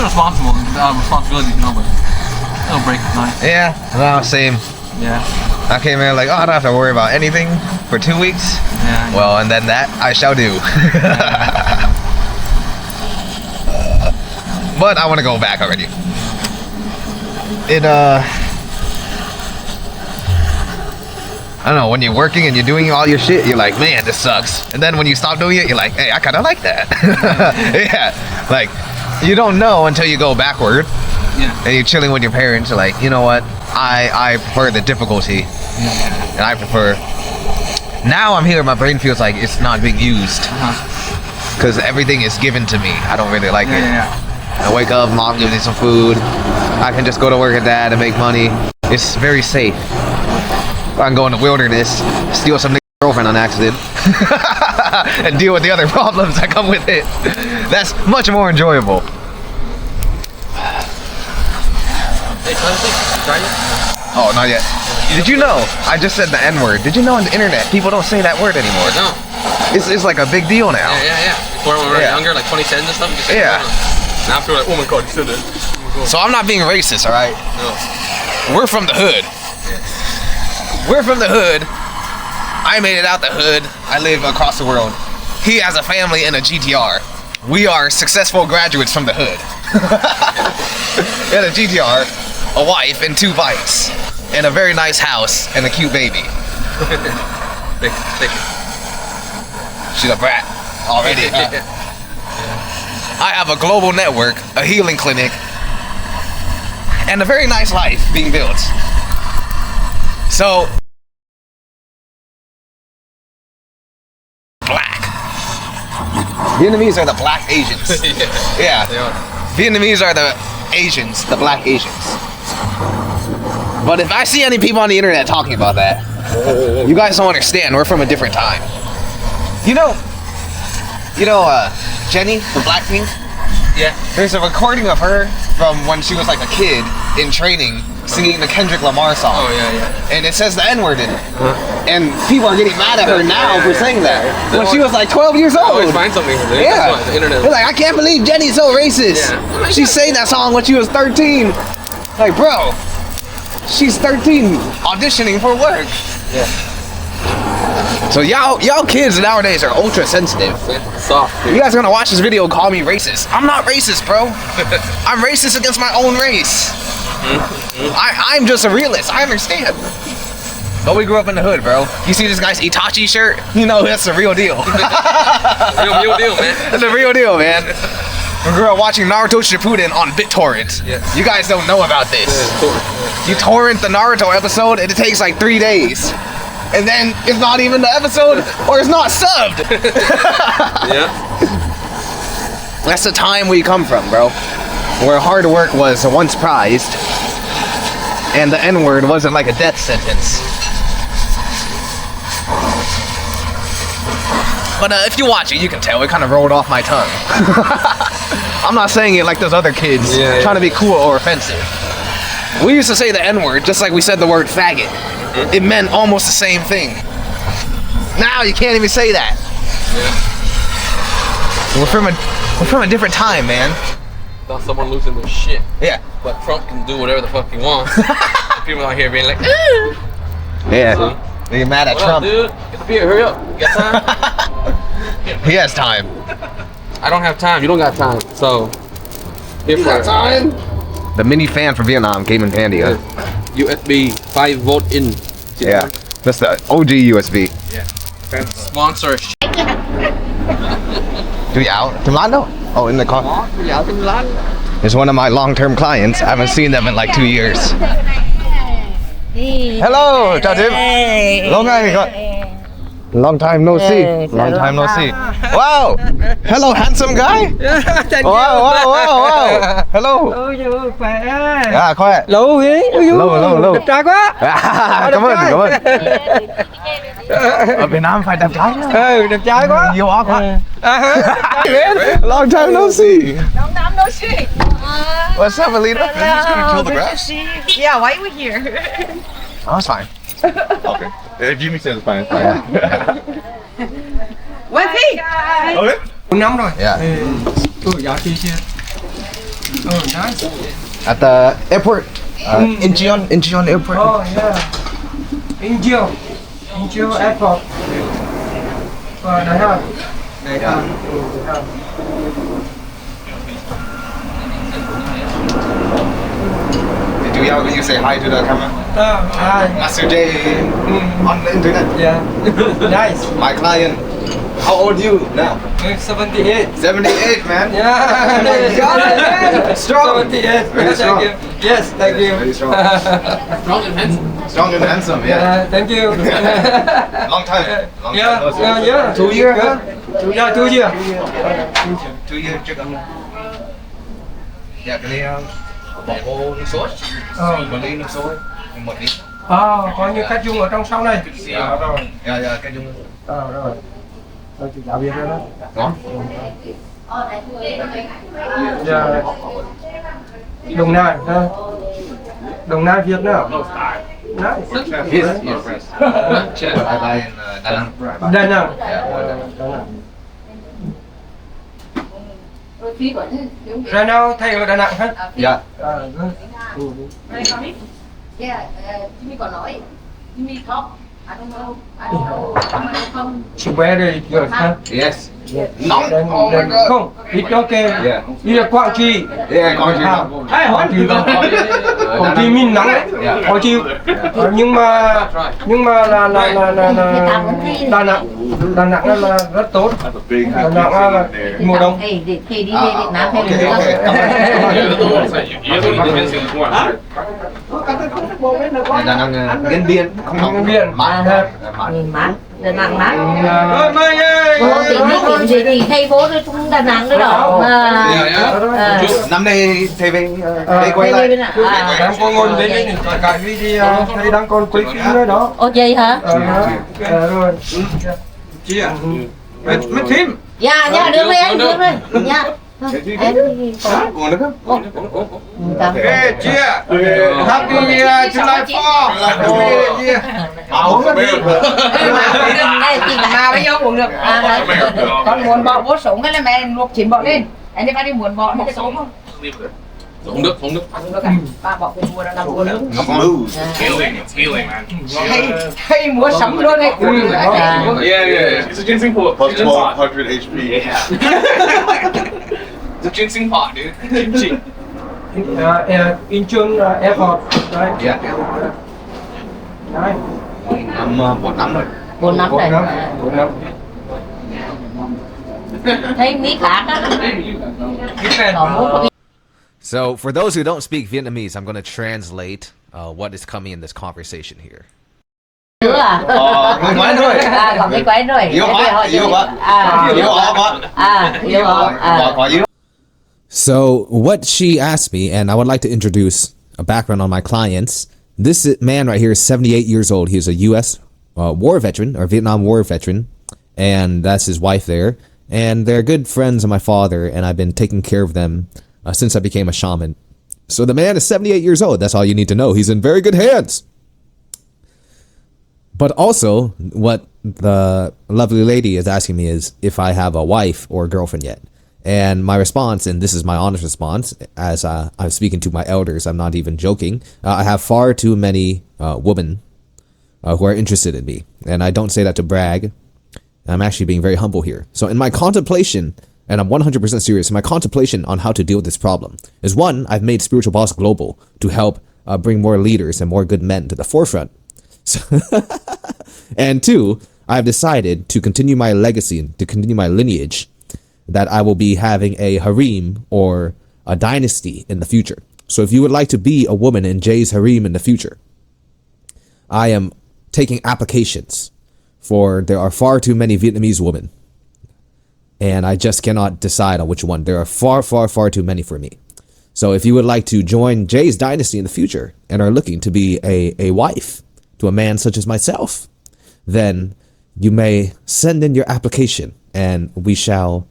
responsible. Responsibilities, you know, but little break is nice. Yeah. No, same. Yeah. I came in like, oh, I don't have to worry about anything for 2 weeks. Yeah. Well, and then that I shall do. But I want to go back already. I don't know, when you're working and you're doing all your shit, you're like, man, this sucks. And then when you stop doing it, you're like, hey, I kind of like that. Yeah, like, you don't know until you go backward. Yeah. And you're chilling with your parents, you're like, you know what, I prefer the difficulty. And I prefer, now I'm here, my brain feels like it's not being used. Because everything is given to me. I don't really like it. I wake up, mom gives me some food. I can just go to work at that and make money. It's very safe. I can go in the wilderness, steal some nigga's girlfriend on accident, and deal with the other problems that come with it. That's much more enjoyable. Oh, not yet. Did you know? I just said the N-word. Did you know on the internet, people don't say that word anymore? No. It's like a big deal now. Yeah. Before when we were younger, like 2010s and stuff. You just say Yeah. Now people are like, oh my god, you said that. So I'm not being racist, alright? No. We're from the hood. We're from the hood. I made it out the hood. I live across the world. He has a family and a GTR. We are successful graduates from the hood. He had a GTR, a wife, and 2 bikes, and a very nice house, and a cute baby. Thank you. She's a brat already. I have a global network, a healing clinic, and a very nice life being built. So, black. Vietnamese are the black Asians. Yeah. They are. Vietnamese are the Asians, the black Asians. But if I see any people on the internet talking about that, you guys don't understand. We're from a different time. You know, Jenny from Blackpink? Yeah. There's a recording of her from when she was like a kid in training singing the Kendrick Lamar song. Oh, yeah. And it says the N-word in it. And people are getting mad at her now for saying that. When she was like 12 years I old. always find something. Yeah. That's why, the internet. They're like, I can't believe Jenny's so racist. Yeah. She sang that song when she was 13. Like, bro, she's 13 auditioning for work. Yeah. So y'all kids nowadays are ultra sensitive. Soft, dude. You guys are gonna watch this video and call me racist. I'm not racist, bro. I'm racist against my own race. I'm just a realist. I understand. But we grew up in the hood, bro. You see this guy's Itachi shirt? You know that's the real deal. Real deal, man. That's the real deal, man. We grew up watching Naruto Shippuden on BitTorrent. Yeah. You guys don't know about this. Yeah. You torrent the Naruto episode and it takes like 3 days. And then it's not even the episode or it's not subbed. Yeah. That's the time we come from, bro. Where hard work was once prized and the N-word wasn't like a death sentence. But if you watch it, you can tell it kind of rolled off my tongue. I'm not saying it like those other kids trying to be cool or offensive. We used to say the N-word just like we said the word faggot. It meant almost the same thing. Now you can't even say that. We're from a different time, man. Thought someone losing their shit. Yeah. But Trump can do whatever the fuck he wants. People out here being like, Yeah. They get mad at what Trump. up, dude? Get the beer, hurry up. You got time? He has time. I don't have time. You don't got time. So, here for time. The mini fan for Vietnam came in handy, huh? USB 5-volt in. Yeah. That's the OG USB. Sponsor. Do you out? Timlando? Oh, in the car. It's one of my long-term clients. I haven't seen them in like 2 years. Hello, chào Tim. Long time no see. Long time no see. Wow. Hello, handsome guy. Wow. Hello. À, khỏe. Lâu ghê. Lâu. Đẹp trai quá. Cảm ơn. Ở Việt Nam phải đẹp trai. Đẹp trai quá. You are quá. Long time no see. Long time no see. What's up, Alina? Are you just gonna kill the grass? Yeah, why are we here? Oh, it's fine. Okay. If Jimmy says it's fine, it's fine. What's he? Okay. 4 năm rồi. Yeah. Dạ kia kia. Nice. At the airport. Incheon Airport. Oh yeah. Incheon Airport. Đại học. Will you say hi to the camera? Hi. Master J on the internet. Yeah. Nice. My client. How old are you now? 78. 78, man. Yeah. Strong. 78. Very strong. Thank you. Yes, thank you. Very strong. Strong and handsome. Strong and handsome, yeah. Thank you. Long time. Long time. Yeah, no see. yeah. 2 years, huh? Yeah, 2 years. 2 years trước ông. Dạ, cái này bỏ vô nước sôi. Một ly nước sôi. Một ly. Coi như khách dung ở trong sau này. Rồi. Dạ, cái dung. Rồi. Tôi chỉ đạo việc đó. Ngon. Dạ. Đồng Nai, ha. Đồng Nai Việt Nam. Nice. Yes, yes. I buy in Đà Nẵng. Đà Nẵng. Right now thầy ở Đà Nẵng hả? Dạ. Yeah, Jimmy còn nói. Jimmy talk. I don't know. Không. She very good, huh? Yes. Nóng. Không, it's okay. Yeah. Đi là Quảng Trị. Yeah, Quảng Trị nóng. Quảng Trị nóng. Quảng Trị mình nóng đấy. Quảng Trị. Nhưng mà là Đà Nẵng là rất tốt. Đà Nẵng là mùa đông. Thì đi về Việt Nam hay Okay, là Đà Nẵng gần biển, không nóng. Biển. Mát. mát. Đà Nẵng mát. Ơi mày ơi. Không tìm biết điểm gì thì thay phố đi cũng Đà Nẵng nữa đó. Năm nay thầy về đây quay lại. Đang còn ngồi bên đây cả video thầy đang còn quay phim nữa đó. Ồ vậy hả? Rồi. Chị ạ. Mấy phim. Dạ được rồi anh được rồi. Dạ. Em thì Uống được không? Hey, chia. Happy July 4. Uống được. chị nào bây giờ uống được. Con muốn bỏ vô sống cái là mẹ luộc chín bỏ lên. Anh đi đi muốn bỏ một sống không? Không được. Không được à? Ba bỏ cái mua là mua nước. Healing, man. Hay mua sống luôn đấy. Yeah. It's a ginseng pot. Plus 1200 HP. Yeah. It's a ginseng pot, dude. Kimchi. Incheon Airport. Đấy. Dạ. Đấy. 4 năm rồi. 4 năm rồi. 4 năm. Thấy Mỹ khác á. So, for those who don't speak Vietnamese, I'm going to translate what is coming in this conversation here. Nữa à? Người quen rồi. Có người quen rồi. Yêu quá. Yêu quá. So, what she asked me, and I would like to introduce a background on my clients, This man right here is 78 years old. He's a U.S. War veteran, or Vietnam War veteran, and that's his wife there. And they're good friends of my father, and I've been taking care of them since I became a shaman. So the man is 78 years old. That's all you need to know. He's in very good hands. But also, what the lovely lady is asking me is if I have a wife or a girlfriend yet. And my response, and this is my honest response, as I'm speaking to my elders, I'm not even joking. I have far too many women who are interested in me. And I don't say that to brag. I'm actually being very humble here. So in my contemplation, and I'm 100% serious, in my contemplation on how to deal with this problem, is one, I've made Spiritual Boss Global to help bring more leaders and more good men to the forefront. So and two, I've decided to continue my legacy, to continue my lineage, that I will be having a harem or a dynasty in the future. So if you would like to be a woman in Jay's harem in the future, I am taking applications, for there are far too many Vietnamese women. And I just cannot decide on which one. There are far, far, far too many for me. So if you would like to join Jay's dynasty in the future and are looking to be a wife to a man such as myself, then you may send in your application and we shall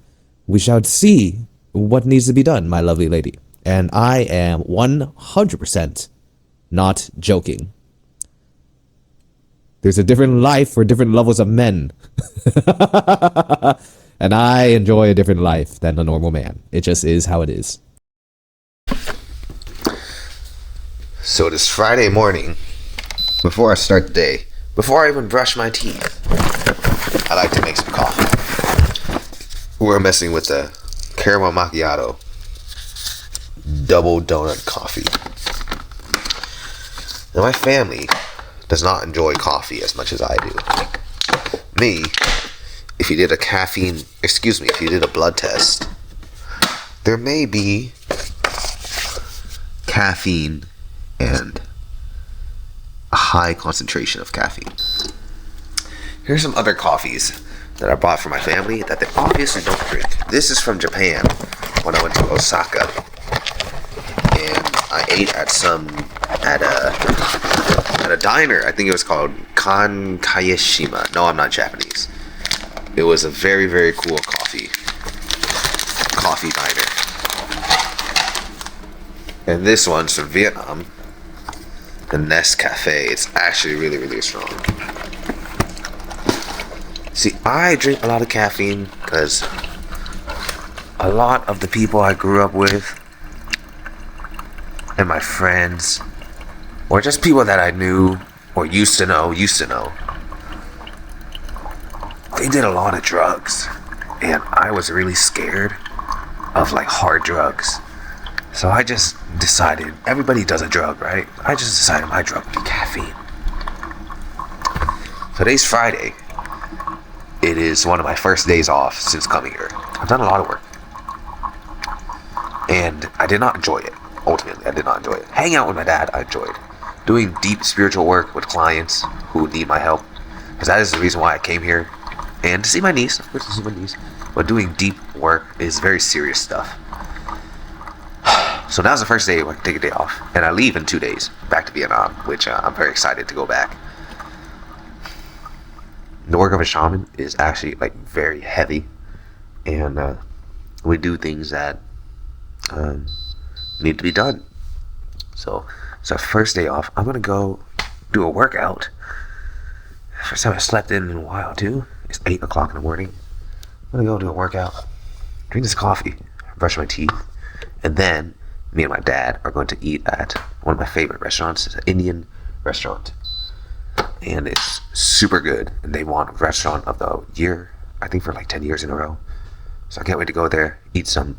see what needs to be done, my lovely lady. And I am 100% not joking. There's a different life for different levels of men. And I enjoy a different life than a normal man. It just is how it is. So this Friday morning, before I start the day, before I even brush my teeth, I like to make some coffee. We're messing with the caramel macchiato double donut coffee. Now my family does not enjoy coffee as much as I do. Me, if you did a blood test, there may be caffeine and a high concentration of caffeine. Here's some other coffees that I bought for my family that they obviously don't drink. This is from Japan when I went to Osaka, and I ate at a diner. I think it was called Kankayashima. No, I'm not Japanese. It was a very, very cool coffee diner. And this one's from Vietnam, the Nescafe. It's actually really, really strong. See, I drink a lot of caffeine because a lot of the people I grew up with and my friends, or just people that I knew or used to know, they did a lot of drugs, and I was really scared of like hard drugs. So I just decided, everybody does a drug, right? I just decided my drug would be caffeine. Today's Friday. It is one of my first days off since coming here. I've done a lot of work, and I did not enjoy it. Ultimately, I did not enjoy it. Hanging out with my dad, I enjoyed. Doing deep spiritual work with clients who need my help, because that is the reason why I came here. And to see my niece, of course, to see my niece. But doing deep work is very serious stuff. So now's the first day where I can take a day off, and I leave in 2 days back to Vietnam, which I'm very excited to go back. The work of a shaman is actually like very heavy, and we do things that need to be done. So it's our first day off. I'm gonna go do a workout. First time I slept in a while too. It's 8 o'clock in the morning. I'm gonna go do a workout, drink this coffee, brush my teeth, and then me and my dad are going to eat at one of my favorite restaurants. It's an Indian restaurant, and it's super good. And they won Restaurant of the Year, I think, for like 10 years in a row. So I can't wait to go there, eat some.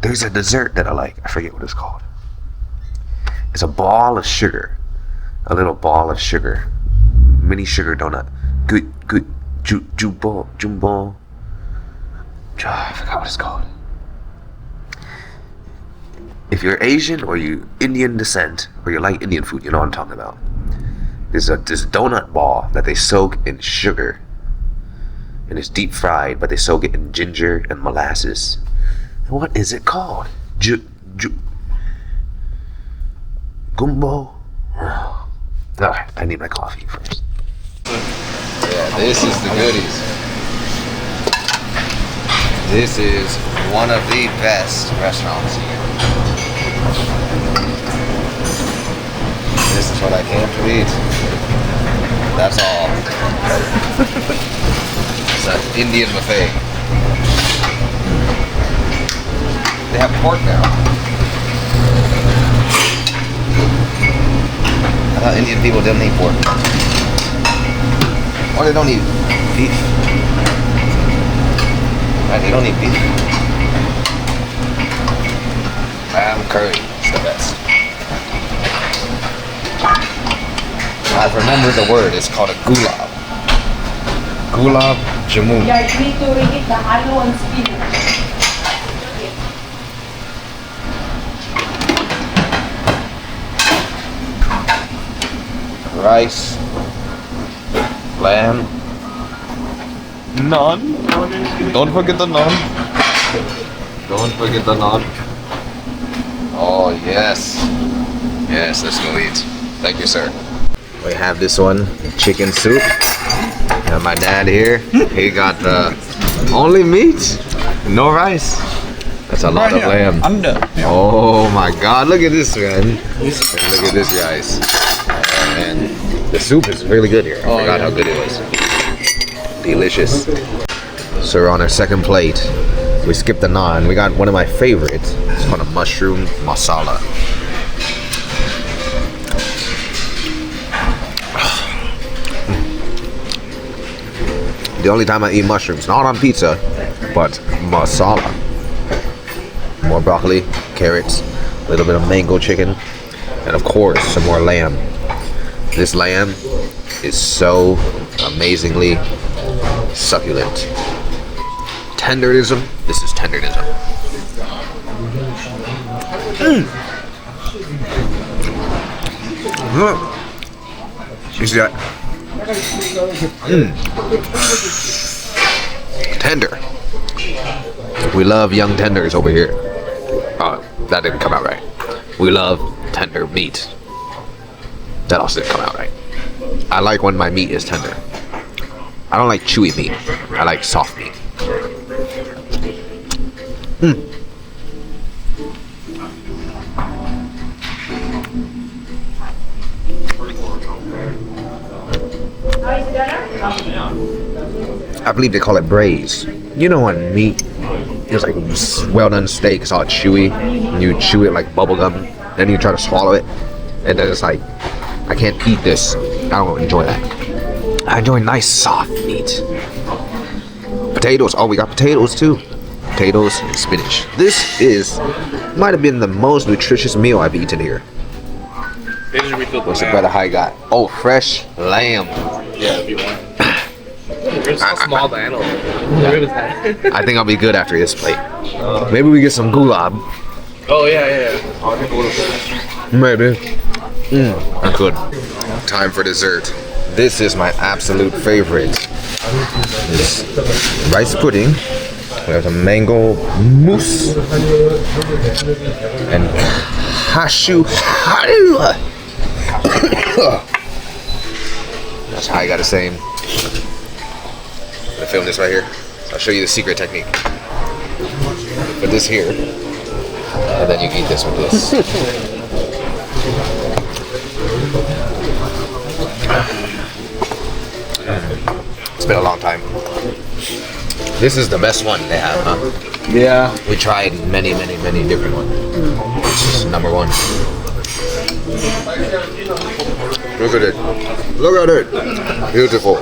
There's a dessert that I like. I forget what it's called. It's a ball of sugar. A little ball of sugar. Mini sugar donut. Good. Jumbo. I forgot what it's called. If you're Asian or you Indian descent, or you like Indian food, you know what I'm talking about. There's this donut ball that they soak in sugar. and it's deep fried, but they soak it in ginger and molasses. What is it called? Gumbo? Alright, I need my coffee first. Yeah, this is the goodies. This is one of the best restaurants here. This is what I came to eat. That's all. It's an Indian buffet. They have pork now. I thought Indian people didn't eat pork. Or they don't eat beef. Right, they don't eat beef. Lamb curry is the best. I've remembered the word. It's called a gulab. Gulab jamun. Yeah, you need to read the aloo and spinach. Rice, lamb, naan. Don't forget the naan. Don't forget the naan. Oh yes, yes. Let's go eat. Thank you, sir. We have this one, chicken soup. Got my dad here. He got only meat, no rice. That's a lot of lamb. Under. Oh my God! Look at this, man. Look at this, guys. And the soup is really good here. I forgot how good it was. Delicious. So we're on our second plate. We skipped the naan. We got one of my favorites. It's called a mushroom masala. The only time I eat mushrooms, not on pizza, but masala. More broccoli, carrots, a little bit of mango chicken, and of course some more lamb. This lamb is so amazingly succulent. Tenderism. This is tenderism. You see that? Tender. We love young tenders over here. Oh, that didn't come out right. We love tender meat. That also didn't come out right. I like when my meat is tender. I don't like chewy meat. I like soft meat. I believe they call it braise. You know when meat is like well done steak, it's all chewy, and you chew it like bubble gum, then you try to swallow it, and then it's like, I can't eat this. I don't enjoy that. I enjoy nice soft meat. Potatoes. Oh, we got potatoes too. Potatoes and spinach. This might have been the most nutritious meal I've eaten here. What's the better I got? Oh, fresh lamb. Yeah, if you want. You're so small, the animal. I think I'll be good after this plate. Maybe we get some gulab. Oh, yeah. Maybe. I'm good. Time for dessert. This is my absolute favorite. This rice pudding. We have some mango mousse and cashew halwa. That's how I gotta say. I'm gonna film this right here. I'll show you the secret technique. Put this here, and then you eat this with this. It's been a long time. This is the best one they have, huh? Yeah. We tried many different ones. This is number one. Look at it. Look at it. Beautiful.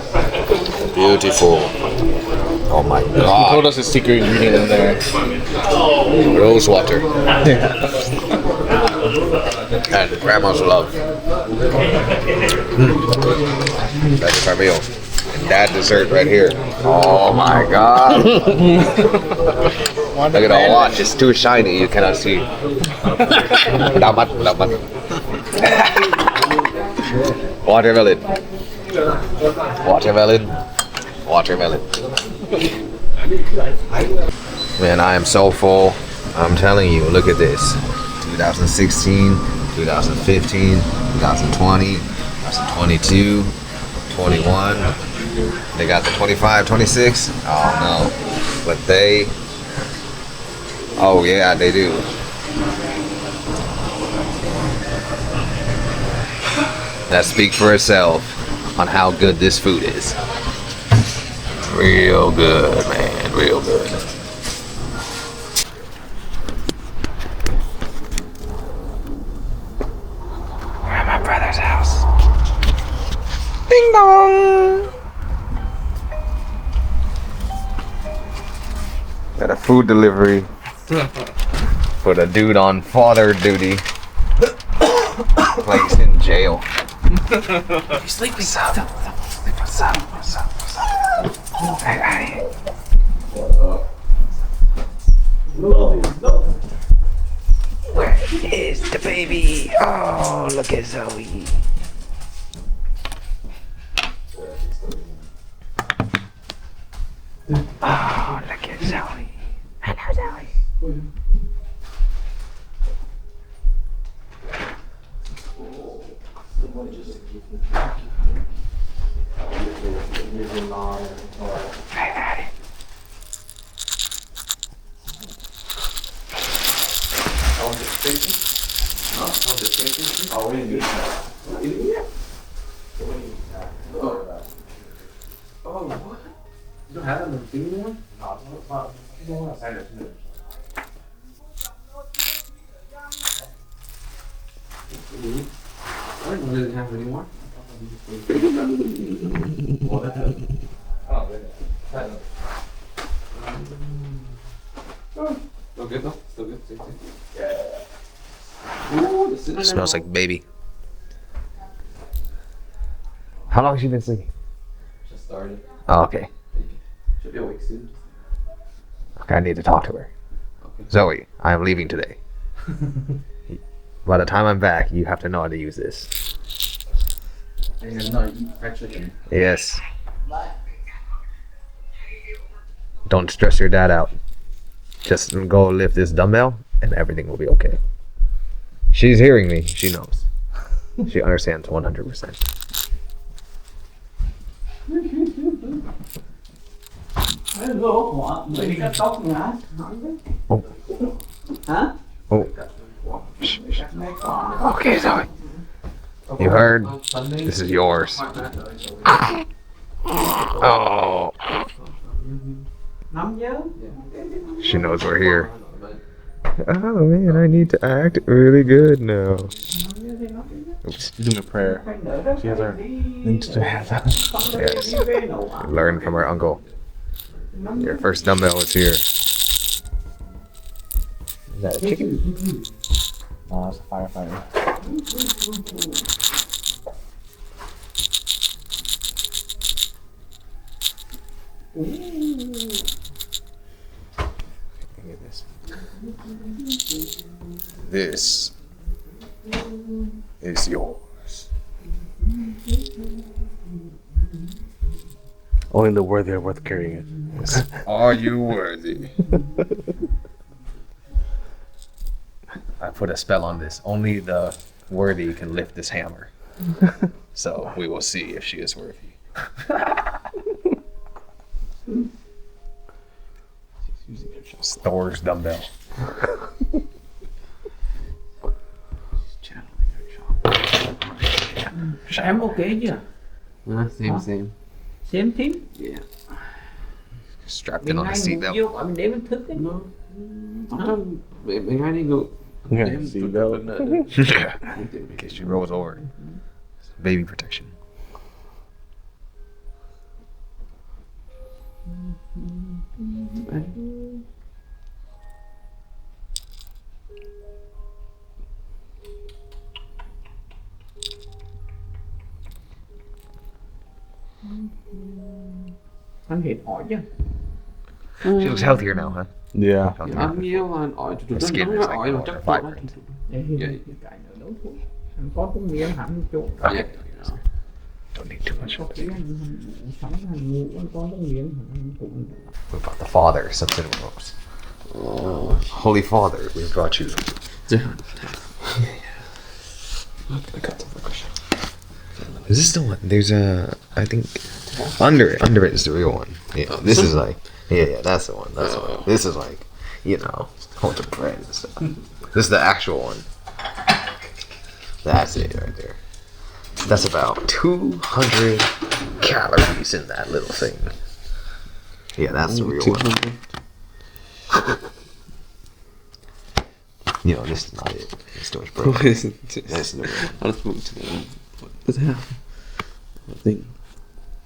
Beautiful. Oh my He God. told us his secret ingredient in there. Rose water. And grandma's love. That is our meal. And that dessert right here. Oh my God. Look at the watch. It's too shiny. You cannot see. Damat. Watermelon. Man, I am so full. I'm telling you, look at this. 2016, 2015, 2020, 2022, 21. They got the 25, 26. Oh no. But they... Oh yeah, they do. That speaks for itself on how good this food is. Real good, man. Real good. We're at my brother's house. Ding dong! Got a food delivery for the dude on father duty. Like he's in jail. You sleeping? What's up? What's up? What's up? What's up? Hey. Where is the baby? Oh, look at Zoe. Oh, look at Zoe. Hello, Zoe. Hey, Daddy. I didn't really have any more. Still good though? Still good? Ooh, the cinnamon Smells roll. like baby. How long has she been sleeping? Just started. Oh, okay. Should be awake soon. Okay, I need to talk to her. Okay. Zoe, I am leaving today. By the time I'm back, you have to know how to use this. And no, you fried chicken. Yes. Don't stress your dad out. Just go lift this dumbbell and everything will be okay. She's hearing me. She knows. She understands 100%. Oh. Hả? Oh. Shh, shh. Okay, Zoe. You heard? This is yours. Oh. Nắm nhớ. She knows we're here. Oh man, I need to act really good now. Oops. Doing a prayer. She has her needs to have that. Yes. Learn from her uncle. Your first dumbbell is here. Is that a chicken? Oh, that's a firefighter. This is yours. Only the worthy are worth carrying it. Are you worthy? I put a spell on this. Only the worthy can lift this hammer. So we will see if she is worthy. It's Thor's dumbbell. Em ok chưa? Same. Xem thím. Yeah. Strapped in on the seatbelt. Vô gọi mình để mình thức ấy. Mình hay đi ngủ. Yeah, seatbelt. Yeah. In case she rolls over. It's baby protection. Anh Hiệp hỏi chứ. She looks healthier now, huh? Yeah. Ăn nhiều mà ỏi The skin is like ỏi mà more chắc vibrant. Để thì Dạ. cái nữa đấu thôi. Anh có cũng miếng hẳn một chỗ. Okay. Don't need too much. What about the Father? Something else. Holy Father, we brought you. Is this the one? There's a, I think, under it is the real one. Yeah, this is like, yeah, that's the one. That's the one. This is like, you know, hold the bread and stuff. This is the actual one. That's it right there. That's about 200 calories in that little thing. Yeah, that's the real one. You know, this is not it. It's too much bread. That's the real one. I'll just move to the what does it have? I think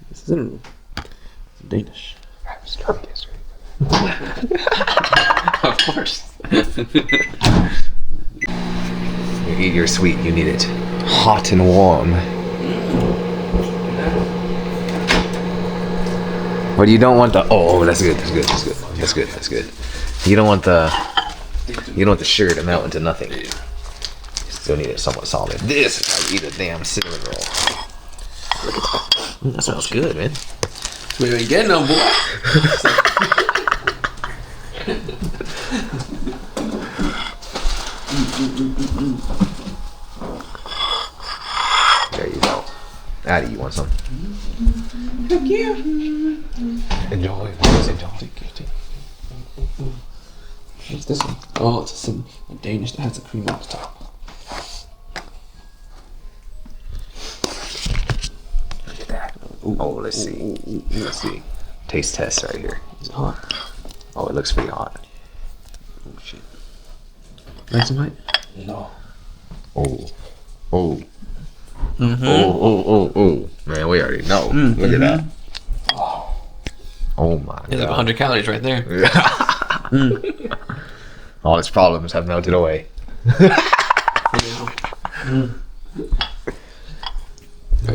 this is in Danish. Of course. You eat your sweet, you need it hot and warm. But you don't want the, oh, that's good, that's good, that's good, that's good, that's good. You don't want the sugar to melt into nothing. You still need it somewhat solid. This is how you eat a damn cinnamon roll. That smells good, man. We ain't getting no boy. There you go. Addie, you want some? Thank you. Enjoy. Please enjoy. What's this one? Oh, it's some Danish that has a cream on the top. Look at that. Oh, let's see. Let's see. Taste test right here. Is it hot? Oh, it looks pretty hot. Oh shit. Nice and white? No. Oh. Oh. Oh. Man, we already know. Look at that. Oh my god. It's like 100 calories right there. All its problems have melted away. Alright,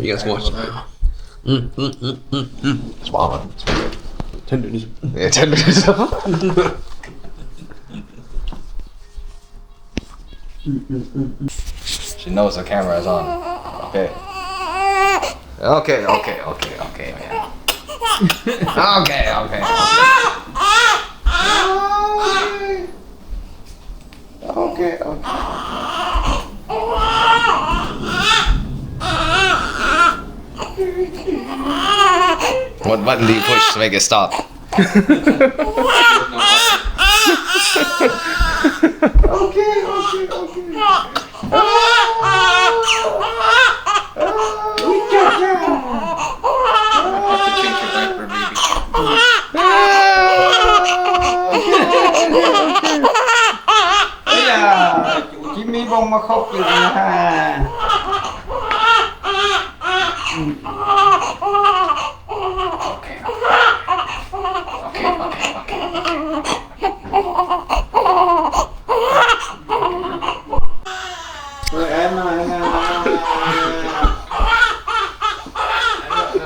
you guys watch it. It's bomb. It's pretty good. Tenderness. Yeah, tenderness. She knows the camera is on. Okay. Okay, man. Okay. What button do you push to make it stop? Chỉ mi bông mà khóc được ha.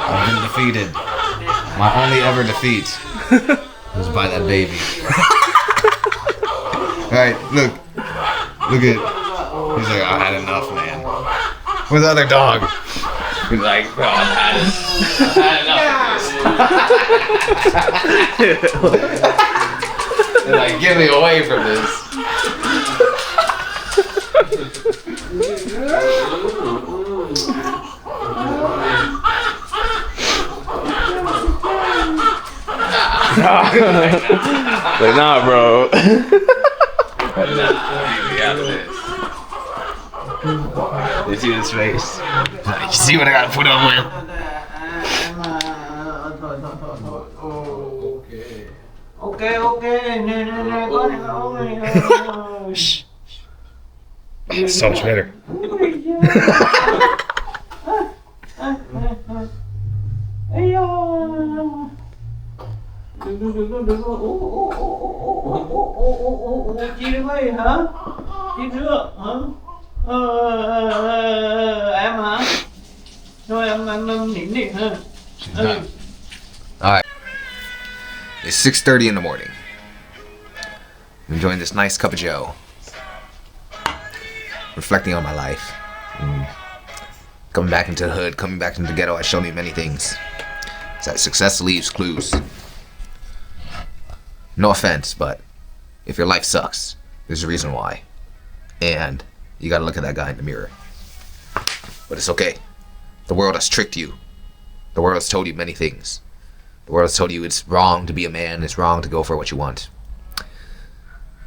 I've been defeated. My only ever defeat was by that baby. Alright, look. Look at. He's like, I had enough, man. Where's the other dog? He's like, bro, I've had enough. They're like, get me away from this. Like, nah, bro. You see his face? You see what I gotta put up with? Okay. Shh. So much better. Chị được ơi hả? Chị được hả? Em hả? Rồi em nín đi hả? Alright. It's 6:30 in the morning. I'm enjoying this nice cup of joe. Reflecting on my life. Coming back into the hood, coming back into the ghetto has shown me many things. It's that success leaves clues. No offense, but if your life sucks, there's a reason why. And you gotta look at that guy in the mirror. But it's okay. The world has tricked you. The world has told you many things. The world has told you it's wrong to be a man, it's wrong to go for what you want.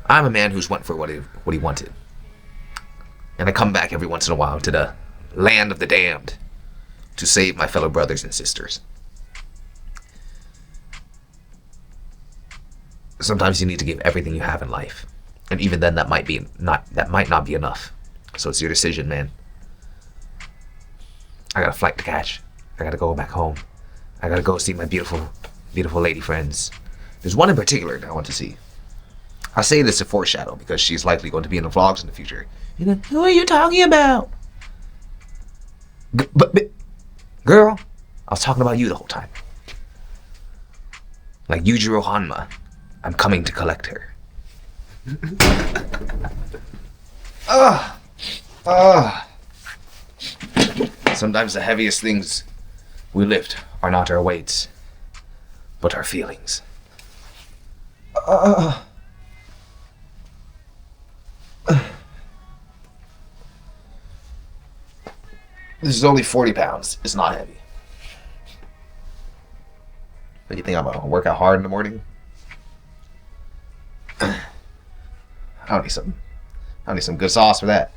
I'm a man who's went for what he wanted. And I come back every once in a while to the land of the damned to save my fellow brothers and sisters. Sometimes you need to give everything you have in life. And even then that might not be enough. So it's your decision, man. I got a flight to catch. I gotta go back home. I gotta go see my beautiful, beautiful lady friends. There's one in particular that I want to see. I say this to foreshadow because she's likely going to be in the vlogs in the future. You know, who are you talking about? But girl, I was talking about you the whole time. Like Yujiro Hanma, I'm coming to collect her. Sometimes the heaviest things we lift are not our weights, but our feelings. This is only 40 pounds. It's not heavy. What do you think I'm gonna work out hard in the morning? I don't need some good sauce for that.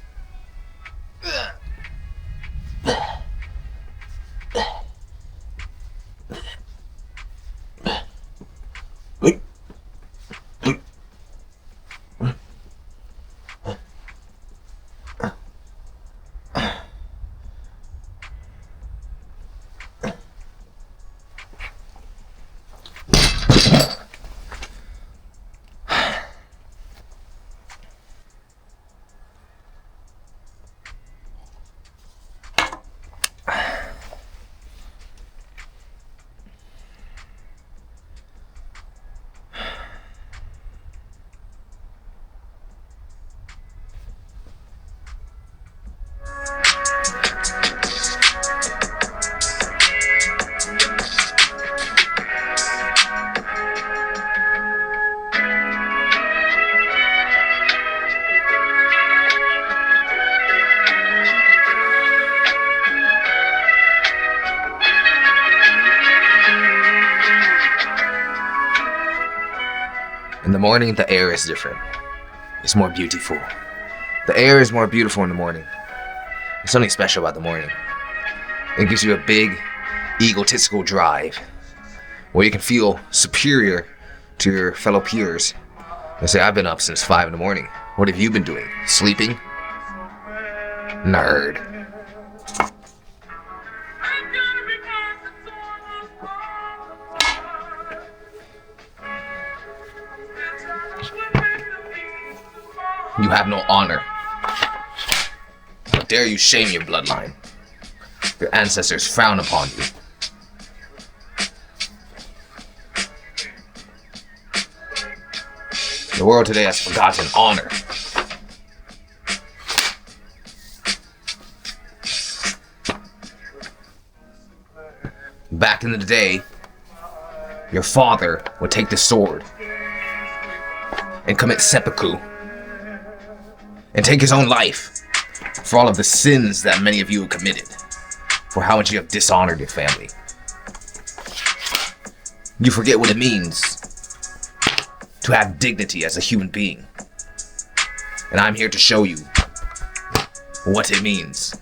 In the morning, the air is different. It's more beautiful. The air is more beautiful in the morning. There's something special about the morning. It gives you a big, egotistical drive where you can feel superior to your fellow peers and say, I've been up since 5 in the morning. What have you been doing? Sleeping? Nerd. You have no honor. How dare you shame your bloodline? Your ancestors frown upon you. The world today has forgotten honor. Back in the day, your father would take the sword and commit seppuku and take his own life for all of the sins that many of you have committed, for how much you have dishonored your family. You forget what it means to have dignity as a human being. And I'm here to show you what it means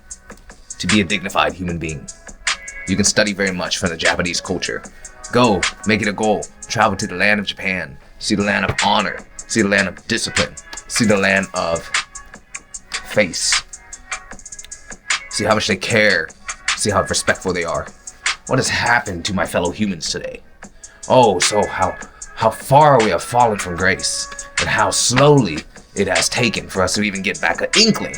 to be a dignified human being. You can study very much from the Japanese culture. Go, make it a goal. Travel to the land of Japan. See the land of honor. See the land of discipline. See the land of face. See how much they care. See how respectful they are. What has happened to my fellow humans today? Oh, so how far we have fallen from grace, and how slowly it has taken for us to even get back an inkling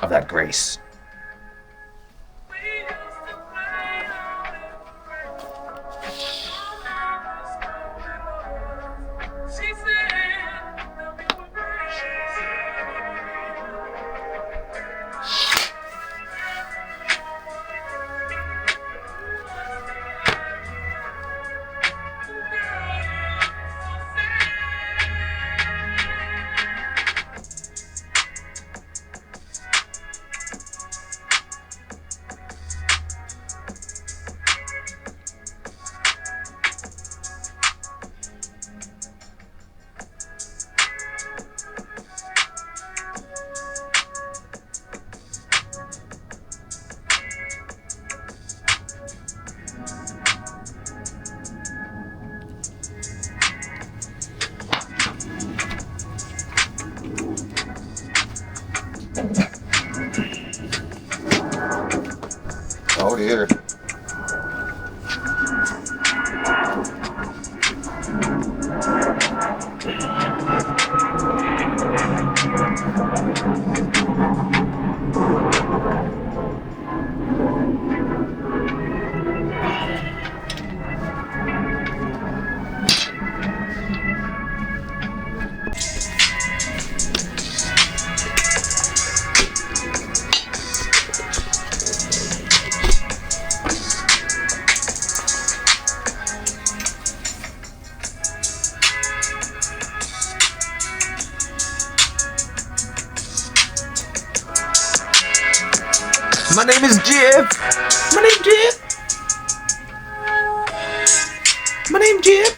of that grace. My name is Jib. My name Jib. My name Jib.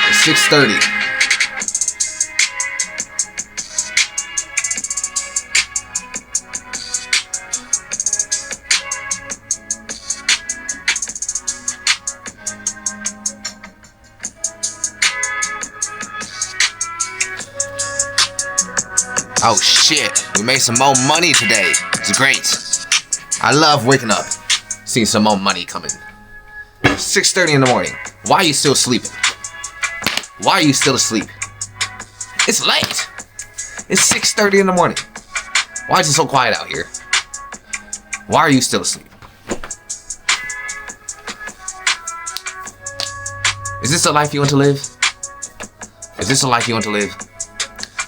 It's 6:30. Oh shit, we made some more money today. It's great. I love waking up, seeing some more money coming. 6:30 in the morning. Why are you still sleeping? Why are you still asleep? It's late. It's 6:30 in the morning. Why is it so quiet out here? Why are you still asleep? Is this the life you want to live? Is this the life you want to live?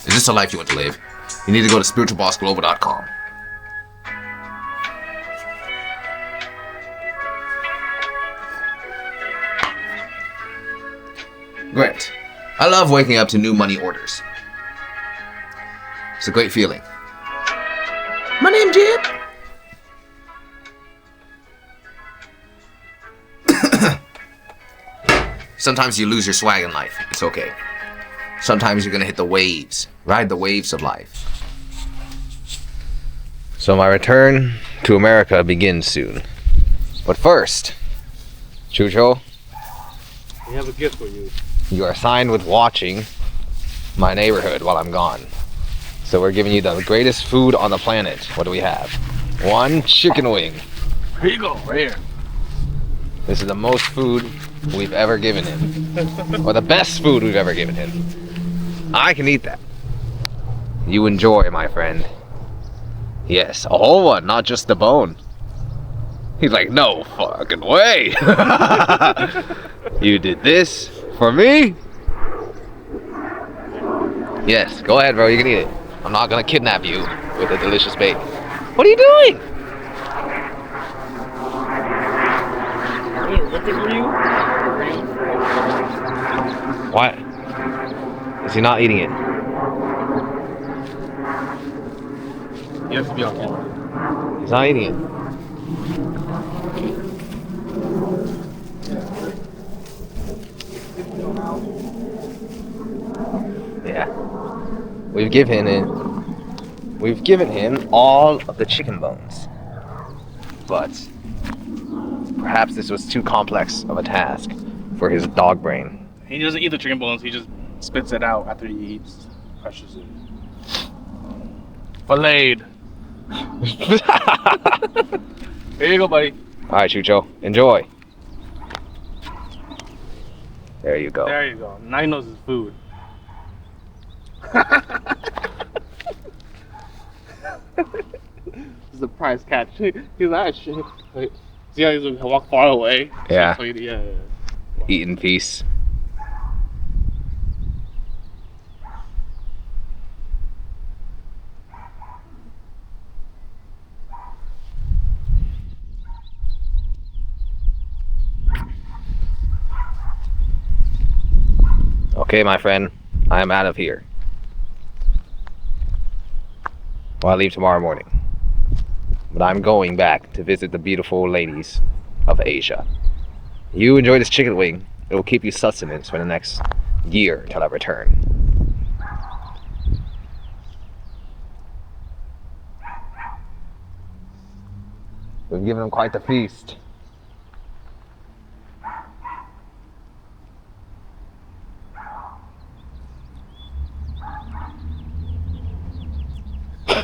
Is this the life you want to live? You need to go to spiritualbossglobal.com. Great. I love waking up to new money orders. It's a great feeling. My name Jib. Sometimes you lose your swag in life. It's okay. Sometimes you're gonna hit the waves. Ride the waves of life. So my return to America begins soon. But first, Chucho, We have a gift for you. you are signed with watching my neighborhood while I'm gone. So we're giving you the greatest food on the planet. What do we have? One chicken wing. Here you go, right here. This is the most food we've ever given him. Or the best food we've ever given him. I can eat that. You enjoy, my friend. Yes, a whole one, not just the bone. He's like, no fucking way. You did this for me? Yes, go ahead, bro, you can eat it. I'm not gonna kidnap you with a delicious bait. What are you doing? Why? Is he not eating it? You have to be on camera. He's not eating it. Yeah. We've given him all of the chicken bones. But perhaps this was too complex of a task for his dog brain. He doesn't eat the chicken bones, he just spits it out after he eats. Crushes it. Filleted. Here you go, buddy. Alright, Chucho, enjoy. There you go. There you go. Now he knows his food. This is a prize catch. He's like, shit. See how he's gonna walk far away? Yeah. So yeah. Eat in peace. Okay, my friend, I am out of here. Well, I leave tomorrow morning. But I'm going back to visit the beautiful ladies of Asia. You enjoy this chicken wing. It will keep you sustenance for the next year till I return. We've given them quite the feast.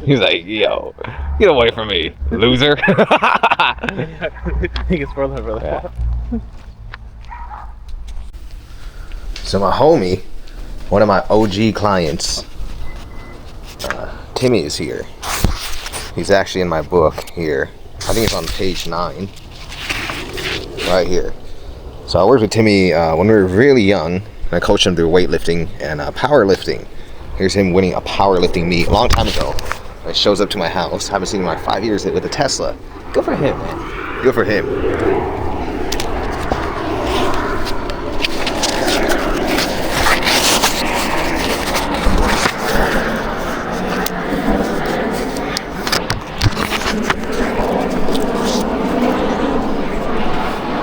He's like, yo, get away from me, loser. He gets further, brother. Yeah. So my homie, one of my OG clients, Timmy is here. He's actually in my book here. I think it's on page 9. Right here. So I worked with Timmy when we were really young. And I coached him through weightlifting and powerlifting. Here's him winning a powerlifting meet a long time ago. He shows up to my house. Haven't seen him in like 5 years with a Tesla. Good for him, man. Good for him.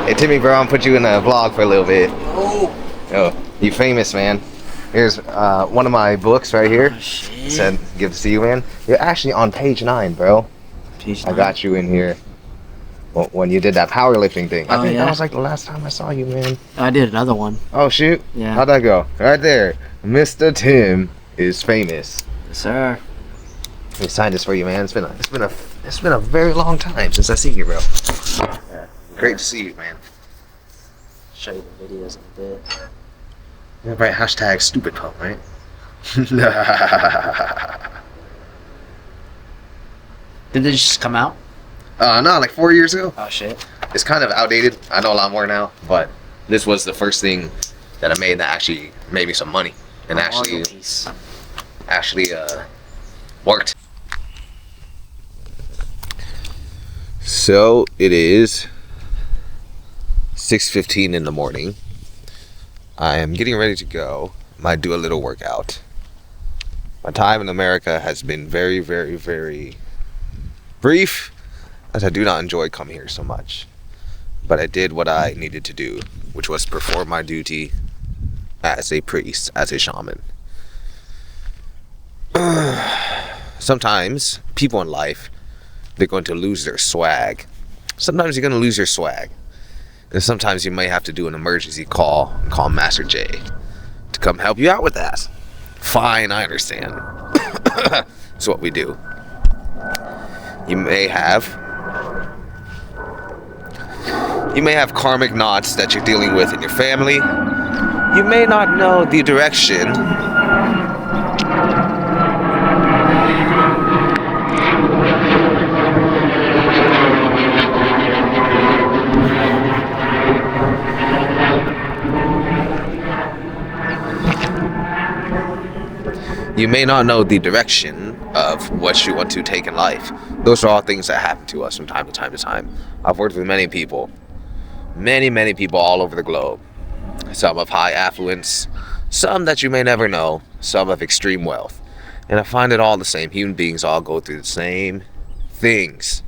Hey Timmy, bro, I'm gonna put you in a vlog for a little bit. Oh, you famous, man. Here's one of my books right here. Oh, shit. Said, good to see you, man. You're actually on page 9, bro. Page I 9. got you in here when you did that powerlifting thing. I Oh, think yeah? that was like the last time I saw you, man. I did another one. Oh shoot. Yeah. How'd that go? Right there. Mr. Tim is famous. Yes, sir. Let me sign this for you, man. It's been a very long time since I seen you, bro. Yeah. Great to see you, man. Show you the videos in a bit. Yeah, right, hashtag stupid pump, right? Did they just come out? No, like 4 years ago. Oh shit. It's kind of outdated. I know a lot more now, but this was the first thing that I made that actually made me some money and actually worked. So it is 6:15 in the morning. I am getting ready to go. Might do a little workout. My time in America has been very, very, very brief, as I do not enjoy coming here so much. But I did what I needed to do, which was perform my duty as a priest, as a shaman. Sometimes people in life, they're going to lose their swag. Sometimes you're going to lose your swag. And sometimes you may have to do an emergency call and call Master J to come help you out with that. Fine, I understand. That's what we do. You may have karmic knots that you're dealing with in your family. You may not know the direction of what you want to take in life. Those are all things that happen to us from time to time. I've worked with many people all over the globe. Some of high affluence, some that you may never know, some of extreme wealth. And I find it all the same. Human beings all go through the same things.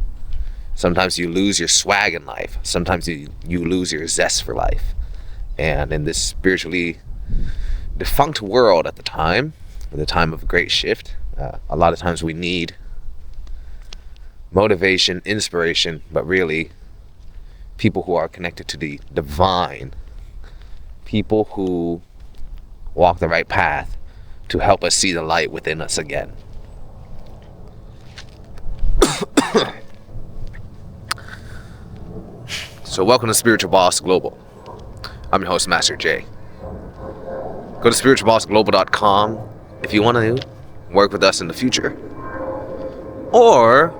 Sometimes you lose your swag in life. Sometimes you lose your zest for life. And in this spiritually defunct world at the time of a great shift, a lot of times we need motivation, inspiration, but really people who are connected to the divine, people who walk the right path to help us see the light within us again. So welcome to Spiritual Boss Global. I'm your host, Master J. Go to spiritualbossglobal.com if you want to work with us in the future, or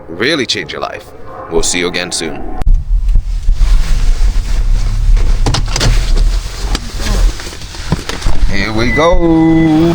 really change your life. We'll see you again soon. Here we go.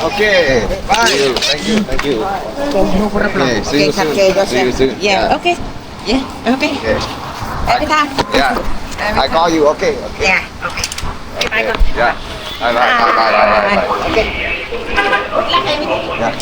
Okay, bye. Thank you. Okay, see you soon. Yeah, okay. Yeah, okay. Every time. Yeah, I call you. Okay. Yeah, okay. Bye. Yeah. Bye. Okay. Good luck, everything. Yeah.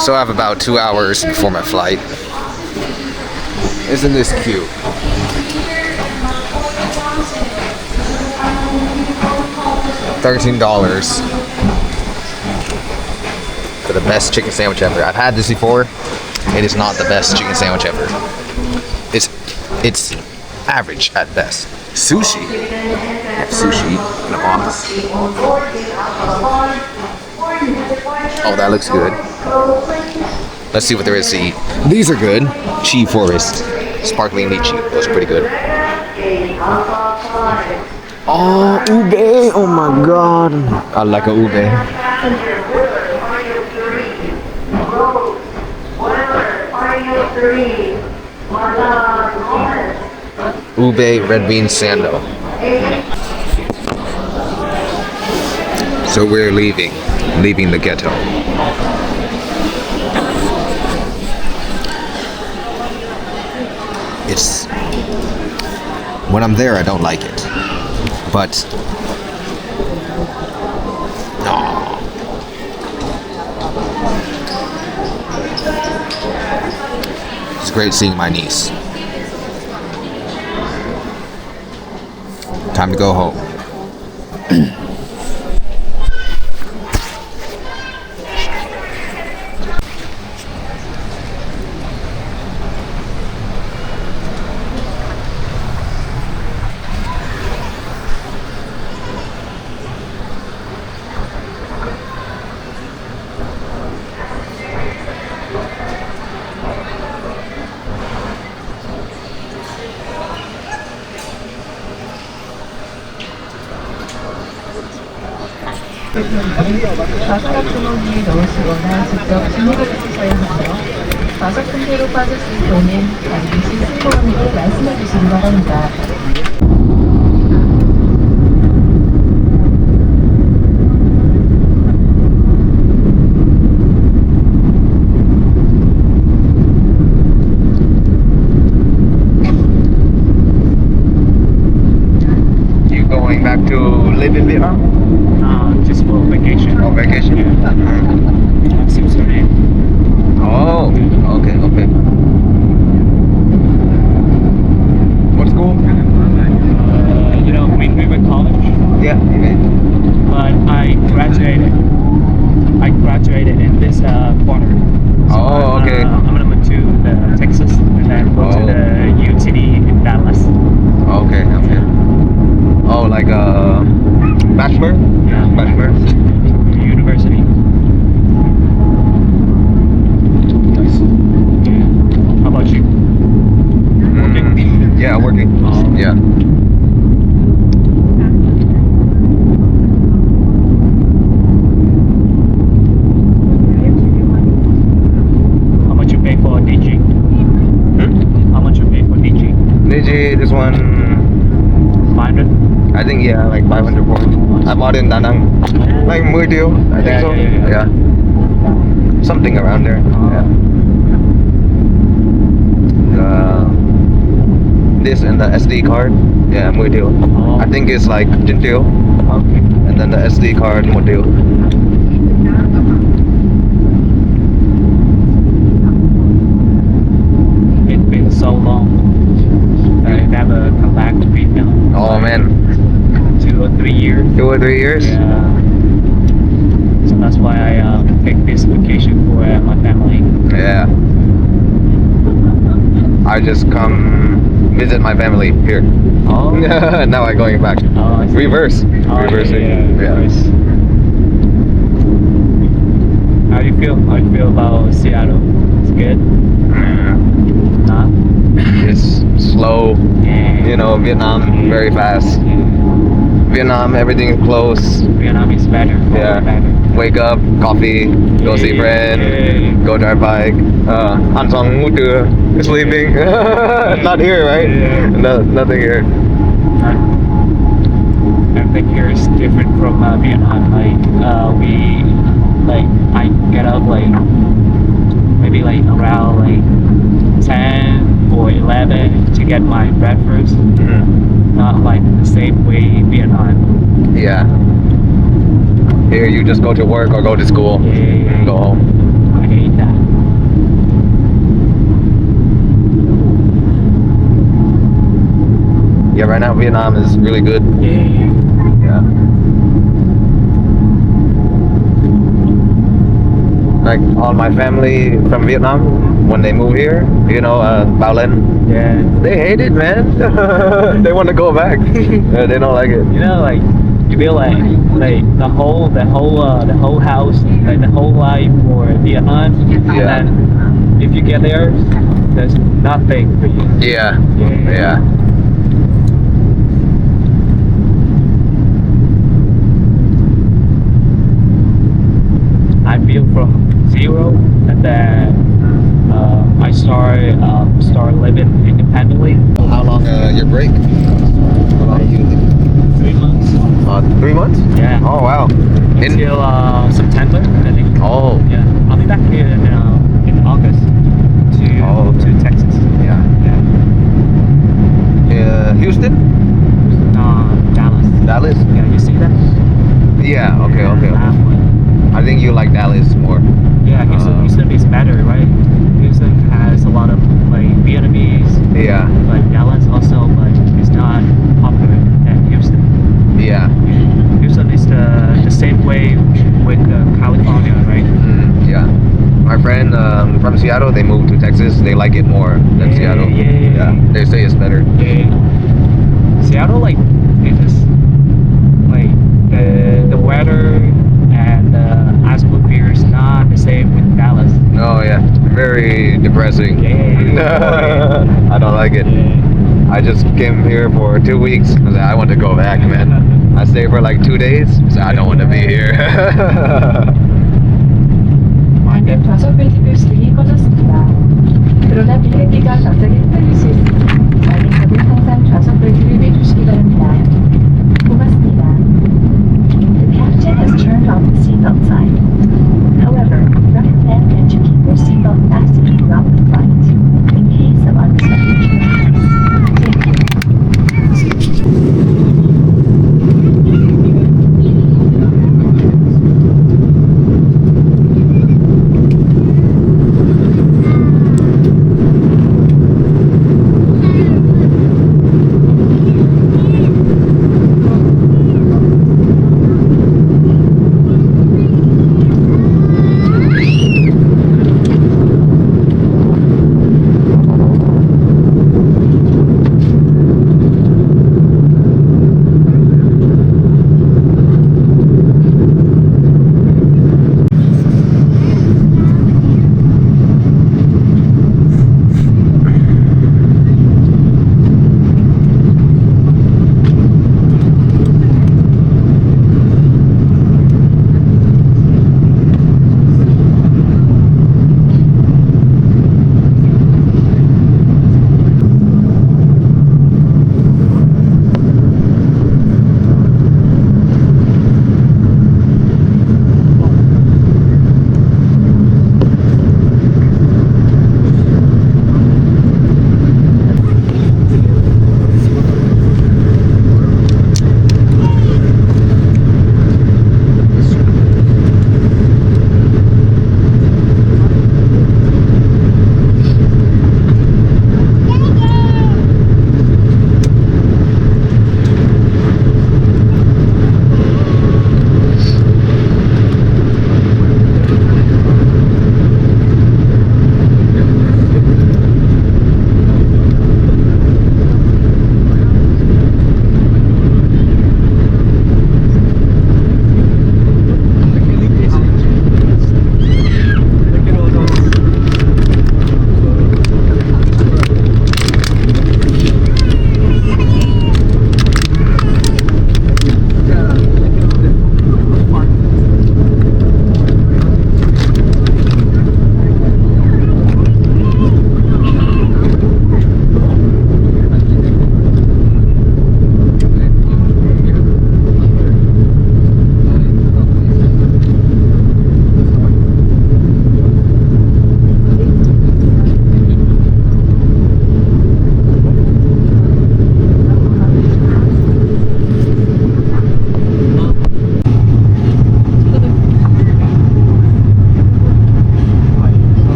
So I have about 2 hours before my flight. Isn't this cute? $13 for the best chicken sandwich ever. I've had this before. It is not the best chicken sandwich ever. It's average at best. Sushi. I have sushi in a box. Oh, that looks good. Let's see what there is to eat. These are good. Chi Forest. Sparkling lychee. Those are pretty good. Oh, ube. Oh my god. I like a ube. Ube red bean sando. So we're leaving the ghetto. It's when I'm there I don't like it. But it's great seeing my niece. Time to go home. 바삭락주머니에 넣으시거나 직접 주문을 해주셔야 하며 바삭 상태로 빠졌을 경우는 반드시 승무원에게 말씀해 주시기 바랍니다. You going back to live in Vietnam? Just for vacation. Oh, vacation? Yeah. Switzerland. Oh, okay. What school? You know, Green River College. Yeah. But I graduated in this quarter. So Oh, okay. I'm gonna move to Texas and then go to the UTD in Dallas. Okay. Oh, like a bachelor? Yeah. Bachelor. University. Nice. How about you? Yeah, working. Oh. Yeah. How much you pay for DG? How much you pay for DG? Niji, this one, 500. I think, yeah, like 500 for it. I bought it in Da Nang. Like 10 deal, I think so. Yeah. Something around there. Yeah. This and the SD card, yeah, 10 deal. I think it's like 10 deal. Okay. And then the SD card, 1 deal. It's been so long. I never come back to Vietnam. Oh man, 2 or 3 years. 2 or 3 years? Yeah. So that's why I take this vacation for my family. Yeah. I just come visit my family here. Oh. Now I'm going back. Oh, I see. Reverse. Oh, Reversing. yeah. Reverse. How do you feel? How do you feel about Seattle? It's good? Nah? It's slow. Yeah. You know, Vietnam, very fast. Yeah. Vietnam, everything is close. Vietnam is better. Yeah. Better. Wake up, coffee, go see friends, go drive bike. Ăn xong ngủ trưa, sleeping. Not here, right? No, nothing here. Everything here is different from Vietnam. I get up maybe around 10 or 11 to get my breakfast. Not like the same way in Vietnam. Yeah. Here you just go to work or go to school and go home. I hate that. Yeah, right now Vietnam is really good. Yeah. Like all my family from Vietnam, when they move here, Bao Linh, Yeah. they hate it, man. They want to go back. They don't like it. You feel like the whole house, the whole life for Vietnam. Yeah. And then if you get there's nothing for you. Yeah. Yeah. I built from zero, and then I start living independently. How long your break? How long you? 3 months. 3 months? Yeah. Oh wow. Until September, I think. Oh. Yeah. I'll be back here in August to Texas. Yeah. Houston? Dallas. Dallas? Yeah, you see that? Yeah. Okay. That one. I think you like Dallas more. Yeah, Houston is better, right? Houston has a lot of Vietnamese. Yeah. But Dallas also, it's not popular at Houston. Yeah. Houston is the same way with California, right? Yeah. My friend from Seattle, they moved to Texas. They like it more than Seattle. Yeah. They say it's better. Yeah. Seattle, it's just the weather and the atmosphere is not the same with Dallas. Oh yeah, very depressing. Yeah. I don't like it. I just came here for 2 weeks. I want to go back, man. I stayed for 2 days. So I don't want to be here. 방금 좌석 벨트 표시등이 꺼졌습니다. 그러나 비행기가 갑자기 흩날릴 수 있으니 관객석은 항상 좌석 벨트를 매주시기 바랍니다. 고맙습니다. The captain has turned off the seatbelt sign. However, recommend that you keep your seatbelt fastened throughout the flight in case of unexpected changes. Thank you.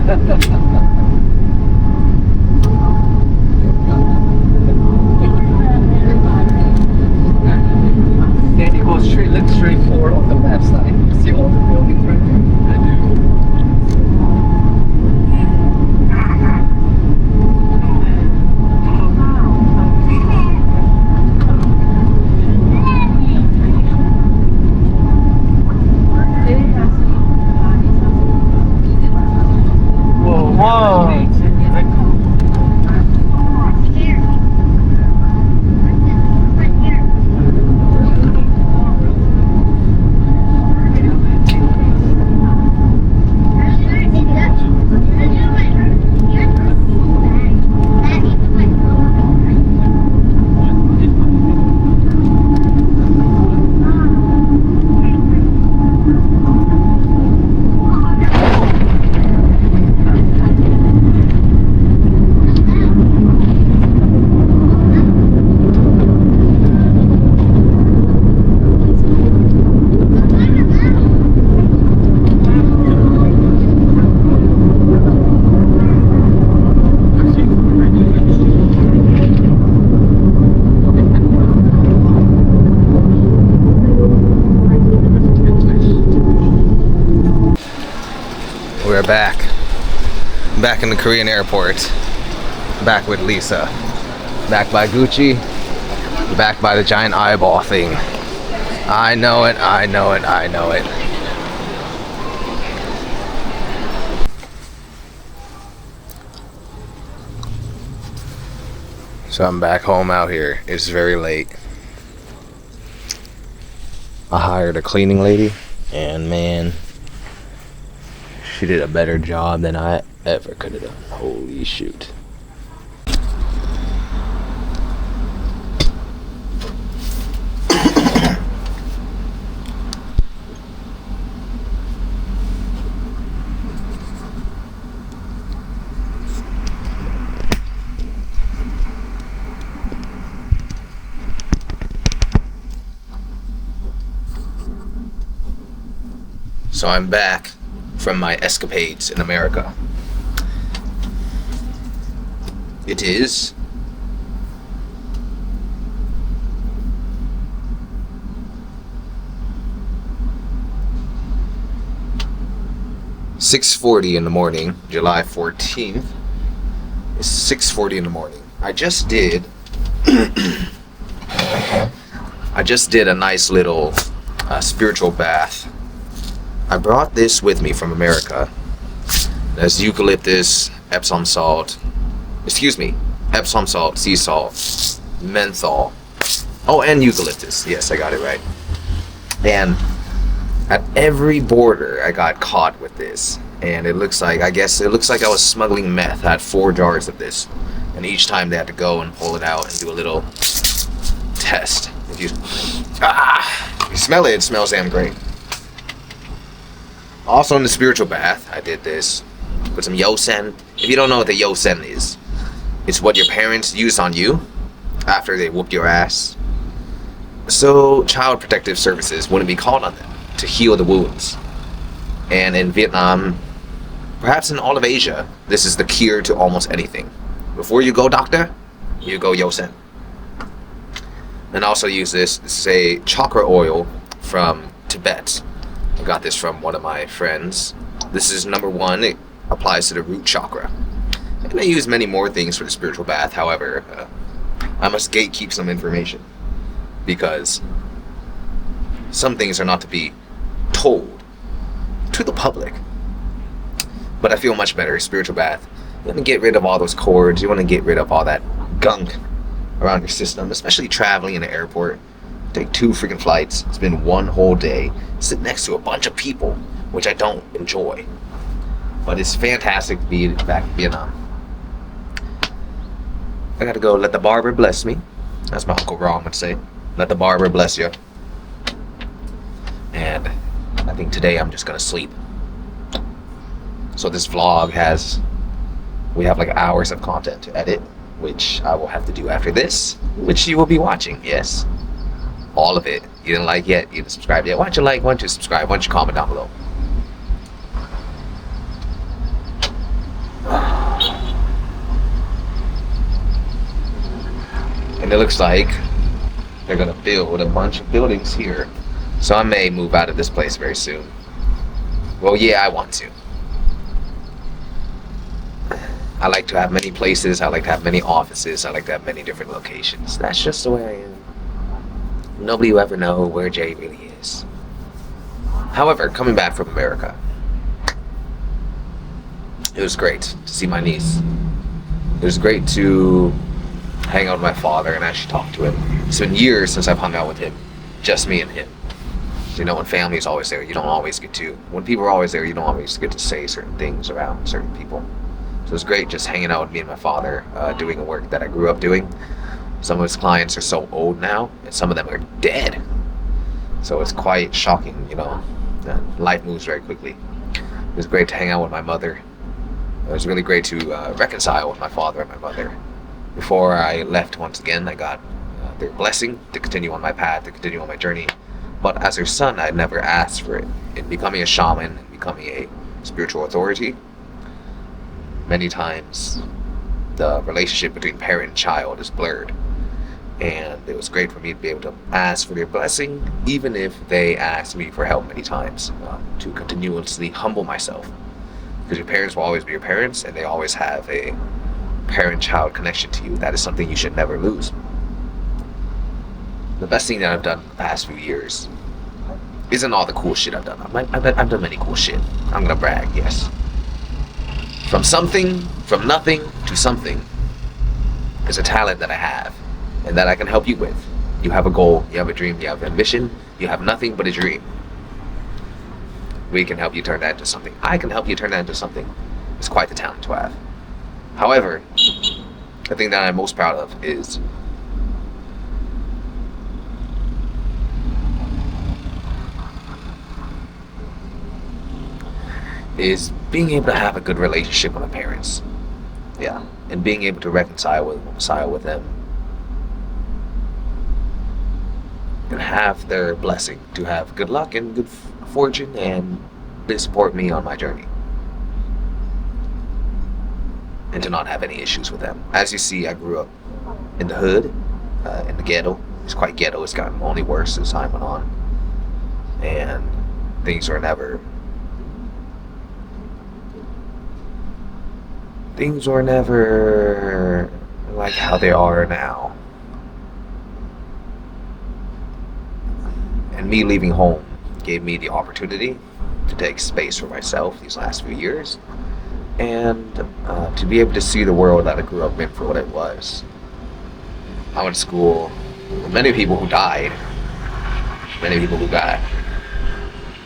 Then you go straight, look straight forward on the left side. You see all the buildings right there? I do. We're back. Back in the Korean airport. Back with Lisa. Back by Gucci. Back by the giant eyeball thing. I know it, I know it, I know it. So I'm back home out here. It's very late. I hired a cleaning lady, and man, she did a better job than I ever could have done. Holy shoot. So I'm back from my escapades in America. It is .6:40 in the morning, July 14th. It's 6:40 in the morning. I just did a nice little spiritual bath. I brought this with me from America. There's eucalyptus, Epsom salt, sea salt, menthol. Oh, and eucalyptus. Yes, I got it right. And at every border, I got caught with this. And it looks like I was smuggling meth. I had 4 jars of this. And each time they had to go and pull it out and do a little test. If you smell it, it smells damn great. Also in the spiritual bath, I did this with some yosen. If you don't know what the yosen is, it's what your parents used on you after they whooped your ass. So Child Protective Services wouldn't be called on them to heal the wounds. And in Vietnam, perhaps in all of Asia, this is the cure to almost anything. Before you go doctor, you go yosen. And also use this is a chakra oil from Tibet. I got this from one of my friends. This is number 1. It applies to the root chakra. And I use many more things for the spiritual bath. However, I must gatekeep some information because some things are not to be told to the public. But I feel much better. Spiritual bath. You want to get rid of all those cords. You want to get rid of all that gunk around your system, especially traveling in the airport. Take 2 freaking flights, spend 1 whole day, sit next to a bunch of people, which I don't enjoy. But it's fantastic to be back in Vietnam. I gotta go let the barber bless me. That's my Uncle Ron would say. Let the barber bless you. And I think today I'm just gonna sleep. So this vlog we have like hours of content to edit, which I will have to do after this, which you will be watching, yes. All of it. You didn't like yet, you didn't subscribe yet. Why don't you like, why don't you subscribe, why don't you comment down below. And it looks like they're gonna build a bunch of buildings here. So I may move out of this place very soon. Well, yeah, I want to. I like to have many places. I like to have many offices. I like to have many different locations. That's just the way I am. Nobody will ever know where Jay really is. However, coming back from America, it was great to see my niece. It was great to hang out with my father and actually talk to him. It's been years since I've hung out with him. Just me and him. You know, when family is always there, you don't always get to. When people are always there, you don't always get to say certain things around certain people. So it was great just hanging out with me and my father, doing the work that I grew up doing. Some of his clients are so old now, and some of them are dead. So it's quite shocking, you know. Life moves very quickly. It was great to hang out with my mother. It was really great to reconcile with my father and my mother. Before I left once again, I got their blessing to continue on my path, to continue on my journey. But as their son, I never asked for it. In becoming a shaman, and becoming a spiritual authority, many times the relationship between parent and child is blurred. And it was great for me to be able to ask for their blessing, even if they asked me for help many times, to continuously humble myself. Because your parents will always be your parents, and they always have a parent-child connection to you. That is something you should never lose. The best thing that I've done the past few years isn't all the cool shit I've done. I've done many cool shit. I'm gonna brag, yes. From nothing to something is a talent that I have and that I can help you with. You have a goal, you have a dream, you have an ambition, you have nothing but a dream. We can help you turn that into something. I can help you turn that into something. It's quite the talent to have. However, the thing that I'm most proud of is being able to have a good relationship with my parents. Yeah, and being able to reconcile with them and have their blessing, to have good luck and good fortune, and they support me on my journey, and to not have any issues with them. As you see, I grew up in the hood, in the ghetto. It's quite ghetto. It's gotten only worse as time went on, and things were never like how they are now. And me leaving home gave me the opportunity to take space for myself these last few years, and to be able to see the world that I grew up in for what it was. I went to school with many people who died, many people who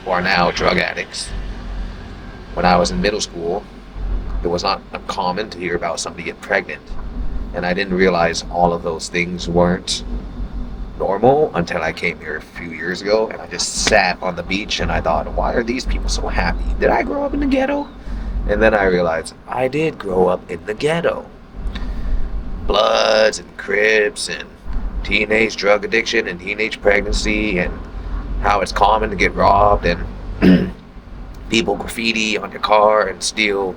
are now drug addicts. When I was in middle school, it was not uncommon to hear about somebody get pregnant, and I didn't realize all of those things weren't normal until I came here a few years ago, and I just sat on the beach and I thought, why are these people so happy? Did I grow up in the ghetto? And then I realized I did grow up in the ghetto. Bloods and Crips and teenage drug addiction and teenage pregnancy, and how it's common to get robbed and people graffiti on your car and steal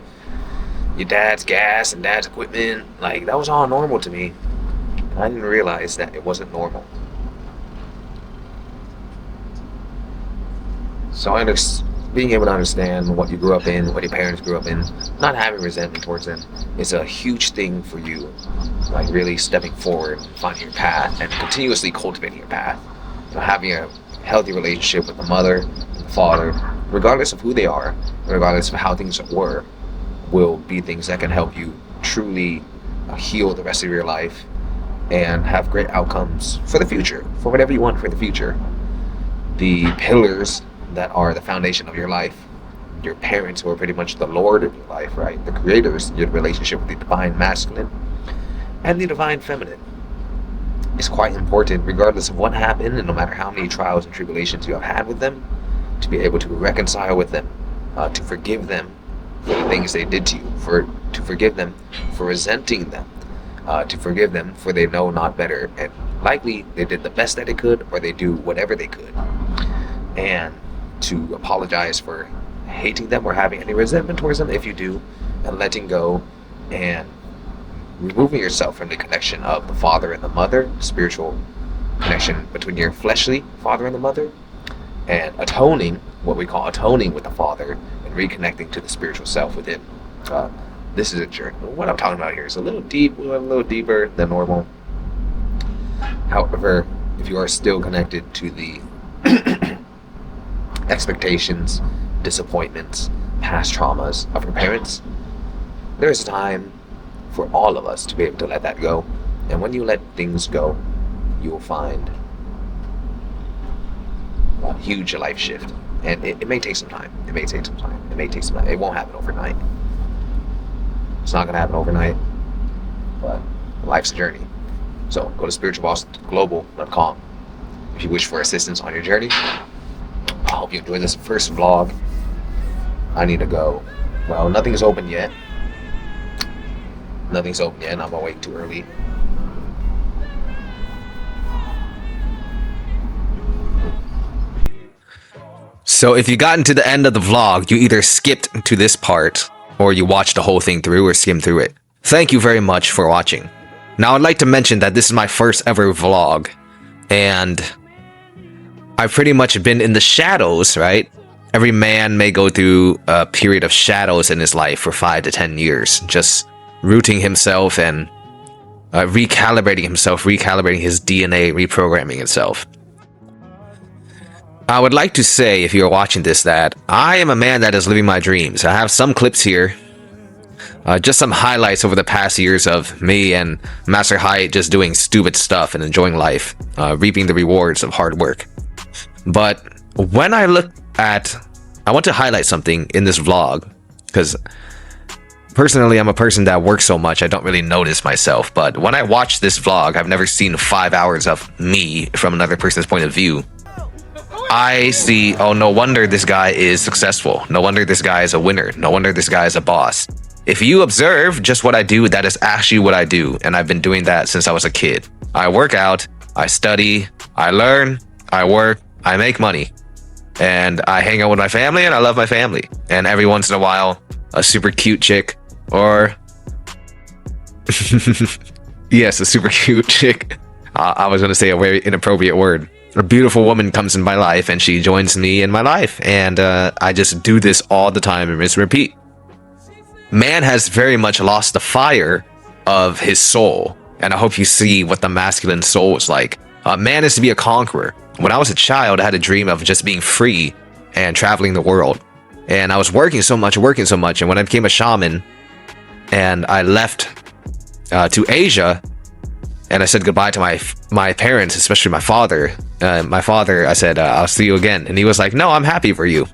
your dad's gas and dad's equipment. Like, that was all normal to me. I didn't realize that it wasn't normal. So being able to understand what you grew up in, what your parents grew up in, not having resentment towards them, is a huge thing for you. Like, really stepping forward, finding your path, and continuously cultivating your path. You know, having a healthy relationship with the mother and the father, regardless of who they are, regardless of how things were, will be things that can help you truly heal the rest of your life and have great outcomes for the future, for whatever you want for the future. The pillars that are the foundation of your life, your parents, who are pretty much the Lord of your life, right? The creators, your relationship with the divine masculine and the divine feminine is quite important, regardless of what happened, and no matter how many trials and tribulations you have had with them, to be able to reconcile with them, to forgive them for the things they did to you, to forgive them for resenting them, to forgive them for they know not better, and likely they did the best that they could, or they do whatever they could, and to apologize for hating them or having any resentment towards them if you do, and letting go and removing yourself from the connection of the father and the mother, spiritual connection between your fleshly father and the mother, and atoning, what we call atoning with the father, and reconnecting to the spiritual self within. This is a journey. What I'm talking about here is a little deeper than normal. However, if you are still connected to the expectations, disappointments, past traumas of your parents, there is a time for all of us to be able to let that go. And when you let things go, you will find a huge life shift. And it may take some time. It won't happen overnight. It's not going to happen overnight. But life's a journey. So go to spiritualbossglobal.com if you wish for assistance on your journey. I hope you enjoyed this first vlog. I need to go. Well, nothing's open yet. And I'm awake too early. So if you gotten to the end of the vlog, you either skipped to this part, or you watched the whole thing through or skimmed through it. Thank you very much for watching. Now I'd like to mention that this is my first ever vlog, and I've pretty much been in the shadows, right? Every man may go through a period of shadows in his life for 5 to 10 years, just rooting himself and recalibrating his DNA, reprogramming itself. I would like to say, if you're watching this, that I am a man that is living my dreams. I have some clips here, just some highlights over the past years of me and Master Height just doing stupid stuff and enjoying life, reaping the rewards of hard work. But when I look at, I want to highlight something in this vlog, because personally I'm a person that works so much I don't really notice myself. But when I watch this vlog, I've never seen 5 hours of me from another person's point of view. I see, oh, no wonder this guy is successful. No wonder this guy is a winner. No wonder this guy is a boss. If you observe just what I do, that is actually what I do. And I've been doing that since I was a kid. I work out, I study, I learn, I work, I make money. And I hang out with my family, and I love my family. And every once in a while, a super cute chick, or yes, a super cute chick. I was going to say a very inappropriate word. A beautiful woman comes in my life, and she joins me in my life, and I just do this all the time and rinse and repeat. Man has very much lost the fire of his soul, and I hope you see what the masculine soul is like. Man is to be a conqueror. When I was a child, I had a dream of just being free and traveling the world, and I was working so much, and when I became a shaman and I left to Asia, and I said goodbye to my parents, especially my father. I said, I'll see you again. And he was like, no, I'm happy for you.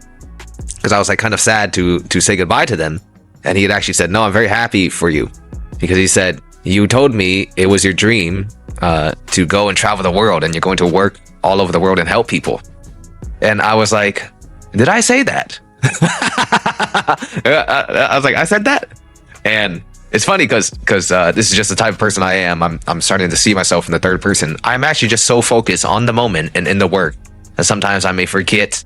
Because I was like kind of sad to say goodbye to them. And he had actually said, no, I'm very happy for you. Because he said, you told me it was your dream to go and travel the world, and you're going to work all over the world and help people. And I was like, did I say that? I was like, I said that? And it's funny because this is just the type of person I am. I'm starting to see myself in the third person. I'm actually just so focused on the moment and in the work. And sometimes I may forget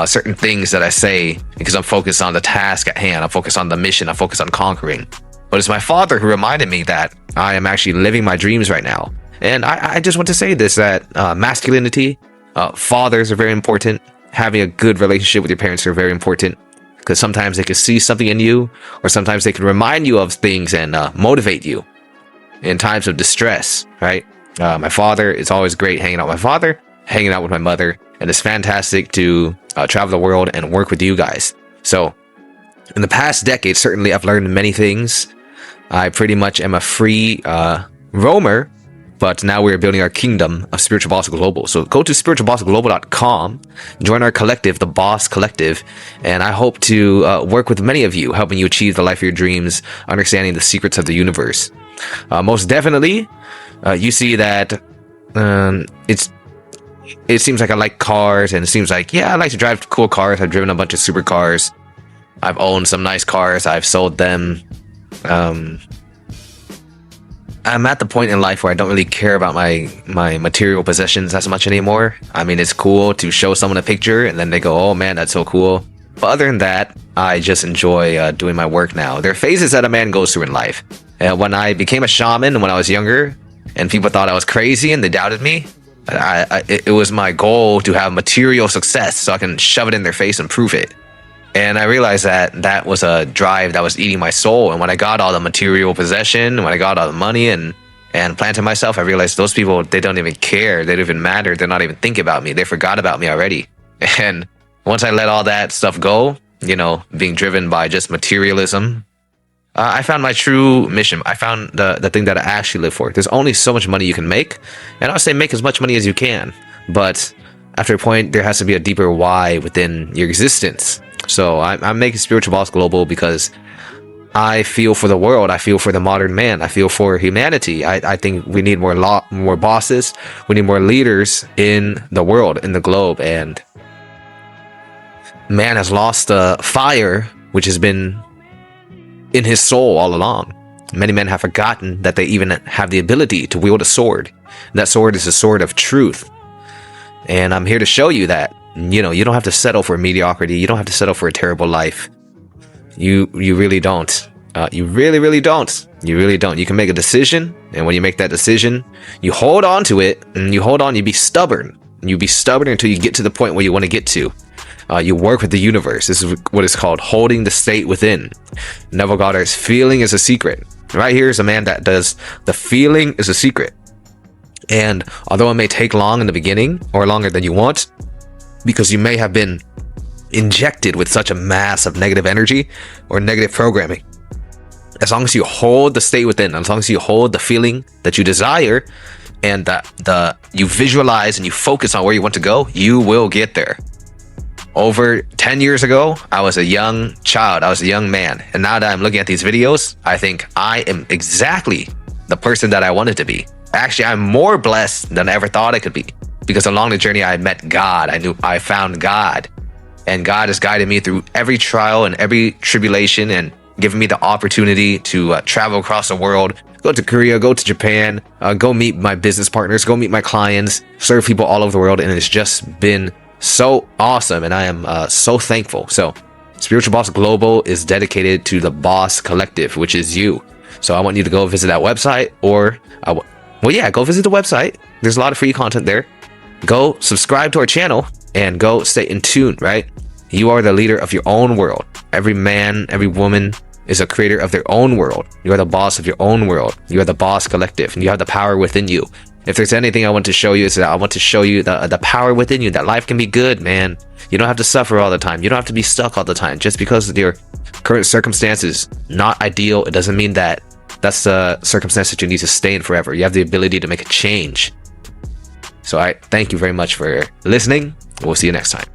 certain things that I say because I'm focused on the task at hand. I'm focused on the mission. I'm focused on conquering. But it's my father who reminded me that I am actually living my dreams right now. And I just want to say this, that masculinity, fathers are very important. Having a good relationship with your parents are very important. Because sometimes they can see something in you, or sometimes they can remind you of things and motivate you in times of distress, right? My father, it's always great hanging out with my father, hanging out with my mother, and it's fantastic to travel the world and work with you guys. So in the past decade, certainly I've learned many things. I pretty much am a free roamer, but now we're building our kingdom of Spiritual Boss Global. So go to spiritualbossglobal.com, join our collective, the Boss Collective, and I hope to work with many of you, helping you achieve the life of your dreams, understanding the secrets of the universe. Most definitely, you see that it seems like I like cars, and it seems like, yeah, I like to drive cool cars. I've driven a bunch of supercars. I've owned some nice cars. I've sold them. I'm at the point in life where I don't really care about my material possessions as much anymore. I mean, it's cool to show someone a picture and then they go, oh man, that's so cool. But other than that, I just enjoy doing my work now. There are phases that a man goes through in life. When I became a shaman when I was younger, and people thought I was crazy and they doubted me, it was my goal to have material success so I can shove it in their face and prove it. And I realized that that was a drive that was eating my soul. And when I got all the material possession, when I got all the money and planted myself, I realized those people, they don't even care. They don't even matter. They're not even thinking about me. They forgot about me already. And once I let all that stuff go, you know, being driven by just materialism, I found my true mission. I found the thing that I actually live for. There's only so much money you can make. And I would say make as much money as you can. But after a point, there has to be a deeper why within your existence. So I'm making Spiritual Boss global because I feel for the world. I feel for the modern man. I feel for humanity. I think we need more bosses. We need more leaders in the world, in the globe. And man has lost the fire, which has been in his soul all along. Many men have forgotten that they even have the ability to wield a sword. And that sword is a sword of truth. And I'm here to show you that, you know, you don't have to settle for mediocrity. You don't have to settle for a terrible life. You really don't. You really don't. You really don't. You can make a decision, and when you make that decision, you hold on to it, and you be stubborn. You be stubborn until you get to the point where you want to get to. You work with the universe. This is what is called holding the state within. Neville Goddard's feeling is a secret. Right here is a man that does the feeling is a secret. And although it may take long in the beginning, or longer than you want, because you may have been injected with such a mass of negative energy or negative programming, as long as you hold the state within, as long as you hold the feeling that you desire, and you visualize and you focus on where you want to go, you will get there. Over 10 years ago, I was a young child. I was a young man. And now that I'm looking at these videos, I think I am exactly the person that I wanted to be. Actually, I'm more blessed than I ever thought I could be. Because along the journey, I met God. I found God. And God has guided me through every trial and every tribulation and given me the opportunity to travel across the world, go to Korea, go to Japan, go meet my business partners, go meet my clients, serve people all over the world. And it's just been so awesome. And I am so thankful. So Spiritual Boss Global is dedicated to the Boss Collective, which is you. So I want you to go visit that website, or go visit the website. There's a lot of free content there. Go subscribe to our channel and go stay in tune, right? You are the leader of your own world. Every man, every woman is a creator of their own world. You are the boss of your own world. You are the Boss Collective, and you have the power within you. If there's anything I want to show you, is that I want to show you the power within you, that life can be good, man. You don't have to suffer all the time. You don't have to be stuck all the time. Just because your current circumstances not ideal, it doesn't mean that that's the circumstance that you need to stay in forever. You have the ability to make a change. So I thank you very much for listening. We'll see you next time.